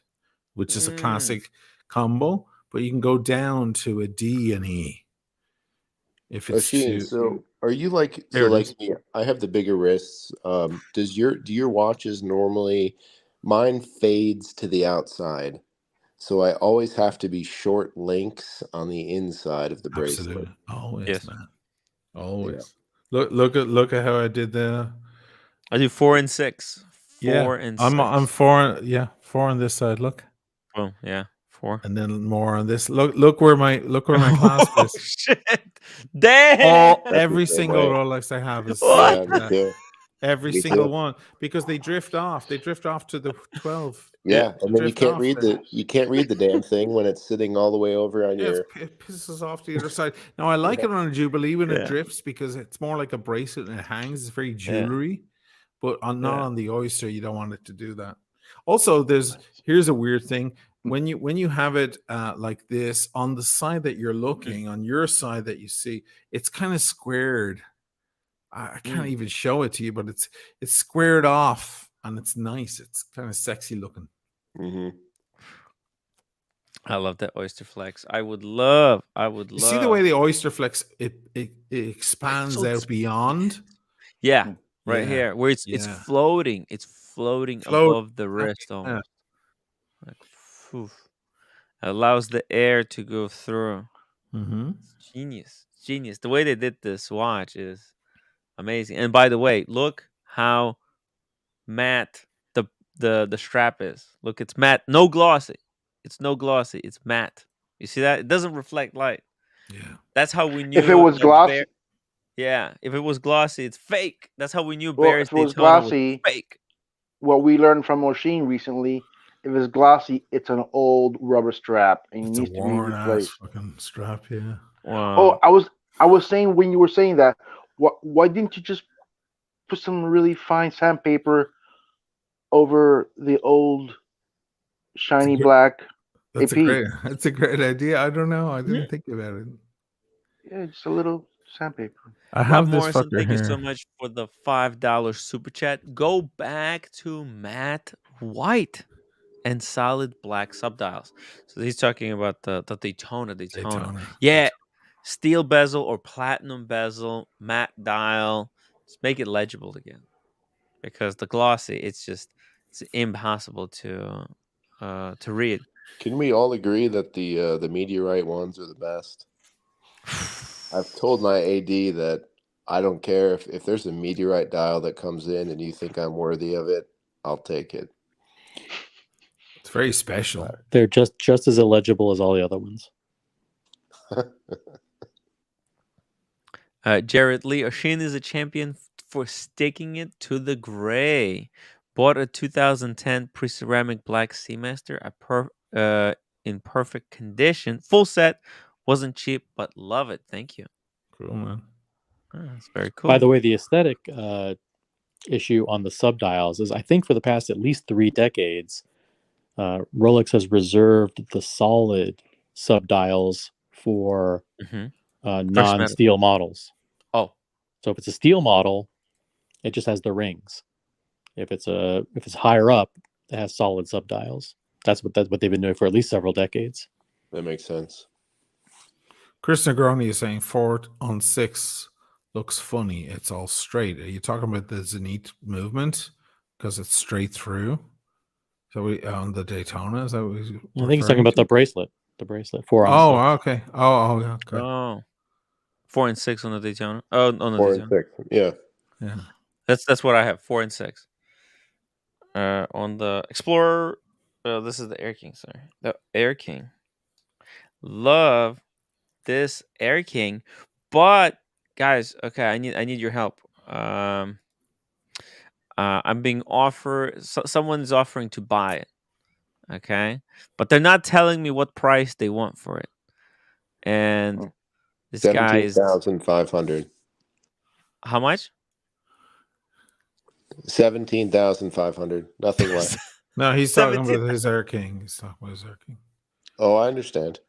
which is a classic combo. But you can go down to a D and E. If it's so are you like me? I have the bigger wrists. Do your watches normally? Mine fades to the outside, so I always have to be short links on the inside of the bracelet. Always, man. Always. Yeah. Look at how I did the. I do 4 and 6. 4 and 6. I'm 4. Yeah, 4 on this side. Look. Oh yeah. 4. And then more on this. Look where my clasp is. Oh shit! Damn! Every single Rolex I have is every single one, because they drift off. They drift off to the 12. Yeah, and then you can't read the damn thing when it's sitting all the way over on your. It pisses off to the other side. Now I like it on a Jubilee when it drifts because it's more like a bracelet and it hangs. It's very jewelry, but not on the oyster. You don't want it to do that. Also, here's a weird thing. When you have it like this on the side that you're looking, on your side that you see, it's kind of squared. I can't even show it to you, but it's squared off and it's nice. It's kind of sexy looking. Mm-hmm. I love that oyster flex. I would love. You see the way the oyster flex it expands out beyond. Yeah, right here where it's floating. It's floating above the wrist almost. Like, allows the air to go through. Genius. The way they did this watch is amazing. And by the way, look how matte the strap is. Look, it's matte, no glossy. It's no glossy. It's matte. You see that? It doesn't reflect light. Yeah, that's how we knew. If it was glossy, if it was glossy, it's fake. That's how we knew Barry's Daytona was glossy. Was fake. What we learned from O'Sheen recently. If it's glossy, it's an old rubber strap and it needs to be replaced. Fucking strap, yeah. Wow. Oh, I was saying when you were saying that, why didn't you just put some really fine sandpaper over the old shiny black That's AP? That's a great idea. I don't know. I didn't think about it. Yeah, just a little sandpaper. I have this Morrison, fucker thank here. you so much for the $5 super chat. Go back to matte white and solid black subdials. So he's talking about the Daytona. Yeah, steel bezel or platinum bezel, matte dial. Just make it legible again, because the glossy, it's impossible to read. Can we all agree that the meteorite ones are the best? I've told my AD that I don't care if there's a meteorite dial that comes in and you think I'm worthy of it, I'll take it. It's very special. They're just as illegible as all the other ones. Jared Lee, O'Sheen is a champion for sticking it to the gray. Bought a 2010 pre-ceramic black Seamaster in perfect condition. Full set. Wasn't cheap, but love it. Thank you. Cool, man. That's very cool. By the way, the aesthetic issue on the subdials is, I think, for the past at least 3 decades, Rolex has reserved the solid subdials for non-steel models. Oh, so if it's a steel model, it just has the rings. If it's higher up, it has solid subdials. That's what they've been doing for at least several decades. That makes sense. Chris Negroni is saying 4-on-6 looks funny. It's all straight. Are you talking about the Zenith movement because it's straight through? So we on the Daytona. Is that what I think he's talking about the bracelet. The bracelet 4-on-6. Oh, okay. Oh, okay. Oh, 4 and 6 on the Daytona. Oh, on the 4 Daytona. and 6. Yeah. Yeah. That's what I have. 4 and 6. On the Explorer, this is the Air King. Sorry, the Air King. Love this Air King, but guys, okay, I need your help. I'm being offered. Someone's offering to buy it. Okay, but they're not telling me what price they want for it. And this guy is 17,500. How much? 17,500. Nothing less. No, he's talking about his Air King. He's talking about his Air King. Oh, I understand.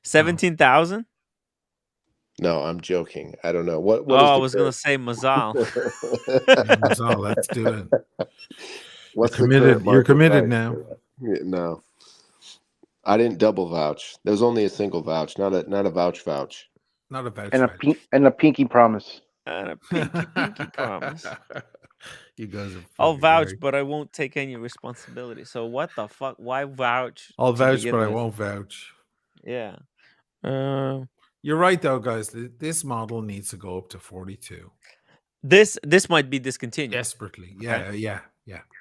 17,000? No, I'm joking. I don't know. What I was going to say Mazal. Mazal, let's do it. What's You're the committed. current You're market committed price? now. No. I didn't double vouch. There was only a single vouch, not a vouch. Not a vouch. And a pinky promise. And a pinky promise. You guys are I'll vouch, great. but I won't take any responsibility. So what the fuck? Why vouch? I'll to vouch, begin but I with? won't vouch. Yeah. You're right, though, guys. This model needs to go up to 42. This might be discontinued. Desperately. Yeah, Okay. yeah.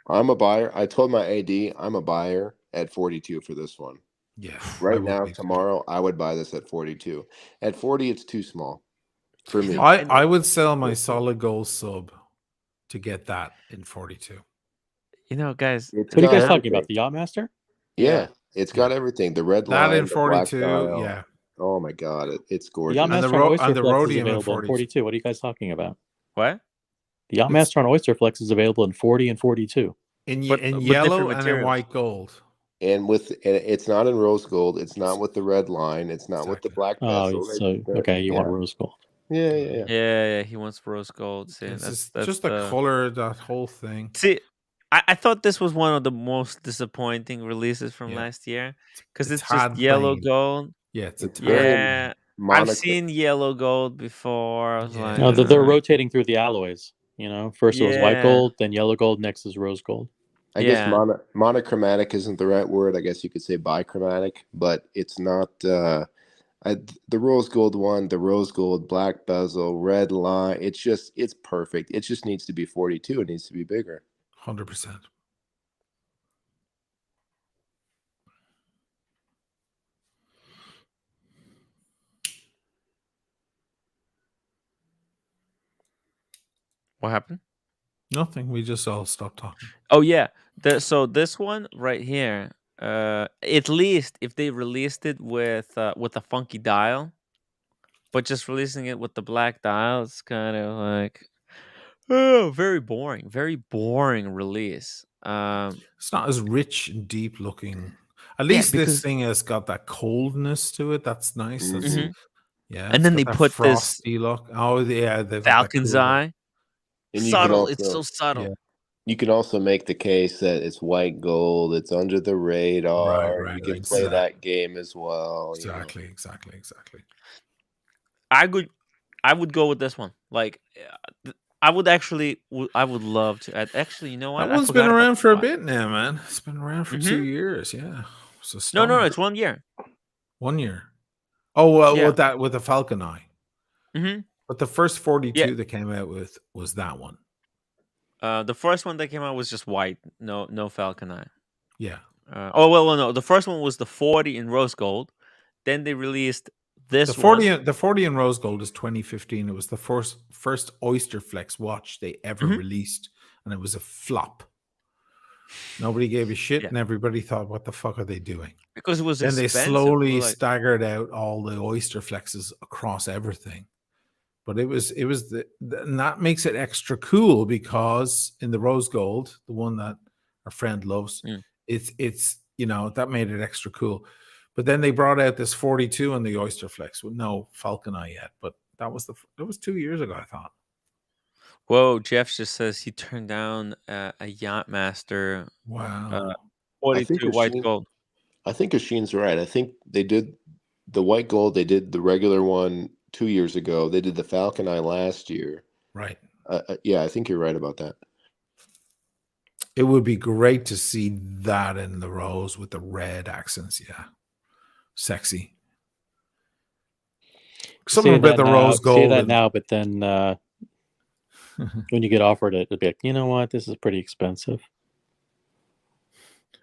I'm a buyer. I told my AD I'm a buyer at 42 for this one. Yeah. Right now, tomorrow, I would buy this at 42. At 40, it's too small for me. I would sell my solid gold sub to get that in 42. You know, guys. It's What are you got guys talking everything. about? The Yachtmaster? Yeah, it's got everything. The red That line, in the black 42, dial. yeah. Oh my god, it's The gorgeous. Yachtmaster on Oyster and the Flex is Rhodium in available in 42. 42. What are you guys talking about? What? The Yachtmaster on Oyster Flex is available in 40 and 42. In different yellow and in materials. white gold. And it's not in rose gold. It's not with the red line. It's not with the black bezel. Oh, so okay, you want rose gold. Yeah. Yeah, he wants rose gold. See, It's that's just the color, that whole thing. See, I thought this was one of the most disappointing releases from last year because it's just tad yellow plain. gold. Yeah, it's Yeah. I've monochrom- seen yellow gold before. I was like, No, they're rotating through the alloys. You know, first it was white Yeah. gold, then yellow gold, next is rose gold. I guess monochromatic isn't the right word. I guess you could say bichromatic, but it's not. The rose gold one, the rose gold, black bezel, red line. It's perfect. It just needs to be 42. It needs to be bigger. 100%. What happened? Nothing. We just all stopped talking. Oh yeah. So this one right here, at least if they released it with a funky dial, but just releasing it with the black dial, it's kind of like very boring release. It's not as rich and deep looking. At least this thing has got that coldness to it. That's nice. That's yeah. And then they put this frosty look. Oh yeah, they've got that Falcon's cool eye. And you Subtle. can It's so subtle. Yeah. You can also make the case that it's white gold. It's under the radar. Right, you can play that game as well. Exactly. I would go with this one. Like, I would love to. Actually, you know what? That one's been around for a bit now, man. It's been around for 2 years. Yeah. No, it's 1 year. 1 year. Oh well, with the Falcon Eye. Mm-hmm. But the first 42 that came out with was that one. The first one that came out was just white, no Falcon Eye. Yeah. No. The first one was the 40 in rose gold. Then they released This the 40 one, the 40 in rose gold is 2015. It was the first Oyster Flex watch they ever released, and it was a flop. Nobody gave a shit, and everybody thought, "What the fuck are they doing?" because it was Then they expensive. slowly staggered out all the Oyster Flexes across everything. But it was and that makes it extra cool because in the rose gold, the one that our friend loves, it's that made it extra cool. But then they brought out this 42 on the Oyster Flex with no Falcon Eye yet. But that was 2 years ago, I thought. Whoa, Jeff just says he turned down a Yachtmaster. Wow. 42 white gold. I think Asheen's right. I think they did the white gold. They did the regular one 2 years ago. They did the Falcon Eye last year. Right. Yeah, I think you're right about that. It would be great to see that in the rose with the red accents. Yeah. Sexy. Something about the rose gold. Say that now, but then when you get offered it, it'll be like, you know what? This is pretty expensive.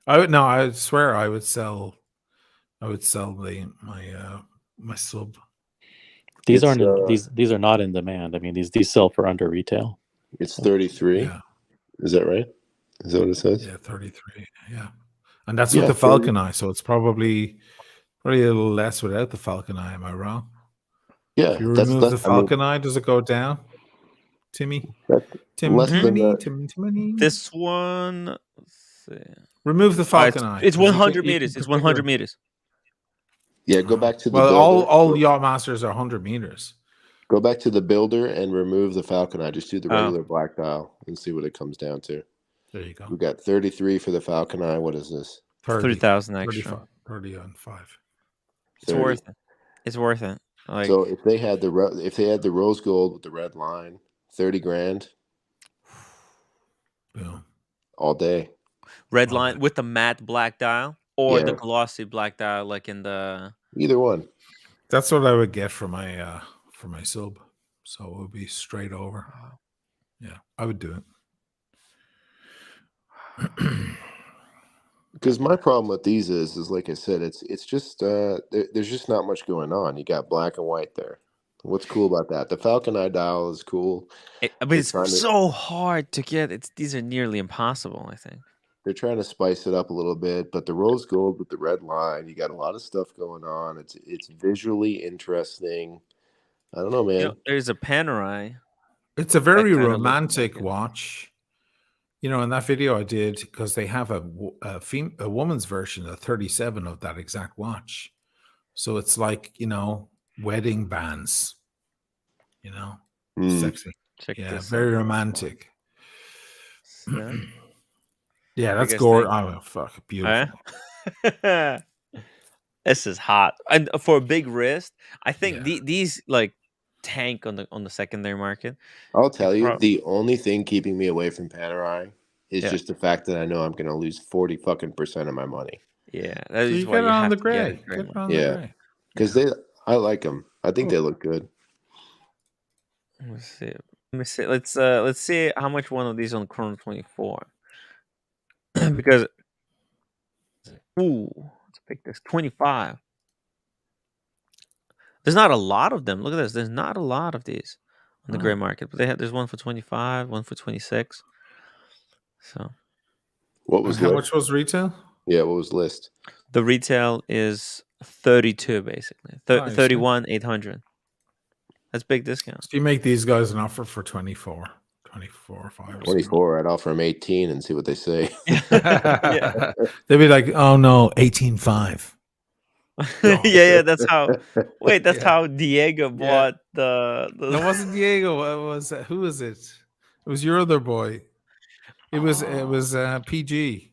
I swear I would sell my sub. These these are not in demand. I mean, these sell for under retail. It's 33. Yeah. Is that right? Is that what it says? Yeah, 33. Yeah. And that's with the Falcon Eye, so it's probably a little less without the Falcon Eye. Am I wrong? Yeah. If you remove the Falcon Eye, does it go down? Timmy? Timmy. This one, let's see. Remove the Falcon Eye. It's 100 meters. It's 100 meters. Yeah, go back to the builder. Builder. all Yachtmasters are 100 meters. Go back to the Builder and remove the Falcon Eye. Just do the regular black dial and see what it comes down to. There you go. We got 33 for the Falcon Eye. What is this? 3,000 extra. 30 on 5. It's worth it. It's worth it. Like, so if they had the rose gold with the red line, 30 grand. Boom. All day. Red line with the matte black dial or the glossy black dial, like in the either one. That's what I would get for my sub. So it would be straight over. Yeah, I would do it. Because my problem with these is like I said, it's just there's just not much going on. You got black and white there. What's cool about that? The Falcon Eye dial is cool. But it's so hard to get. These are nearly impossible, I think. They're trying to spice it up a little bit, but the rose gold with the red line, you got a lot of stuff going on. It's visually interesting. I don't know, man. There's a Panerai. It's a very romantic watch. In that video I did, because they have a woman's version, a 37 of that exact watch. So it's like, wedding bands, sexy. Very romantic. Yeah, that's gorgeous. Oh, fuck, beautiful. This is hot, and for a big wrist, I think these like tank on the secondary market. I'll tell you, the only thing keeping me away from Panerai is just the fact that I know I'm going to lose 40% of my money. Yeah, that is why you have to get it. Yeah, because I like them. I think they look good. Let's see. Let's see how much one of these on Chrono 24. Because let's pick this 25. There's not a lot of them. Look at this. There's not a lot of these on the gray market, but there's one for 25, one for 26. So, how much was retail? Yeah, what was list? The retail is 32 basically. 31,800. That's big discount. So you make these guys an offer for 24. 24 5 24. I'd offer them 18 and see what they say. Yeah. They'd be like, oh no, 18.5. Yeah, that's how. Wait, that's how Diego bought the. It wasn't Diego. Was who was it? It was your other boy. It was PG.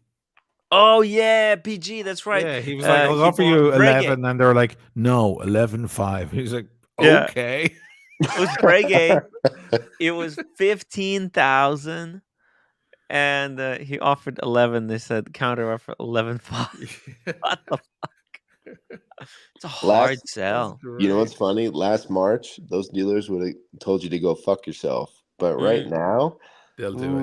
Oh yeah, PG. That's right. Yeah, he was like, I'll offer you 11, and they're like, no, 11.5. He's like, okay. It was Breguet. It was 15,000, and he offered 11. They said counter offer 11.5. What the fuck? It's a hard sell. You know what's funny? Last March, those dealers would have told you to go fuck yourself, but right now they'll do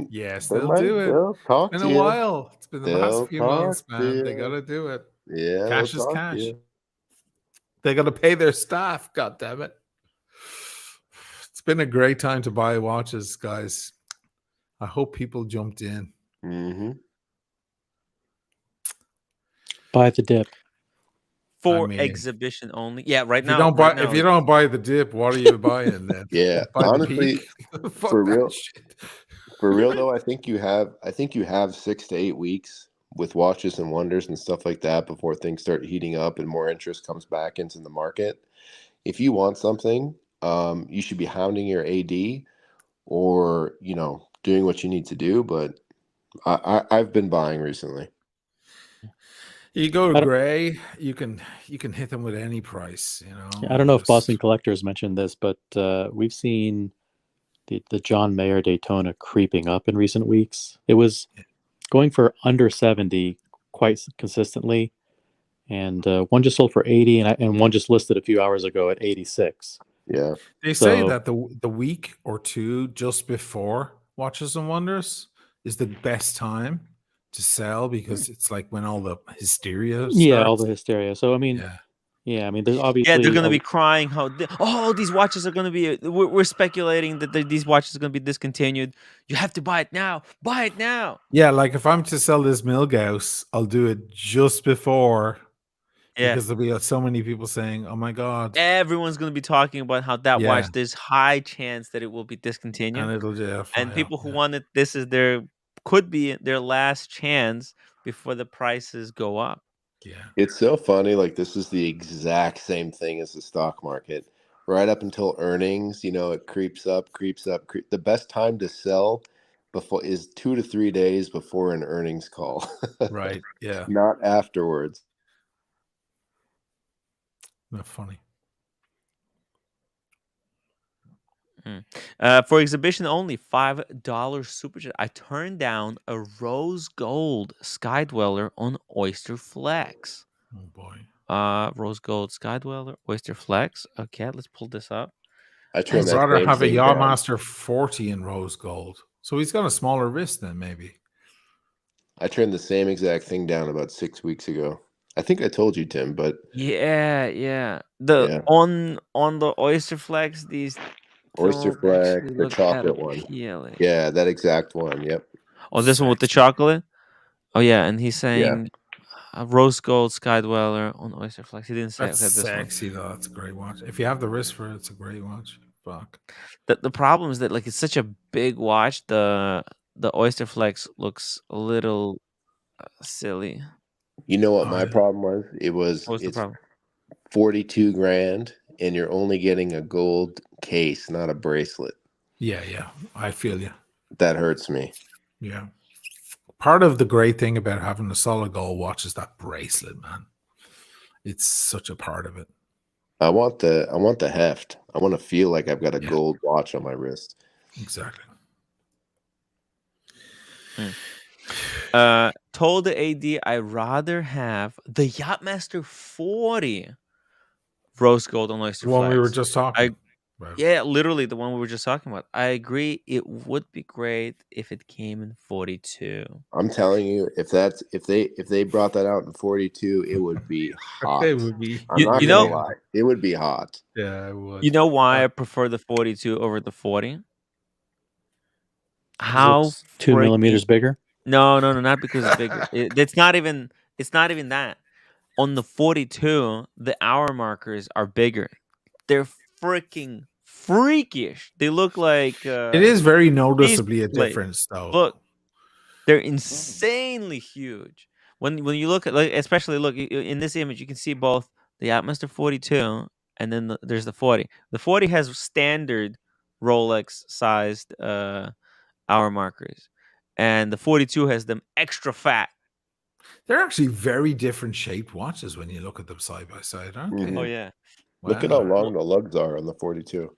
it. Yes, they'll do it. They'll talk it's been to a you. While. It's been the last few months, man. You. They gotta do it. Yeah, cash is cash. They got to pay their staff. God damn it! It's been a great time to buy watches, guys. I hope people jumped in. Mm-hmm. Buy the dip for exhibition only. Yeah, right If you now. don't buy, Right now, if you don't buy the dip, what are you buying then? Yeah, Buy the honestly, peak. Fuck for that real, shit. for real though, I think you have 6 to 8 weeks with watches and wonders and stuff like that before things start heating up and more interest comes back into the market. If you want something, you should be hounding your AD or doing what you need to do. But I've been buying recently. You go to Gray, you can hit them with any price. I don't know if Boston Collectors mentioned this, but we've seen the John Mayer Daytona creeping up in recent weeks. It was going for under 70 quite consistently, and one just sold for 80, and one just listed a few hours ago at 86. Yeah, they say that the week or two just before Watches and Wonders is the best time to sell because it's like when all the hysteria starts. All the hysteria. So I mean, I mean, there's obviously they're going to be crying how these watches are going to be. We're speculating that these watches are going to be discontinued. You have to buy it now. Buy it now. Yeah, like if I'm to sell this Milgauss, I'll do it just before. Yeah. Because there'll be so many people saying, "Oh my god!" Everyone's going to be talking about how that watch. There's high chance that it will be discontinued, and it'll and people who want it, this is could be their last chance before the prices go up. Yeah, it's so funny. Like this is the exact same thing as the stock market. Right up until earnings, it creeps up. The best time to sell before is 2 to 3 days before an earnings call. Right. Yeah. Not afterwards. Not funny. For exhibition only, $5 super chat. I turned down a rose gold Skydweller on Oyster Flex. Oh boy. Rose gold Skydweller, Oyster Flex. Okay, let's pull this up. I'd rather have a Yawmaster 40 in rose gold. So he's got a smaller wrist then, maybe. I turned the same exact thing down about 6 weeks ago. I think I told you, Tim, but yeah. On the Oyster Flex, these Oyster Flex, the chocolate one. Yeah, that exact one. Yep. Oh, this one with the chocolate. Oh yeah, and he's saying rose gold Skydweller on Oyster Flex. He didn't say that's this sexy one. Though. That's a great watch. If you have the wrist for it, it's a great watch. Fuck. The problem is that it's such a big watch. The Oyster Flex looks a little silly. You know what my problem was? What's the problem? 42 grand, and you're only getting a gold case, not a bracelet. Yeah, I feel you. That hurts me. Yeah. Part of the great thing about having a solid gold watch is that bracelet, man. It's such a part of it. I want the heft. I want to feel like I've got a gold watch on my wrist. Exactly. Told the AD I'd rather have the Yachtmaster 40 rose gold on Oyster Flex. The one we were just talking about. Yeah, literally the one we were just talking about. I agree. It would be great if it came in 42. I'm telling you, if they brought that out in 42, it would be hot. It would be. I'm not gonna lie. It would be hot. Yeah, it would. You know why I prefer the 42 over the 40? How 2 millimeters bigger? No, not because it's bigger. It's not even that. On the 42, the hour markers are bigger. They're freaking freakish. They look like it is very noticeably a difference, though. Look, they're insanely huge. When you look at especially look in this image, you can see both the Yachtmaster 42 and then there's the 40. The 40 has standard Rolex sized hour markers, and the 42 has them extra fat. They're actually very different shaped watches when you look at them side by side, aren't they? Oh yeah. Wow. Look at how long the lugs are on the 42.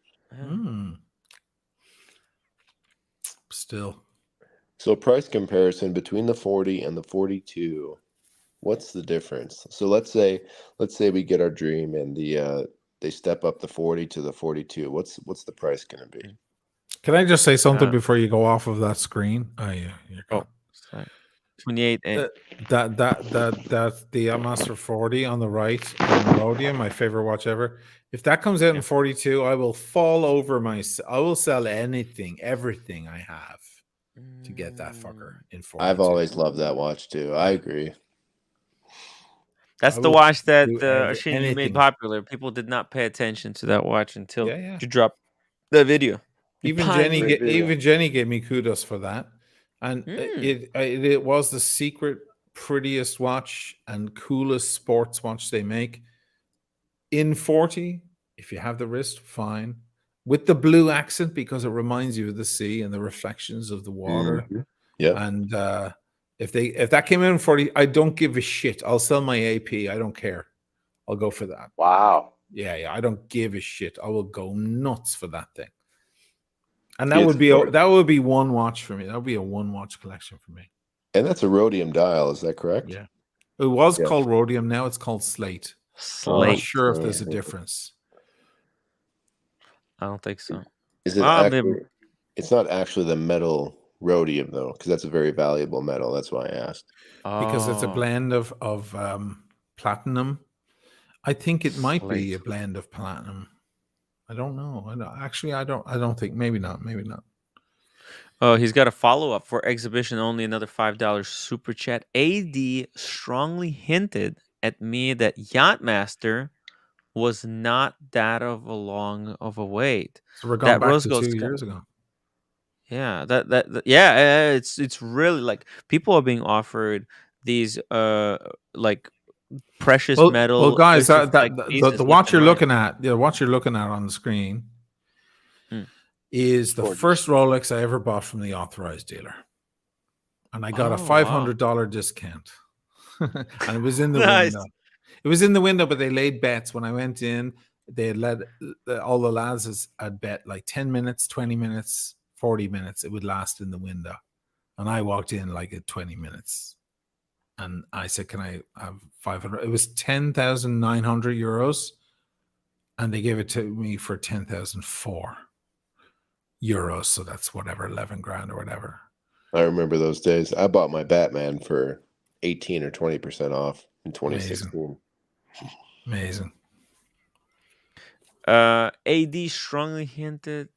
Still. So price comparison between the 40 and the 42. What's the difference? So let's say we get our dream and they step up the 40 to the 42. What's the price going to be? Can I just say something before you go off of that screen? Oh yeah. Oh, sorry. 28 and that the Yachtmaster 40 on the right in rhodium, my favorite watch ever. If that comes out in 42, I will fall over I will sell everything I have to get that fucker in 42. I've always loved that watch too. I agree. That's I the will watch that do Ashin, you made anything. popular. People did not pay attention to that watch until Yeah. you dropped the video. Even Jenny gave me kudos for that, and it was the secret prettiest watch and coolest sports watch they make. In 40, if you have the wrist, fine. With the blue accent because it reminds you of the sea and the reflections of the water. Mm-hmm. Yeah. And if that came in 40, I don't give a shit. I'll sell my AP. I don't care. I'll go for that. Wow. Yeah. I don't give a shit. I will go nuts for that thing. And that would be one watch for me. That would be a one watch collection for me. And that's a rhodium dial, is that correct? Yeah. It was called rhodium. Now it's called slate. I'm not sure if there's a difference. I don't think so. Is it actually, it's not actually the metal rhodium though, because that's a very valuable metal. That's why I asked. Because it's a blend of platinum. I think it might be a blend of platinum. I don't know. I don't think. Maybe not. Oh, he's got a follow-up for exhibition only. Another $5 super chat. AD strongly hinted at me that Yachtmaster was not that of a long of a wait. So we're going back to 2 years ago. Yeah, it's really like people are being offered these like precious metal. Well, guys, the watch you're looking at, on the screen is the first Rolex I ever bought from the authorized dealer, and I got a $500 discount, and it was in the window. It was in the window, but they laid bets when I went in. They had led all the lads had bet like 10 minutes, 20 minutes, 40 minutes. It would last in the window, and I walked in like at 20 minutes. And I said, "Can I have 500?" It was 10,900 euros, and they gave it to me for 10,004 euros. So that's whatever, 11 grand or whatever. I remember those days. I bought my Batman for 18 or 20% off in 2016. Amazing. AD strongly hinted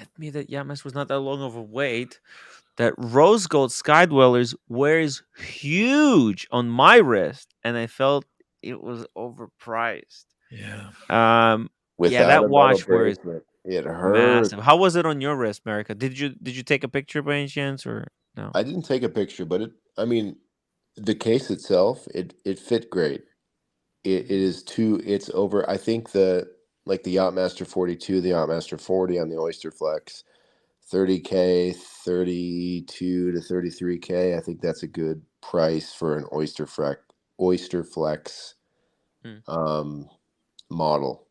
at me that Yamas was not that long of a wait. That rose gold Skydwellers wears huge on my wrist, and I felt it was overpriced. Yeah. That watch wears it hurt. massive. How was it on your wrist, America? Did you take a picture by any chance or no? I didn't take a picture, but the case itself, it fit great. It's over. I think the Yachtmaster 42, the Yachtmaster 40 on the Oyster Flex, 30K, 32 to 33K. I think that's a good price for an Oyster Flex model.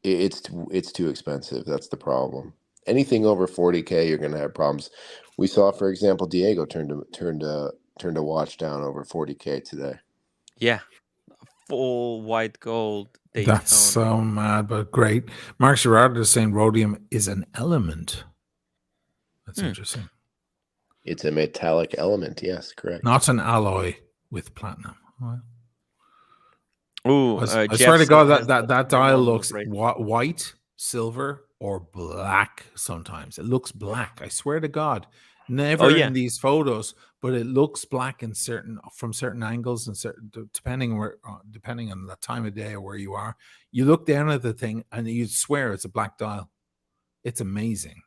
It's too expensive. That's the problem. Anything over 40K, you're going to have problems. We saw, for example, Diego turned a watch down over 40K today. Yeah, full white gold. Daytona. That's so mad, but great. Mark Gerard is saying rhodium is an element. That's interesting. It's a metallic element. Yes, correct. Not an alloy with platinum. Ooh, I swear to God, that dial looks white, silver, or black sometimes. It looks black. I swear to God. Never in these photos, but it looks black from certain angles and depending on the time of day or where you are. You look down at the thing and you'd swear it's a black dial. It's amazing.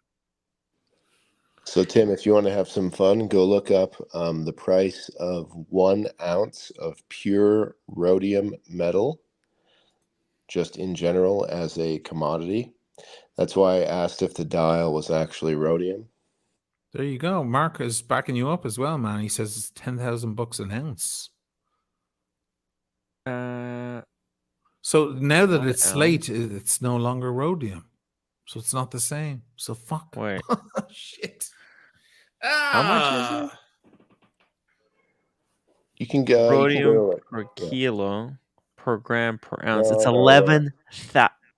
So, Tim, if you want to have some fun, go look up the price of 1 ounce of pure rhodium metal, just in general as a commodity. That's why I asked if the dial was actually rhodium. There you go. Mark is backing you up as well, man. He says it's $10,000 an ounce. So now that it's slate, it's no longer rhodium. So it's not the same. So fuck. Wait. Shit. How much is it? You can go rhodium per kilo, per gram per ounce. It's 11.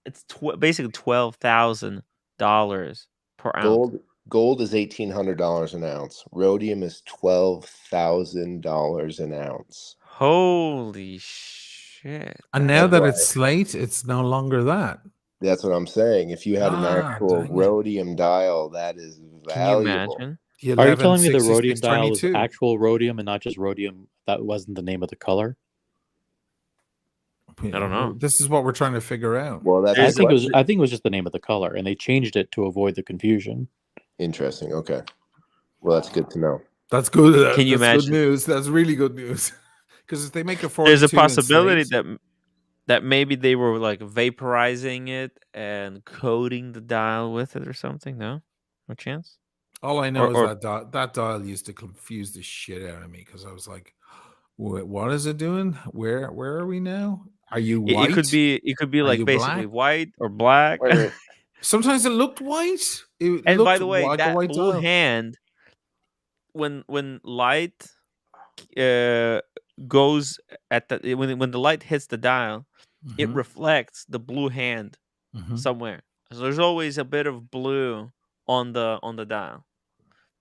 It's basically $12,000 per ounce. Gold is $1,800 an ounce. Rhodium is $12,000 an ounce. Holy shit! And now that why- it's slate, it's no longer that. That's what I'm saying. If you had an actual dang it. rhodium dial, that is Can you valuable. imagine? Are you telling me the 11, rhodium dial is 22. actual rhodium and not just rhodium? That wasn't the name of the color. I don't know. This is what we're trying to figure out. Well, that's I the think it was. question. I think it was just the name of the color, and they changed it to avoid the confusion. Interesting. Okay. Well, that's good to know. That's good. Can you That's good imagine? news. That's really good news. Because if they make a 42 There's a in possibility slate, that maybe they were like vaporizing it and coating the dial with it or something. No chance. all I know Or- is that dial used to confuse the shit out of me because I was like, what is it doing? Where are we now? Are you white? It could be Are like you basically black? white or black. Wait. Sometimes it looked white. It And looked by the way, like a that white blue dial. hand, when light goes at the when the light hits the dial, it Mhm. reflects the blue hand Mhm. somewhere. So there's always a bit of blue on the dial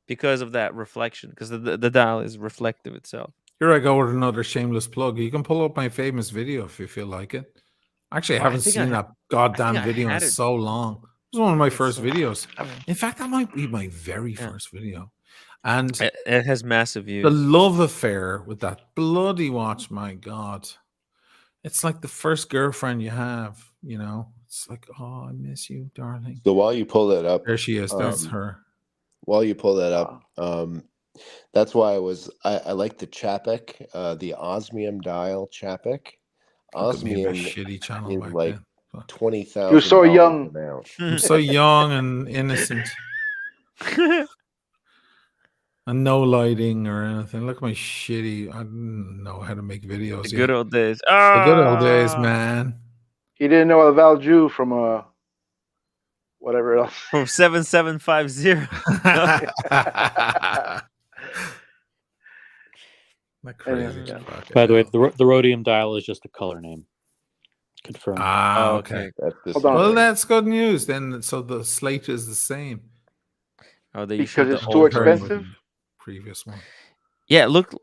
because of that reflection. Because the dial is reflective itself. Here I go with another shameless plug. You can pull up my famous video if you feel like it. Actually, I I haven't think seen that goddamn I video in had it. so long. It was one of my first so- videos. yeah. In fact, that might be my very Yeah. first video. And It has massive views. the love affair with that bloody watch, my God. It's like the first girlfriend you have, you know? It's like, oh, I miss you, darling. So while you pull that up, There she is. That's her. While you pull that up, that's why I like the Chapek, the osmium dial Chapek. Look at me in my Osmium shitty channel is back like then. $20,000. You're so young. an ounce. I'm so young and innocent. And no lighting or anything. Look at my shitty. I didn't know how to make videos. The good old days. The good old days, Ah! man. He didn't know a value from whatever else. From 7750. Like crazy. Yeah. By the way, the rhodium dial is just a color name. Confirmed. Ah, okay. Hold on. Well, that's good news. Then, so the slate is the same. Oh, they Because the it's too old version. expensive. Previous one. Yeah, look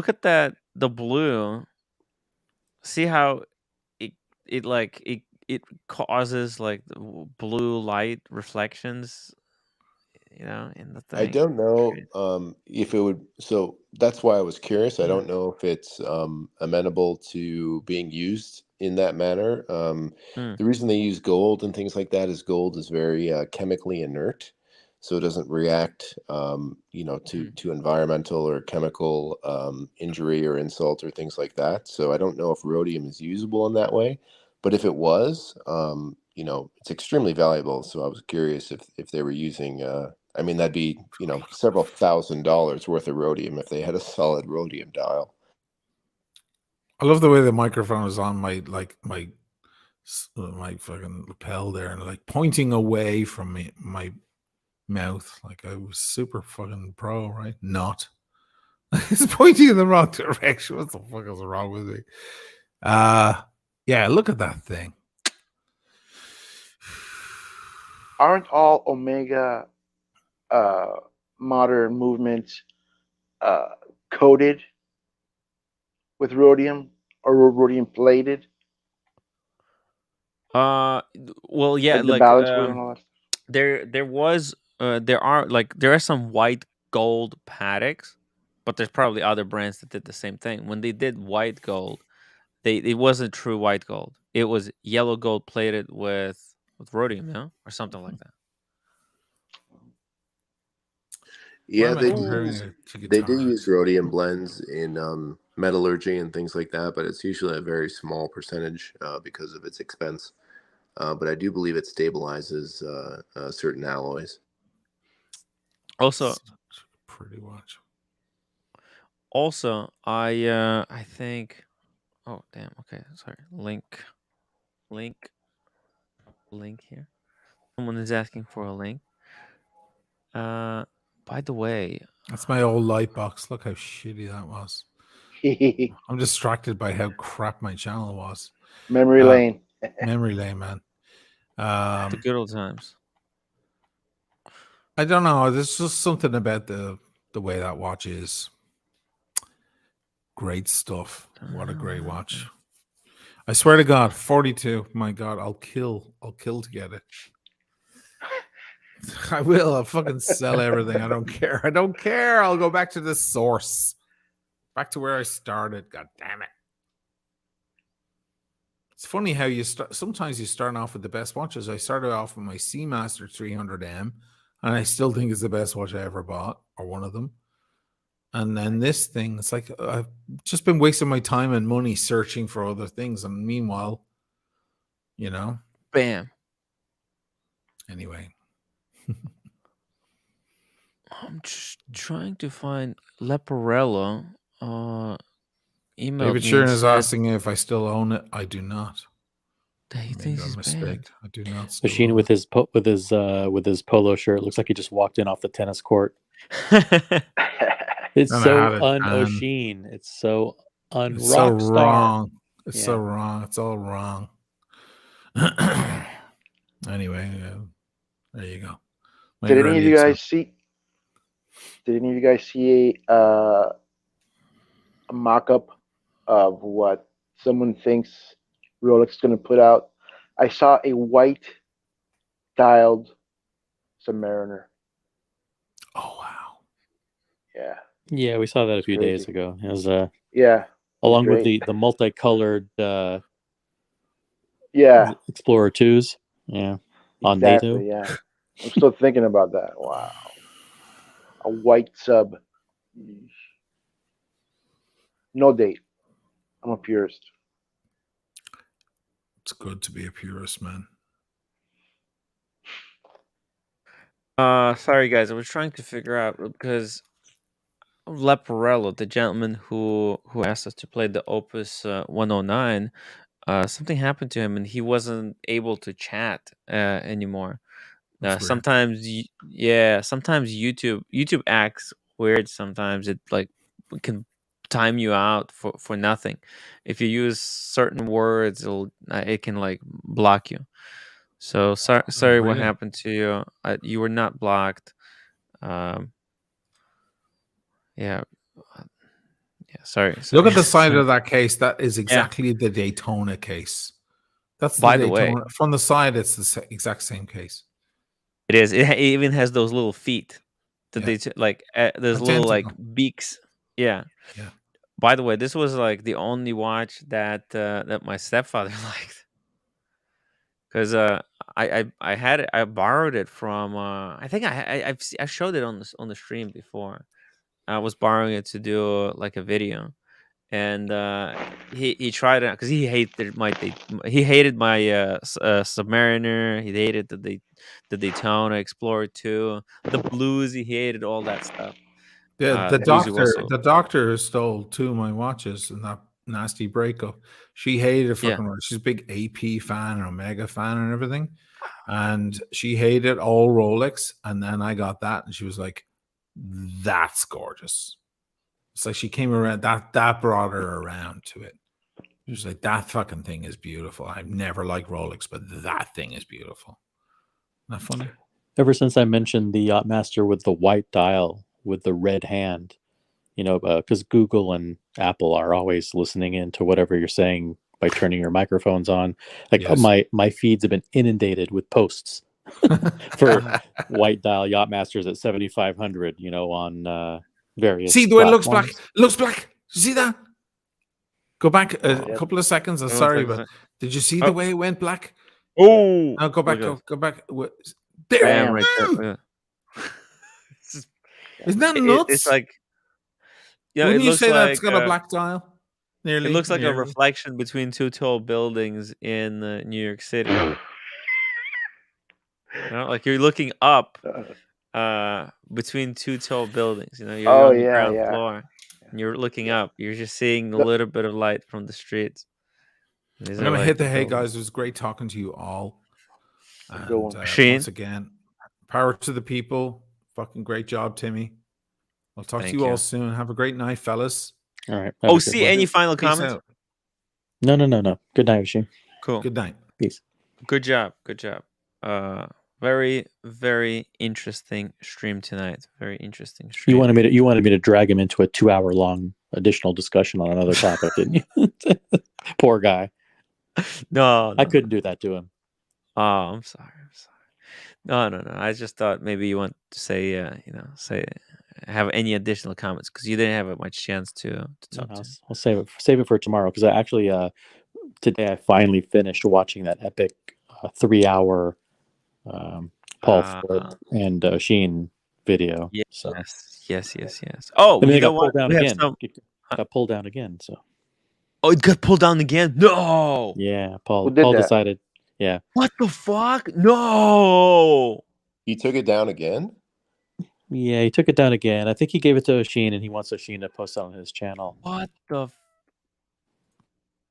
at that, the blue. See how it causes like the blue light reflections, you know, in the thing. I don't know if it would. So that's why I was curious. I don't know if it's amenable to being used in that manner. The reason they use gold and things like that is gold is very chemically inert, so it doesn't react, to environmental or chemical injury or insult or things like that. So I don't know if rhodium is usable in that way, but if it was, it's extremely valuable. So I was curious if they were using. I mean, that'd be several $1,000s worth of rhodium if they had a solid rhodium dial. I love the way the microphone is on my fucking lapel there and like pointing away from my mouth. Like I was super fucking pro, right? Not. It's pointing in the wrong direction. What the fuck is wrong with me? Yeah, look at that thing. Aren't all Omega modern movements coated with rhodium or rhodium plated? Well, yeah, the balance wheel and all that. There are some white gold Pateks, but there's probably other brands that did the same thing. When they did white gold, it wasn't true white gold. It was yellow gold plated with rhodium, no, or something like that. Yeah, am I they comparing do it to they do guitars? use rhodium blends in metallurgy and things like that, but it's usually a very small percentage because of its expense. But I do believe it stabilizes certain alloys. Also, Pretty watch. Also, I think. Oh damn. Okay, sorry. Link here. Someone is asking for a link. By the way, That's my old light box. Look how shitty that was. I'm distracted by how crap my channel was. Memory lane. Memory lane, man. the good old times. I don't know. There's just something about the way that watch is. Great stuff. What a great watch. I swear to God, 42. My God, I'll kill to get it. I will. I'll fucking sell everything. I don't care. I don't care. I'll go back to the source. Back to where I started. God damn it. It's funny how you start. Sometimes you start off with the best watches. I started off with my Seamaster 300M, and I still think it's the best watch I ever bought, or one of them. And then this thing, it's like I've just been wasting my time and money searching for other things. And meanwhile, bam. Anyway. I'm just trying to find Leporello. David Sheeran is asking if I still own it. I do not. He thinks he's banned. I do not. Machine with his polo shirt. Looks like he just walked in off the tennis court. It's so un-O'Sheen. It's so It's so wrong. It's so wrong. It's all wrong. Anyway, there you go. Did any of you guys see a mock-up of what someone thinks Rolex is going to put out? I saw a white dialed Submariner. Oh wow! Yeah, we saw that a few days ago. It was along with the multicolored Explorer 2s. Yeah, on exactly, NATO. Yeah, I'm still thinking about that. Wow, a white sub. No date. I'm a purist. It's good to be a purist, man. Sorry guys, I was trying to figure out because Leporello, the gentleman who asked us to play the Opus 109, something happened to him and he wasn't able to chat anymore. Sometimes YouTube acts weird. Sometimes it can time you out for nothing. If you use certain words, it can block you. So sorry what happened to you. You were not blocked. Sorry. Look at the side of that case. That is exactly the Daytona case. That's by the way. From the side, it's the exact same case. It is. It even has those little feet. That they those little beaks. Yeah. Yeah. By the way, this was the only watch that my stepfather liked. Because I had it. I borrowed it from. I think I showed it on the stream before. I was borrowing it to do a video, and he tried it because he hated my Submariner. He hated the Daytona Explorer 2, the blues. He hated all that stuff. The doctor stole 2 of my watches in that nasty breakup. She hated fucking. She's a big AP fan and Omega fan and everything, and she hated all Rolex. And then I got that, and she was like, "That's gorgeous." It's like she came around. That brought her around to it. She was like, "That fucking thing is beautiful. I've never liked Rolex, but that thing is beautiful." Isn't that funny? Ever since I mentioned the Yachtmaster with the white dial with the red hand, because Google and Apple are always listening in to whatever you're saying by turning your microphones on. My feeds have been inundated with posts for white dial Yachtmasters at 7,500. On various. See the way it looks black. It looks black. You see that? Go back a couple of seconds. I'm sorry, but did you see the way it went black? Oh, now go back. Go back. There, I am right there. Isn't that nuts? It's like, wouldn't you say that's got a black dial? Nearly. It looks like a reflection between 2 tall buildings in New York City. Like you're looking up between 2 tall buildings. You're on the ground floor, and you're looking up. You're just seeing a little bit of light from the streets. I'm gonna hit the hay, guys. It was great talking to you all. And, once again, power to the people. Fucking great job, Timmy. I'll talk to you all soon. Have a great night, fellas. All right. Any final comments? No. Good night, Oshie. Cool. Good night. Peace. Good job. Very, very interesting stream tonight. Very interesting stream. You wanted me to drag him into a 2-hour long additional discussion on another topic, didn't you? Poor guy. No, I couldn't do that to him. Oh, I'm sorry. No. I just thought maybe you want to say, have any additional comments because you didn't have much chance to talk to. I'll save it for tomorrow because I actually today I finally finished watching that epic 3-hour Paul Ford and Sheen video. Yes, so. yes. Oh, and then you it know got what? pulled down We again. Got pulled down again. So. Oh, it got pulled down again? No. Yeah, Paul that? decided. Yeah. What the fuck? No. He took it down again? Yeah, he took it down again. I think he gave it to Sheen, and he wants Sheen to post it on his channel. What the?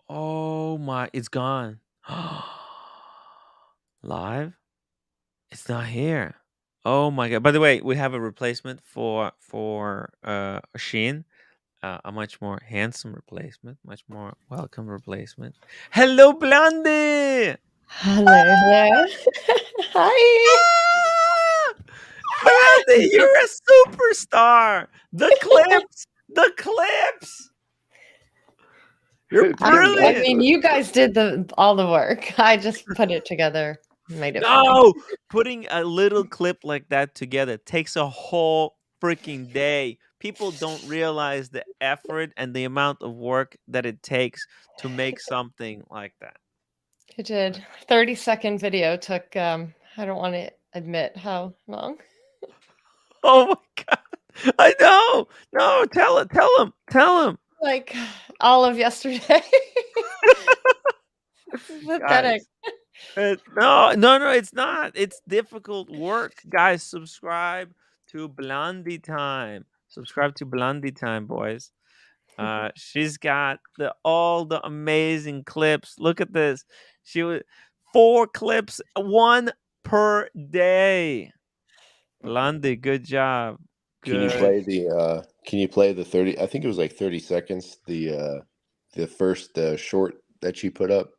Oh my! It's gone. Live? It's not here. Oh my god! By the way, we have a replacement for Sheen. A much more handsome replacement, much more welcome replacement. Hello, Blondie. Hello. Hi. Blondie, you're a superstar. The clips. You're brilliant. I mean, you guys did all the work. I just put it together, made it. No, putting a little clip like that together takes a whole freaking day. People don't realize the effort and the amount of work that it takes to make something like that. It did. 30-second video took. I don't want to admit how long. Oh my god! I know. No, tell him. Like all of yesterday. Pathetic. No, it's not. It's difficult work, guys. Subscribe to Blondie Time. Subscribe to Blondie Time, boys. She's got all the amazing clips. Look at this. She was 4 clips, 1 per day. Blondie, good job. Can you play the 30? I think it was like 30 seconds. The first short that she put up.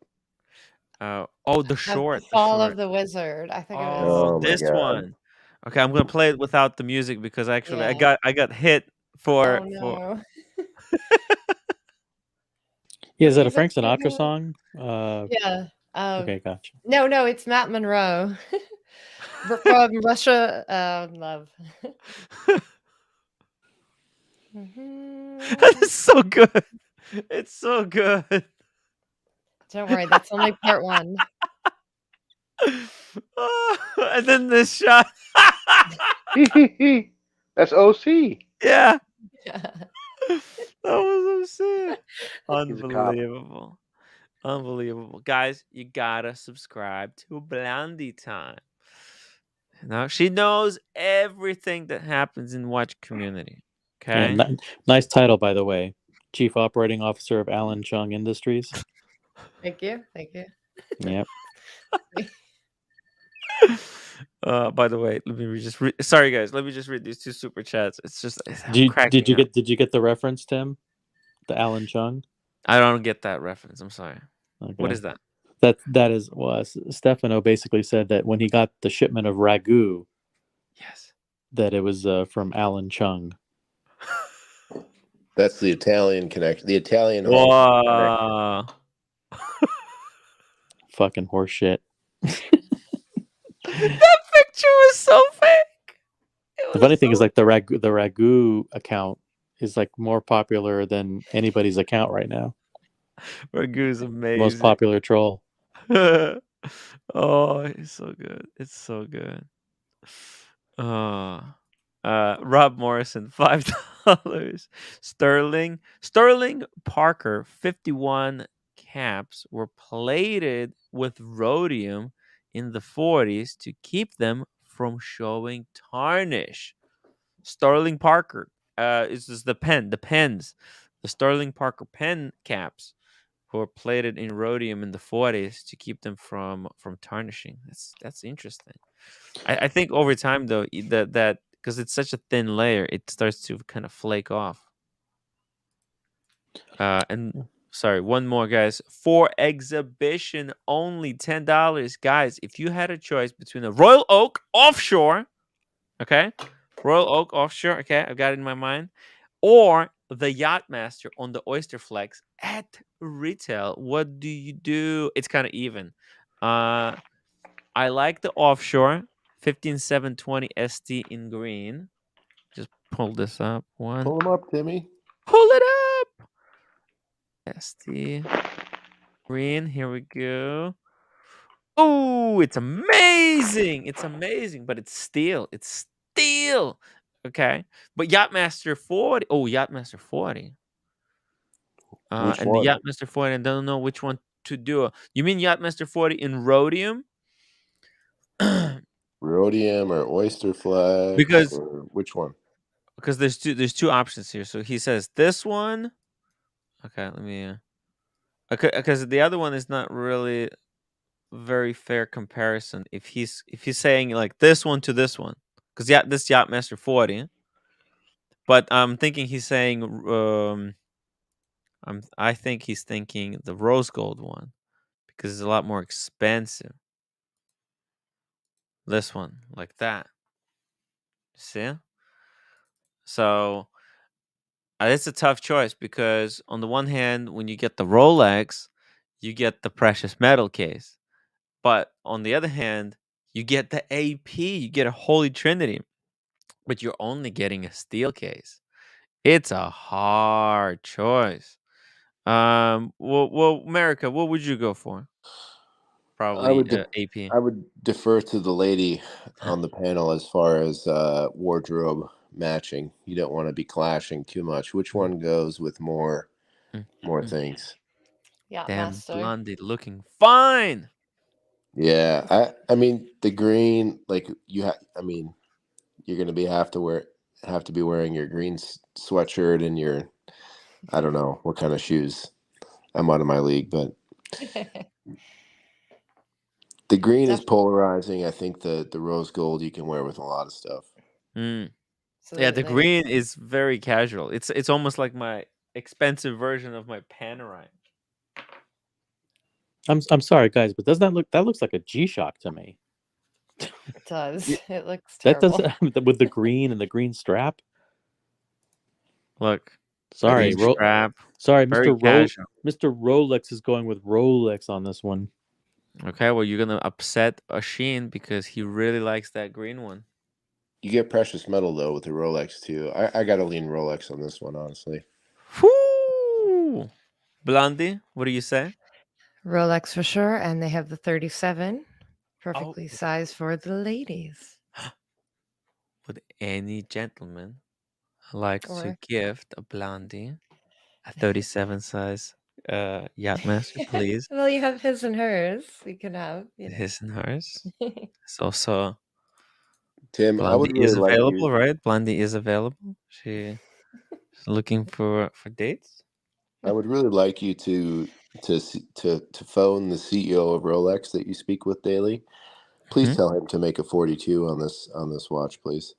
The short. The Fall of the Wizard. I think it was. Oh this one. Okay, I'm gonna play it without the music because actually I got hit for. No. Yeah, is that a Frank Sinatra song? Yeah. Okay, gotcha. No, it's Matt Monroe from Russia. Love. It's so good. It's so good. Don't worry, that's only part 1. And then this shot. That's OC. Yeah. That was OC. Unbelievable. Guys, you gotta subscribe to Blondie Time. Now she knows everything that happens in Watch community. Okay. Yeah, nice title, by the way. Chief Operating Officer of Alan Chung Industries. Thank you. Yep. By the way, let me just read. Sorry, guys. Let me just read these 2 super chats. It's just did you get the reference, Tim? The Alan Chung? I don't get that reference. I'm sorry. Okay. What is that? That is Stefano basically said that when he got the shipment of ragu, yes, that it was from Alan Chung. That's the Italian connection. The Italian. Wow. Fucking horseshit. That picture was so fake. The funny thing is, like the ragu account is like more popular than anybody's account right now. Ragu's amazing. Most popular troll. Oh, it's so good. It's so good. Rob Morrison, $5. Sterling Parker, 51 caps were plated with rhodium in the 40s to keep them from showing tarnish. Sterling Parker, this is the pens. The Sterling Parker pen caps were plated in rhodium in the 40s to keep them from tarnishing. That's interesting. I think over time though that because it's such a thin layer, it starts to kind of flake off. And Sorry, one more, guys. For exhibition only, $10, guys. If you had a choice between a Royal Oak offshore, okay, Royal Oak offshore, okay, I've got it in my mind, or the Yachtmaster on the Oyster Flex at retail, what do you do? It's kind of even. I like the offshore 15720 ST in green. Just pull this up. Pull them up, Timmy. Pull it up. ST green. Here we go. Oh, it's amazing. It's amazing, but it's steel. It's steel. Okay. But Yachtmaster 40. Oh, Yachtmaster 40. Which And the one? Yachtmaster 40, I don't know which one to do. You mean Yachtmaster 40 in rhodium? Rhodium or Oyster Flex? Because Or which one? Because there's two options here. So he says this one. Okay, let me. Because the other one is not really very fair comparison. If he's saying like this one to this one, because this Yachtmaster 40. But I'm thinking he's saying I think he's thinking the rose gold one because it's a lot more expensive. This one, like that. See? So it's a tough choice because on the one hand, when you get the Rolex, you get the precious metal case. But on the other hand, you get the AP, you get a holy trinity, but you're only getting a steel case. It's a hard choice. Well, America, what would you go for? Probably AP. I would defer to the lady on the panel as far as wardrobe matching. You don't want to be clashing too much. Which one goes with more things? Damn, Yachtmaster. Blondie looking fine. Yeah, I mean the green, like I mean, you're gonna have to be wearing your green sweatshirt and your, I don't know what kind of shoes. I'm out of my league, but the green is polarizing. I think the rose gold you can wear with a lot of stuff. Yeah, the green is very casual. It's almost like my expensive version of my Panerai. I'm sorry, guys, but doesn't that looks like a G-Shock to me? It does. It looks That terrible. does with the green and the green strap. Look, sorry, green strap. Sorry, Very casual. Mr. Rolex is going with Rolex on this one. Okay, well, you're gonna upset Asheen because he really likes that green one. You get precious metal though with the Rolex too. I gotta lean Rolex on this one, honestly. Whoo! Blondie, what do you say? Rolex for sure, and they have the 37, perfectly sized for the ladies. Would any gentleman like to Or- gift a Blondie a 37 size Yachtmaster, please? Well, you have his and hers. You can have His and hers. It's also Tim, I would Blondie really is like available, you. right? Blondie is available. She's looking for dates. I would really like you to phone the CEO of Rolex that you speak with daily. Please tell him to make a 42 on this watch, please.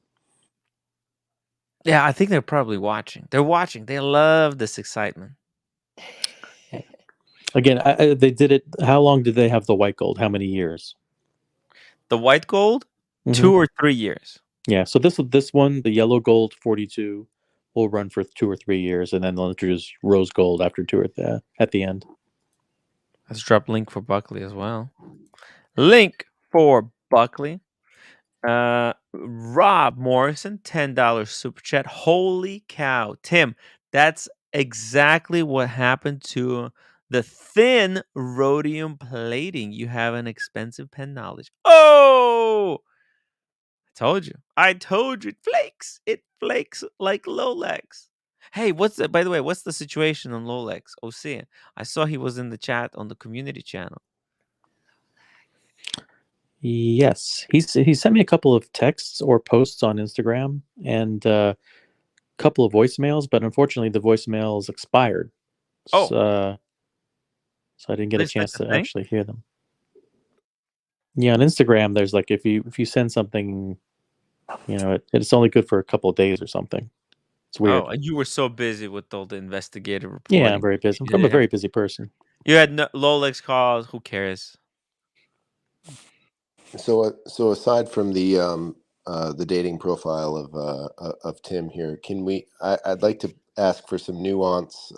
Yeah, I think they're probably watching. They're watching. They love this excitement. Again, they did it. How long did they have the white gold? How many years? The white gold, 2 or 3 years. Yeah. So this one, the yellow gold 42, will run for 2 or 3 years, and then they'll introduce rose gold after 2 at the end. Let's drop link for Buckley as well. Link for Buckley. Rob Morrison, $10 super chat. Holy cow, Tim! That's exactly what happened to the thin rhodium plating. You have an expensive pen knowledge. Oh, I told you. It flakes like Lolex. Hey, by the way, what's the situation on Lolex? OC, I saw he was in the chat on the community channel. Yes, he sent me a couple of texts or posts on Instagram and a couple of voicemails, but unfortunately the voicemails expired. So I didn't get a chance to actually hear them. Yeah, on Instagram, there's like if you send something, it's only good for a couple of days or something. It's weird. Oh, and you were so busy with all the investigative Yeah, reporting. I'm very busy. I'm a very busy person. You had no, Rolex calls. Who cares? So aside from the dating profile of Tim here, can we? I'd like to ask for some nuance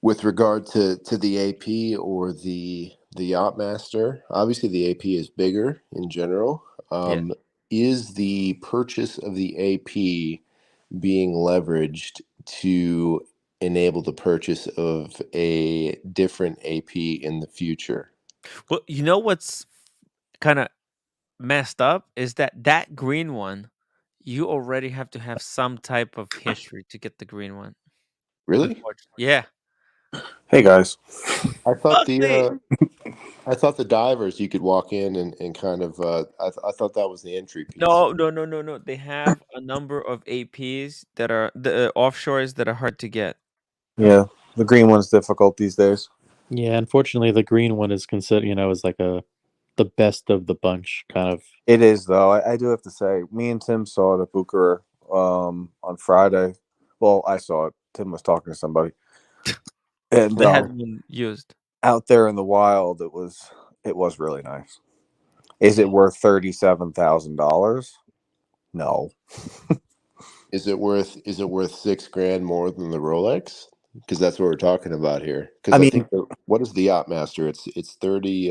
with regard to the AP or the Yachtmaster. Obviously, the AP is bigger in general. Yeah. Is the purchase of the AP being leveraged to enable the purchase of a different AP in the future? Well, you know what's kind of messed up is that green one, you already have to have some type of history to get the green one. Really? Unfortunately. Yeah. Hey guys. I thought Ugly. I thought the divers you could walk in and kind of I thought that was the entry piece. No. They have a number of APs that are the offshores that are hard to get. Yeah, the green one's difficult these days. Yeah, unfortunately, the green one is considered, is like the best of the bunch, kind of. It is though. I do have to say, me and Tim saw it at Booker on Friday. Well, I saw it. Tim was talking to somebody, and They had one used out there in the wild. It was really nice. Is it worth $37,000? No. Is it worth $6,000 more than the Rolex? Because that's what we're talking about here. Because I think what is the Yachtmaster? It's 30.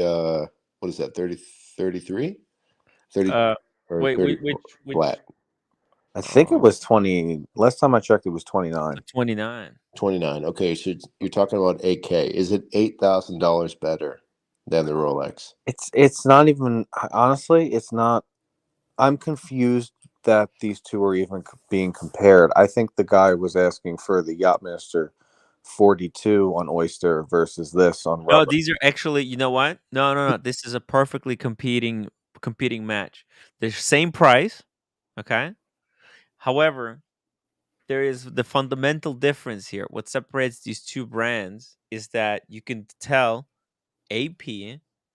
What is that? 33? 30 or wait, 30 which flat. I think it was 20. Last time I checked, it was 29. 29. 29. Okay, so you're talking about 8K. Is it $8,000 better than the Rolex? It's not even, honestly, it's not. I'm confused that these two are even being compared. I think the guy was asking for the Yachtmaster 42 on Oyster versus this on No, rubber. these are actually, you know what? No. This is a perfectly competing match. They're same price, okay? However, there is the fundamental difference here. What separates these two brands is that you can tell AP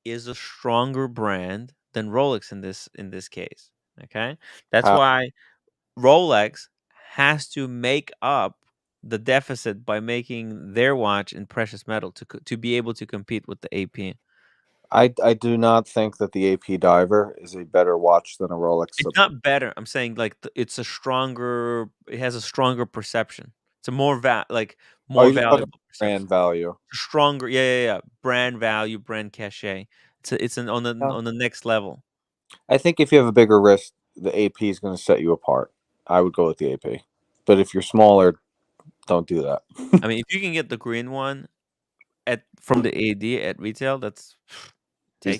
is a stronger brand than Rolex in this case, okay? That's why Rolex has to make up the deficit by making their watch in precious metal to be able to compete with the AP. I do not think that the AP Diver is a better watch than a Rolex. It's not better. I'm saying like it's a stronger. It has a stronger perception. It's a more more valuable perception. Brand value. Stronger. Yeah. Brand value, brand cachet. It's on the next level. I think if you have a bigger wrist, the AP is going to set you apart. I would go with the AP. But if you're smaller, don't do that. I mean, if you can get the green one from the AD at retail, that's Is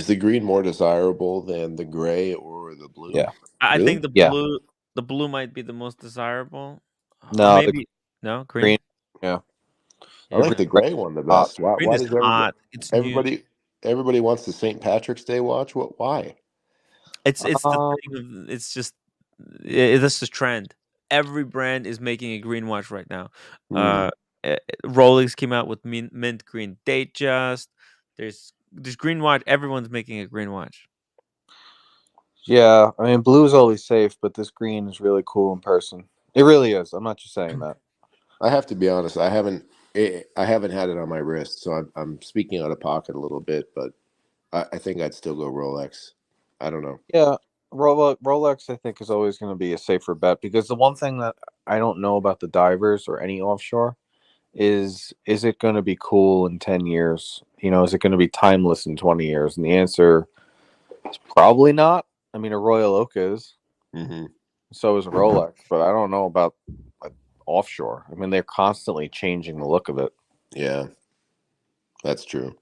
the green more desirable than the gray or the blue? Yeah. I Really? think the blue might be the most desirable. No, maybe no green. Yeah. I like the gray one the best. Why Green is does hot. It's new. everybody wants the St. Patrick's Day watch? Why? It's the thing of, it's just this is trend. Every brand is making a green watch right now. Rolex came out with mint green Datejust. There's green watch. Everyone's making a green watch. Yeah, I mean, blue is always safe, but this green is really cool in person. It really is. I'm not just saying that. I have to be honest. I haven't had it on my wrist, so I'm speaking out of pocket a little bit. But I think I'd still go Rolex. I don't know. Yeah, Rolex I think is always going to be a safer bet because the one thing that I don't know about the divers or any offshore is it going to be cool in 10 years? Is it going to be timeless in 20 years? And the answer is probably not. I mean, a Royal Oak is. Mm-hmm. So is a Rolex, but I don't know about offshore. I mean, they're constantly changing the look of it. Yeah, that's true.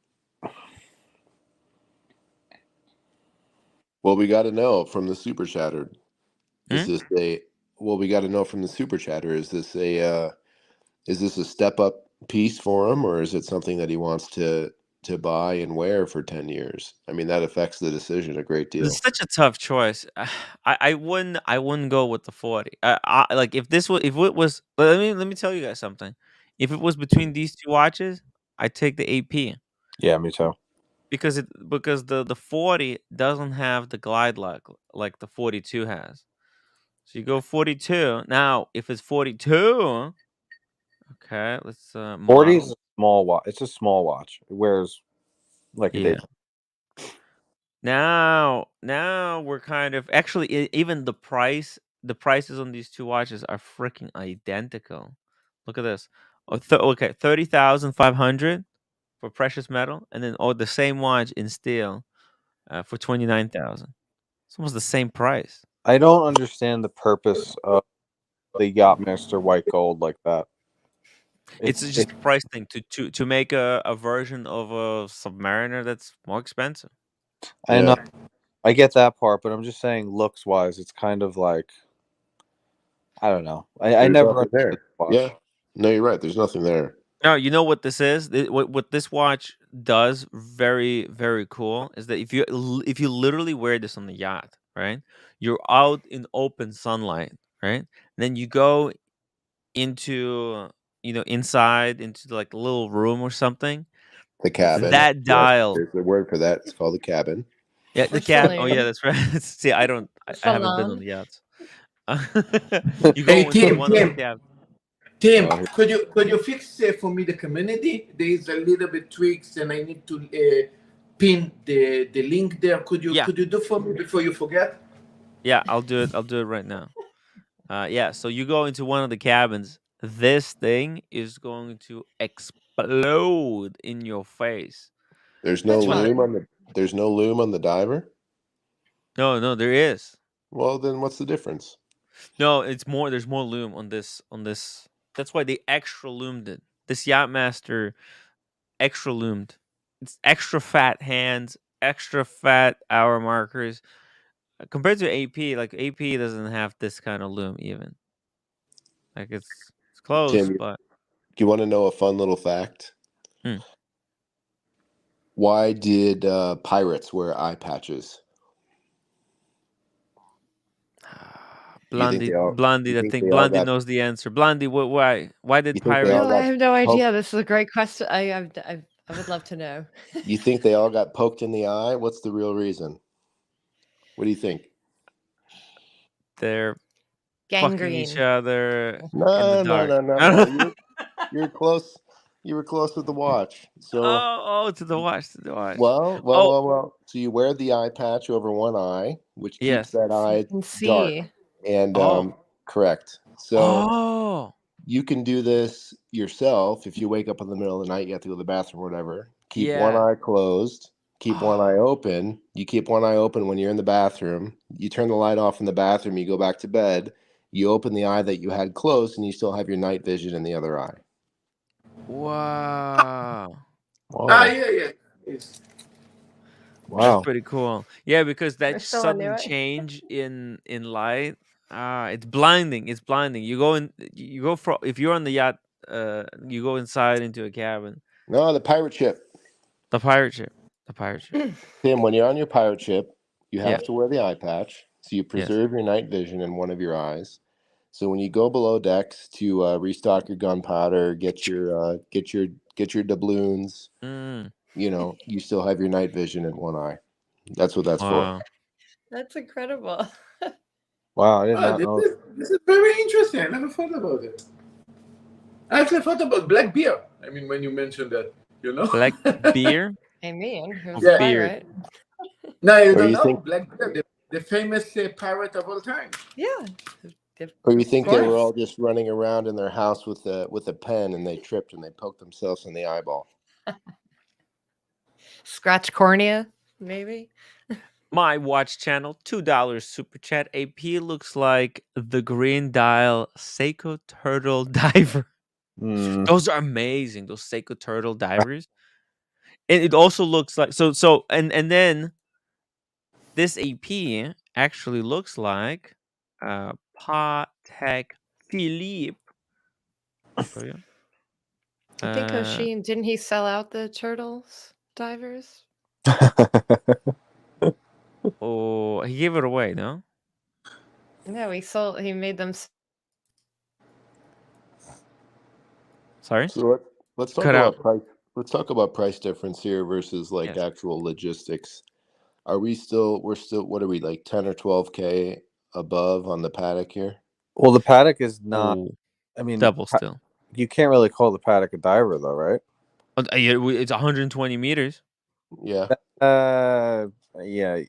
Well, we got to know from the super chatter. We got to know from the super chatter. Is this a step up piece for him, or is it something that he wants to buy and wear for 10 years? I mean, that affects the decision a great deal. It's such a tough choice. I wouldn't go with the 40. Like if it was. Let me tell you guys something. If it was between these two watches, I'd take the AP. Yeah, me too. Because the 40 doesn't have the glide lock like the 42 has. So you go 42. Now, if it's 42, okay, let's 40 model. is a small watch. It's a small watch. It wears like a Yeah. day. Now we're kind of actually even the prices on these two watches are freaking identical. Look at this. Okay, 30,500 for precious metal, and then the same watch in steel for 29,000. It's almost the same price. I don't understand the purpose of the Yachtmaster white gold like that. It's just a price thing to make a version of a Submariner that's more expensive. I know, I get that part, but I'm just saying, looks wise, it's kind of like, I don't know. I There's never nothing understood there. the watch. Yeah, no, you're right. There's nothing there. No, you know what this is? What this watch does very, very cool is that if you literally wear this on the yacht, right? You're out in open sunlight, right? And then you go into inside into like a little room or something. The cabin. That dial. There's the word for that. It's called the cabin. Yeah, the cabin. Oh yeah, that's right. See, I haven't been on the yachts. You go into one of the cabins. Tim, could you fix for me the community? There is a little bit tweaks, and I need to pin the link there. Could you do for me before you forget? Yeah, I'll do it. I'll do it right now. Yeah. So you go into one of the cabins. This thing is going to explode in your face. There's no loom on the. There's no loom on the diver. No, there is. Well, then what's the difference? No, it's more. There's more loom on this. That's why they extra loomed it. This Yachtmaster extra loomed. It's extra fat hands, extra fat hour markers. Compared to AP, like AP doesn't have this kind of loom even. Like it's close, Tim, but do you want to know a fun little fact? Why did pirates wear eye patches? Blondie, I think Blondie knows the answer. Blondie, why did pirates? No, I have no idea. This is a great question. I would love to know. You think they all got poked in the eye? What's the real reason? What do you think? They're gangrene. Fucking each other in No, the dark. no. You're close. You were close with the watch. So to the watch. Well. So you wear the eye patch over one eye, which keeps that eye dark. And correct. So you can do this yourself. If you wake up in the middle of the night, you have to go to the bathroom or whatever. Keep one eye closed. Keep one eye open. You keep one eye open when you're in the bathroom. You turn the light off in the bathroom. You go back to bed. You open the eye that you had closed, and you still have your night vision in the other eye. Wow. Yeah. Wow. That's pretty cool. Yeah, because that sudden change in light, it's blinding. It's blinding. You go from if you're on the yacht, you go inside into a cabin. No, the pirate ship. The pirate ship. Tim, when you're on your pirate ship, you have to wear the eye patch, so you preserve your night vision in one of your eyes. So when you go below decks to restock your gunpowder, get your doubloons, you still have your night vision in one eye. That's what that's for. That's incredible. Wow, I did not know. This is very interesting. I never thought about it. I actually thought about black beer. I mean, when you mentioned that, Black beer? I mean, who's a pirate? No, you don't know. Black beer, the famous pirate of all time. Yeah. Or you think they were all just running around in their house with a pen and they tripped and they poked themselves in the eyeball? Scratch cornea, maybe. My watch channel, $2 super chat. AP looks like the green dial Seiko turtle diver. Those are amazing. Those Seiko turtle divers. And it also looks like and then this AP actually looks like Patek Philippe. I think Oshin, didn't he sell out the turtles divers? Oh, he gave it away, no? No, he made them. Sorry? So let's talk about price. Let's talk about price difference here versus actual logistics. We're still what are we, like 10 or 12K above on the paddock here. Well, the paddock is not. Ooh, I mean, double still. You can't really call the paddock a diver, though, right? It's 120 meters. Yeah. Yeah.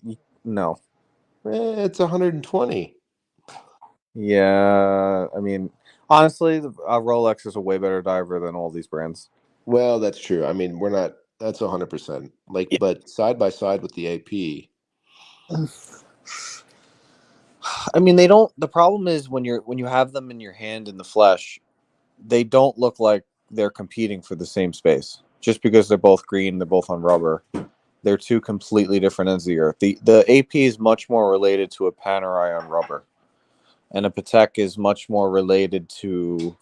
No. It's 120. Yeah. I mean, honestly, Rolex is a way better diver than all these brands. Well, that's true. I mean, we're not. That's 100%. Like, but side by side with the AP. I mean, they don't. The problem is when you have them in your hand in the flesh, they don't look like they're competing for the same space. Just because they're both green, they're both on rubber. They're two completely different ends of the earth. The AP is much more related to a Panerai on rubber, and a Patek is much more related to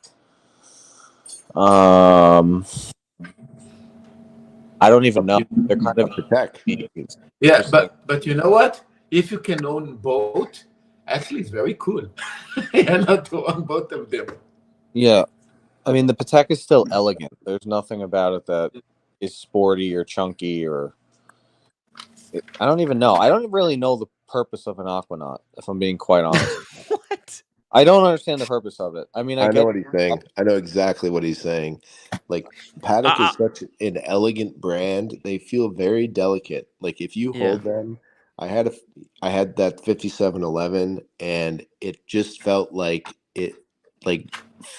I don't even know. They're kind of Patek. Yeah, but you know what? If you can own both, actually, it's very cool. And not to own both of them. Yeah, I mean the Patek is still elegant. There's nothing about it that is sporty or chunky or. I don't even know. I don't really know the purpose of an Aquanaut, if I'm being quite honest. What? I don't understand the purpose of it. I mean, I know what he's saying. I know exactly what he's saying. Like, Paddock is such an elegant brand. They feel very delicate. Like, if you hold them, I had that 5711, and it just felt like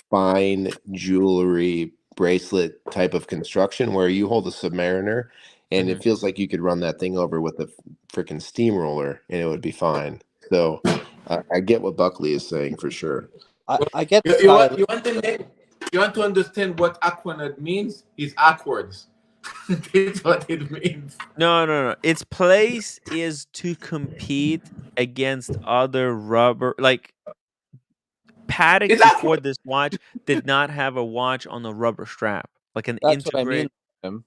fine jewelry bracelet type of construction where you hold a Submariner, and it feels like you could run that thing over with a freaking steamroller, and it would be fine. So, I get what Buckley is saying for sure. I get you want to understand what Aquanaut means? It's awkwards. That's what it means. No. Its place is to compete against other rubber. Like Patek before this watch did not have a watch on a rubber strap, like an That's what I mean.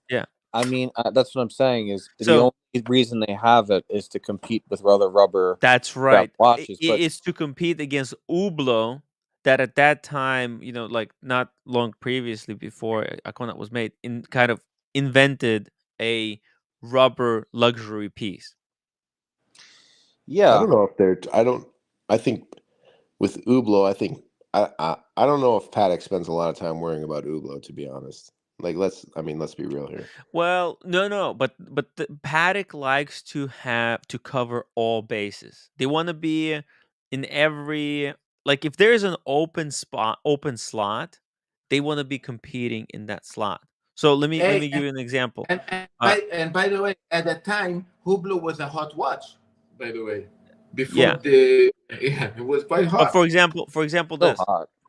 Yeah. I mean, that's what I'm saying is the So- only reason they have it is to compete with other rubber. That's right. Watches, but It's to compete against Hublot, that at that time, like not long previously before Aquanaut was made, kind of invented a rubber luxury piece. Yeah. I don't know if they're. I think with Hublot, I don't know if Paddock spends a lot of time worrying about Hublot, to be honest. Like, let's be real here. Well, no, but the Paddock likes to cover all bases. They want to be in every, like if there's an open slot, they want to be competing in that slot. So let me give you an example. And by the way, at that time, Hublot was a hot watch. By the way, before it was quite hot. But for example, this.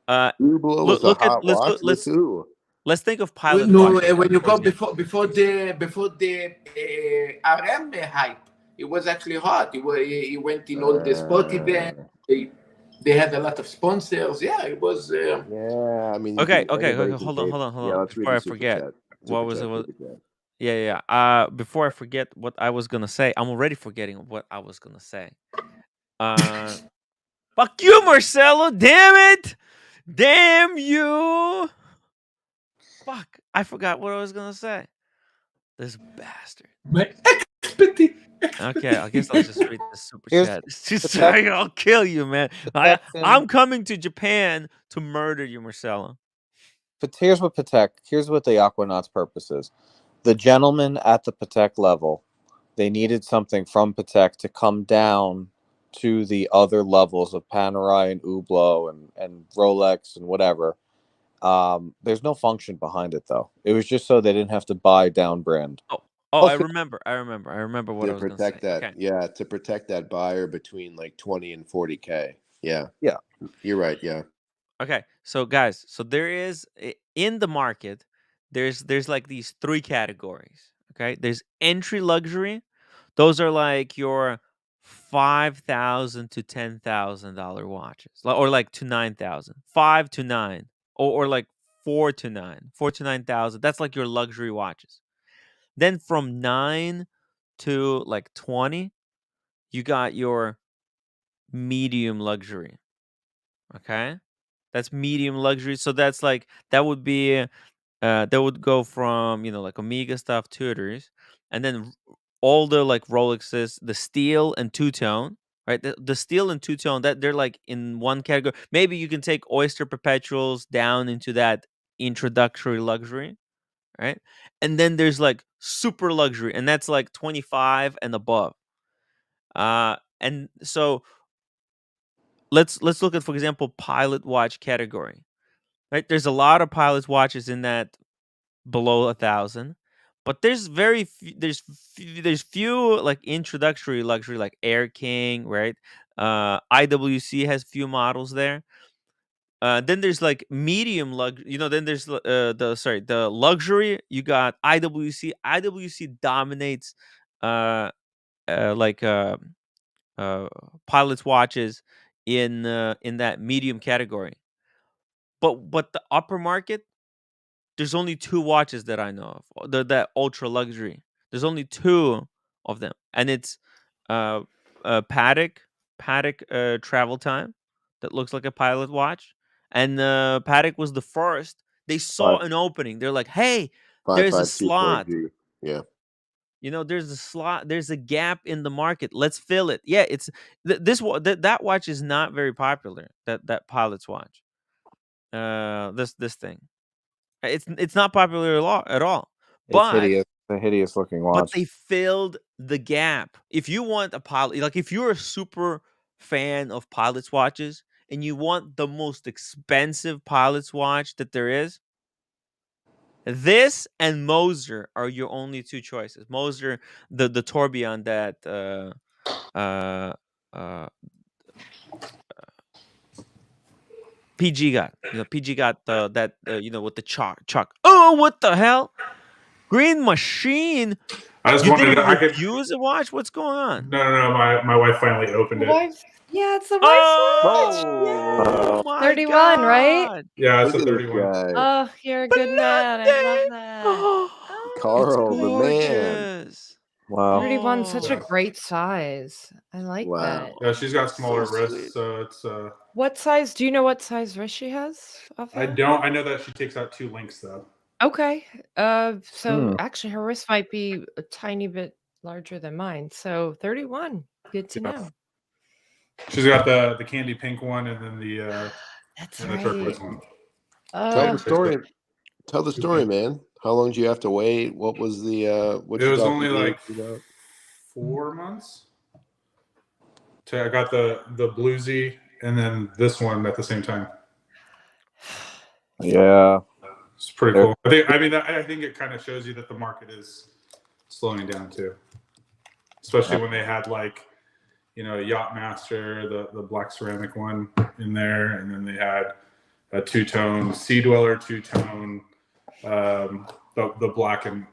Hublot was a hot watch with who? Let's think of pilot. No, when you go before the RM hype, it was actually hot. It went in all the sport events. They had a lot of sponsors. Yeah, it was. Yeah, I mean. Okay. Hold on. Before I forget, what was it? Yeah. Before I forget what I was gonna say, I'm already forgetting what I was gonna say. Fuck you, Marcelo! Damn it! Damn you! Fuck! I forgot what I was gonna say. This bastard. Okay, I guess I'll just read the super chat. Just I'll kill you, man. I'm coming to Japan to murder you, Marcelo. But here's what the Aquanaut's purpose is. The gentlemen at the Patek level, they needed something from Patek to come down to the other levels of Panerai and Hublot and Rolex and whatever. There's no function behind it, though. It was just so they didn't have to buy down brand. I remember what I was going to say. Okay. To protect that buyer between like 20 and 40K. Yeah. You're right. Yeah. Okay, so guys, there is in the market, there's like these three categories. Okay, there's entry luxury. Those are like your $5,000 to $10,000 watches, or like to 9,000, 5 to 9, or like 4 to 9, 4 to 9,000. That's like your luxury watches. Then from 9 to like 20, you got your medium luxury. Okay, that's medium luxury. So that's like that would be that would go from like Omega stuff, Tudors, and then all the like Rolexes, the steel and two-tone. right? The steel and two-tone, that they're like in one category. Maybe you can take Oyster Perpetuals down into that introductory luxury, right? And then there's like super luxury, and that's like 25 and above. And so let's look at, for example, pilot watch category, right? There's a lot of pilot watches in that below 1,000, but there's there's few like introductory luxury, like Air King, right? IWC has few models there. Then there's like medium then there's the luxury. You got IWC. IWC dominates uh, like pilots watches in that medium category. But the upper market, there's only two watches that I know of. That ultra luxury. There's only two of them, and it's uh, Paddock Travel Time that looks like a pilot watch, and Paddock was the first. They saw an opening. They're like, "Hey, there's a slot. 5524G. Yeah. There's a slot. There's a gap in the market. Let's fill it." Yeah, it's that watch is not very popular. That pilot's watch. This thing. It's not popular at all. It's But hideous. A hideous looking but watch. they filled the gap. If you want a pilot, like if you're a super fan of pilots watches and you want the most expensive pilots watch that there is, this and Moser are your only two choices. Moser, the tourbillon that PG got. PG got that with the chalk. Oh, what the hell? Green Machine. I just You wanted didn't to, I could. refuse a watch? What's going on? No. My wife finally opened it. Yeah, it's a wife's Oh watch. my 31, right? God. Yeah, it's Look a at this 31. guy. Oh, you're a good man. I love that. Carl, the man. Gorgeous. Wow. 31's such a Oh. great size. I like Wow. that. Yeah, she's got smaller So wrists, sweet. so it's. What size? Do you know what size wrist she has? I offhand? don't. I know that she takes out 2 links though. Okay. So actually her wrist might be a tiny bit larger than mine. So 31. Good to know. She's got the candy pink one, and then the That's and the turquoise right. one. Tell the story. Tell the story, man. How long did you have to wait? What was the what It you was talking only to like about? 4 months. So I got the bluesy and then this one at the same time. Yeah, it's pretty cool. I think it kind of shows you that the market is slowing down too, especially when they had like Yachtmaster, the black ceramic one in there, and then they had a two-tone Sea Dweller, two-tone the black and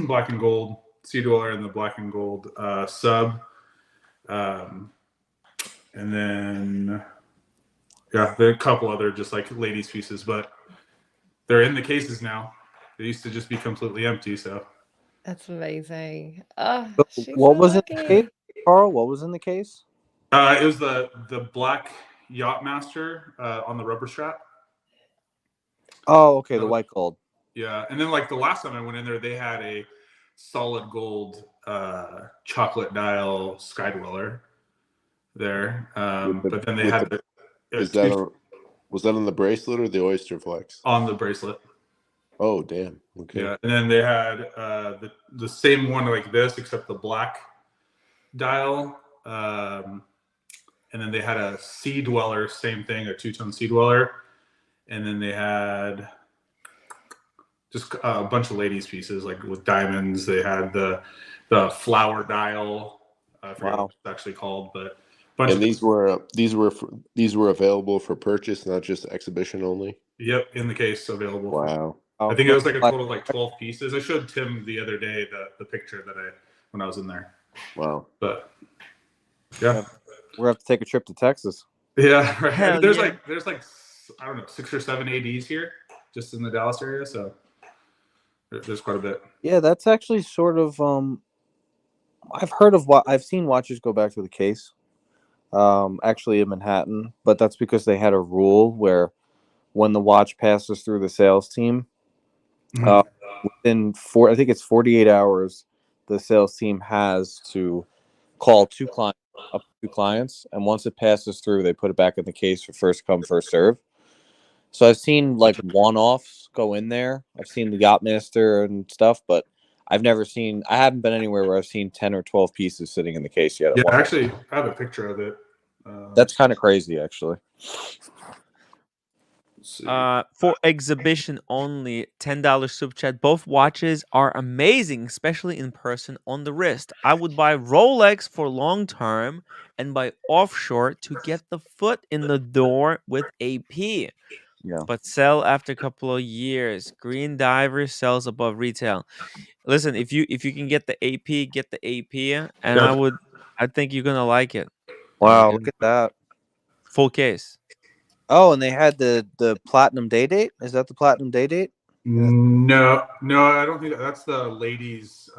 black and gold Sea Dweller and the black and gold sub, and then there are a couple other just like ladies pieces, but they're in the cases now. They used to just be completely empty. So That's amazing. She's what so was in lucky. the case, Carl? What was in the case? it was the black Yachtmaster on the rubber strap. Oh, okay, the white gold. Yeah, and then like the last time I went in there, they had a solid gold chocolate dial Skydweller there, but then they had Was that on the bracelet or the Oyster Flex? On the bracelet. Oh damn. Okay. Yeah, and then they had the same one like this, except the black dial, and then they had a Sea Dweller, same thing, a two-tone Sea Dweller, and then they had just a bunch of ladies pieces like with diamonds. They had the flower dial. I forget what it's actually called, but and these were available for purchase, not just exhibition only. Yep, in the case available. Wow. I think it was like a total of like 12 pieces. I showed Tim the other day the picture when I was in there. Wow. But yeah, we're gonna have to take a trip to Texas. Yeah, right. There's like I don't know 6 or 7 ADs here, just in the Dallas area. So there's quite a bit. Yeah, that's actually sort of. I've seen watches go back to the case. Actually in Manhattan, but that's because they had a rule where when the watch passes through the sales team, within I think it's 48 hours, the sales team has to call up to 2 clients, and once it passes through, they put it back in the case for first come, first serve. So I've seen like one-offs go in there. I've seen the Yachtmaster and stuff, but I haven't been anywhere where I've seen 10 or 12 pieces sitting in the case yet. Yeah, actually, I have a picture of it. That's kind of crazy, actually. For exhibition only, $10 super chat. Both watches are amazing, especially in person on the wrist. I would buy Rolex for long term and buy offshore to get the foot in the door with AP. Yeah. But sell after a couple of years. Green Diver sells above retail. Listen, if you can get the AP, get the AP, and I think you're gonna like it. Wow, look at that. Full case. Oh, and they had the platinum day date. Is that the platinum day date? No, I don't think that's the ladies.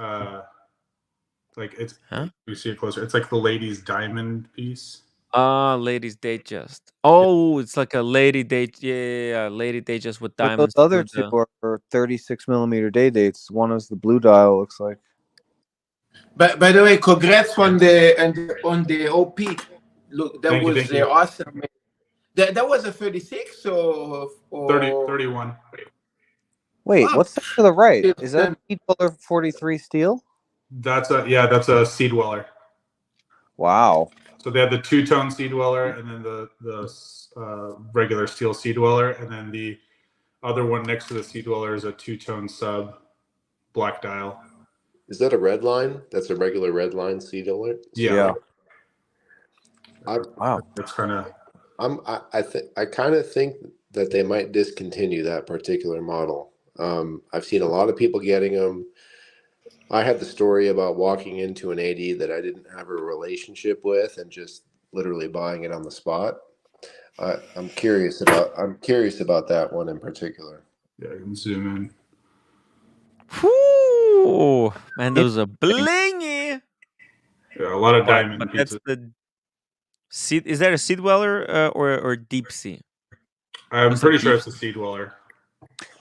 Like it's. Huh? You see it closer. It's like the ladies' diamond piece. Ladies Datejust. Oh, it's like a lady date. Yeah, lady Datejust with But diamonds. those other through two are 36mm day dates. One is the blue dial. Looks like. But by the way, congrats on the OP. Look, that was thank you. awesome. That was a 36 or 31. Wait, Wow. what's that to the right? Is that a 43 steel? That's a Sea Dweller. Wow. So they had the 2-tone Sea Dweller, and then the regular steel Sea Dweller, and then the other one next to the Sea Dweller is a 2-tone sub black dial. Is that a red line? That's a regular red line Sea Dweller? Yeah. Wow. That's kind of. I kind of think that they might discontinue that particular model. I've seen a lot of people getting them. I had the story about walking into an AD that I didn't have a relationship with and just literally buying it on the spot. I'm curious about that one in particular. Yeah, you can zoom in. Whoo, man, those are blingy. Yeah, a lot of diamond But pieces. that's the seed. Is that a Sea Dweller or deep sea? I'm pretty sure it's a Sea Dweller.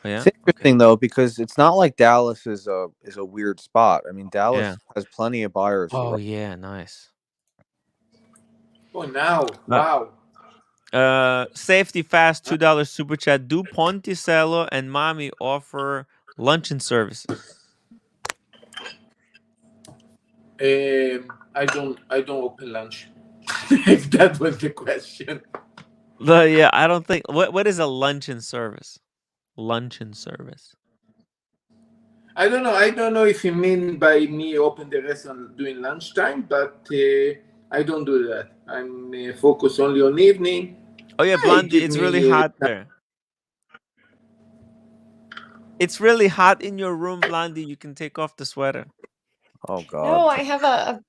Yeah. It's interesting though, because it's not like Dallas is a weird spot. I mean, Dallas has plenty of buyers. Oh yeah, nice. Oh, now, wow. Safety fast $2 super chat. Do Ponticello and Mommy offer luncheon services? I don't open lunch. If that was the question. Yeah, I don't think. What is a luncheon service? Luncheon service. I don't know if you mean by me open the restaurant during lunchtime, but I don't do that. I'm focused only on evening. Oh yeah, Blondie, it's really hot there. It's really hot in your room, Blondie. You can take off the sweater. Oh God. No, I have a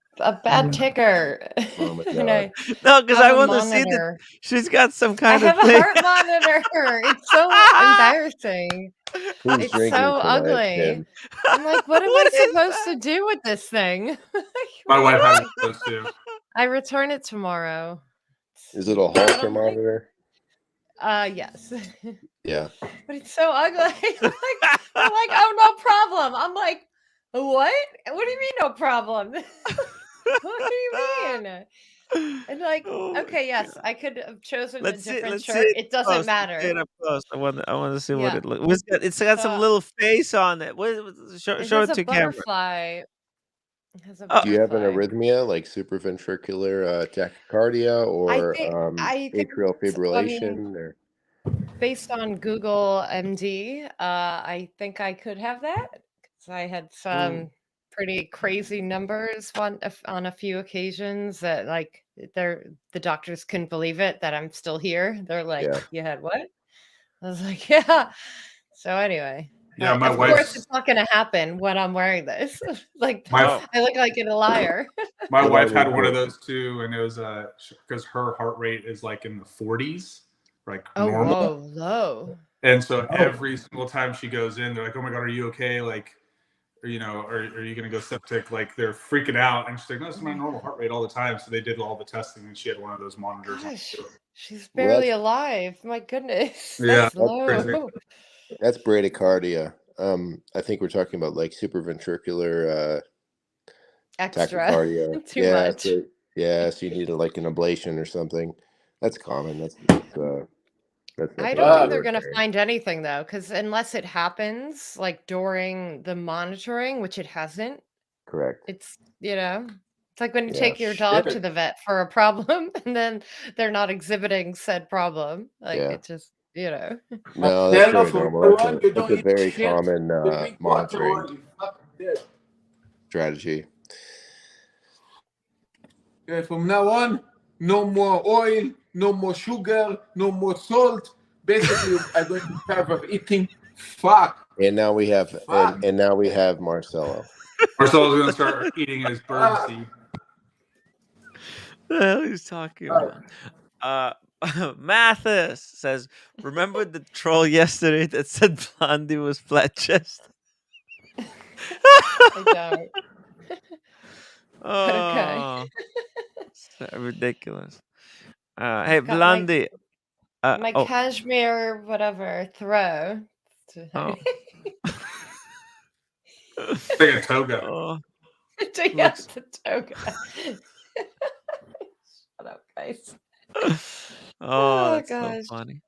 bad ticker. Oh my And God. No, because I have a want to see that monitor. she's got some I kind have of a thing. heart monitor. It's so embarrassing. Who's It's drinking so tonight, ugly. Tim? I'm like, what am I What is supposed to do with this thing? My wife had those too. I return it tomorrow. Is it a Halter monitor? Yes. Yeah. But it's so ugly. I'm like, oh, no problem. I'm like, what? What do you mean, no problem? What do you mean? And like, okay, yes, I could have chosen a different shirt. It doesn't matter. Let's see it up close. I want to see what Yeah. it looks. It's got some little face on it. Show It it has to a camera. butterfly. It has a Do you have an butterfly. arrhythmia like supraventricular tachycardia or I think atrial I fibrillation? mean, Or based on Google MD, I think I could have that because I had some pretty crazy numbers on a few occasions that like the doctors couldn't believe it that I'm still here. They're like, Yeah. "You had what?" I was like, "Yeah." So anyway, Yeah, my of course wife's it's not going to happen when I'm wearing this. Like My- I look like a liar. My What wife I had would one of do- those too, and it was because her heart rate is like in the 40s, like Oh, normal. whoa, low. And so every single time she goes in, they're like, "Oh my God, are you okay? Like, or, are you gonna go septic?" Like they're freaking out, and she's like, "No, it's my normal heart rate all the time." So they did all the testing, and she had one of those monitors. Gosh, she's barely alive. My goodness, Yeah, that's low. That's bradycardia. I think we're talking about like supraventricular Extra. tachycardia. Too much. So you need like an ablation or something. That's common. That's I nothing don't out of think the they're going to ordinary. find anything though, because unless it happens like during the monitoring, which it hasn't, Correct. it's it's like when you Yeah. take your dog to the vet for a problem and then they're not exhibiting said problem. Like Yeah. it just, No, that's Marcelo, very from normal. now on, you don't That's a eat very shit. common You drink water or monitoring you fucking dead. strategy. Okay, from now on, no more oil, no more sugar, no more salt. Basically, I'm going to start of eating. Fuck. And now we have and now we have Marcelo. Marcelo's gonna start eating his bird seed. The hell he's talking about? Mathis says, "Remember the troll yesterday that said Blondie was flat chest?" I don't. But okay. Oh, so ridiculous. Hey, I've got my Blondie. cashmere whatever throw. Oh. Like a toga. Oh, Yes, the toga. Shut up, guys. oh, that's gosh. so funny.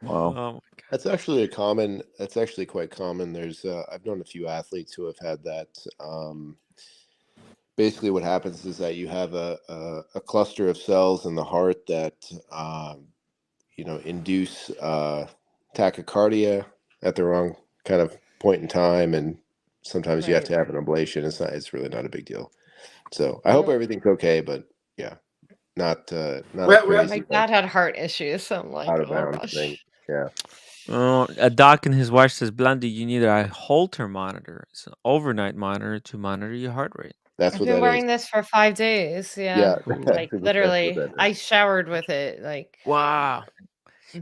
Wow. Oh my God. That's actually quite common. There's I've known a few athletes who have had that. Basically what happens is that you have a cluster of cells in the heart that induce tachycardia at the wrong kind of point in time, and sometimes you have to have an ablation. It's really not a big deal. So I hope everything's okay, but yeah, not a crazy My dad had heart issues, so I'm like, out of oh bounds gosh. thing. Yeah. A doc and his wife says, "Blondie, you need a Holter monitor. It's an overnight monitor to monitor your heart rate." That's I've what been that wearing is. this for 5 days. Yeah, Like that's literally, what that is. I showered with it. Like, wow.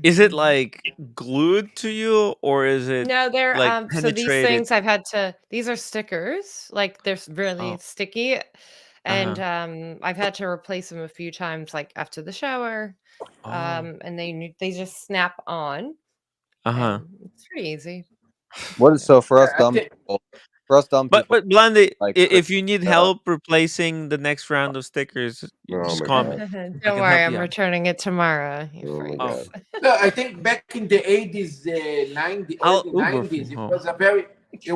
Is it like glued to you, or is it no, they're like so these penetrated? things these are stickers. Like they're really sticky, and I've had to replace them a few times, like after the shower. And they just snap on. It's pretty easy. What is so for us I dumb think- people? For us dumb people, But Blondie, like if you need help replacing the next round of stickers, you just call me. I Don't can worry, help I'm you out. returning it tomorrow. You Oh my freaks. God. No, I think back in the 80s, 90s, I'll early Uber 90s, from it home.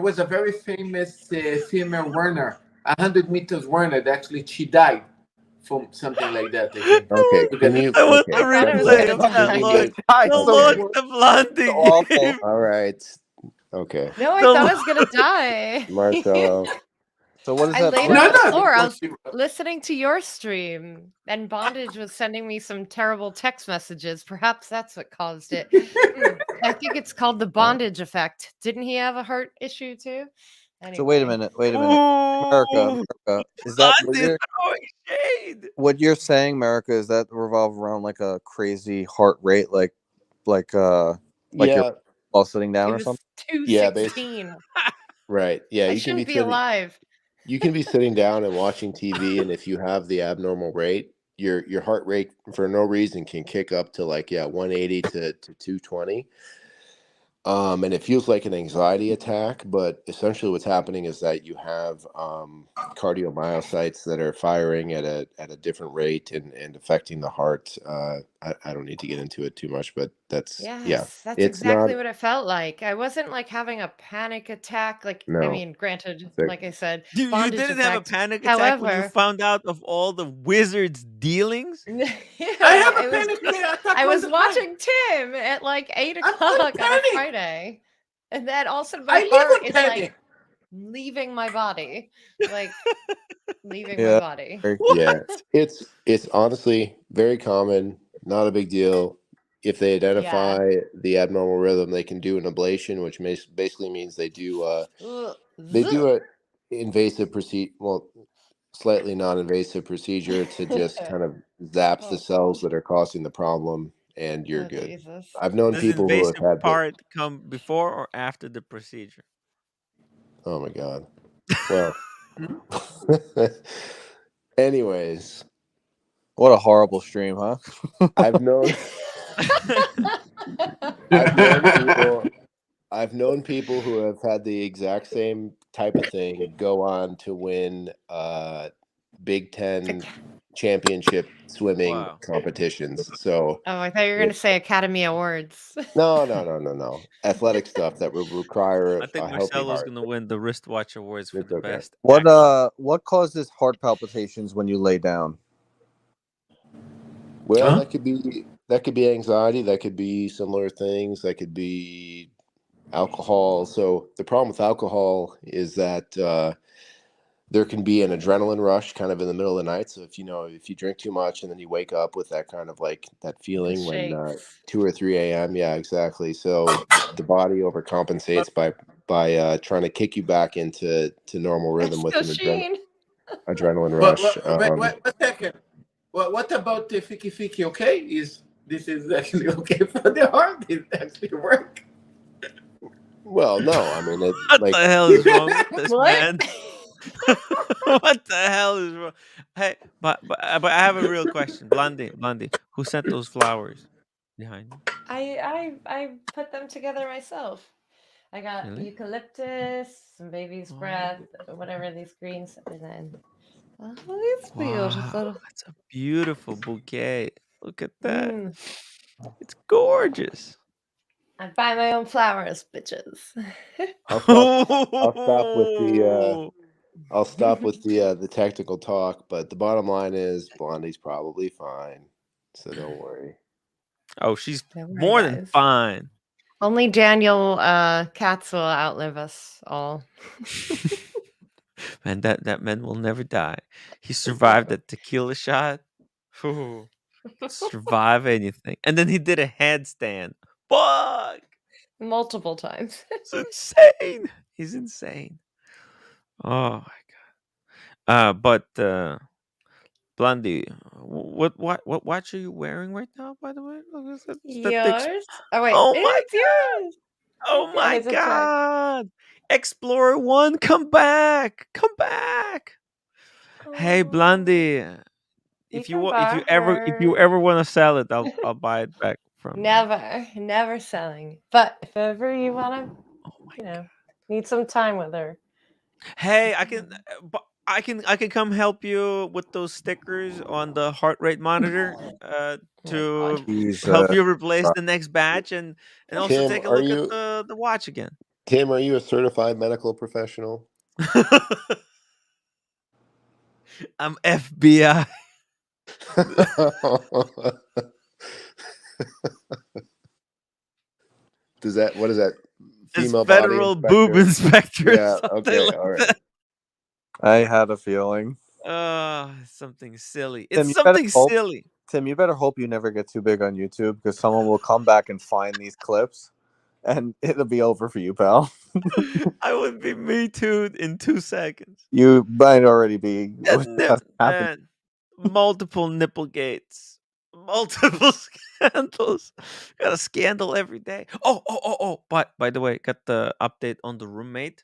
was a very famous female runner, 100 meters runner. That actually, she died from something like that. I think. Okay, can you? I want Okay, the thought it was replay gonna of that die. look. The Okay. look the Blondie awful. gave. All right. Okay, No, I The thought I look. was gonna die. Marcelo. So what is I that? laid No, on the no, floor. I because was listening to your stream, and Bondage was sending me some terrible text messages. Perhaps that's what caused it. I think it's called the bondage effect. Didn't he have a heart issue too? Anyway. So wait a minute. America, is that what Blondie you're, throwing shade. what you're saying, America? Is that revolve around like a crazy heart rate, like Yeah. you're while sitting down It or was something? 216. Right. Yeah, I you can shouldn't be be sitting. alive. You can be sitting down and watching TV, and if you have the abnormal rate, your heart rate for no reason can kick up to 180 to 220. And it feels like an anxiety attack, but essentially what's happening is that you have cardiomyocytes that are firing at a different rate and affecting the heart. I don't need to get into it too much, but that's Yes, that's it's exactly not. what it felt like. I wasn't like having a panic attack. Like, I No. mean, granted, Sick. like I said, You bondage didn't have a effect. panic attack when you However, found out of all the wizard's dealings? I have a it was panic just, attack I all was the time. watching Tim at like 8 I'm o'clock on a panic. Friday, and then all of a sudden I my live heart on is panic. like leaving my body, like leaving my Yeah. body. Yeah, it's honestly very common, not a big deal. If they identify the abnormal rhythm, they can do an ablation, which basically means they do a invasive procedure, well, slightly non-invasive procedure to just kind of zaps the cells that are causing the problem, and you're good. Jesus. I've known Does people the who have invasive had part come before or after the procedure? Oh my God. Well, anyways, What a horrible stream, huh? I've known I've known people who have had the exact same type of thing go on to win Big Ten championship swimming competitions. So Oh, I thought you were going to say Academy Awards. no. Athletic stuff that would require I think a healthy Marcelo's heart. going to win the wristwatch awards for It's the okay. best. What causes heart palpitations when you lay down? Well, that could be anxiety. That could be similar things. That could be alcohol. So the problem with alcohol is that there can be an adrenaline rush kind of in the middle of the night. So if you drink too much and then you wake up with that kind of like that feeling when 2 or 3 a.m. Yeah, exactly. So the body overcompensates by trying to kick you back into normal rhythm with an adrenaline rush. Wait a second. What about the fiki? Okay, this is actually okay for the heart? It actually work? Well, no, I mean it. What Like, the hell is wrong with this What? man? What the hell is wrong? Hey, but I have a real question, Blondie. Who sent those flowers behind you? I put them together myself. I got Really? eucalyptus, some baby's breath, whatever these greens, and then it's beautiful. Wow, that's a beautiful bouquet. Look at that. Mm. It's gorgeous. I buy my own flowers, bitches. I'll stop with the the technical talk, but the bottom line is Blondie's probably fine, so don't worry. Oh, she's Don't worry, more than guys. fine. Only Daniel Katz will outlive us all. Man, that man will never die. He survived that tequila shot. Whew. Survive anything. And then he did a handstand. Fuck! Multiple times. It's insane. He's insane. Oh my god. But Blondie, what watch are you wearing right now, by the way? Look, is that Yours? Oh wait, oh my it's yours. Oh my Yours, it's right. god! Explorer 1, come back! Come back! Hey Blondie, if you ever want to sell it, I'll buy it back from you. Never selling. But if ever you want to, need some time with her. Hey, I can come help you with those stickers on the heart rate monitor to help you replace the next batch and also Tim, take a are look you at the watch again. Tim? Are you a certified medical professional? I'm FBI. What is that? Female It's federal body boob inspector. Yeah. Something Okay. like All right. that. I had a feeling. Something silly. Tim, It's you better something hope- silly. Tim, you better hope you never get too big on YouTube because someone will come back and find these clips, and it'll be over for you, pal. I would be Me Too in 2 seconds. You might already be. Man, multiple nipple gates, multiple scandals. Got a scandal every day. Oh! But by the way, got the update on the roommate.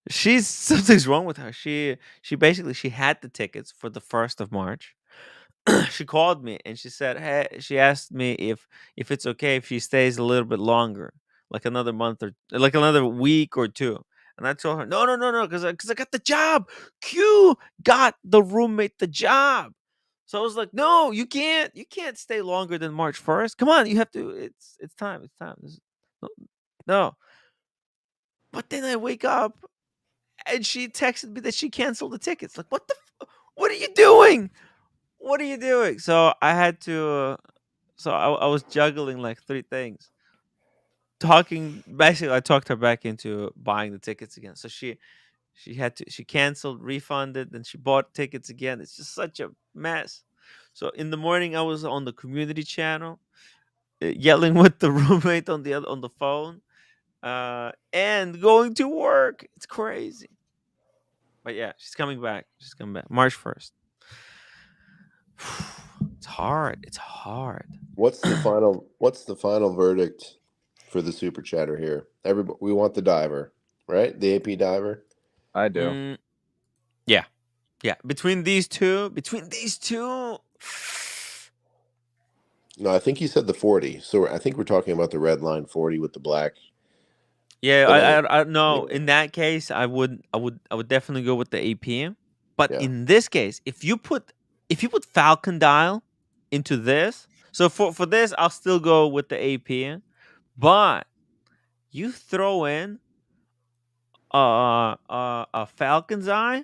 Something's wrong with her. She basically had the tickets for the 1st of March. She called me and she said, "Hey," she asked me if it's okay if she stays a little bit longer, like another month or like another week or 2. And I told her, no, because I got the job. Q got the roommate the job. So I was like, no, you can't stay longer than March 1st. Come on, you have to. It's time. No. But then I wake up and she texted me that she canceled the tickets. Like, what are you doing? What are you doing? So I had to. I was juggling like 3 things. Basically, I talked her back into buying the tickets again. So she canceled, refunded, then she bought tickets again. It's just such a mess. So in the morning, I was on the community channel, yelling with the roommate on the phone, and going to work. It's crazy. But yeah, she's coming back. March 1st. It's hard. What's the final verdict for the super chatter here? Everybody, we want the diver, right? The AP diver. I do. Yeah. Between these two. No, I think you said the 40. So I think we're talking about the red line 40 with the black. Yeah, But I no. anyway, In that case, I would definitely go with the APM. But yeah. in this case, if you put Falcon Dial into this, so for this, I'll still go with the APM. But you throw in a Falcon's Eye,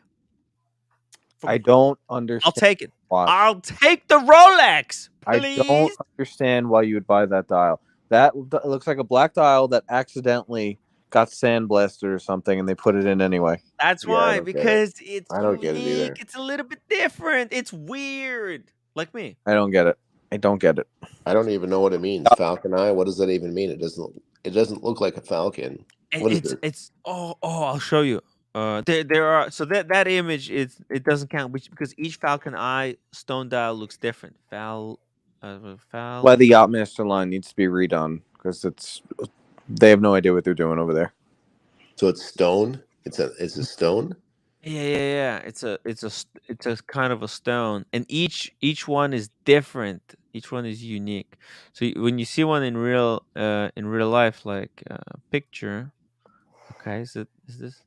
I don't I'll understand. take it. Watch. I'll take the Rolex, I don't please. understand why you would buy that dial. That looks like a black dial that accidentally got sandblasted or something, and they put it in anyway. That's Yeah, I why, don't get it. because it's I don't get it either. unique. It's a little bit different. It's weird, like me. I don't get it. I don't get it. I don't even know what it means. Falcon Eye. What does that even mean? It doesn't look like a falcon. What is it? It's I'll show you. There are, so that image it doesn't count because each Falcon Eye stone dial looks different. Why the Yachtmaster line needs to be redone because they have no idea what they're doing over there. So it's stone. It's a stone. Yeah. It's a kind of a stone, and each one is different. Each one is unique. So when you see one in real life, like picture, okay, is this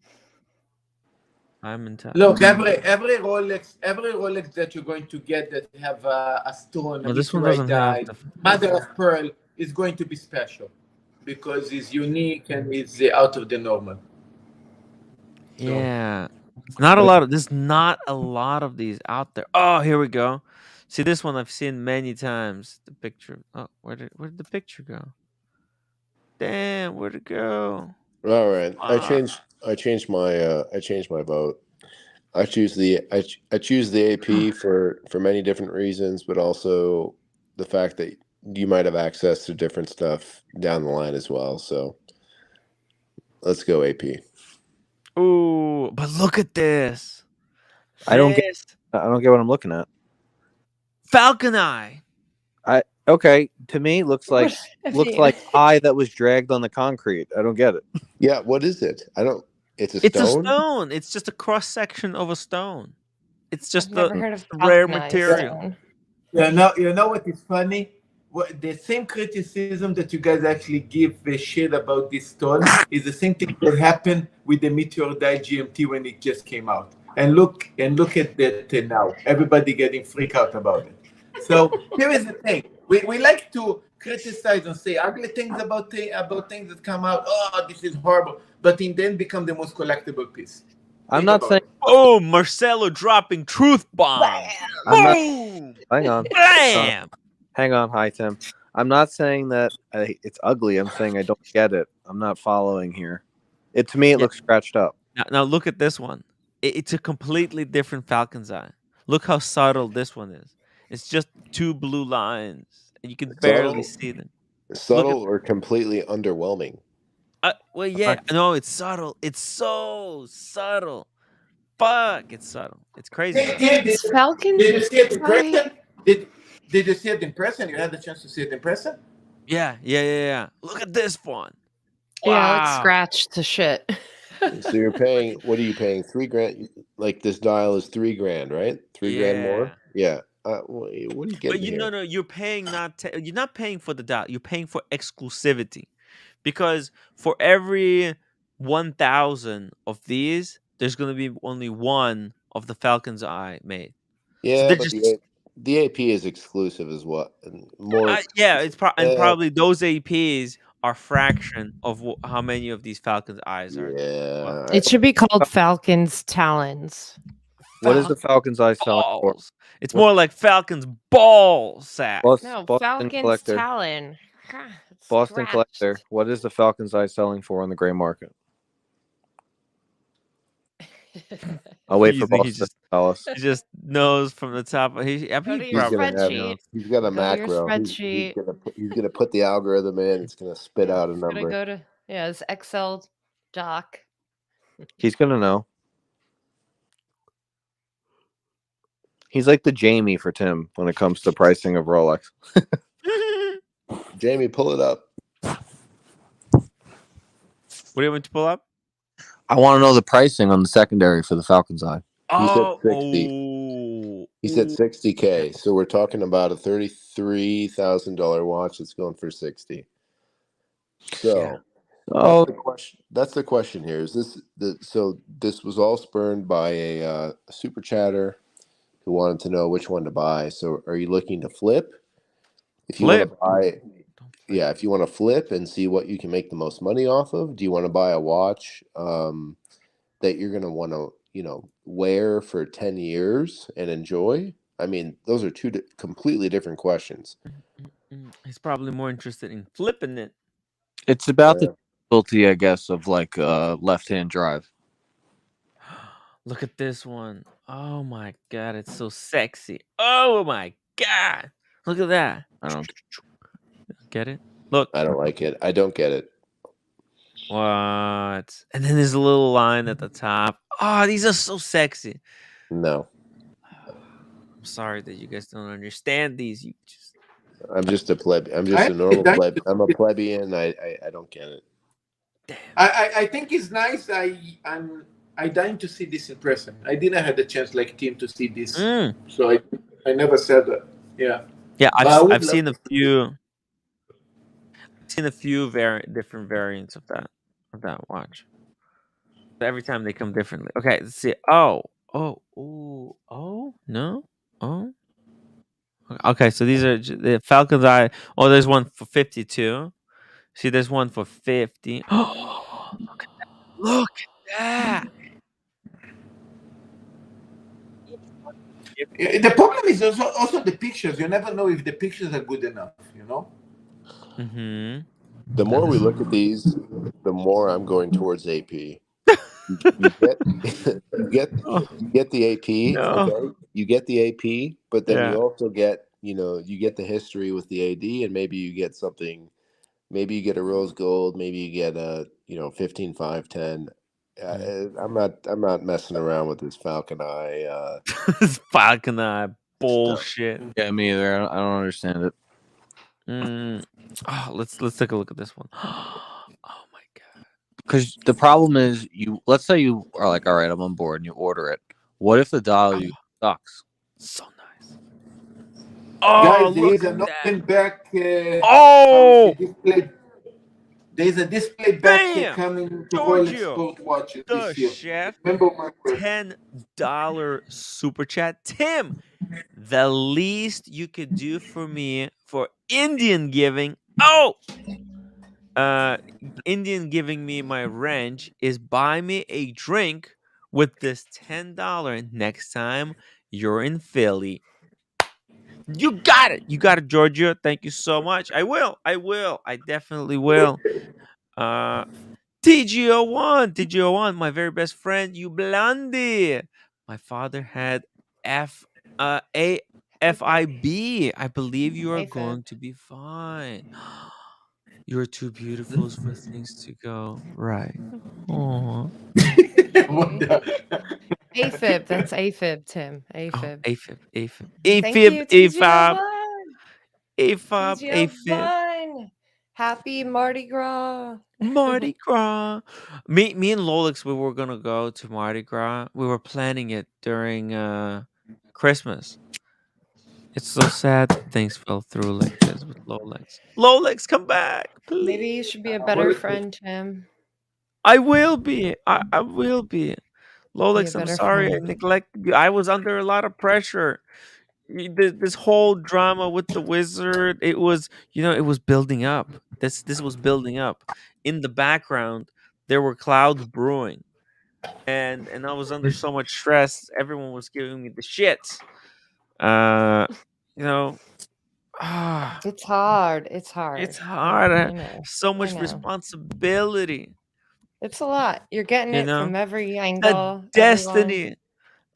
diamond? Look, every Rolex that you're going to get that have a stone, a No, this one doesn't meteorite have die, the. mother of pearl, is going to be special because it's unique and it's out of the normal. Yeah. It's not a lot of there's not a lot of these out there. Oh, here we go. See, this one I've seen many times. The picture. Oh, where did the picture go? Damn, where'd it go? All right. I Ah. changed my vote. I choose the AP for many different reasons, but also the fact that you might have access to different stuff down the line as well. So let's go AP. Ooh, but look at this. I don't get what I'm looking at. Falcon Eye. Okay, to me looks like eye that was dragged on the concrete. I don't get it. Yeah, what is it? I don't. It's a It's stone. a stone. It's just a cross section of a stone. It's just I've never heard of rare Falcon Eye material. stone. You know what is funny? The same criticism that you guys actually give a shit about this stone is the same thing that happened with the Meteor Die GMT when it just came out. And look at that now. Everybody getting freaked out about it. So here is the thing. We like to criticize and say ugly things about things that come out. Oh, this is horrible. But in the end become the most collectible piece. I'm not saying. Oh, Marcelo dropping truth bomb. Boom! Hang on. Bam! Hang on. Hi, Tim. I'm not saying that it's ugly. I'm saying I don't get it. I'm not following here. To me, it looks scratched up. Now look at this one. It's a completely different Falcon's Eye. Look how subtle this one is. It's just two blue lines, and you can barely see them. Subtle or completely underwhelming? Well, yeah, no, it's subtle. It's so subtle. Fuck, it's subtle. It's crazy. Falcon. Did you see it in person? Did you see it in person? You had the chance to see it in person? Yeah. Look at this one. Yeah, it's scratched to shit. So you're paying. What are you paying? $3,000. Like this dial is $3,000, right? $3,000 more. Yeah. What are you getting? But no, you're paying you're not paying for the dial. You're paying for exclusivity, because for every 1,000 of these, there's gonna be only one of the Falcon's Eye made. Yeah, so but the AP is exclusive as well. More. Yeah, it's probably those APs are fraction of how many of these Falcon's Eyes are. Yeah, It should be called Falcon's Talons. What is the Falcon's Eye selling for? It's more like Falcon's ball sack. No, Boston Falcon's Collector. Talon. Boston Scratched. Collector. What is the Falcon's Eye selling for on the gray market? I'll wait for Boston to tell us. He just knows from the top. Go to your spreadsheet. He's got a macro. He's gonna put the algorithm in. It's gonna spit out a It's number. gonna go to his Excel doc. He's gonna know. He's like the Jamie for Tim when it comes to pricing of Rolex. Jamie, pull it up. What do you want to pull up? I want to know the pricing on the secondary for the Falcon's Eye. He said 60. He said 60K. So we're talking about a $33,000 watch that's going for 60. So That's the question. That's the question here. Is so this was all spurned by a super chatter who wanted to know which one to buy. So are you looking to flip? If you want to buy, yeah, if you want to flip and see what you can make the most money off of, do you want to buy a watch that you're going to want to, wear for 10 years and enjoy? I mean, those are two completely different questions. He's probably more interested in flipping it. It's about the difficulty, I guess, of like left-hand drive. Look at this one. Oh my god, it's so sexy. Oh my god. Look at that. I don't get it. Look. I don't like it. I don't get it. What? And then there's a little line at the top. Oh, these are so sexy. No. I'm sorry that you guys don't understand these. You just I'm just a pleb. I'm just a normal pleb. I'm a plebeian. I don't get it. I think it's nice. I dying to see this in person. I didn't have the chance like Tim to see this, so I never said that. Yeah. Yeah, I've seen a few. I've seen a few different variants of that watch. But every time they come differently. Okay, let's see. Oh no. Oh. Okay, so these are the Falcon's Eye. Oh, there's one for 52. See, there's one for 50. Oh, look at that! Look at that! The problem is also the pictures. You never know if the pictures are good enough. Mm-hmm. The more we look at these, the more I'm going towards AP. You get the AP. No. Okay, you get the AP, but then you also get you get the history with the AD, and maybe you get something. Maybe you get a rose gold. Maybe you get a 15, 5, 10. I'm not messing around with this Falcon Eye. This Falcon Eye bullshit. Yeah, me either. I don't understand it. Oh, let's take a look at this one. Oh my god! Because the problem is, let's say you are like, all right, I'm on board, and you order it. What if the dial you sucks? So nice. Oh, guys, there is an look open back. Display. There's a display back Bam! coming to Giorgio, Rolex Gold watches the this year. chef. Remember my word. $10 super chat. Tim, the least you could do for me for Indian giving. Indian giving me my wrench is buy me a drink with this $10 next time you're in Philly. You got it. You got it, Giorgio. Thank you so much. I will. I definitely will. TGO1, my very best friend, you blondie. My father had FIB. I believe you are going to be fine. You're too beautiful for things to go right. Aww. AFib. That's AFib, Tim. AFib. AFib. Thank you, AFib. TGO1. AFib. Happy Mardi Gras. Mardi Gras. Me and Lolix, we were gonna go to Mardi Gras. We were planning it during Christmas. It's so sad that things fell through like this with Lolix. Lolix, come back, please. Maybe you should be a better friend, Tim. I will be. I will be. Lolix, I'm sorry I neglected you. I was under a lot of pressure. This whole drama with the wizard, it was building up. This was building up. In the background, there were clouds brewing. And I was under so much stress. Everyone was giving me the shits. It's hard. It's hard. It's hard. I know. So much responsibility. It's a lot. You're getting it from every angle. The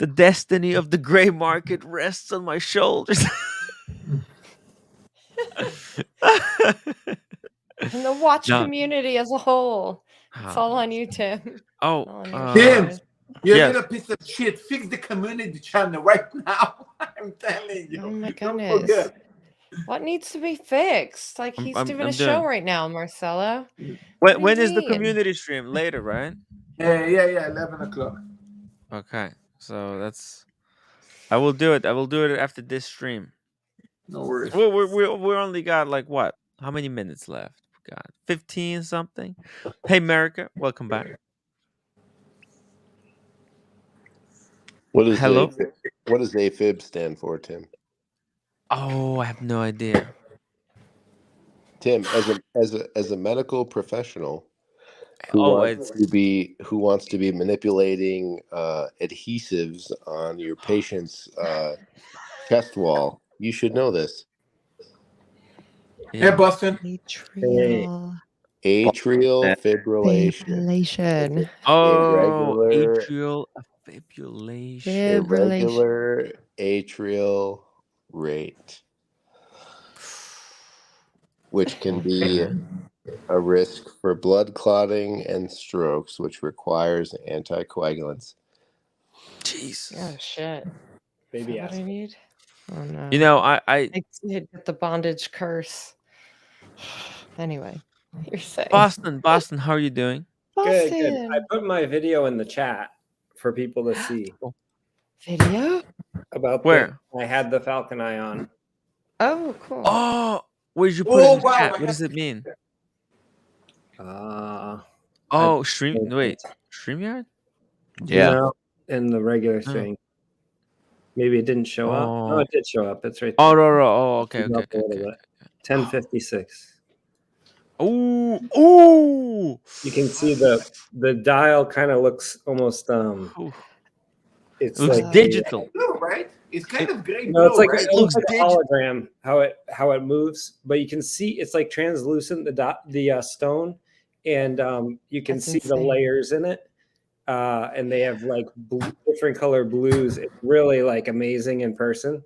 destiny of the gray market rests on my shoulders. And the watch community as a whole. It's all on you, Tim. Tim, you're a piece of shit. Fix the community channel right now. I'm telling you. Oh my goodness. What needs to be fixed? Like he's doing a show right now, Marcelo. When is the community stream? Later, right? Yeah, 11 o'clock. Okay, so I will do it. I will do it after this stream. No worries. We only got like what? How many minutes left? God, 15 something. Hey, America, welcome back. What does Hello. AFib stand for, Tim? Oh, I have no idea. Tim, as a medical professional who Oh, wants to be manipulating adhesives on your patient's chest wall, you should know this. Hey, Boston. Atrial fibrillation. Oh, Irregular atrial fibrillation. Irregular atrial rate, which can be a risk for blood clotting and strokes, which requires anticoagulants. Jesus. Oh shit. Baby Is that what I aspirin. need? Oh no. You know, I did get the bondage curse. Anyway, you're saying Boston, how are you doing? Good, good. I Boston put my video in the chat for people to see. video. About Where? I had the Falcon Eye on. Oh, cool. Oh, where'd you put it in the chat? What does it mean? Oh, StreamYard? No, in the regular Oh. thing. Maybe it didn't show up. No, Oh. it did show up. It's right there. Oh, no. Oh, okay. Up a little bit. 1056. Ooh. You can see the dial kind of looks almost it's It looks like digital. Blue, right? It's kind of gray No, it's blue, like right? it looks like a hologram how it moves, but you can see it's like translucent the stone, and you can see the layers in it, and they have like different color blues. It's really like amazing in person.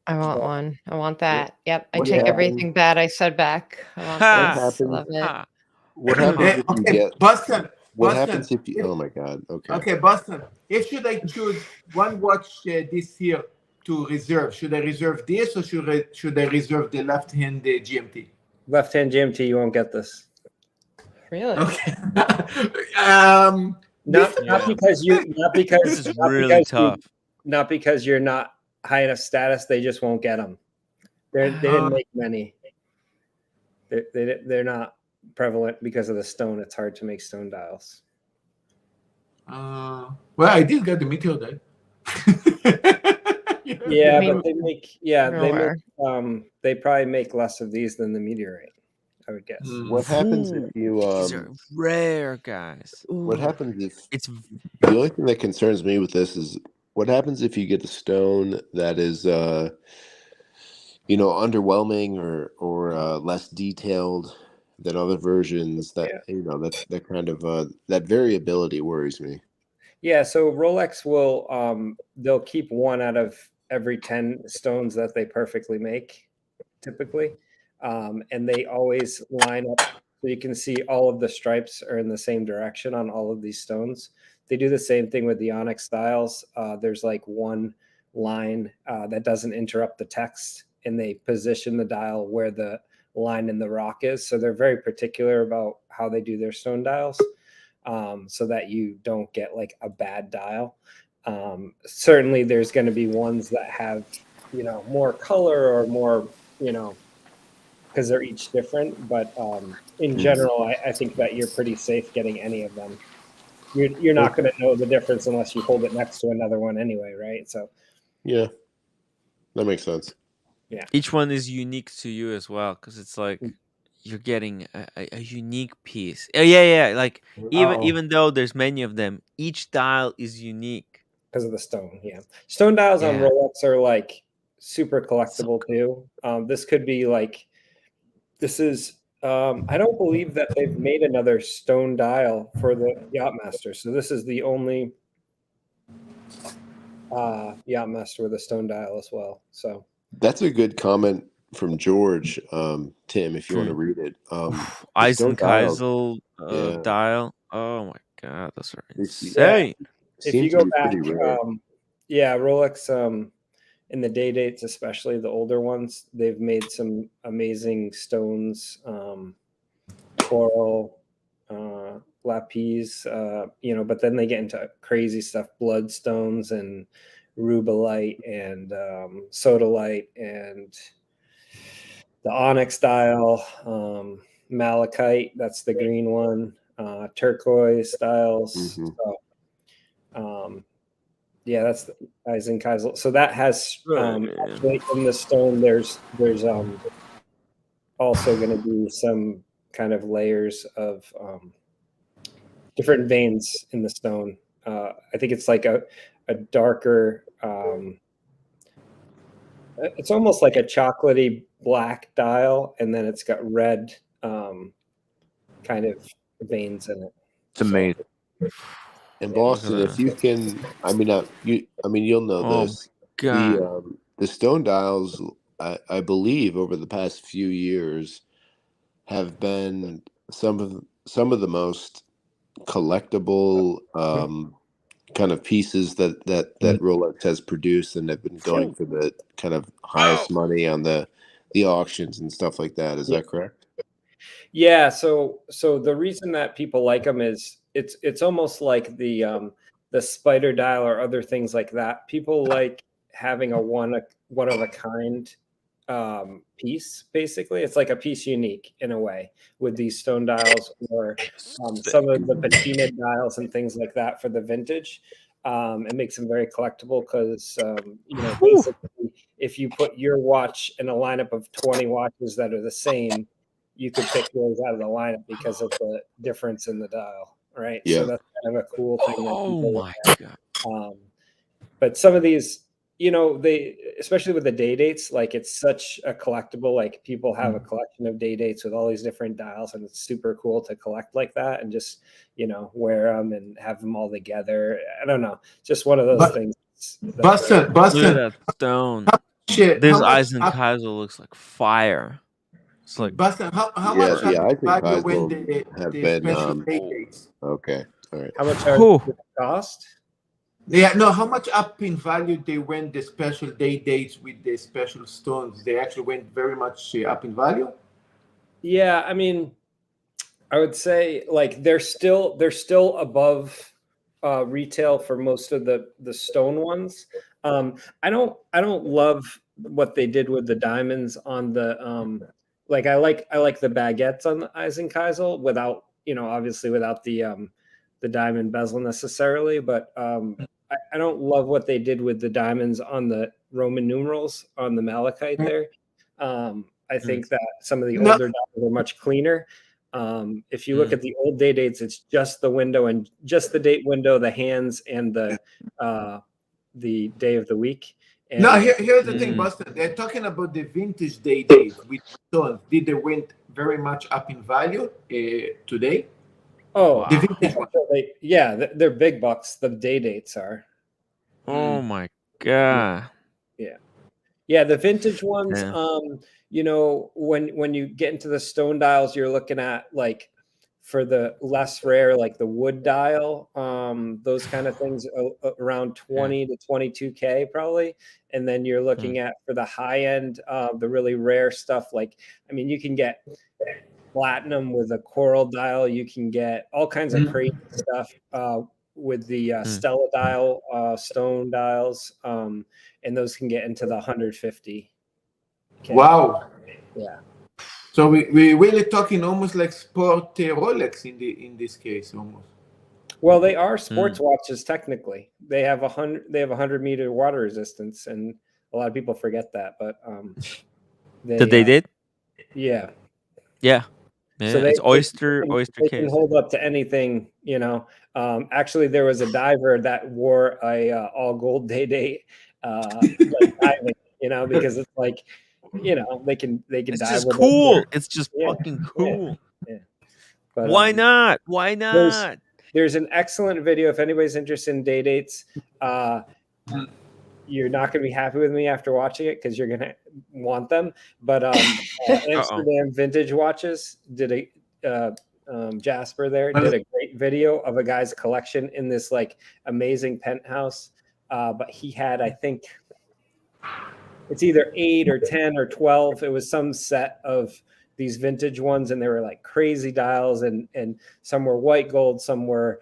I want one. I want that. Yep. I what take happens- everything bad I said back. I want this. I love it. What happens if you get? Boston? What Boston, happens if you? Oh my God. Okay. Okay, Boston. If should I choose one watch this year to reserve? Should I reserve this or should I reserve the left-hand GMT? Left-hand GMT, you won't get this. Really? Okay. Not because This is really tough. Not because you're not high enough status. They just won't get them. They didn't make many. They're not prevalent because of the stone. It's hard to make stone dials. Well, I did get the meteor dial. Yeah, I mean, but they probably make less of these than the meteorite, I would guess. What happens if you? These are rare, guys. What happens if? It's the only thing that concerns me with this is what happens if you get a stone that is, underwhelming or less detailed than other versions. That that kind of that variability worries me. Yeah, so Rolex will they'll keep 1 out of every 10 stones that they perfectly make, typically, and they always line up so you can see all of the stripes are in the same direction on all of these stones. They do the same thing with the onyx styles. There's like 1 line that doesn't interrupt the text, and they position the dial where the line in the rock is. So they're very particular about how they do their stone dials. So that you don't get like a bad dial. Certainly there's going to be ones that have, more color or more, because they're each different. But in general, I think that you're pretty safe getting any of them. You're not going to know the difference unless you hold it next to another one anyway, right? So Yeah, that makes sense. Yeah. Each one is unique to you as well, because it's like you're getting a unique piece. Yeah. Like even though there's many of them, each dial is unique because of the stone. Yeah, stone dials on Yeah. Rolex are like super collectible too. This could be like, this is. I don't believe that they've made another stone dial for the Yachtmaster, so this is the only Yachtmaster with a stone dial as well. So That's a good comment from George. Tim, if you want to read it. The stone dials, Eisenkeisel dial. Oh my God, those are Yeah. insane. If you go back, Rolex, in the day dates, especially the older ones, they've made some amazing stones, coral, lapis, but then they get into crazy stuff, bloodstones and rubellite and sodalite and the onyx dial, malachite, that's the green one, turquoise styles. Mhm. So, yeah, that's the Eisenkaisel. So that has actually in the stone. There's also going to be some kind of layers of different veins in the stone. I think it's like a darker. It's almost like a chocolatey black dial, and then it's got red kind of veins in it. It's amazing. In Boston, if you can, you'll know this. God. The stone dials, I believe, over the past few years, have been some of the most collectible kind of pieces that Rolex has produced, and have been going for the kind of highest money on the auctions and stuff like that. Is that correct? Yeah. So the reason that people like them is it's almost like the spider dial or other things like that. People like having a one of a kind piece. Basically, it's like a piece unique in a way with these stone dials or some of the patina dials and things like that for the vintage. It makes them very collectible because basically, if you put your watch in a lineup of 20 watches that are the same, you could pick yours out of the lineup because of the difference in the dial, right? Yeah. So that's kind of a cool thing. Oh my God. But some of these, they, especially with the day dates, like it's such a collectible, like people have a collection of day dates with all these different dials, and it's super cool to collect like that and just, wear them and have them all together. I don't know. Just one of those things. Boston. Look at that stone. Shit. This Eisenkaisel looks like fire. It's like Boston, how Yes, much yeah, I think value when Kaisel have the been special day dates? okay. All right. How much does it cost? Yeah, no, how much up in value they went the special day dates with the special stones? They actually went very much up in value? Yeah, I mean, I would say like they're still above retail for most of the stone ones. I don't love what they did with the diamonds on the like I like the baguettes on the Eisenkaisel without obviously without the diamond bezel necessarily, but I don't love what they did with the diamonds on the Roman numerals on the malachite there. I think that some of the older dials are much cleaner. If you look at the old day dates, it's just the window and just the date window, the hands, and the day of the week. And, no, here's the thing, Boston. They're talking about the vintage day dates with stones. Did they went very much up in value today? Oh, the vintage one. Yeah, they're big bucks. The day dates are. Oh my God. Yeah, the vintage ones. Yeah. When you get into the stone dials, you're looking at like for the less rare, like the wood dial, those kind of things around 20 to 22K probably. And then you're looking at for the high end, the really rare stuff. Like, I mean, you can get platinum with a coral dial. You can get all kinds of crazy stuff with the Stella dial, stone dials. And those can get into the 150. Wow. Yeah. So we really talking almost like sport Rolex in this case almost. Well, they are sports watches technically. They have 100-meter water resistance, and a lot of people forget that. But they did. Yeah. Yeah. So it's oyster they case. can hold up to anything, Actually, there was a diver that wore a all gold day date, diving, because it's like, they can It's dive just with cool. it. It's just fucking cool. Yeah. But, why not? Why not? There's an excellent video if anybody's interested in day dates. You're not going to be happy with me after watching it because you're going to want them. But Amsterdam Vintage Watches did Jasper there did a great video of a guy's collection in this like amazing penthouse. But he had, I think, it's either 8 or 10 or 12. It was some set of these vintage ones, and they were like crazy dials, and some were white gold, some were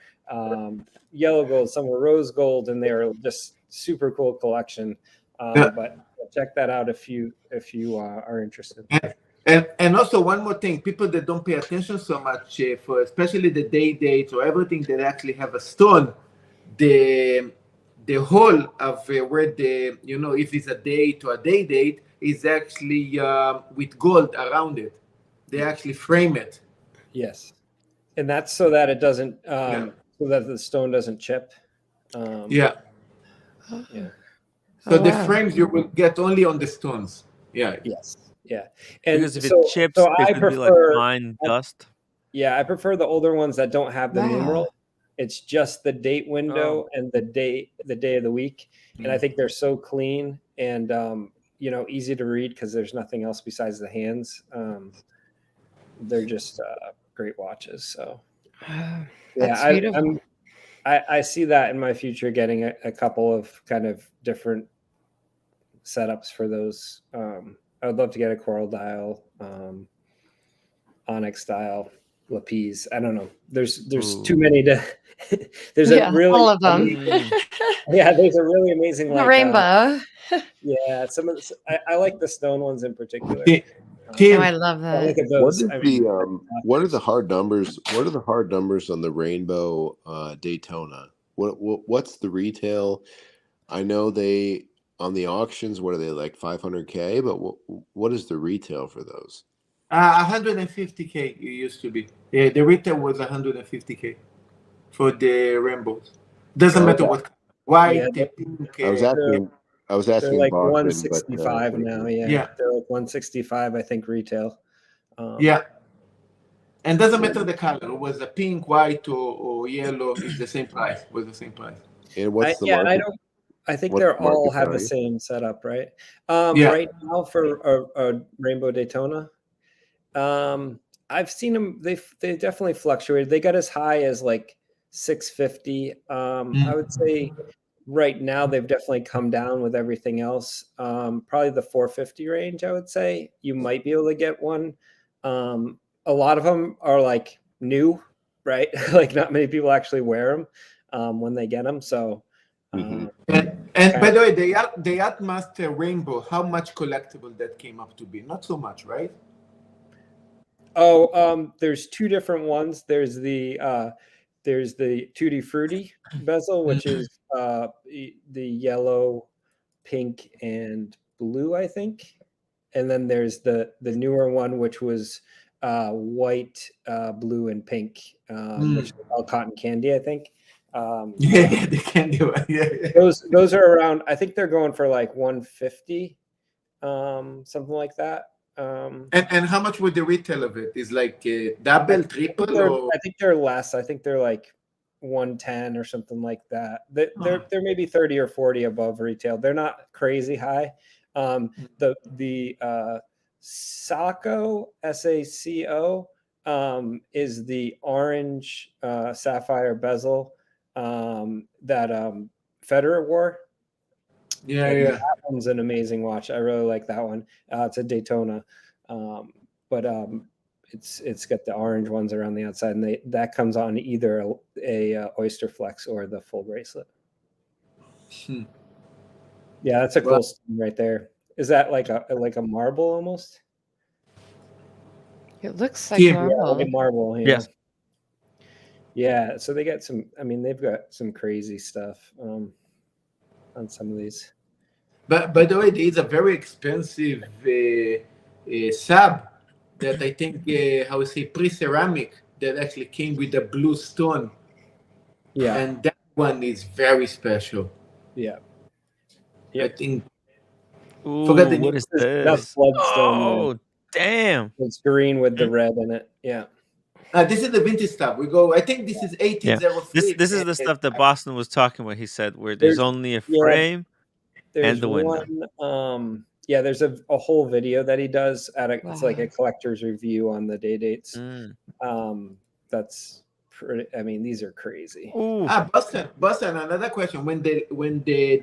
yellow gold, some were rose gold, and they were just super cool collection. But check that out if you are interested. And also one more thing, people that don't pay attention so much for especially the day dates or everything that actually have a stone, the whole of where the if it's a date or a day date is actually with gold around it. They actually frame it. Yes, and that's so that it doesn't Yeah. so that the stone doesn't chip. Yeah. Yeah. So the frames you will get only on the stones. Yeah. Yes. Yeah. And Because if it so chips, it I could be like prefer fine dust. Yeah, I prefer the older ones that don't have the Wow. numeral. It's just the date window Oh. and the day of the week, and I think they're so clean and easy to read because there's nothing else besides the hands. They're just great watches. So Wow, yeah, that's beautiful. I see that in my future getting a couple of kind of different setups for those. I would love to get a coral dial, onyx dial, lapis. I don't know. There's too many to. There's a really all of them. yeah. There's a really amazing The like rainbow. yeah. Some of the, I like the stone ones in particular. Oh, I love that. What is those. I mean, what are the hard numbers? What are the hard numbers on the Rainbow Daytona? What's the retail? I know they on the auctions. What are they like 500K? But what is the retail for those? 150K it used to be. Yeah, the retail was 150K for the rainbows. Doesn't matter what white, Yeah, pink. I was they're asking like Boston, 165 but now. Yeah. Yeah. They're like 165, I think, retail. Yeah. And doesn't matter the color. It was a pink, white, or yellow. It's the same price. Was the same price. And what's the Yeah, market? and I don't. I think what's they're the all market have the value? same setup, right? Yeah. Right now for a Rainbow Daytona, I've seen them. They definitely fluctuated. They got as high as like 650. I would say right now they've definitely come down with everything else. Probably the 450 range. I would say you might be able to get one. A lot of them are like new, right? Like not many people actually wear them when they get them. So. And by the way, the Yachtmaster Rainbow, how much collectible that came up to be? Not so much, right? Oh, there's two different ones. There's the Tutti Frutti bezel, which is the yellow, pink, and blue, I think. And then there's the newer one, which was white, blue, and pink, which is called cotton candy, I think. Yeah, the candy one. Yeah. Those are around. I think they're going for like 150, something like that. And how much would the retail of it? Is like double, triple, or I think they're less. I think they're like 110 or something like that. They're maybe 30 or 40 above retail. They're not crazy high. The Saco SACO is the orange sapphire bezel that Federer wore. Yeah. That one's an amazing watch. I really like that one. It's a Daytona, but it's got the orange ones around the outside, and that comes on either a Oyster Flex or the full bracelet. Yeah, that's a cool stone right there. Is that like a marble almost? It looks like marble. Yeah, like a marble. Yeah. Yes. Yeah, so they got some. I mean, they've got some crazy stuff on some of these. But by the way, there is a very expensive sub that I think how we say pre-ceramic that actually came with a blue stone. Yeah, and that one is very special. Yeah. I think. Ooh, Forget the what name. is this? That's bloodstone. Oh, damn! It's green with the red in it. Yeah. This is the vintage stuff. We go. I think this is 1803. This is the stuff that Boston was talking about. He said where there's only a frame and the window. There's a whole video that he does it's like a collector's review on the day dates. That's pretty. I mean, these are crazy. Boston. Another question: when the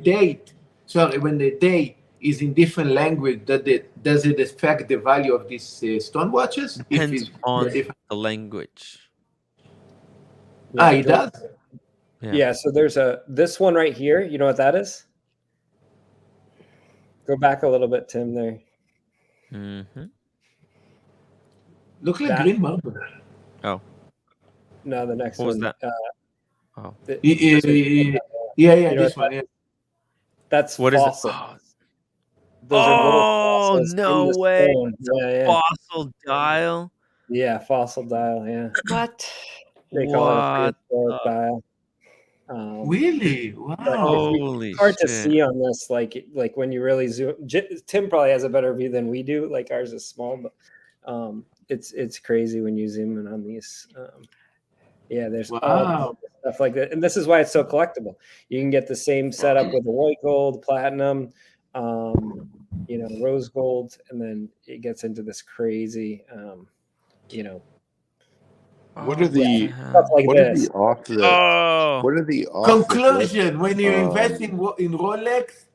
day is in different language, does it affect the value of these stone watches? Depends on the language. It does. Yeah. So there's this one right here. You know what that is? Go back a little bit, Tim. There. Mm-hmm. Look like That- green marble. Oh, No, the next what was one. that? Oh, This one. Yeah, You know this what one. Yeah. That's what is it? fossil. Oh, Those are little oh fossils in no the way! stone. It's a Yeah. fossil dial. Yeah, fossil dial. Yeah. What? They call it a What? prehistoric dial. Really? But Wow. Holy it's hard to shit! see on this, like when you really zoom. Tim probably has a better view than we do. Like ours is small, but it's crazy when you zoom in on these. Yeah, there's all Wow. stuff like that, and this is why it's so collectible. You can get the same setup with the white gold, platinum, rose gold, and then it gets into this crazy, What are the stuff like what this. are the Oh, what are the off Conclusion: when you invest in um, Rolex,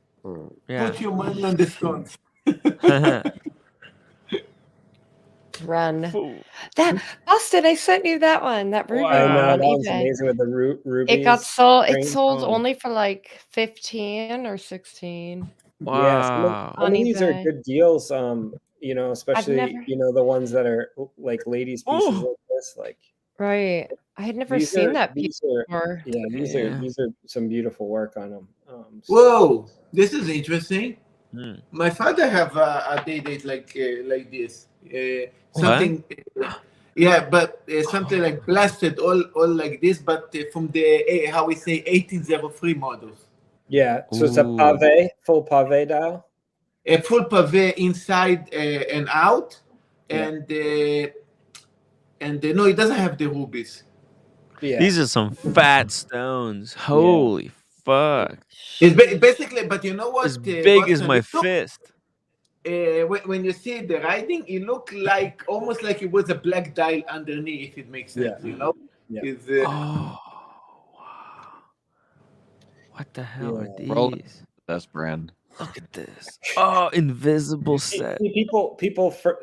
yeah. put your money on the stones. Run. That Austin, I sent you that one, that ruby I one know on that was eBay. amazing with the rubies. It got sold. It rings. sold only for like 15 or 16. Yeah, some Wow. of these are eBay. good deals. Especially never- the ones that are like ladies pieces like this. Like Right. I had never these seen are that these before. are these are some beautiful work on them. Whoa, this is interesting. Hmm. My father have a date like this. Something, yeah, but something like blasted all like this, but from the how we say 1803 models. Yeah, so it's a full pave dial. A full pave inside and out, Yeah. and no, it doesn't have the rubies. Yeah. These are some fat stones. Holy fuck! It's basically, but you know what? As big as Boston, my it look- fist. when you see the writing, it look like almost like it was a black dial underneath. If it makes sense, you know. Yeah. It's, Oh, wow. What the hell are Rolex, these? best brand. Look at this. Oh, invisible set. People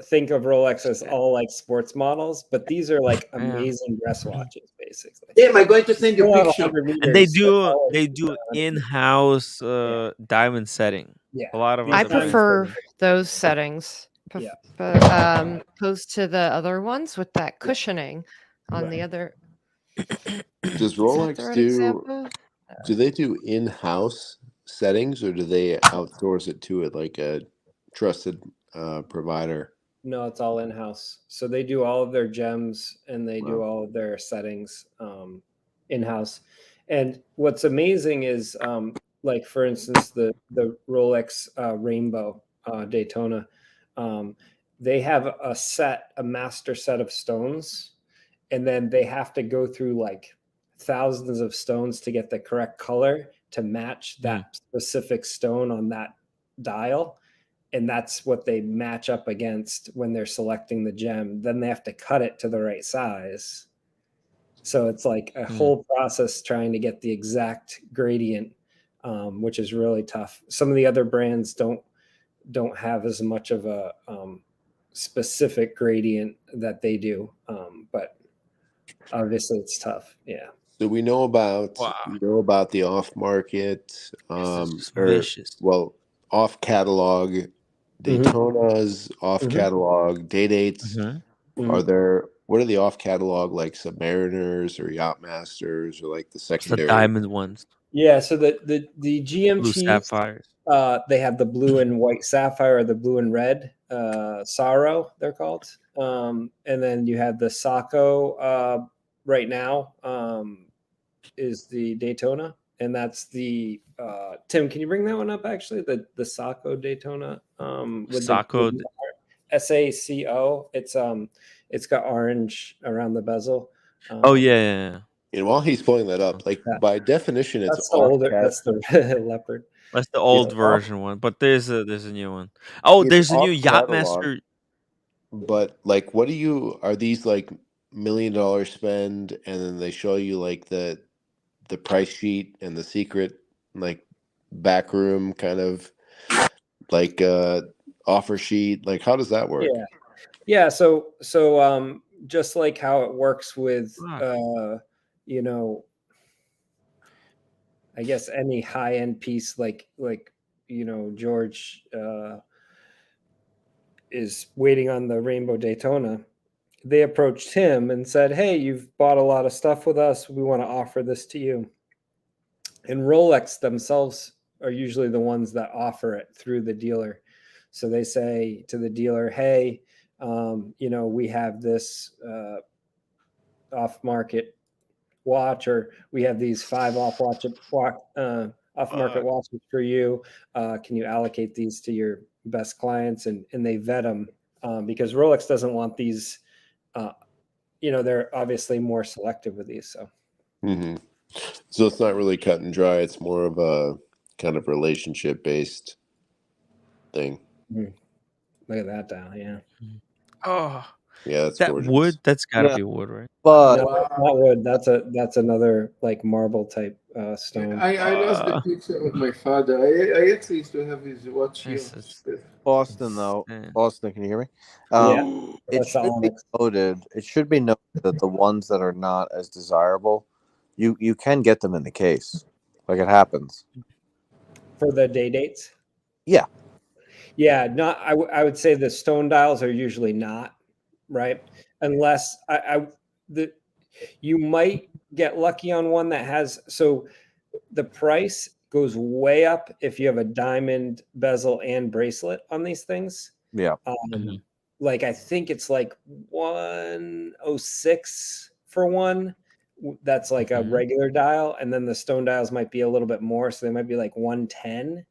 think of Rolex as all like sports models, but these are like amazing dress watches, basically. Yeah, am I going to send you a About picture? 100 meters, And they like, do in-house diamond setting. Yeah. A lot of I other brands. prefer those settings. Yeah. But opposed to the other ones with that cushioning on the other. does Is that Rolex the right do example? do they do in-house settings, or do they outsource it to like a trusted provider? No, it's all in house. So they do all of their gems and they do all of their settings in house. And what's amazing is, like for instance, the Rolex Rainbow Daytona. They have a master set of stones, and then they have to go through like thousands of stones to get the correct color to match that specific stone on that dial. And that's what they match up against when they're selecting the gem. Then they have to cut it to the right size. So it's like a whole process trying to get the exact gradient, which is really tough. Some of the other brands don't have as much of a specific gradient that they do, but obviously it's tough. Yeah. So we know about the off market, off catalog Daytonas, off catalog day dates. What are the off catalog like Submariners or Yacht Masters or like the secondary diamond ones? Yeah, so the GMTs, blue sapphires. They have the blue and white sapphire or the blue and red Sorrow, they're called. And then you have the Sacco right now is the Daytona, and that's the Tim. Can you bring that one up? Actually, the Sacco Daytona with Sacco. the SACO. It's got orange around the bezel. Oh yeah. And while he's pulling that up, like by definition, it's That's the older. That's the leopard. That's the old version one, but there's a new one. Oh, there's a new Yacht Master. But like, are these like $1 million spend, and then they show you like the price sheet and the secret like backroom kind of like offer sheet? Like, how does that work? Yeah. So just like how it works with I guess any high end piece like George is waiting on the Rainbow Daytona. they approached him and said, "Hey, you've bought a lot of stuff with us. We want to offer this to you." And Rolex themselves are usually the ones that offer it through the dealer. So they say to the dealer, "Hey, we have this off-market watch, or we have these 5 off-market watches for you. Can you allocate these to your best clients?" And they vet them because Rolex doesn't want these. They're obviously more selective with these. So. Mm-hmm. So it's not really cut and dry. It's more of a kind of relationship-based thing. Look at that dial, yeah. Oh, yeah, that's that gorgeous. wood. That's gotta be wood, right? But no, not wood. That's another like marble type stone. I lost the picture of my father. I actually used to have his watch here. Boston, though. Boston, can you hear me? Yeah, It should be noted. It should be noted that the ones that are not as desirable, you can get them in the case, like it happens for the day dates. Yeah. Yeah, not. I would say the stone dials are usually not right, unless you might get lucky on one that has. So the price goes way up if you have a diamond bezel and bracelet on these things. Yeah. Like I think it's like 106 for one. That's like a regular dial, and then the stone dials might be a little bit more, so they might be like 110.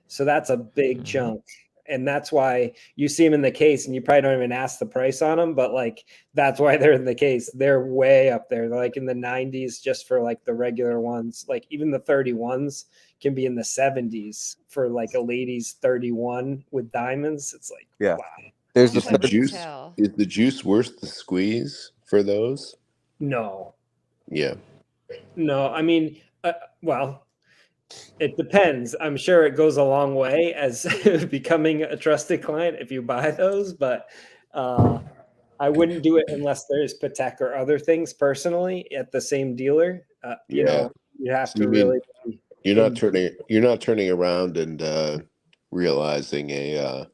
So that's a big chunk. And that's why you see them in the case and you probably don't even ask the price on them, but like, that's why they're in the case. They're way up there. They're like in the 90s just for like the regular ones. Like even the 31s can be in the 70s for like a lady's 31 with diamonds. It's like, yeah. Wow. There's Is the juice. Is the juice worth the squeeze for those? No. Yeah. No, I mean, well, it depends. I'm sure it goes a long way as becoming a trusted client if you buy those, but I wouldn't do it unless there's Patek or other things personally at the same dealer. You have to really. You're not turning around and realizing a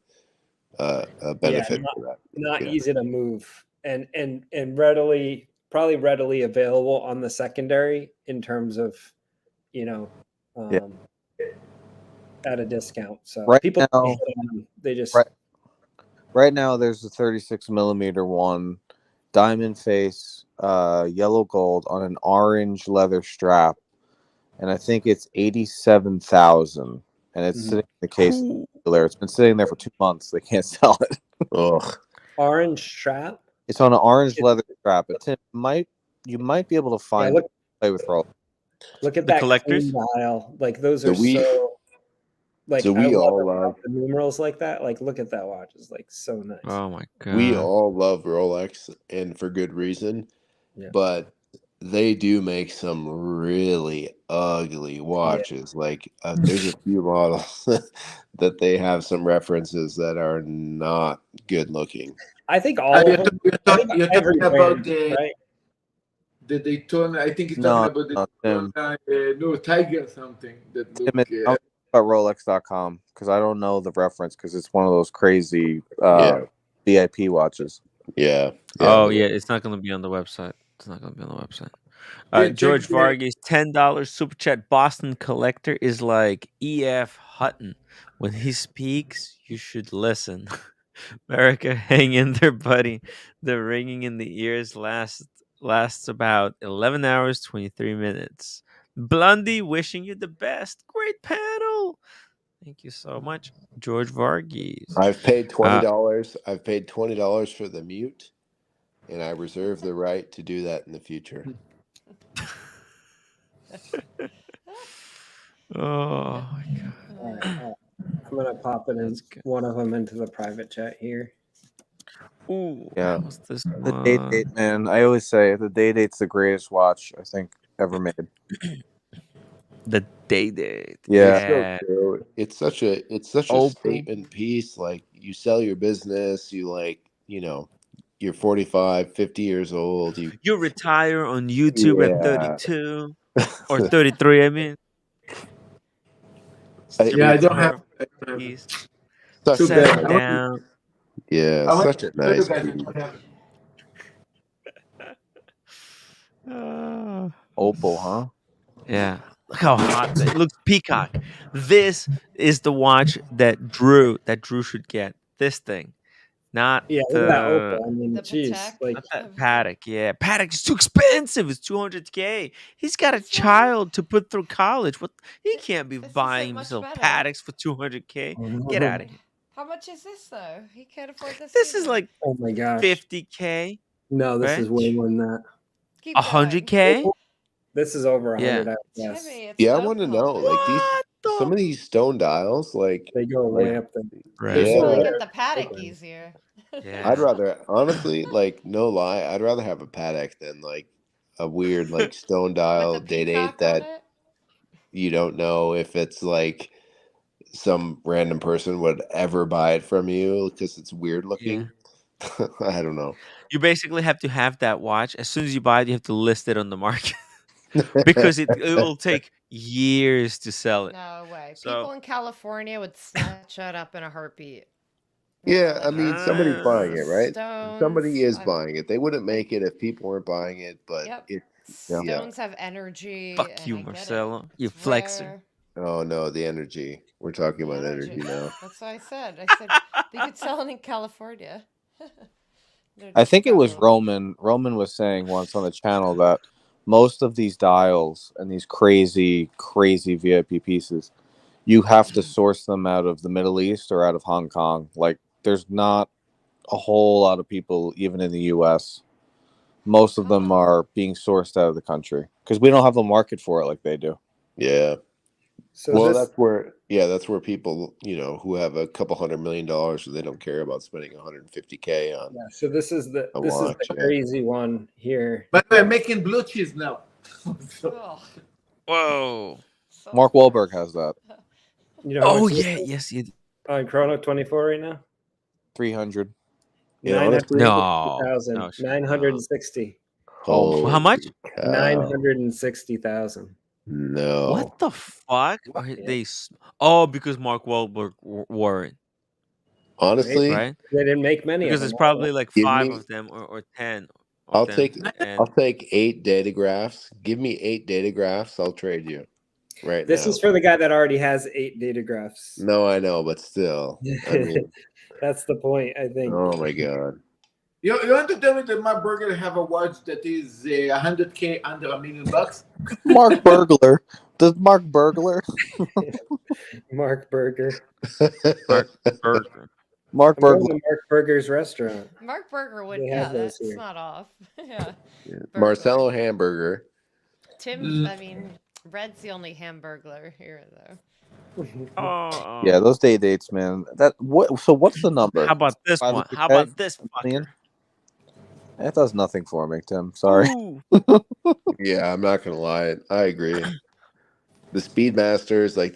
benefit for that. Not easy to move and probably readily available on the secondary in terms of, at a discount. So right people now, they just right now there's a 36 millimeter one, diamond face, yellow gold on an orange leather strap, and I think it's 87,000, and it's sitting in the case there. It's been sitting there for 2 months. They can't sell it. Ugh. Orange strap. It's on an orange leather strap. You might be able to find it. Play with roll. Look at that collector's dial. Like those are so. Like I love the numerals like that. Like look at that watch. It's like so nice. Oh my god. We all love Rolex, and for good reason. Yeah. But they do make some really ugly watches. Yeah. Like there's a few models that they have some references that are not good looking. I think all of them. You're talking about right? the Daytona. I think you're talking about the Tiger or something that look. About Rolex.com because I don't know the reference because it's one of those crazy VIP watches. Yeah. Oh yeah, it's not going to be on the website. It's not going to be on the website. George Vargas, $10 super chat. Boston collector is like E.F. Hutton. When he speaks, you should listen. America, hang in there, buddy. The ringing in the ears lasts about 11 hours, 23 minutes. Blondie, wishing you the best. Great panel. Thank you so much, George Vargas. I've paid $20. I've paid $20 for the mute, and I reserve the right to do that in the future. Oh my god! All right. I'm gonna pop it in one of them into the private chat here. Ooh, yeah. What's this the day-date, man. I always say the day-date's the greatest watch I think ever made. The day-date. Yeah. It's such a statement piece. Like you sell your business, you're 45, 50 years old. You retire on YouTube at 32 or 33. I mean, I don't have. Settle down. Yeah, such a nice piece. Opal, huh? Yeah. Look how hot it looks. Peacock. This is the watch that Drew should get. This thing. Not Yeah, look at that the opal. I mean, The jeez, Patek. like not that Paddock. Yeah. Paddock is too expensive. It's 200K. He's got a child to put through college. What he can't be This buying isn't much himself better. Paddocks for 200K. Get out of here. How much is this though? He can't afford this. This is either. like oh my gosh. 50K. No, this is right? way more than that. Keep going. 100K. This is over 100. Yeah. Yes, Timmy, it's Yeah, I want to know, opal. like some of these stone dials, like they go way up there. Right. You probably yeah, get the Paddock easier. Yeah. I'd rather honestly, like no lie, I'd rather have a Patek than like a weird like stone With dial the date peacock 8 that on it. you don't know if it's like some random person would ever buy it from you because it's weird Yeah. looking. I don't know. You basically have to have that watch. As soon as you buy it, you have to list it on the market because it will take years to sell it. No way. So People in California would snatch that up in a heartbeat. Yeah, I mean somebody's buying it, right? Stones. Somebody is buying it. They wouldn't make it if people weren't buying it, but Yep. it Yeah. yeah. Stones have energy. Fuck and you, I get it. Marcelo. You It's flexer. rare. Oh no, the energy. We're talking The about energy now. That's what I said. I said they could sell it in California. They're I just think it was traveling. Roman was saying once on the channel that most of these dials and these crazy VIP pieces, you have to source them out of the Middle East or out of Hong Kong. Like, there's not a whole lot of people even in the US. Most of them are being sourced out of the country because we don't have the market for it like they do. Yeah. So Well, this, that's where people, who have a couple $100 million, so they don't care about spending 150K on yeah. So this is the a watch. Yeah. crazy one here. But they're making blue cheese now. Oh, Whoa. so Mark Wahlberg has that. You know how Oh much this yeah, is yes, you. on Chrono 24 right now? 300. Yeah, honestly, No, 960,000. no, shit, no. 960. Oh, how much? cow. 960,000. No. What the fuck are they? Oh, because Mark Wahlberg wore it, Honestly, right? They didn't make many Because of there's them. probably like give 5 me. of them or 10 of I'll them, take. and I'll take 8 datagraphs. Give me 8 datagraphs. I'll trade you right This now. is for the guy that already has 8 datagraphs. No, I know, but still, I mean, That's the point, I think. oh my god. You want to tell me that my burger have a watch that is 100K under $1 million? Mark Burglar. Does Mark Burglar? Mark Burger. Mark Burger. Mark I'm going Burglar. to Mark Burger's restaurant. Mark Burger would. They Yeah, have those that's here. not off. Yeah. Marcelo Hamburger. Tim. I mean, Red's the only hamburglar here though. Oh, Yeah, those dates, man. So what's the number? How about this one? How 500K? about this Million? fucker? That does nothing for me, Tim. Sorry. Ooh. Yeah, I'm not gonna lie. I agree. The Speedmasters, like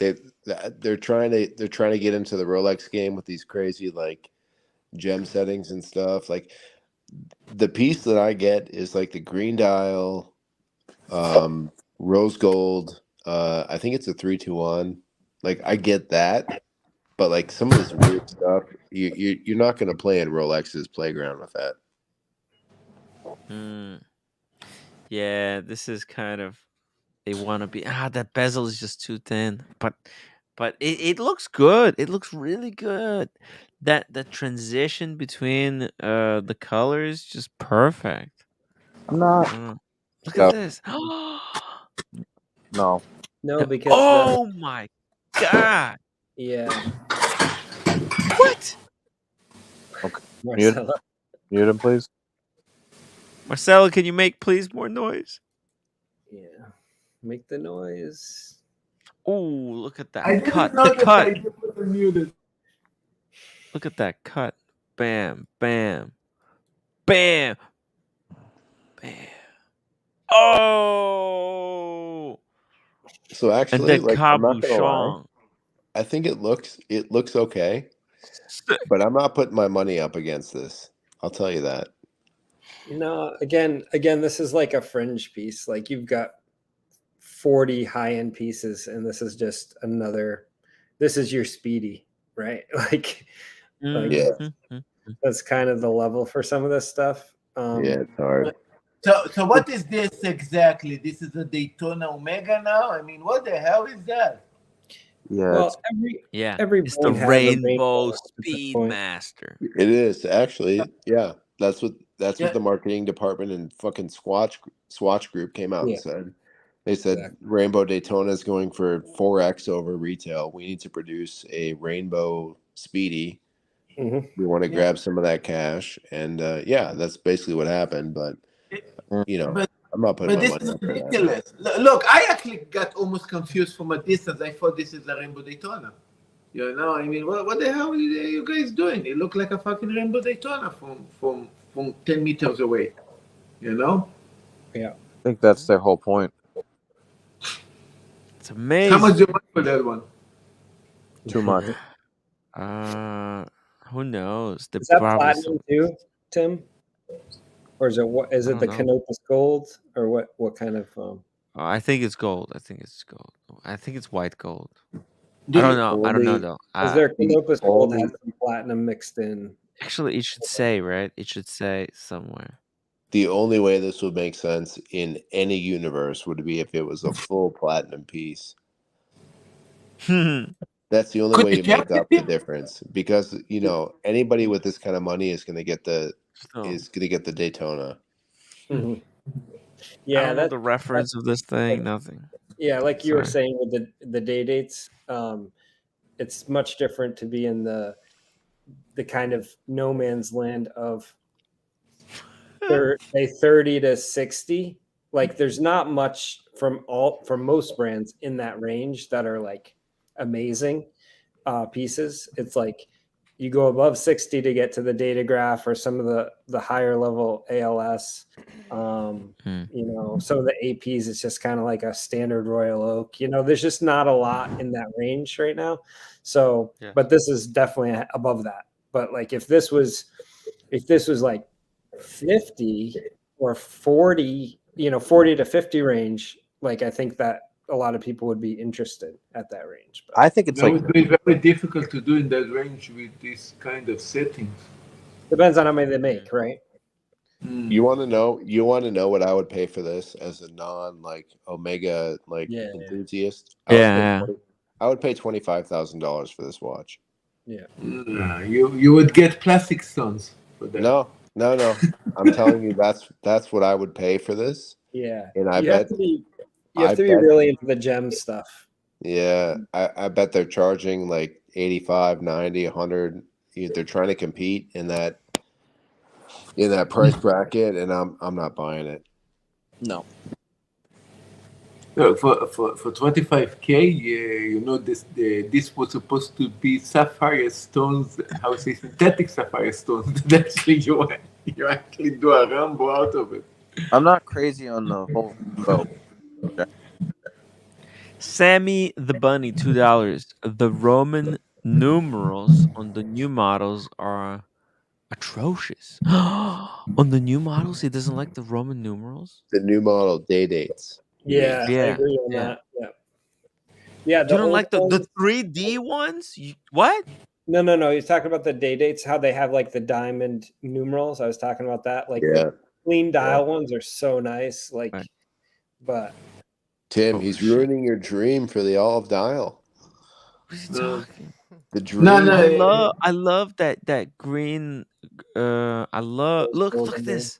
they're trying to get into the Rolex game with these crazy like gem settings and stuff. Like the piece that I get is like the green dial, rose gold. I think it's a 321. Like I get that, but like some of this weird stuff, you're not gonna play in Rolex's playground with that. Yeah, this is kind of they want to be. That bezel is just too thin, but it looks good. It looks really good. That the transition between the colors just perfect. I'm not. Look No. at this. No. No, because Oh my god! yeah. What? Okay. Marcelo. Mute him, please. Marcelo, can you make please more noise? Yeah. Make the noise. Oh, look at that I cut. didn't know The that cut. I did put them muted. Look at that cut. Bam, bam, bam, bam. Oh! So And actually, then like I'm not gonna lie, cabochon. I think it looks okay, but I'm not putting my money up against this. I'll tell you that. No, again, this is like a fringe piece. Like you've got 40 high-end pieces, and this is just another. This is your Speedy, right? Like Yeah. that's kind of the level for some of this stuff. Yeah, it's hard. So what is this exactly? This is a Daytona Omega now? I mean, what the hell is that? Yeah, Well, every it's the brand has a Rainbow at this Speedmaster. It is actually, yeah. That's what Yeah. the marketing department and fucking Swatch Group came out and Yeah. said. They said Exactly. Rainbow Daytona is going for 4x over retail. We need to produce a Rainbow Speedy. Mhm. We want to Yeah. grab some of that cash, and yeah, that's basically what happened. But But I'm not putting my this money is up for that. ridiculous. Look, I actually got almost confused from a distance. I thought this is a Rainbow Daytona. You know, I mean, what the hell are you guys doing? It looked like a fucking Rainbow Daytona from 10 meters away. You know? Yeah. I think that's their whole point. It's amazing. How much do you want for that one? Too much. Who knows? Is that platinum too, Tim? Or is it what? Is I it the don't know. Canopus Gold or what? What kind of? I think it's gold. I think it's gold. I think it's white gold. I The don't know. I don't know though. Is there Canopus Gold only- has some platinum mixed in? Actually, it should say, right? It should say somewhere. The only way this would make sense in any universe would be if it was a full platinum piece. That's the only Could way you you check make up the difference, because anybody with this kind of money is going to get the Daytona. Mm-hmm. I Yeah, don't know the reference of this thing. Nothing. Yeah, like you were Sorry. saying with the day dates, it's much different to be in the kind of no man's land of say 30 to 60. Like there's not much from most brands in that range that are like amazing pieces. It's like you go above 60 to get to the Datograph or some of the higher level ALS. Some of the APs, it's just kind of like a standard Royal Oak. There's just not a lot in that range right now. So, but this is definitely above that. But like if this was like 50 or 40, 40 to 50 range, like I think that a lot of people would be interested at that range. But I think it's that would be very difficult to do in that range with this kind of settings. Depends on how many they make, right? You want to know what I would pay for this as a non Omega enthusiast? Yeah. I would pay $25,000 for this watch. Yeah. You would get plastic stones for that. No. I'm telling you, that's what I would pay for this. Yeah. And You have to be really into the gem stuff. Yeah, I bet they're charging like 85, 90, 100. They're trying to compete in that price bracket, and I'm not buying it. No. For 25K, this was supposed to be sapphire stones. How say synthetic sapphire stones? That's you actually do a Rambo out of it. I'm not crazy on the whole boat. Sammy the Bunny, $2. The Roman numerals on the new models are atrocious. On the new models, he doesn't like the Roman numerals. The new model day dates. Yeah, I agree on that. Yeah. You don't like the 3D ones? What? No. He's talking about the day dates, how they have like the diamond numerals. I was talking about that. Like the clean dial ones are so nice. Like, but Tim, he's ruining your dream for the olive dial. What is he talking? The dream. I love that green. I love look at this.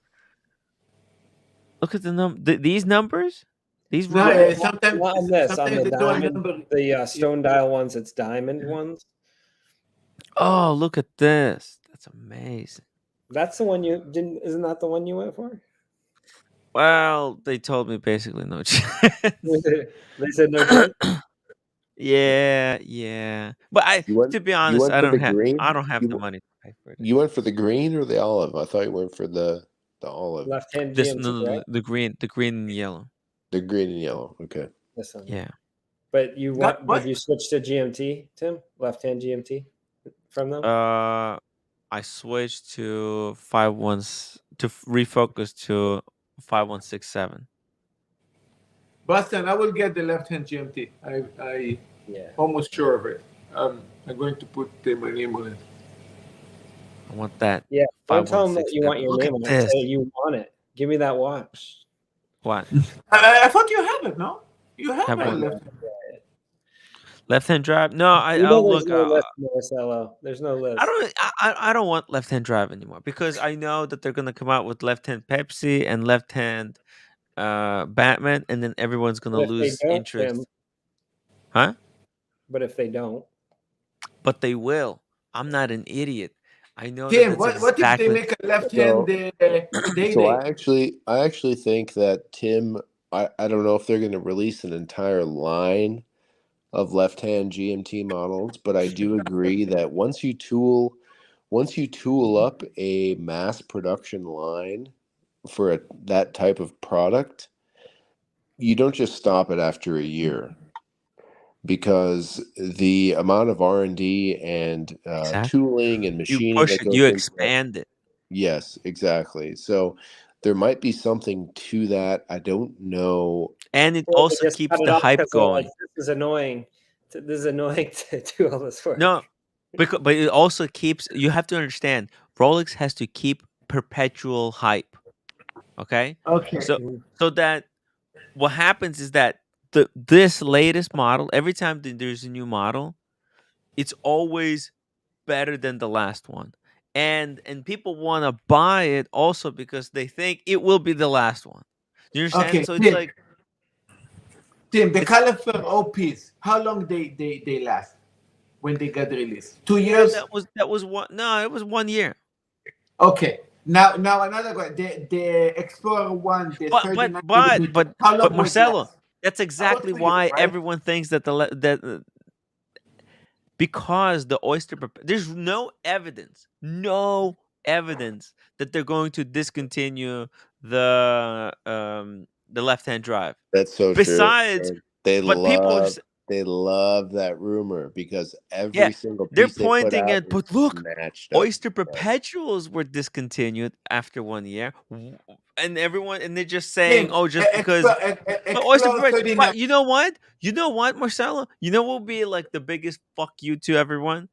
Look at these numbers. These sometimes on this on the they diamond, the stone dial ones. It's diamond ones. Oh, look at this. That's amazing. That's the one you didn't. Isn't that the one you went for? Well, they told me basically no chance. They said no chance. Yeah. But to be honest, I don't have the money to pay for it. You went for the green or the olive? I thought you went for the olive. Left hand This GMT, right? the green and yellow. The green and yellow. Okay. This one. Yeah. But did you switch to GMT, Tim? Left hand GMT from them? I switched to refocus to 5167. Boston, I will get the left-hand GMT. I almost sure of it. I'm going to put my name on it. I want that. Yeah, don't tell them that you want your Look name at on it. this. Say you want it. Give me that watch. What? I thought you have it, no? You have Have a what? left. Left-hand drive? No, You know I'll there's look. no list, Marcelo. There's no list. I don't want left-hand drive anymore because I know that they're gonna come out with left-hand Pepsi and left-hand Batman, and then everyone's gonna But if they lose don't, interest. Tim, Huh? but if they don't, But they will. I'm not an idiot. I know that Tim, that's what if they exactly. make a left hand day? So I actually think that Tim, I don't know if they're going to release an entire line of left-hand GMT models, but I do agree that once you tool up a mass production line for that type of product, you don't just stop it after a year, because the amount of R&D and Exactly. tooling and You machining push that it. goes You into that. expand it. Yes, exactly. So there might be something to that. I don't know. And it or they also just keeps cut it the off hype because they're like, going. this is annoying. This is annoying to do all this work. No, but it also keeps. You have to understand, Rolex has to keep perpetual hype. Okay. Okay. So that what happens is that this latest model, every time there's a new model, it's always better than the last one, and people want to buy it also because they think it will be the last one. Do you understand? Okay, So it's like Tim, the it's California OPs, how long they last when they get released? 2 well, years? that was one. No, it was 1 year. Okay. Now another one. The Explorer One, the 39 millimeter. How long But was Marcelo, last? that's exactly why everyone thinks that because the there's no evidence that they're going to discontinue the left-hand drive. That's so Besides, true. And but people are they love that rumor because yeah, every single they're piece they put pointing out at, is but look, snatched up. Oyster Perpetuals were discontinued after 1 year, and they're just saying, Tim, oh, just because. But Oyster Explorer Perpetuals, 39. but you know what? You know what, Marcelo? You know what will be like the biggest fuck you to everyone?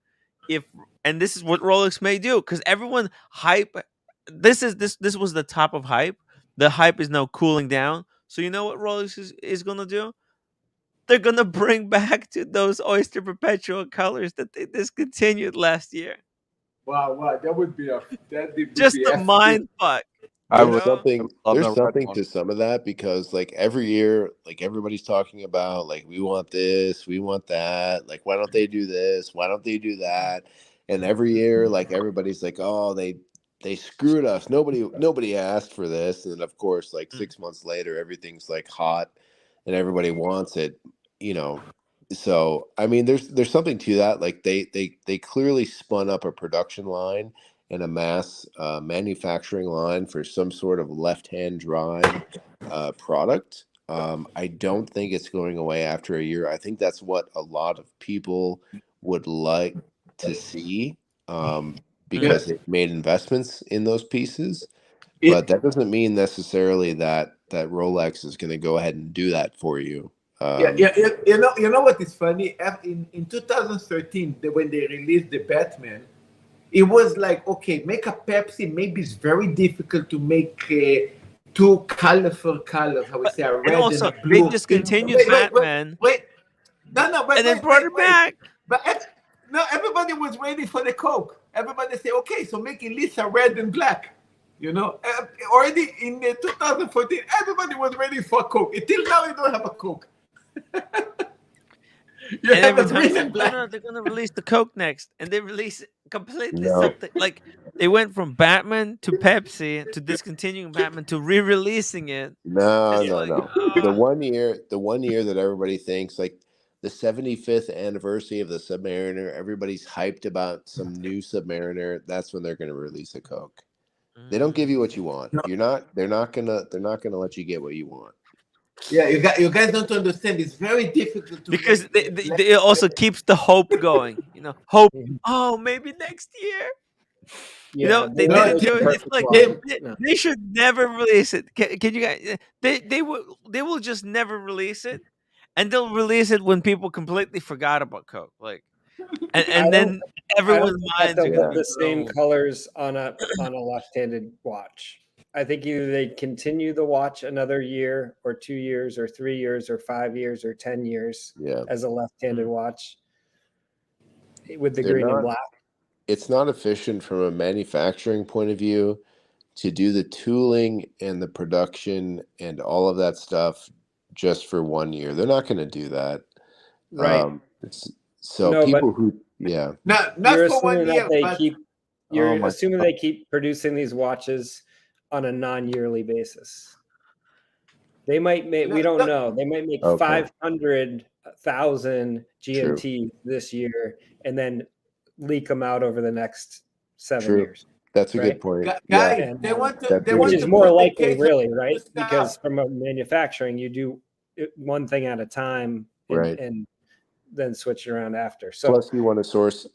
And this is what Rolex may do, because everyone hype. This was the top of hype. The hype is now cooling down. So you know what Rolex is gonna do? They're gonna bring back to those Oyster Perpetual colors that they discontinued last year. Wow, that would be Just a mind fuck. There's love the red something one. to some of that, because like every year, like everybody's talking about, like, we want this, we want that, like, why don't they do this, why don't they do that? And every year, like, everybody's like, oh, they screwed us, nobody asked for this. And then of course, like 6 months later, everything's like hot and everybody wants it, you know. So I mean, there's something to that. Like they clearly spun up a production line and a mass manufacturing line for some sort of left-hand drive product. I don't think it's going away after a year. I think that's what a lot of people would like to see, because they've made investments in those pieces. But that doesn't mean necessarily that Rolex is going to go ahead and do that for you. You know what is funny? In 2013, when they released the Batman, it was like, okay, make a Pepsi. Maybe it's very difficult to make two colorful colors. How we say, a red And also, and a blue. they discontinued Batman. Wait. No, but and then brought it back. But no, everybody was waiting for the Coke. Everybody say, okay, so make at least a red and black. You know, already in 2014, everybody was ready for Coke. Until now, you don't have a Coke. And every time they're gonna release the Coke next, and they release completely something like they went from Batman to Pepsi to discontinuing Batman to re-releasing it. No. Like, The 1 year that everybody thinks, like the 75th anniversary of the Submariner, everybody's hyped about some new Submariner. That's when they're going to release a Coke. They don't give you what you want. They're not gonna let you get what you want. Yeah, you guys don't understand. It's very difficult to because it also keeps the hope going. You know, hope. Oh, maybe next year. You know, they didn't do it. It's like they should never release it. Can you guys? They will just never release it, and they'll release it when people completely forgot about Coke. Like, and then everyone's minds are to gonna live be the same blown. colors on a left-handed watch. I think either they continue the watch another year or 2 years or 3 years or 5 years or 10 years as a left-handed watch with the green and black. It's not efficient from a manufacturing point of view to do the tooling and the production and all of that stuff just for 1 year. They're not going to do that. Right. So No, people but who, yeah. Not you're for 1 assuming year, that they but keep. You're Oh my assuming they keep producing these watches on a non-yearly basis. They might make. We don't know. They might make 500,000 GMT this year, and then leak them out over the next 7 years. That's a good point. guys, And, they want to. That's They a want which to is more put the likely, case really, of right? stuff. Because from a manufacturing, you do one thing at a time, Right. and then switch it around after. So Plus you want to source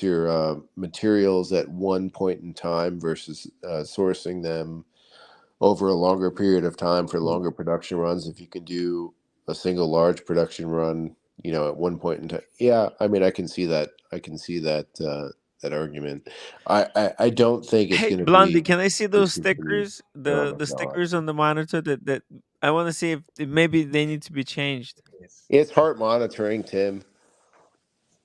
your materials at one point in time versus sourcing them over a longer period of time for longer production runs. If you can do a single large production run, at one point in time. Yeah, I mean, I can see that. That argument. I don't think it's Hey, going to Blondie, be can I see those discontinued. stickers? Oh The my God. stickers on the monitor that I want to see if maybe they need to be changed. It's heart monitoring, Tim.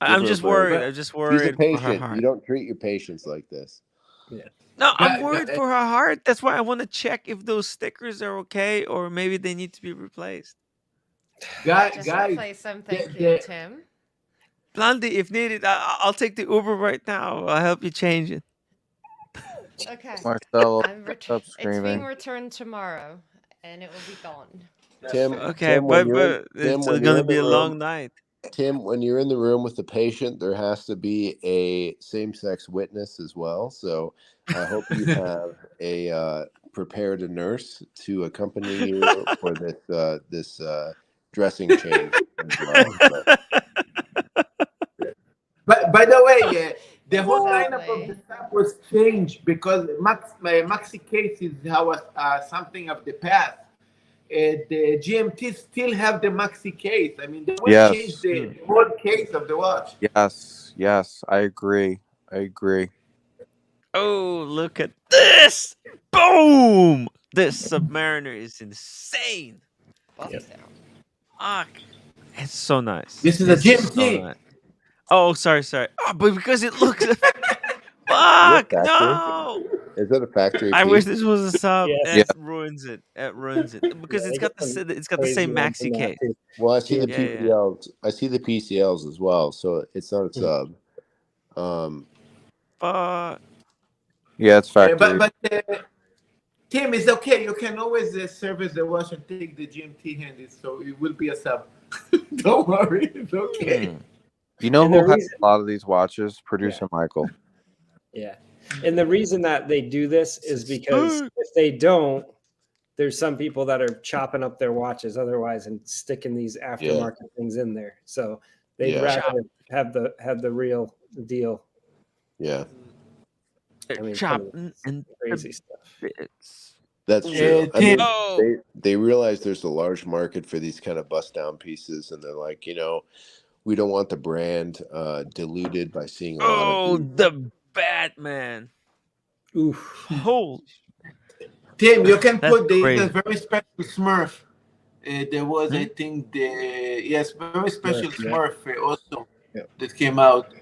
I'm Give her a just break. worried. I'm just She's a worried for her patient. heart. You don't treat your patients like this. Yeah. No, I'm worried for her heart. That's why I want to check if those stickers are okay or maybe they need to be replaced. Just replace them, thank you, Tim. Blondie, if needed, I'll take the Uber right now. I'll help you change it. Okay. Marcelo, stop It's being screaming. returned tomorrow, and it will be gone. Tim, Okay, Tim, when but you're in, Tim, it's when going you're to in be the a long room, night. Tim, when you're in the room with the patient, there has to be a same-sex witness as well. So I hope you have prepared a nurse to accompany you for this dressing change as well. But by the way, the whole lineup of the stuff was changed because maxi case is something of the past. The GMT still have the maxi case. I mean, they won't change Yes. the whole case of the watch. Yes, I agree. Oh, look at this! Boom! This Submariner is insane. Fuck. It's so nice. This is a It's GMT. so nice. Oh, sorry. Oh, but because it looks. Is it Fuck factory? no! Is it a factory I piece? wish this was a sub. Yes. It ruins it. It ruins it because Yeah, it's they got get the some same crazy ones in maxi that case. too. Well, I see the Yeah. PCLs. I see the PCLs as well. So it's not a sub. Fuck. Yeah, it's factory. But Tim, it's okay. You can always service the watch and take the GMT handy, so it will be a sub. Don't worry, it's okay. You know And who the has reason- a lot of these watches? Producer Michael. Yeah. And the reason that they do this is because if they don't, there's some people that are chopping up their watches otherwise and sticking these aftermarket things in there. So they'd rather have the real deal. Yeah. I mean, Chopping and crazy stuff. bits. That's true. I mean, Oh. they realize there's a large market for these kind of bust down pieces, and they're like, we don't want the brand diluted by seeing a lot Oh, of these. the Batman. Oof. Holy. Tim, you can That's put the crazy. very special Smurf. There was, I think, very special Smurf also that came out.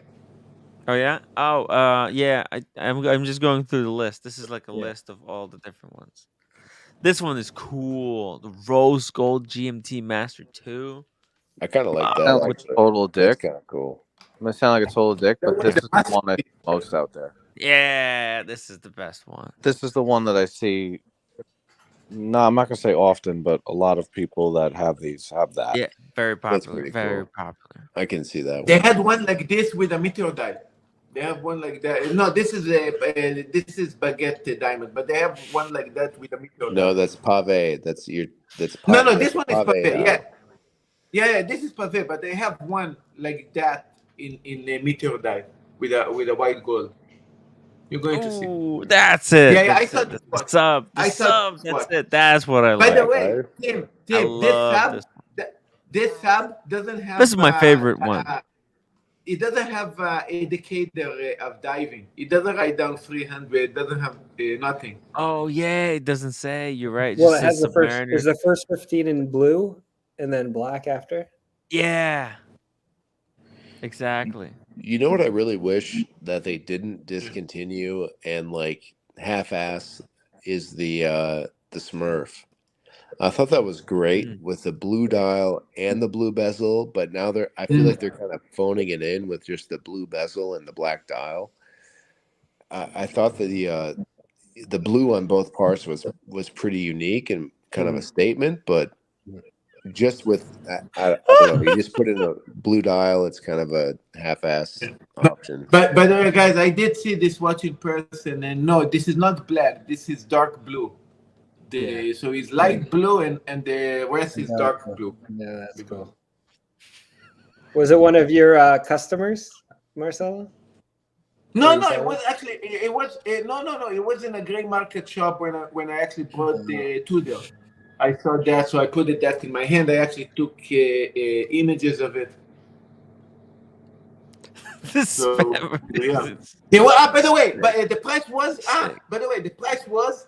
Oh yeah. Oh yeah. I'm just going through the list. This is like a list of all the different ones. This one is cool. The Rose Gold GMT Master 2. I kind of like that. Sound like a total That's dick. kind of cool. I'm gonna sound like a total dick, but this is the one I see most out there. Yeah, this is the best one. This is the one that I see. No, I'm not gonna say often, but a lot of people that have these have that. Yeah, very That's popular. pretty Very cool. popular. I can see that They one. had one like this with a meteor dive. They have one like that. No, this is baguette diamond, but they have one like that with a meteor dive. No, that's pave. That's pave. No, this one is Pave pave. out. Yeah, this is pave, but they have one like that in a meteor dive with a white gold. You're going to see. Ooh, that's it. Yeah, I That's saw it. this The one. sub. The I saw sub. this That's one. it. That's what I By like. the way, Tim, I this love sub, this. this sub doesn't have. This is my favorite one. it doesn't have an indicator of diving. It doesn't write down 300. It doesn't have nothing. Oh yeah, it doesn't say. You're right. It Well, just it has says Submariner. is the first 15 in blue and then black after. Yeah. Exactly. You know what I really wish that they didn't discontinue and like half-ass is the Smurf. I thought that was great with the blue dial and the blue bezel, but now I feel like they're kind of phoning it in with just the blue bezel and the black dial. I thought that the blue on both parts was pretty unique and kind of a statement, but just with I don't know, you just put in a blue dial, it's kind of a half-ass option. But by the way, guys, I did see this watch in person, and no, this is not black. This is dark blue. So it's light blue, and the rest is dark blue. Yeah, that's cool. Was it one of your customers, Marcelo? No, it was actually it was no. It was in a gray market shop when I actually bought the Tudor. I saw that, so I put that in my hand. I actually took images of it. So, yeah. By the way, the price was the price was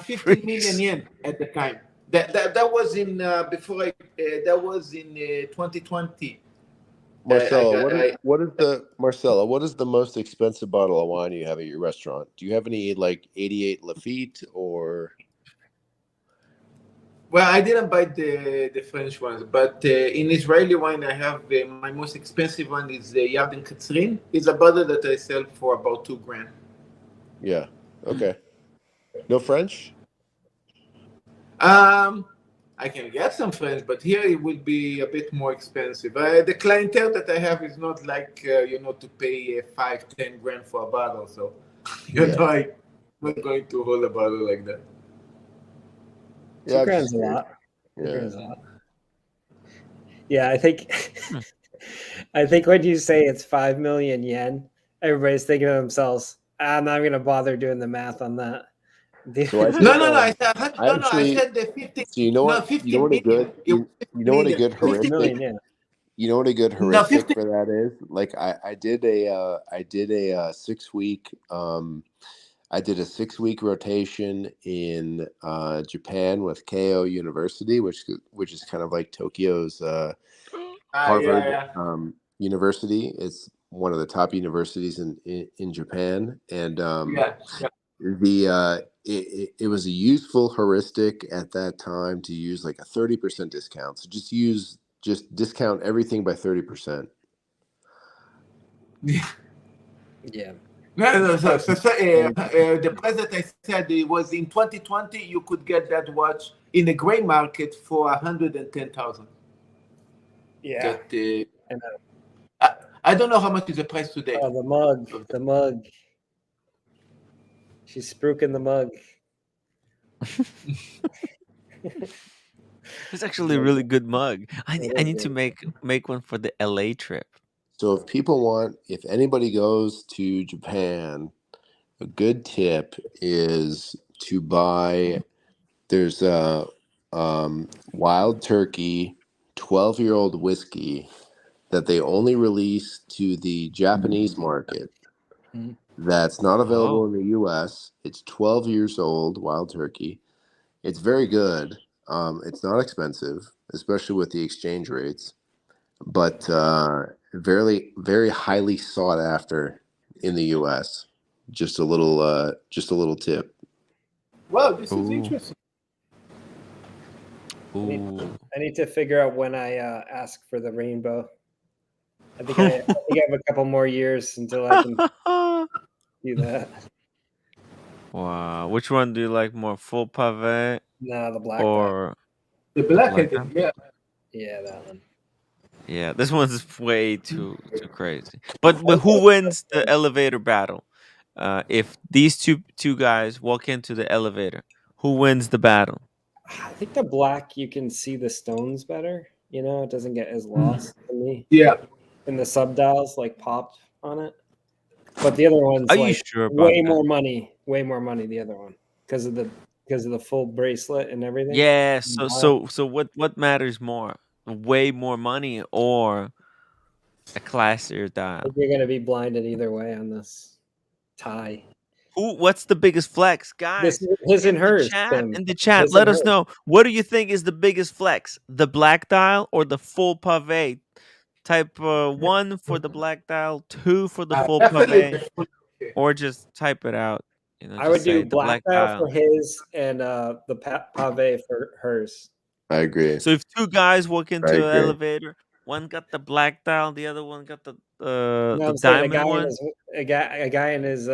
15 million yen at the time. That was in before that was in 2020. Marcelo, what is the most expensive bottle of wine you have at your restaurant? Do you have any like 88 Lafite or? Well, I didn't buy the French ones, but in Israeli wine, I have my most expensive one is the Yarden Katzrin. It's a bottle that I sell for about $2,000. Yeah. Okay. No French? I can get some French, but here it will be a bit more expensive. The clientele that I have is not like to pay $5-10 for a bottle. So I'm not going to hold a bottle like that. Yeah, $2,000's a lot. $2,000's a lot. Yeah, I think when you say it's 5 million yen, everybody's thinking to themselves, I'm not going to bother doing the math on that. So I said the 50. So you know what? You know what a good. You know what a good heuristic. You know what a good heuristic for that is. Like I did a 6 week. I did a 6 week rotation in Japan with Keio University, which is kind of like Tokyo's Harvard University. It's one of the top universities in Japan, and it was a useful heuristic at that time to use like a 30% discount. So just discount everything by 30%. Yeah. No, the price that I said it was in 2020. You could get that watch in the gray market for 110,000. Yeah. I don't know how much is the price today. Oh, the mug. She's spruiking the mug. It's actually a really good mug. I need to make one for the LA trip. So if anybody goes to Japan, a good tip is to buy. There's a Wild Turkey 12-year-old whiskey that they only release to the Japanese market. That's not available in the U.S. It's 12 years old, Wild Turkey. It's very good. It's not expensive, especially with the exchange rates, but very, very highly sought after in the U.S. Just a little tip. Wow, this is interesting. I need to figure out when I ask for the rainbow. I think I have a couple more years until I can do that. Wow. Which one do you like more? Full pave? No, the black or the black one? Yeah, that one. Yeah, this one's way too crazy. But who wins the elevator battle? If these two guys walk into the elevator, who wins the battle? I think the black you can see the stones better. It doesn't get as lost to me. Yeah. And the subdials like popped on it. But the other one's Are like you sure about way that? more money. Way more money, the other one. Because of the full bracelet and everything. Yeah, so what matters more? Way more money or A classier dial. You're gonna be blinded either way on this tie. What's the biggest flex, guys? His and hers. In the chat, let us know. What do you think is the biggest flex? The black dial or the full pave? Type 1 for the black dial, 2 for the full pave, or just type it out. You know, I would do the black dial for his and the pave for hers. I agree. So if two guys walk into an agree. elevator, one got the black dial, the other one got the I'm saying diamond one. a guy and his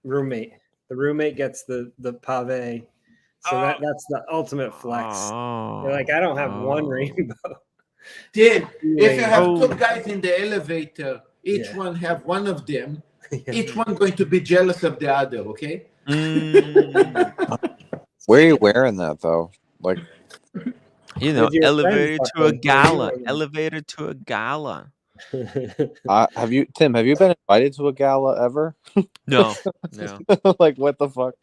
roommate. The roommate gets the pave. So that's the ultimate flex. You're like, I don't have one rainbow. Tim, if you have two guys in the elevator, each one have one of them, each one going to be jealous of the other, okay? Where are you wearing that though? Like, you know, elevator to a gala. Elevator to a gala. Have you been invited to a gala ever? No. Like, what the fuck?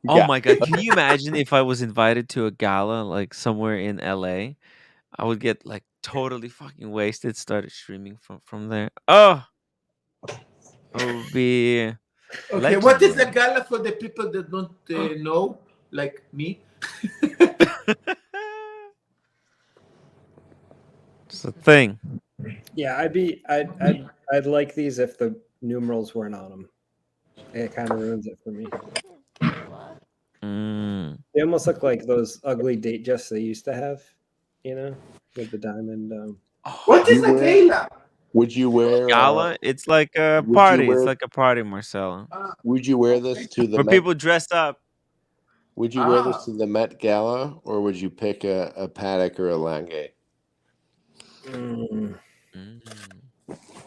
Oh my god! Can you imagine if I was invited to a gala like somewhere in LA? I would get like totally fucking wasted. Started streaming from there. Oh, I would be. Okay, legendary. what is the gala for the people that don't know, like me? It's a thing. Yeah, I'd like these if the numerals weren't on them. It kind of ruins it for me. They almost look like those ugly date gifts they used to have, you know, with the diamond. What is a gala? Would you wear gala? It's like a party. It's like a party, Marcelo. Would you wear this to the where Met? people dress up? Would you wear this to the Met Gala, or would you pick a Paddock or a Lange?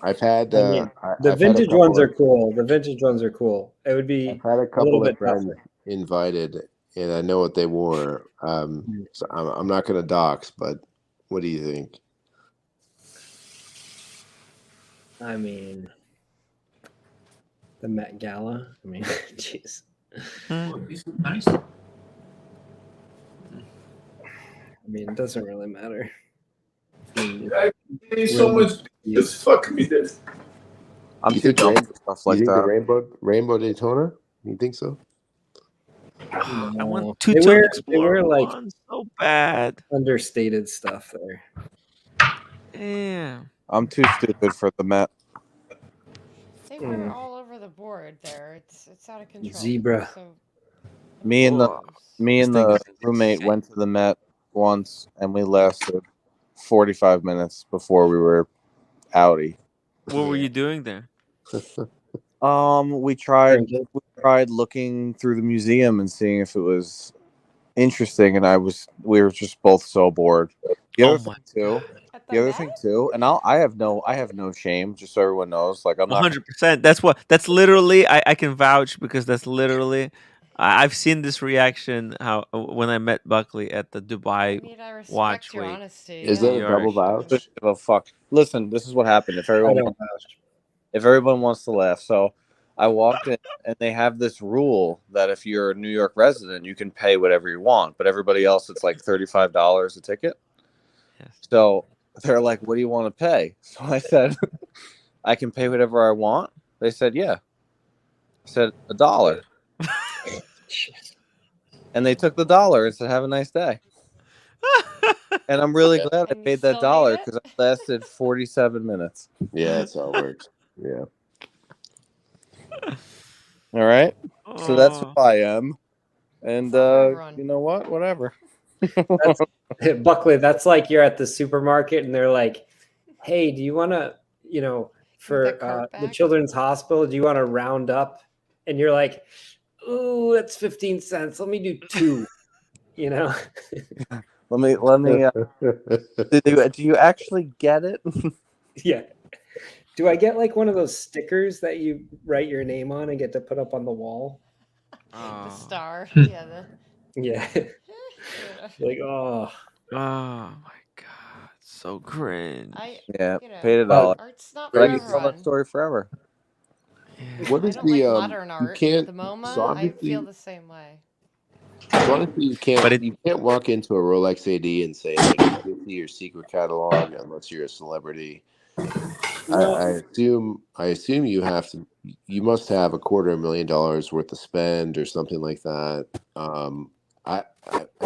I've had the vintage ones are cool. The vintage ones are cool. It would be I've had a couple bit of friends invited, and I know what they wore. So I'm not going to dox, but what do you think? I mean, the Met Gala. I mean, jeez. This is nice. I mean, it doesn't really matter. I pay so much. Just fuck me this. I'm too dumb for stuff like that. The Rainbow Daytona? You think so? I want They wear like so bad. understated stuff there. Yeah. I'm too stupid for the Met. They were all over the board there. It's out of control. Zebra. So Me and the roommate went to the Met once, and we lasted 45 minutes before we were outie. What were you doing there? We tried looking through the museum and seeing if it was interesting, and we were just both so bored. The other thing too, and I have no shame, just so everyone knows. Like, I'm not 100%. That's literally I can vouch, because that's literally I've seen this reaction when I met Buckley at the Dubai Watch Week. Is that a double vouch? Oh, fuck. Listen, this is what happened. If everyone wants to laugh, so I walked in, and they have this rule that if you're a New York resident, you can pay whatever you want, but everybody else, it's like $35 a ticket. Yes. So they're like, "What do you want to pay?" So I said, "I can pay whatever I want." They said, "Yeah." I said, $1. And they took the $1 and said, "Have a nice day." And I'm really glad I paid that $1, because I lasted 47 minutes. Yeah, that's how it works. Yeah. All right. So that's who I am. And you know what? Whatever. Buckley, that's like you're at the supermarket and they're like, "Hey, do you want to, for the children's hospital, do you want to round up?" And you're like, "Ooh, that's 15 cents. Let me do 2." Let me. Do you actually get it? Yeah. Do I get like one of those stickers that you write your name on and get to put up on the wall? The star. Yeah. Yeah. Like, oh my god, so cringe. Yeah, paid $1. Art's not But I for can tell that everyone. story forever. What is I don't like the modern art you can't at the moment. so I obviously feel the same way. So honestly, But you can't walk into a Rolex AD and say like, "Let me see your secret catalog," unless you're a celebrity. No. I assume you must have $250,000 worth of spend or something like that. I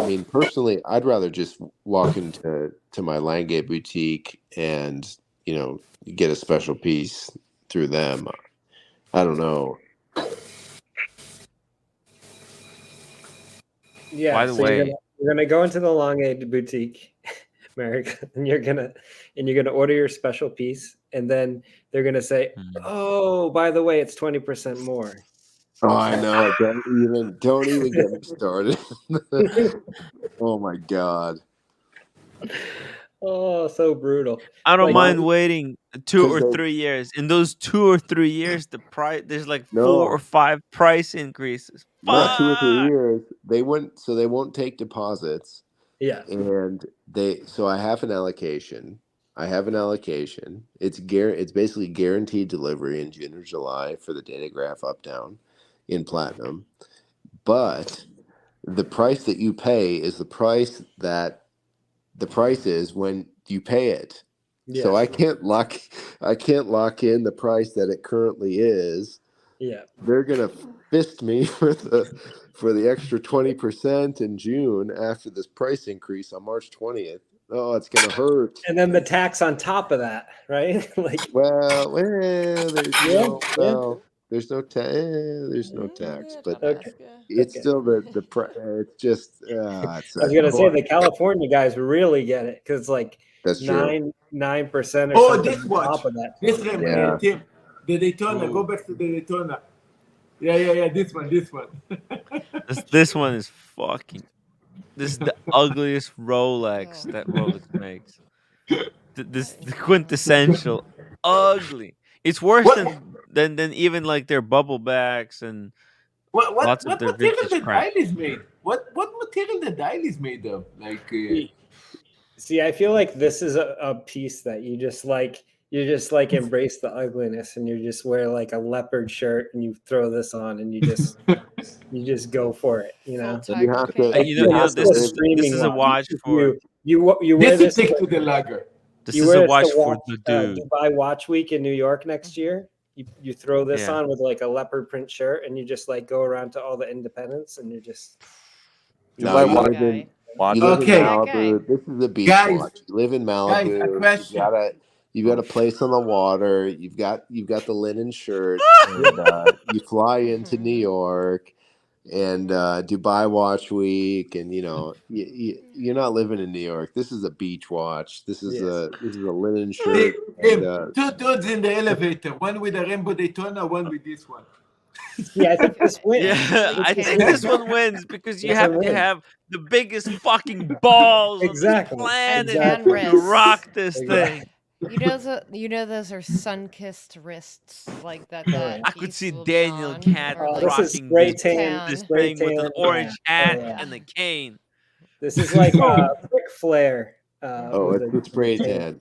mean, personally, I'd rather just walk into my Langate boutique and get a special piece through them. I don't know. Yeah. By the So way, you're gonna go into the Long Aid boutique, America, and you're gonna order your special piece, and then they're gonna say, "Oh, by the way, it's 20% more." Oh, I know. Don't even get me started. Oh my God. Oh, so brutal. I don't Like, mind waiting 2 or Because 3 years. In those 2 or 3 years, the price there's like 4 or no, 5 price increases. not 2 or 3 Fuck! years. They won't take deposits. Yeah. And I have an allocation. It's basically guaranteed delivery in June or July for the Datagraph up down in platinum. But the price that you pay is the price is when you pay it. So Yeah. I can't lock in the price that it currently is. Yeah. They're gonna fist me for the extra 20% in June after this price increase on March 20th. Oh, it's gonna hurt. And then the tax on top of that, right? Like, There's no tax, but okay. it's Okay. still the price. It's just it's I was gonna say the California guys really get it because like That's true. 9% or Oh, something this on watch. top of that. This one, Yeah. Tim. The Daytona. Go back to the Daytona. Yeah. This one. This one is fucking. This is the ugliest Rolex that Rolex makes. The quintessential ugly. It's worse than even like their bubble backs and lots of What their material vintage the crap. dial is made? What material the dial is made of? Like. See, I feel like this is a piece that you just like embrace the ugliness and you just wear like a leopard shirt and you throw this on and you just go for it, you know. And you have to. This is a watch for you wear This this is to the lager. This you is wear a this watch to for watch the dude. Dubai Watch Week in New York next year. You throw this Yeah. on with like a leopard print shirt and you just like go around to all the independents and you're just No, you live in Malibu. This is a beach watch. You live in Malibu. You've got a place on the water. You've got the linen shirt, and you fly into New York and Dubai Watch Week, and you're not living in New York. This is a beach watch. This is a linen shirt. Tim, two dudes in the elevator. One with a Rainbow Daytona. One with this one. Yeah, I think this wins. Yeah, I think this one wins because you have to have the biggest fucking balls on this planet to rock this thing. You know those are sun-kissed wrists like that. I could see Daniel Cat this is rocking spray this tan, thing with an orange hat yeah. and a cane. This is like Ric Flair. It's the spray tan.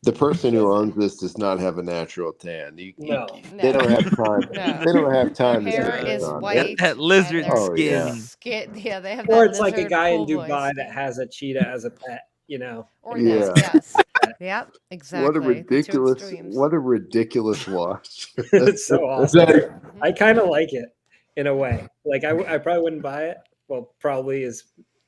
The person who owns this does not have a natural tan. They don't have time. No. They don't have time Their to hair spend is on white. That lizard skin. Yeah, they have or that it's like a lizard guy in pool boy Dubai skin. that has a cheetah as a pet, you know. Or that, yes. Yep, exactly. What a ridiculous watch. It's so awesome. I kind of like it in a way. Like I probably wouldn't buy it. Well,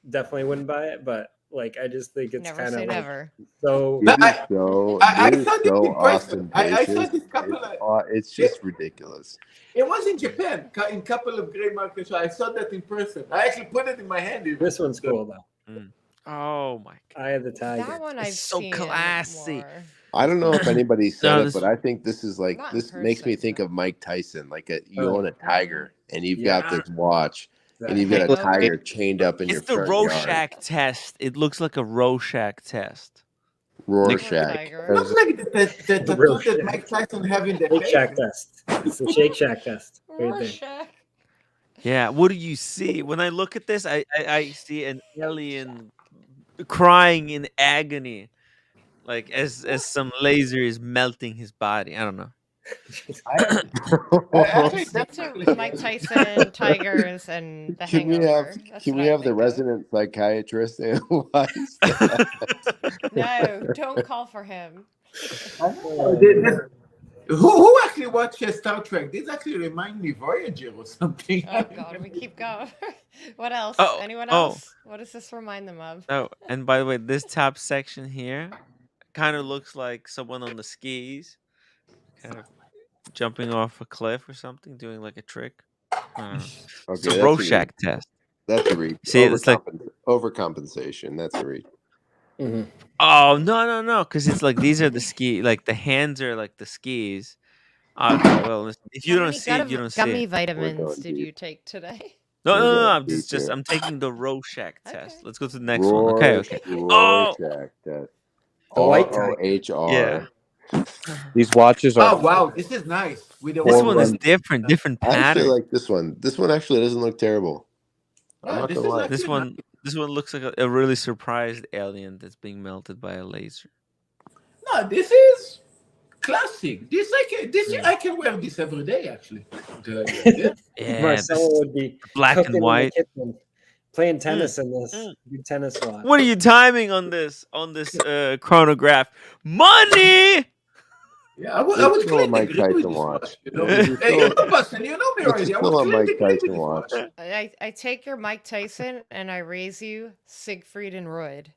definitely wouldn't buy it, but like I just think it's Never kind say of never. so. I saw this in person. I saw ostentatious. this couple. It's just ridiculous. It was in Japan, in couple of great market shows. I saw that in person. I actually put it in my hand. This one's cool though. Oh my God. Eye of the Tiger. That one I've It's so seen classy. more. I don't know if anybody said No, it, this- but I think this is like Not in this makes me person, think of Mike Tyson. Like you Oh. own a tiger and you've Yeah. got this watch and you've Right. got a tiger chained up in your It's the front yard. Rorschach test. It looks like a Rorschach test. Rorschach. Tiger. Looks like the tattoo that Mike Tyson have in the Shake face. Shack test. It's the Shake Shack test right there. Rorschach. Yeah, what do you see? When I look at this, I see an alien crying in agony. Like as some laser is melting his body. I don't know. Actually, Stick that's to Mike Tyson, Tigers, and The Can we have Hangover. That's can what we I have the think of. resident psychiatrist analyze that? No, don't call for him. Who actually watches Star Trek? This actually remind me Voyager or something. Oh God, we keep going. What else? Oh, Anyone oh, else? What does this remind them of? oh, and by the way, this top section here kind of looks like someone on the skis, kind of jumping off a cliff or something, doing like a trick. It's a Okay, that's a reach. Rorschach test. That's a reach. See, it's like, Overcompensation. That's a reach. oh no, because it's like these are the ski, like the hands are like the skis. Okay, well, listen, if you How don't many see it, you don't see gummy it. vitamins did you take today? No, We're no, no, no. going I'm deep here. I'm taking the Rorschach test. Let's go to the next one. Okay, okay. Rorschach test. The white ROHR. These watches are. Oh wow, this is nice. With the This one is different I actually pattern. like this one. This one actually doesn't look terrible. I'm not gonna lie. This one looks like a really surprised alien that's being melted by a laser. No, this is classic. This I can wear this every day actually. Yeah, Marcelo would be black and cooking in the white. kitchen, playing tennis in this. Big tennis watch. What are you timing on this chronograph? Money. Yeah, I would still a clean the Mike grill with Tyson this watch. You know, This is hey, still- Boston, you know me It's already. I still would a clean the Mike grill with Tyson this watch. I take your Mike Tyson and I raise you Siegfried and Royd,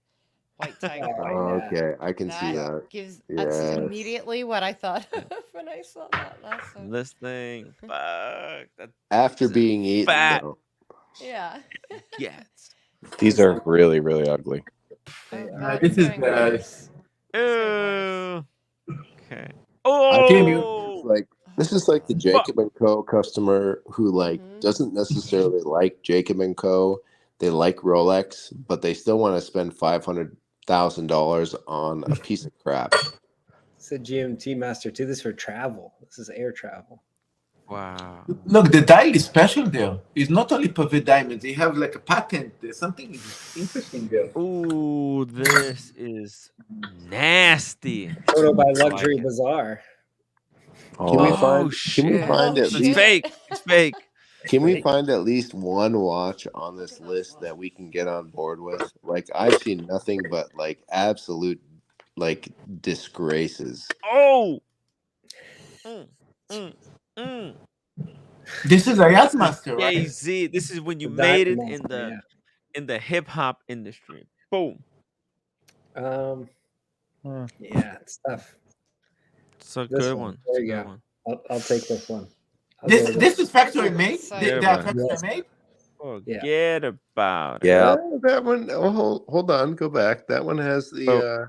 White Tiger. Okay, I can see that. That's Yes. immediately what I thought of when I saw that last time. This thing, fuck. That After being eaten, fat. though. Yeah. Yes. These are really, really ugly. This is Ew. Okay. I think Oh. this is like the Jacob and Co. customer who doesn't necessarily like Jacob and Co. They like Rolex, but they still want to spend $500,000 on a piece of crap. It's a GMT Master 2. This is for travel. This is air travel. Wow. Look, the dial is special there. It's not only perfect diamonds. They have like a patent. There's something interesting there. Ooh, this is nasty. Photo by I like Luxury it. Bazaar. Can we find? shit. Can we find at It's least? fake. It's fake. Can we find at least one watch on this list that we can get on board with? Like I've seen nothing but absolute disgraces. Oh. This is a Yachtmaster, right? Jay-Z. This is when you The made it Diamond in Master, in the hip hop industry. Boom. Yeah, it's tough. It's a This good one. one. There It's a you good go. one. I'll take this one. This is factory made. They are Yeah, factory Yes. made. Forget about it. Yeah. That one. Oh, hold on. Go back. That one has the.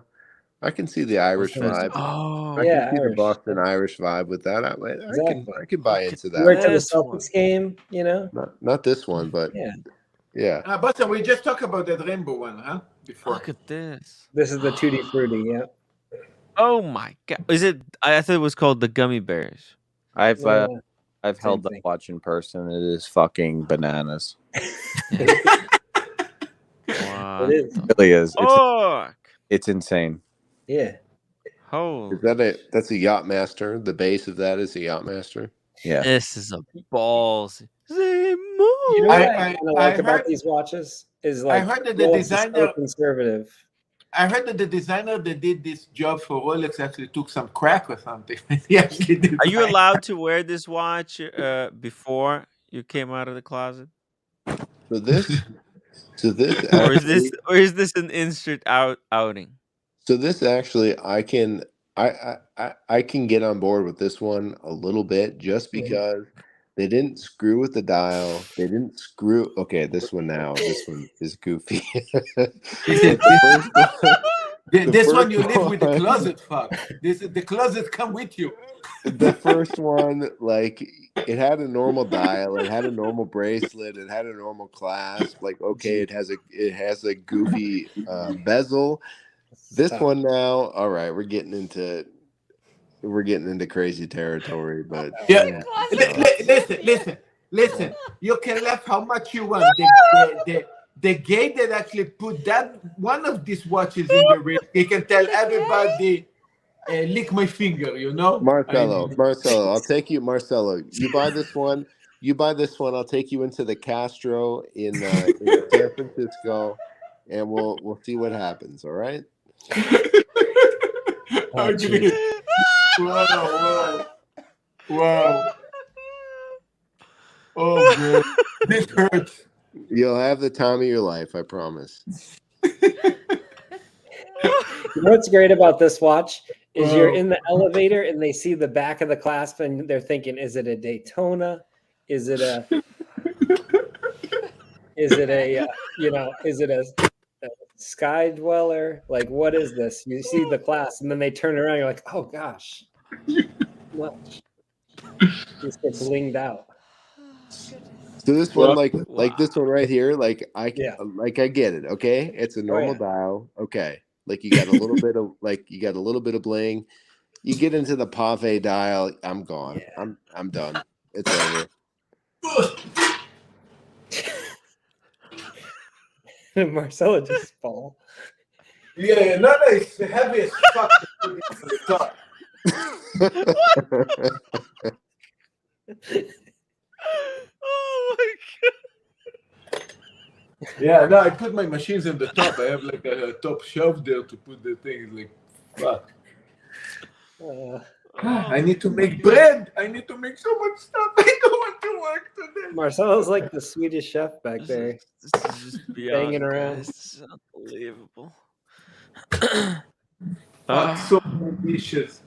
I can see the Irish What's this? vibe. Oh, I Yeah, can see Irish. the Boston Irish vibe with that. I can buy into You went that. to the This Celtics game, you know? Not this one, but Yeah. yeah. Boston, we just talked about that rainbow one, huh? Before. Look at this. This is the Tutti Frutti, yeah. Oh my god. Is it? I thought it was called the gummy bears. I've Yeah. held the thing. watch in person. It is fucking bananas. What It is. It really is. Fuck. It's insane. Yeah. Holy. Is that's a Yachtmaster? The base of that is a Yachtmaster. Yeah. This is a balls. You know what I kind of like about heard- these watches is I like heard that the Rolex is so designer- conservative. I heard that the designer that did this job for Rolex actually took some crack or something. He actually did. Are you allowed to wear this watch before you came out of the closet? So this or is this an instant outing? So this actually, I can get on board with this one a little bit just because they didn't screw with the dial. They didn't screw. Okay, this one is goofy. This one you live with the closet, fuck. The closet come with you. The first one, it had a normal dial, it had a normal bracelet, it had a normal clasp. Okay, it has a goofy bezel. This one now, all right, we're getting into crazy territory, but Yeah. Listen. You can laugh how much you want. The guy that actually put that one of these watches in the wrist, he can tell everybody lick my finger, you know. Marcelo, I'll take you. Marcelo, you buy this one. I'll take you into the Castro in San Francisco, and we'll see what happens. All right. Wow. Oh man, this hurts. You'll have the time of your life, I promise. You know what's great about this watch is you're in the elevator and they see the back of the clasp and they're thinking, is it a Daytona? Is it a Sky Dweller? Like, what is this? You see the clasp and then they turn around. You're like, oh gosh, what? Just gets blinged out. So this one, like this one right here, like I get it. Okay, it's a normal dial. Okay, like you got a little bit of bling. You get into the pave dial, I'm gone. Yeah. I'm done. It's over. Marcelo just fall. Yeah, no, it's the heaviest fuck. Oh my god. Yeah, no, I put my machines in the top. I have like a top shelf there to put the things. Like, fuck. I need to make bread. I need to make so much stuff. I don't want to work today. Marcelo's like the Swedish chef back there. This is just beyond, banging around. Guys. This is unbelievable. So delicious.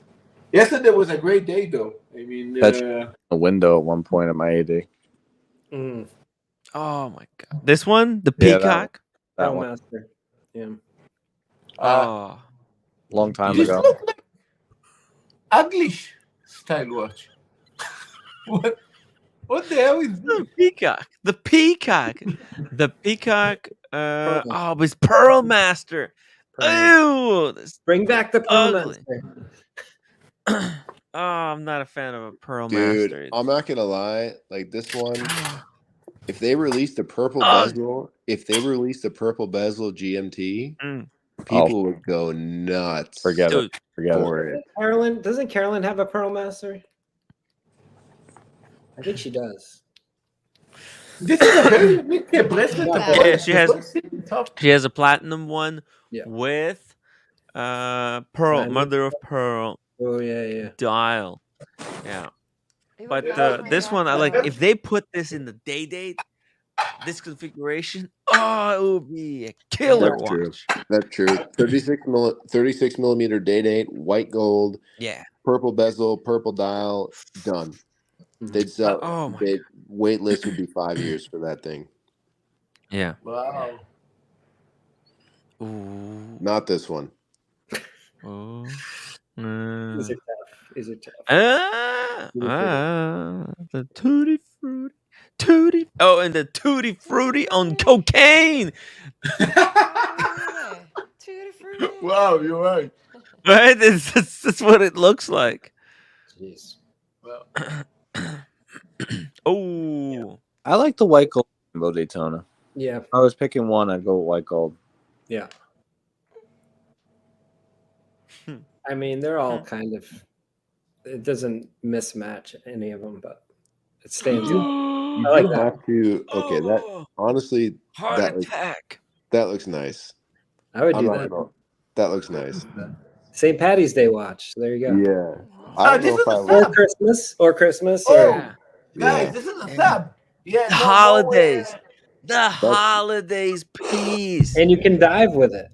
Yesterday was a great day, though. I mean, That's a window at one point at my AD. Oh my god! This one, the Yeah, peacock. that one. Master. Yeah. Long time this ago. look like English style watch. What the hell is the peacock? The peacock. The peacock. Oh, it's Pearl Master. Ew! Bring back the Pearl ugly. Master. Oh, I'm not a fan of a Pearl Dude, Master. I'm not gonna lie. Like this one, if they released a purple bezel, GMT, people would go nuts. Forget it. Doesn't Carolyn have a Pearl Master? I think she does. This is a very big bracelet. Yeah, she has a platinum one with pearl, mother of pearl. Oh yeah. Dial. Yeah. But this one, I like. If they put this in the day date, this configuration, it would be a killer watch. That's true. 36 millimeter day date, white gold. Yeah. Purple bezel, purple dial, done. They'd sell. Wait list would be 5 years for that thing. Yeah. Wow. Ooh. Not this one. Oh. Is it tough? The Tutti Frutti. Oh, and the Tutti Frutti on cocaine. Tutti Frutti. Wow, you're right. Right? That's what it looks like. Jeez. Well. Oh. I like the white gold Rainbow Daytona. Yeah. If I was picking one, I'd go with white gold. Yeah. I mean, they're all kind of. It doesn't mismatch any of them, but it stands out. You I like do that. have to. Okay, that honestly, Heart attack. That looks nice. I would do that. That looks nice. St. Patty's Day watch. There you go. Yeah. I don't know if I or Christmas. Guys, this is a sub. Yeah. The holidays. The holidays, please. And you can dive with it.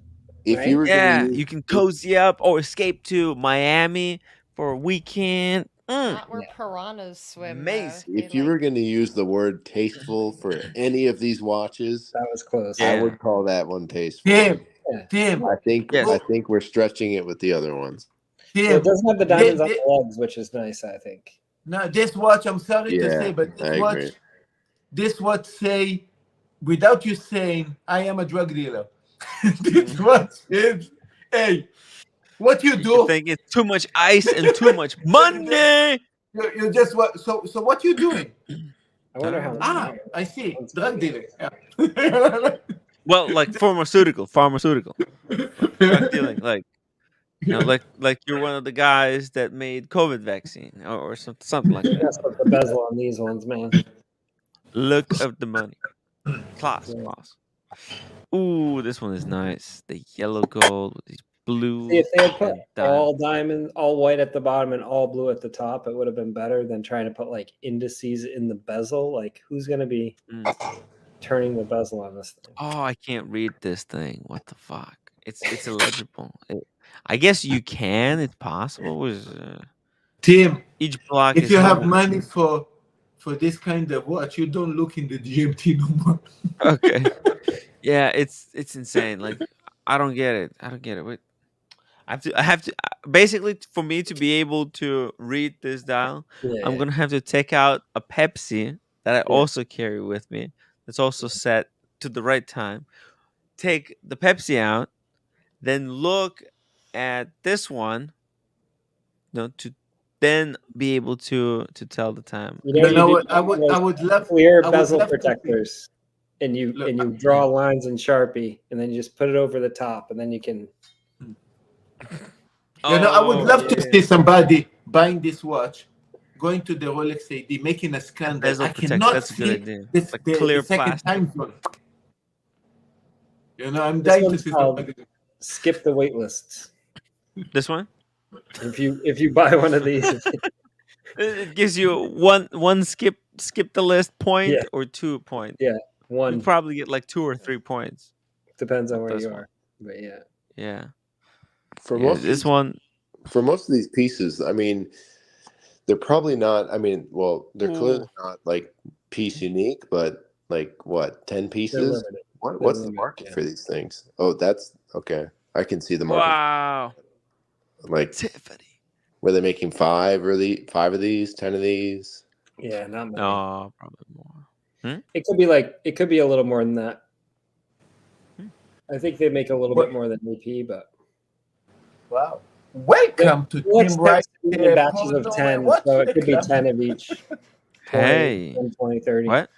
If you were you can cozy up or escape to Miami for a weekend. Not where piranhas swim. Amazing. If you were going to use the word tasteful for any of these watches, that was close. I would call that one tasteful. Tim. I think we're stretching it with the other ones. Tim. Well, it doesn't have the diamonds on the legs, which is nice, I think. No, this watch, I'm sorry to say, but this watch say, without you saying, I am a drug dealer. This watch is, hey, what you do? You think it's too much ice and too much money. You just what? So what you doing? I wonder how. I see. Drug dealer. Yeah. Well, like pharmaceutical. Drug dealing, like. You know, like you're one of the guys that made COVID vaccine or something like that. That's what the bezel on these ones, man. Look of the money. Class. Ooh, this one is nice. The yellow gold with these blue. See, if they had put and diamond. all diamond, all white at the bottom and all blue at the top, it would have been better than trying to put like indices in the bezel. Like, who's going to be turning the bezel on this thing? Oh, I can't read this thing. What the fuck? It's illegible. I guess you can. It's possible. Tim, each block if is you have held- money for this kind of watch, you don't look in the GMT no more. Okay. Yeah, it's insane. Like, I don't get it. Wait. I have to basically, for me to be able to read this dial, I'm gonna have to take out a Pepsi that I also carry with me. That's also set to the right time. Take the Pepsi out, then look at this one, to then be able to tell the time. You know what? I would love clear I would bezel love to protectors, and you draw lines in Sharpie, and then you just put it over the top, and then you can. You know, I would love to see somebody buying this watch, going to the Rolex AD, making a scan that Bezel I protect, cannot that's a good see idea. this, Like the clear second plastic. time zone. You know, I'm This dying to one's see called somebody. Skip the wait lists. This one? If you buy one of these, It gives you one skip the list point Yeah. or 2 points. Yeah, one. You probably get like 2 or 3 points. Depends on with where this you one. are, but yeah. Yeah. For Yeah, most this one. For most of these pieces, I mean, they're probably not. I mean, well, they're clearly not like piece unique, but like what, 10 pieces? limited. What's the market for these things? Oh, that's okay. I can see the market. Wow. Like Tiffany. Were they making 5 of these, 10 of these? Yeah, not many. No, probably more. It could be a little more than that. I think they make a little bit more than EP, but Wow. Welcome to Rolex Team Right. tends to do in batches of 10, so it could be 10 of each. 20, Hey. 10, 20, 30. What?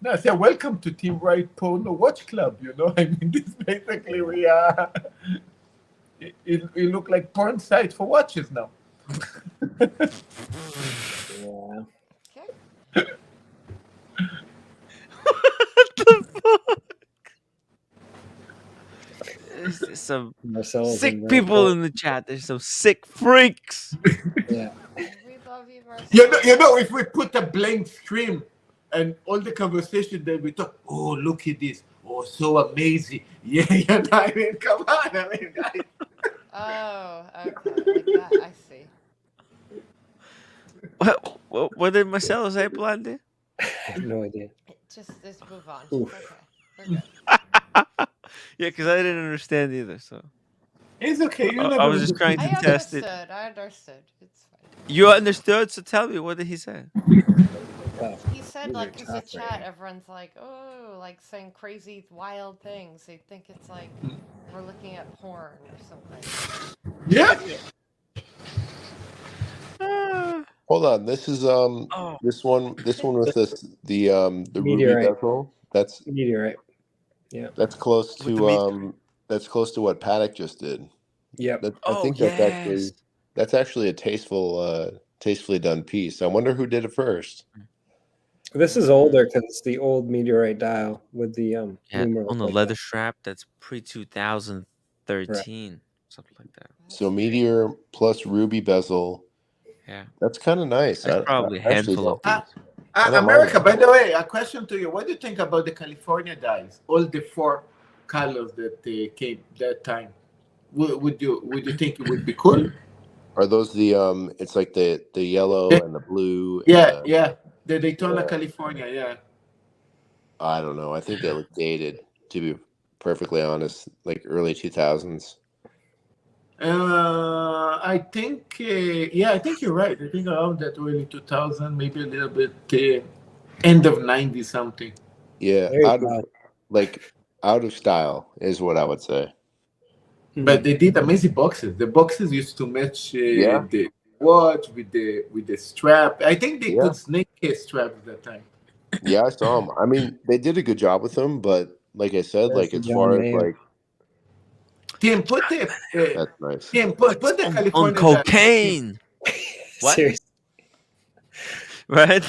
No, I said welcome to Team Right Porno Watch Club. You know, I mean, this basically we are. It look like porn site for watches now. Yeah. There's some Marcelo's sick in people in the chat. There's some sick freaks. Yeah. We love you, Marcel. You know, if we put a blank screen and all the conversation that we talk, oh, look at this. Oh, so amazing. Yeah, you know, I mean, come on. I mean, guys. Oh, okay. Like that, I see. What did Marcelo say, Blondie? I have no idea. Just move on. Oof. Okay. We're good. Yeah, because I didn't understand either. So It's okay. You I never was just trying to I test it. understood. It's fine. You understood, so tell me, what did he say? He said, like, because the chat, everyone's like, oh, like saying crazy, wild things. They think it's like we're looking at porn or something. Yeah. Hold on. This is this one with the ruby Meteorite. bezel. That's Meteorite. Yeah. That's close to what Paddock just did. Yep. I think that's actually a tastefully done piece. I wonder who did it first. This is older because it's the old meteorite dial with the numerals on the like leather that. strap. That's pre 2013, something like that. So meteor plus ruby bezel. Yeah, that's kind of nice. That's probably a handful of these. America, by the way, a question to you. What do you think about the California dies? All the 4 colors that came that time. Would you think it would be cool? Are those the it's like the yellow and the blue? Yeah, the Daytona, California. Yeah. I don't know. I think they look dated, to be perfectly honest, like early 2000s. I think I think you're right. I think around that early 2000, maybe a little bit end of 90 something. Yeah, out of style is what I would say. But they did amazing boxes. The boxes used to match the watch with the strap. I think they put snake case straps at that time. Yeah, I saw them. I mean, they did a good job with them, but like I said, like as far as like Tim, put the That's nice. Tim, put the on California cocaine. What? Seriously. Right?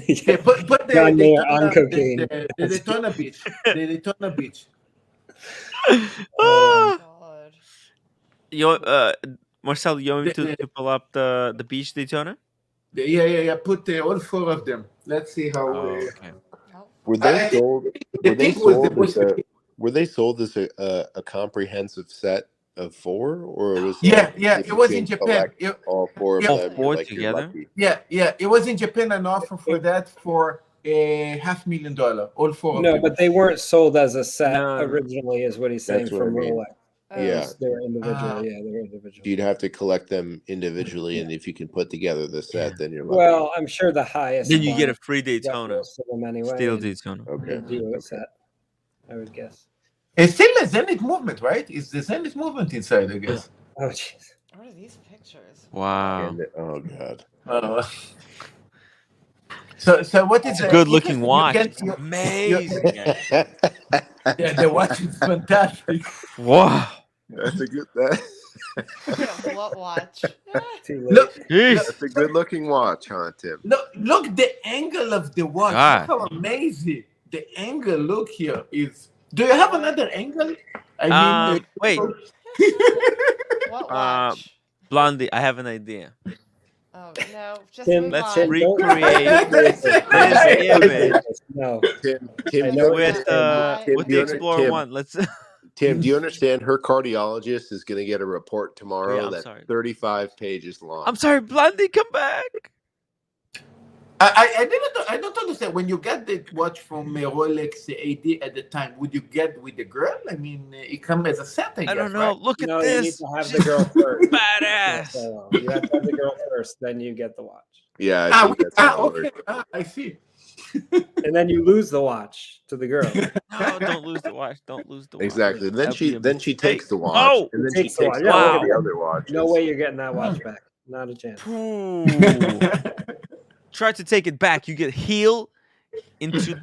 Yeah, put the John Mayer Daytona, on cocaine. the Daytona Beach. The Daytona Beach. Ah. God. You Marcel, you want me The- to pull up the beach Daytona? Yeah. Put all 4 of them. Let's see how. Okay. Were they I think sold? the Were they pink was the sold most. as a? Were they sold as a comprehensive set of 4, or it was Yeah, like yeah. if It you was can in Japan. collect all 4 of Yeah. All them, 4 you're together? lucky. Yeah. It was in Japan and offer for that for $500,000. All 4 of No, them. but they weren't sold as a set No. originally, is what he's saying That's what I from mean. Rolex. Yeah. They were individual. Ah. Yeah, they were individual. You'd have to collect them individually, and if you can put together the set, then you're lucky. Well, I'm sure the highest. Then you get a one free got Daytona. most of them anyway. Steel and Daytona. Okay. they do a set, I would guess. It's still a Zenith movement, right? It's the Zenith movement inside, I guess. Oh, jeez. What are these pictures? Wow. And oh god. So what is It's a good looking watch. You It's amazing. Yeah, the watch is fantastic. Wow. That's a good. That, Yeah, what watch? Look, that's a good looking watch, huh, Tim? look the angle of the watch. God. Look how amazing the angle. Look here is. Do you have another angle? I mean, wait. What watch? Blondie, I have an idea. Oh no, just Tim, move Let's on. recreate this image No. Tim, I know with the Explorer One. Let's. Tim, do you understand her cardiologist is going to get a report tomorrow I'm that's sorry. 35 pages long? I'm sorry, Blondie, come back. I don't understand. When you get the watch from Rolex AD at the time, would you get with the girl? I mean, it comes as a set. I guess, don't know. right? Look at No, this. you need to have the girl first. Badass. So, you have to have the girl first, then you get the watch. Yeah, I think that's how it okay. works. I see. And then you lose the watch to the girl. No, don't lose the watch. Don't lose the watch. Exactly. Then That'd be a she mistake. takes the watch, Oh! and then she Takes the takes watch. Yeah, all look at the that. other watches. No way you're getting that watch back. Not a chance. Ooh. Try to take it back. You get heel into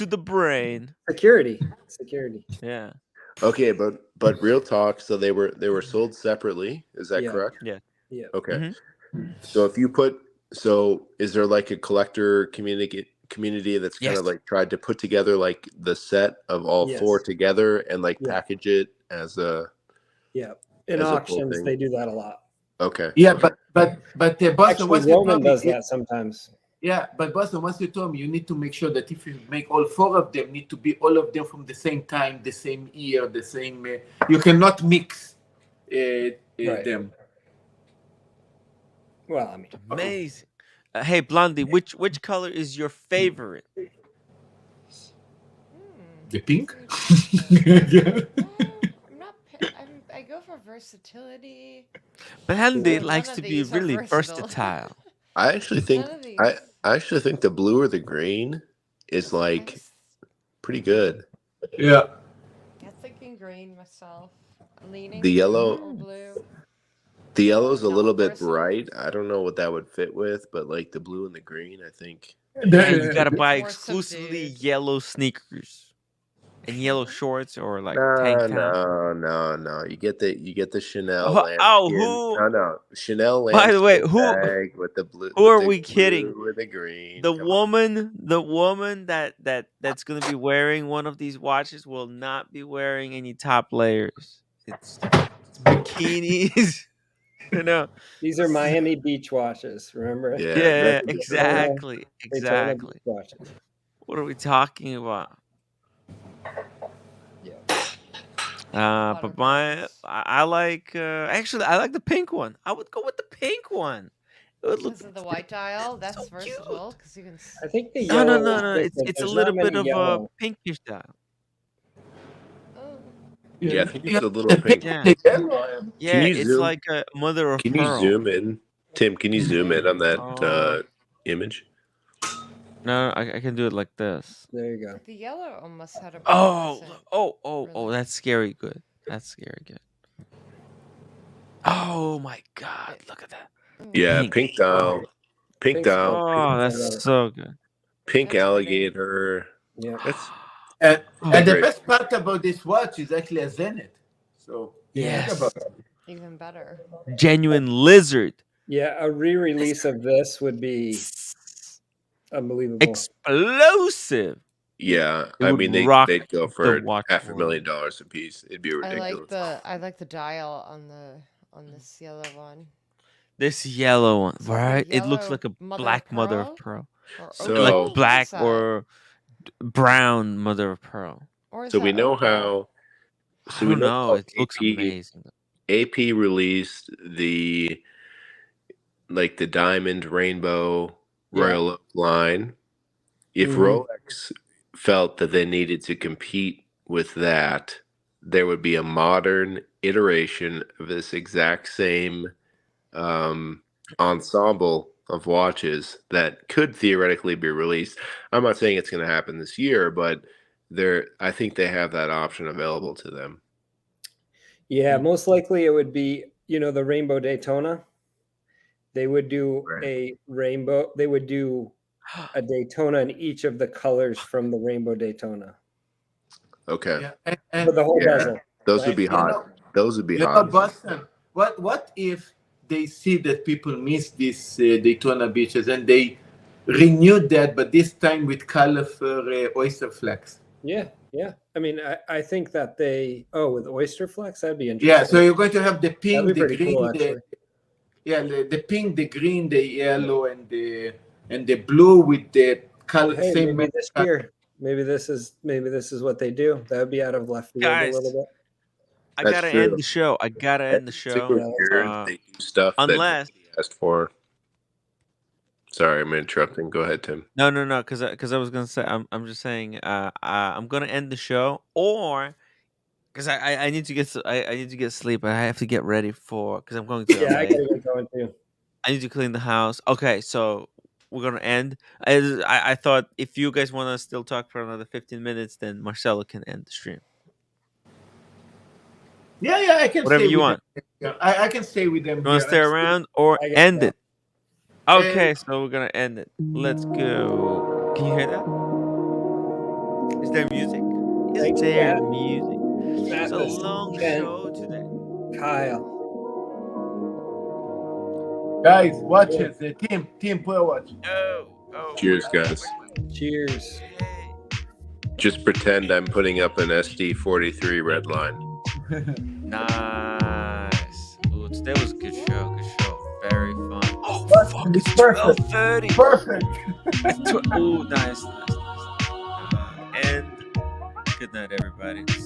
the brain. Security. Yeah. Okay, but real talk. So they were sold separately. Is that Yeah. correct? Yeah. Yeah. Okay. So if you put, is there like a collector community that's kind of like tried to put together like the set of all 4 together and like package it as a In as a full auctions, thing? they do that a lot. Okay. Yeah, but Boston, Actually, once you Roman told me, does that sometimes. Yeah, but Boston, once you told me, you need to make sure that if you make all 4 of them, need to be all of them from the same time, the same year, the same. You cannot mix them. Well, I mean, Amazing. Hey, Blondie, which color is your favorite? The pink. I go for versatility. Blondie None likes of to be these are really versatile. versatile. I actually think None of these. I actually think the blue or the green is like pretty good. Yeah. I'm thinking green myself. I'm leaning The yellow- or blue. The yellow's a little bit bright. I don't know what that would fit with, but like the blue and the green, I think. Yeah, you gotta buy More exclusively subdued. yellow sneakers and yellow shorts or like tank top. No. You get the Chanel Oh, lambskin. who- No. Chanel By the way, lambskin who- bag with the blue. Who with are the we kidding? blue and the green. The Come on. woman that's gonna be wearing one of these watches will not be wearing any top layers. It's bikinis. You know. these are Miami Beach watches. Remember? Yeah, Yeah, that's- exactly. Daytona Beach watches. What are we talking about? But I like actually I like the pink one. I would go with the pink one. It would look This is the white dial. That's versatile because you can. I think the no. yellow. is It's different. it's a There's little not bit many of a yellow. pinkish style. Yeah, I think it's a little pink. Yeah, Can yeah. you It's zoom? like a mother of Can you pearl. zoom in, Tim? Can you zoom in on that image? No, I can do it like this. There you go. The yellow almost had a. Oh, that's scary good. That's scary good. Oh my God! Look at that. Yeah, pink dial. Pink dial. Oh, that's so good. Pink alligator. Yeah. That's And the great. best part about this watch is actually a Zenith. So Yes. Even better. Genuine lizard. Yeah, a re-release of this would be unbelievable. Explosive. Yeah, It I would mean rock they'd go the for watch $500,000 a piece. It'd be I ridiculous. like the dial on this yellow one. This yellow one, It's like a right? It looks yellow like a mother black of mother of pearl? pearl. Or So- Like opal? black What's that? or brown mother of pearl. Or is So we that know opal? how. I So we don't know know. how It looks amazing. AP released the diamond rainbow Royal Oak line. If Mhm. Rolex felt that they needed to compete with that, there would be a modern iteration of this exact same ensemble of watches that could theoretically be released. I'm not saying it's going to happen this year, but I think they have that option available to them. Yeah, most likely it would be, the Rainbow Daytona. They would do a rainbow. They would do a Daytona in each of the colors from the Rainbow Daytona. Okay. Yeah, and For the whole Yeah, bezel. those would right? be hot. Those would be You know, hot. Boston. What if they see that people miss these Daytona beaches and they renewed that, but this time with colorful oyster flags? Yeah. I mean, I think that with oyster flex, that'd be interesting. Yeah, so you're going to have the That'd pink, be the pretty green, cool, actually. the pink, the green, the yellow, and the blue with the color Hey, same. maybe this year. Maybe this is what they do. That would be out of left field Guys, a little bit. I That's gotta true. end the show. I gotta end the show. They do stuff Unless that nobody asked for. Sorry, I'm interrupting. Go ahead, Tim. no, because I was gonna say I'm just saying I'm gonna end the show, or because I need to get I need to get sleep. I have to get ready because I'm going to Yeah, LA. I gotta get going too. I need to clean the house. Okay, so we're gonna end. I thought if you guys want to still talk for another 15 minutes, then Marcelo can end the stream. Yeah, I can Whatever stay you with want. them. I can stay with them You want here. to stay I'm still- around or I get end that. it? Okay, so we're gonna end it. Let's go. Can you hear that? Is there music? Is there music? It's a long show today. Kyle. Guys, watch it. Team, play watch. Cheers, guys. Cheers. Just pretend I'm putting up an SD43 red line. Nice. Ooh, today was a good show. Good show. Very fun. Oh, fuck. It's It's perfect. 12:30. Perfect. Ooh, nice. And good night, everybody.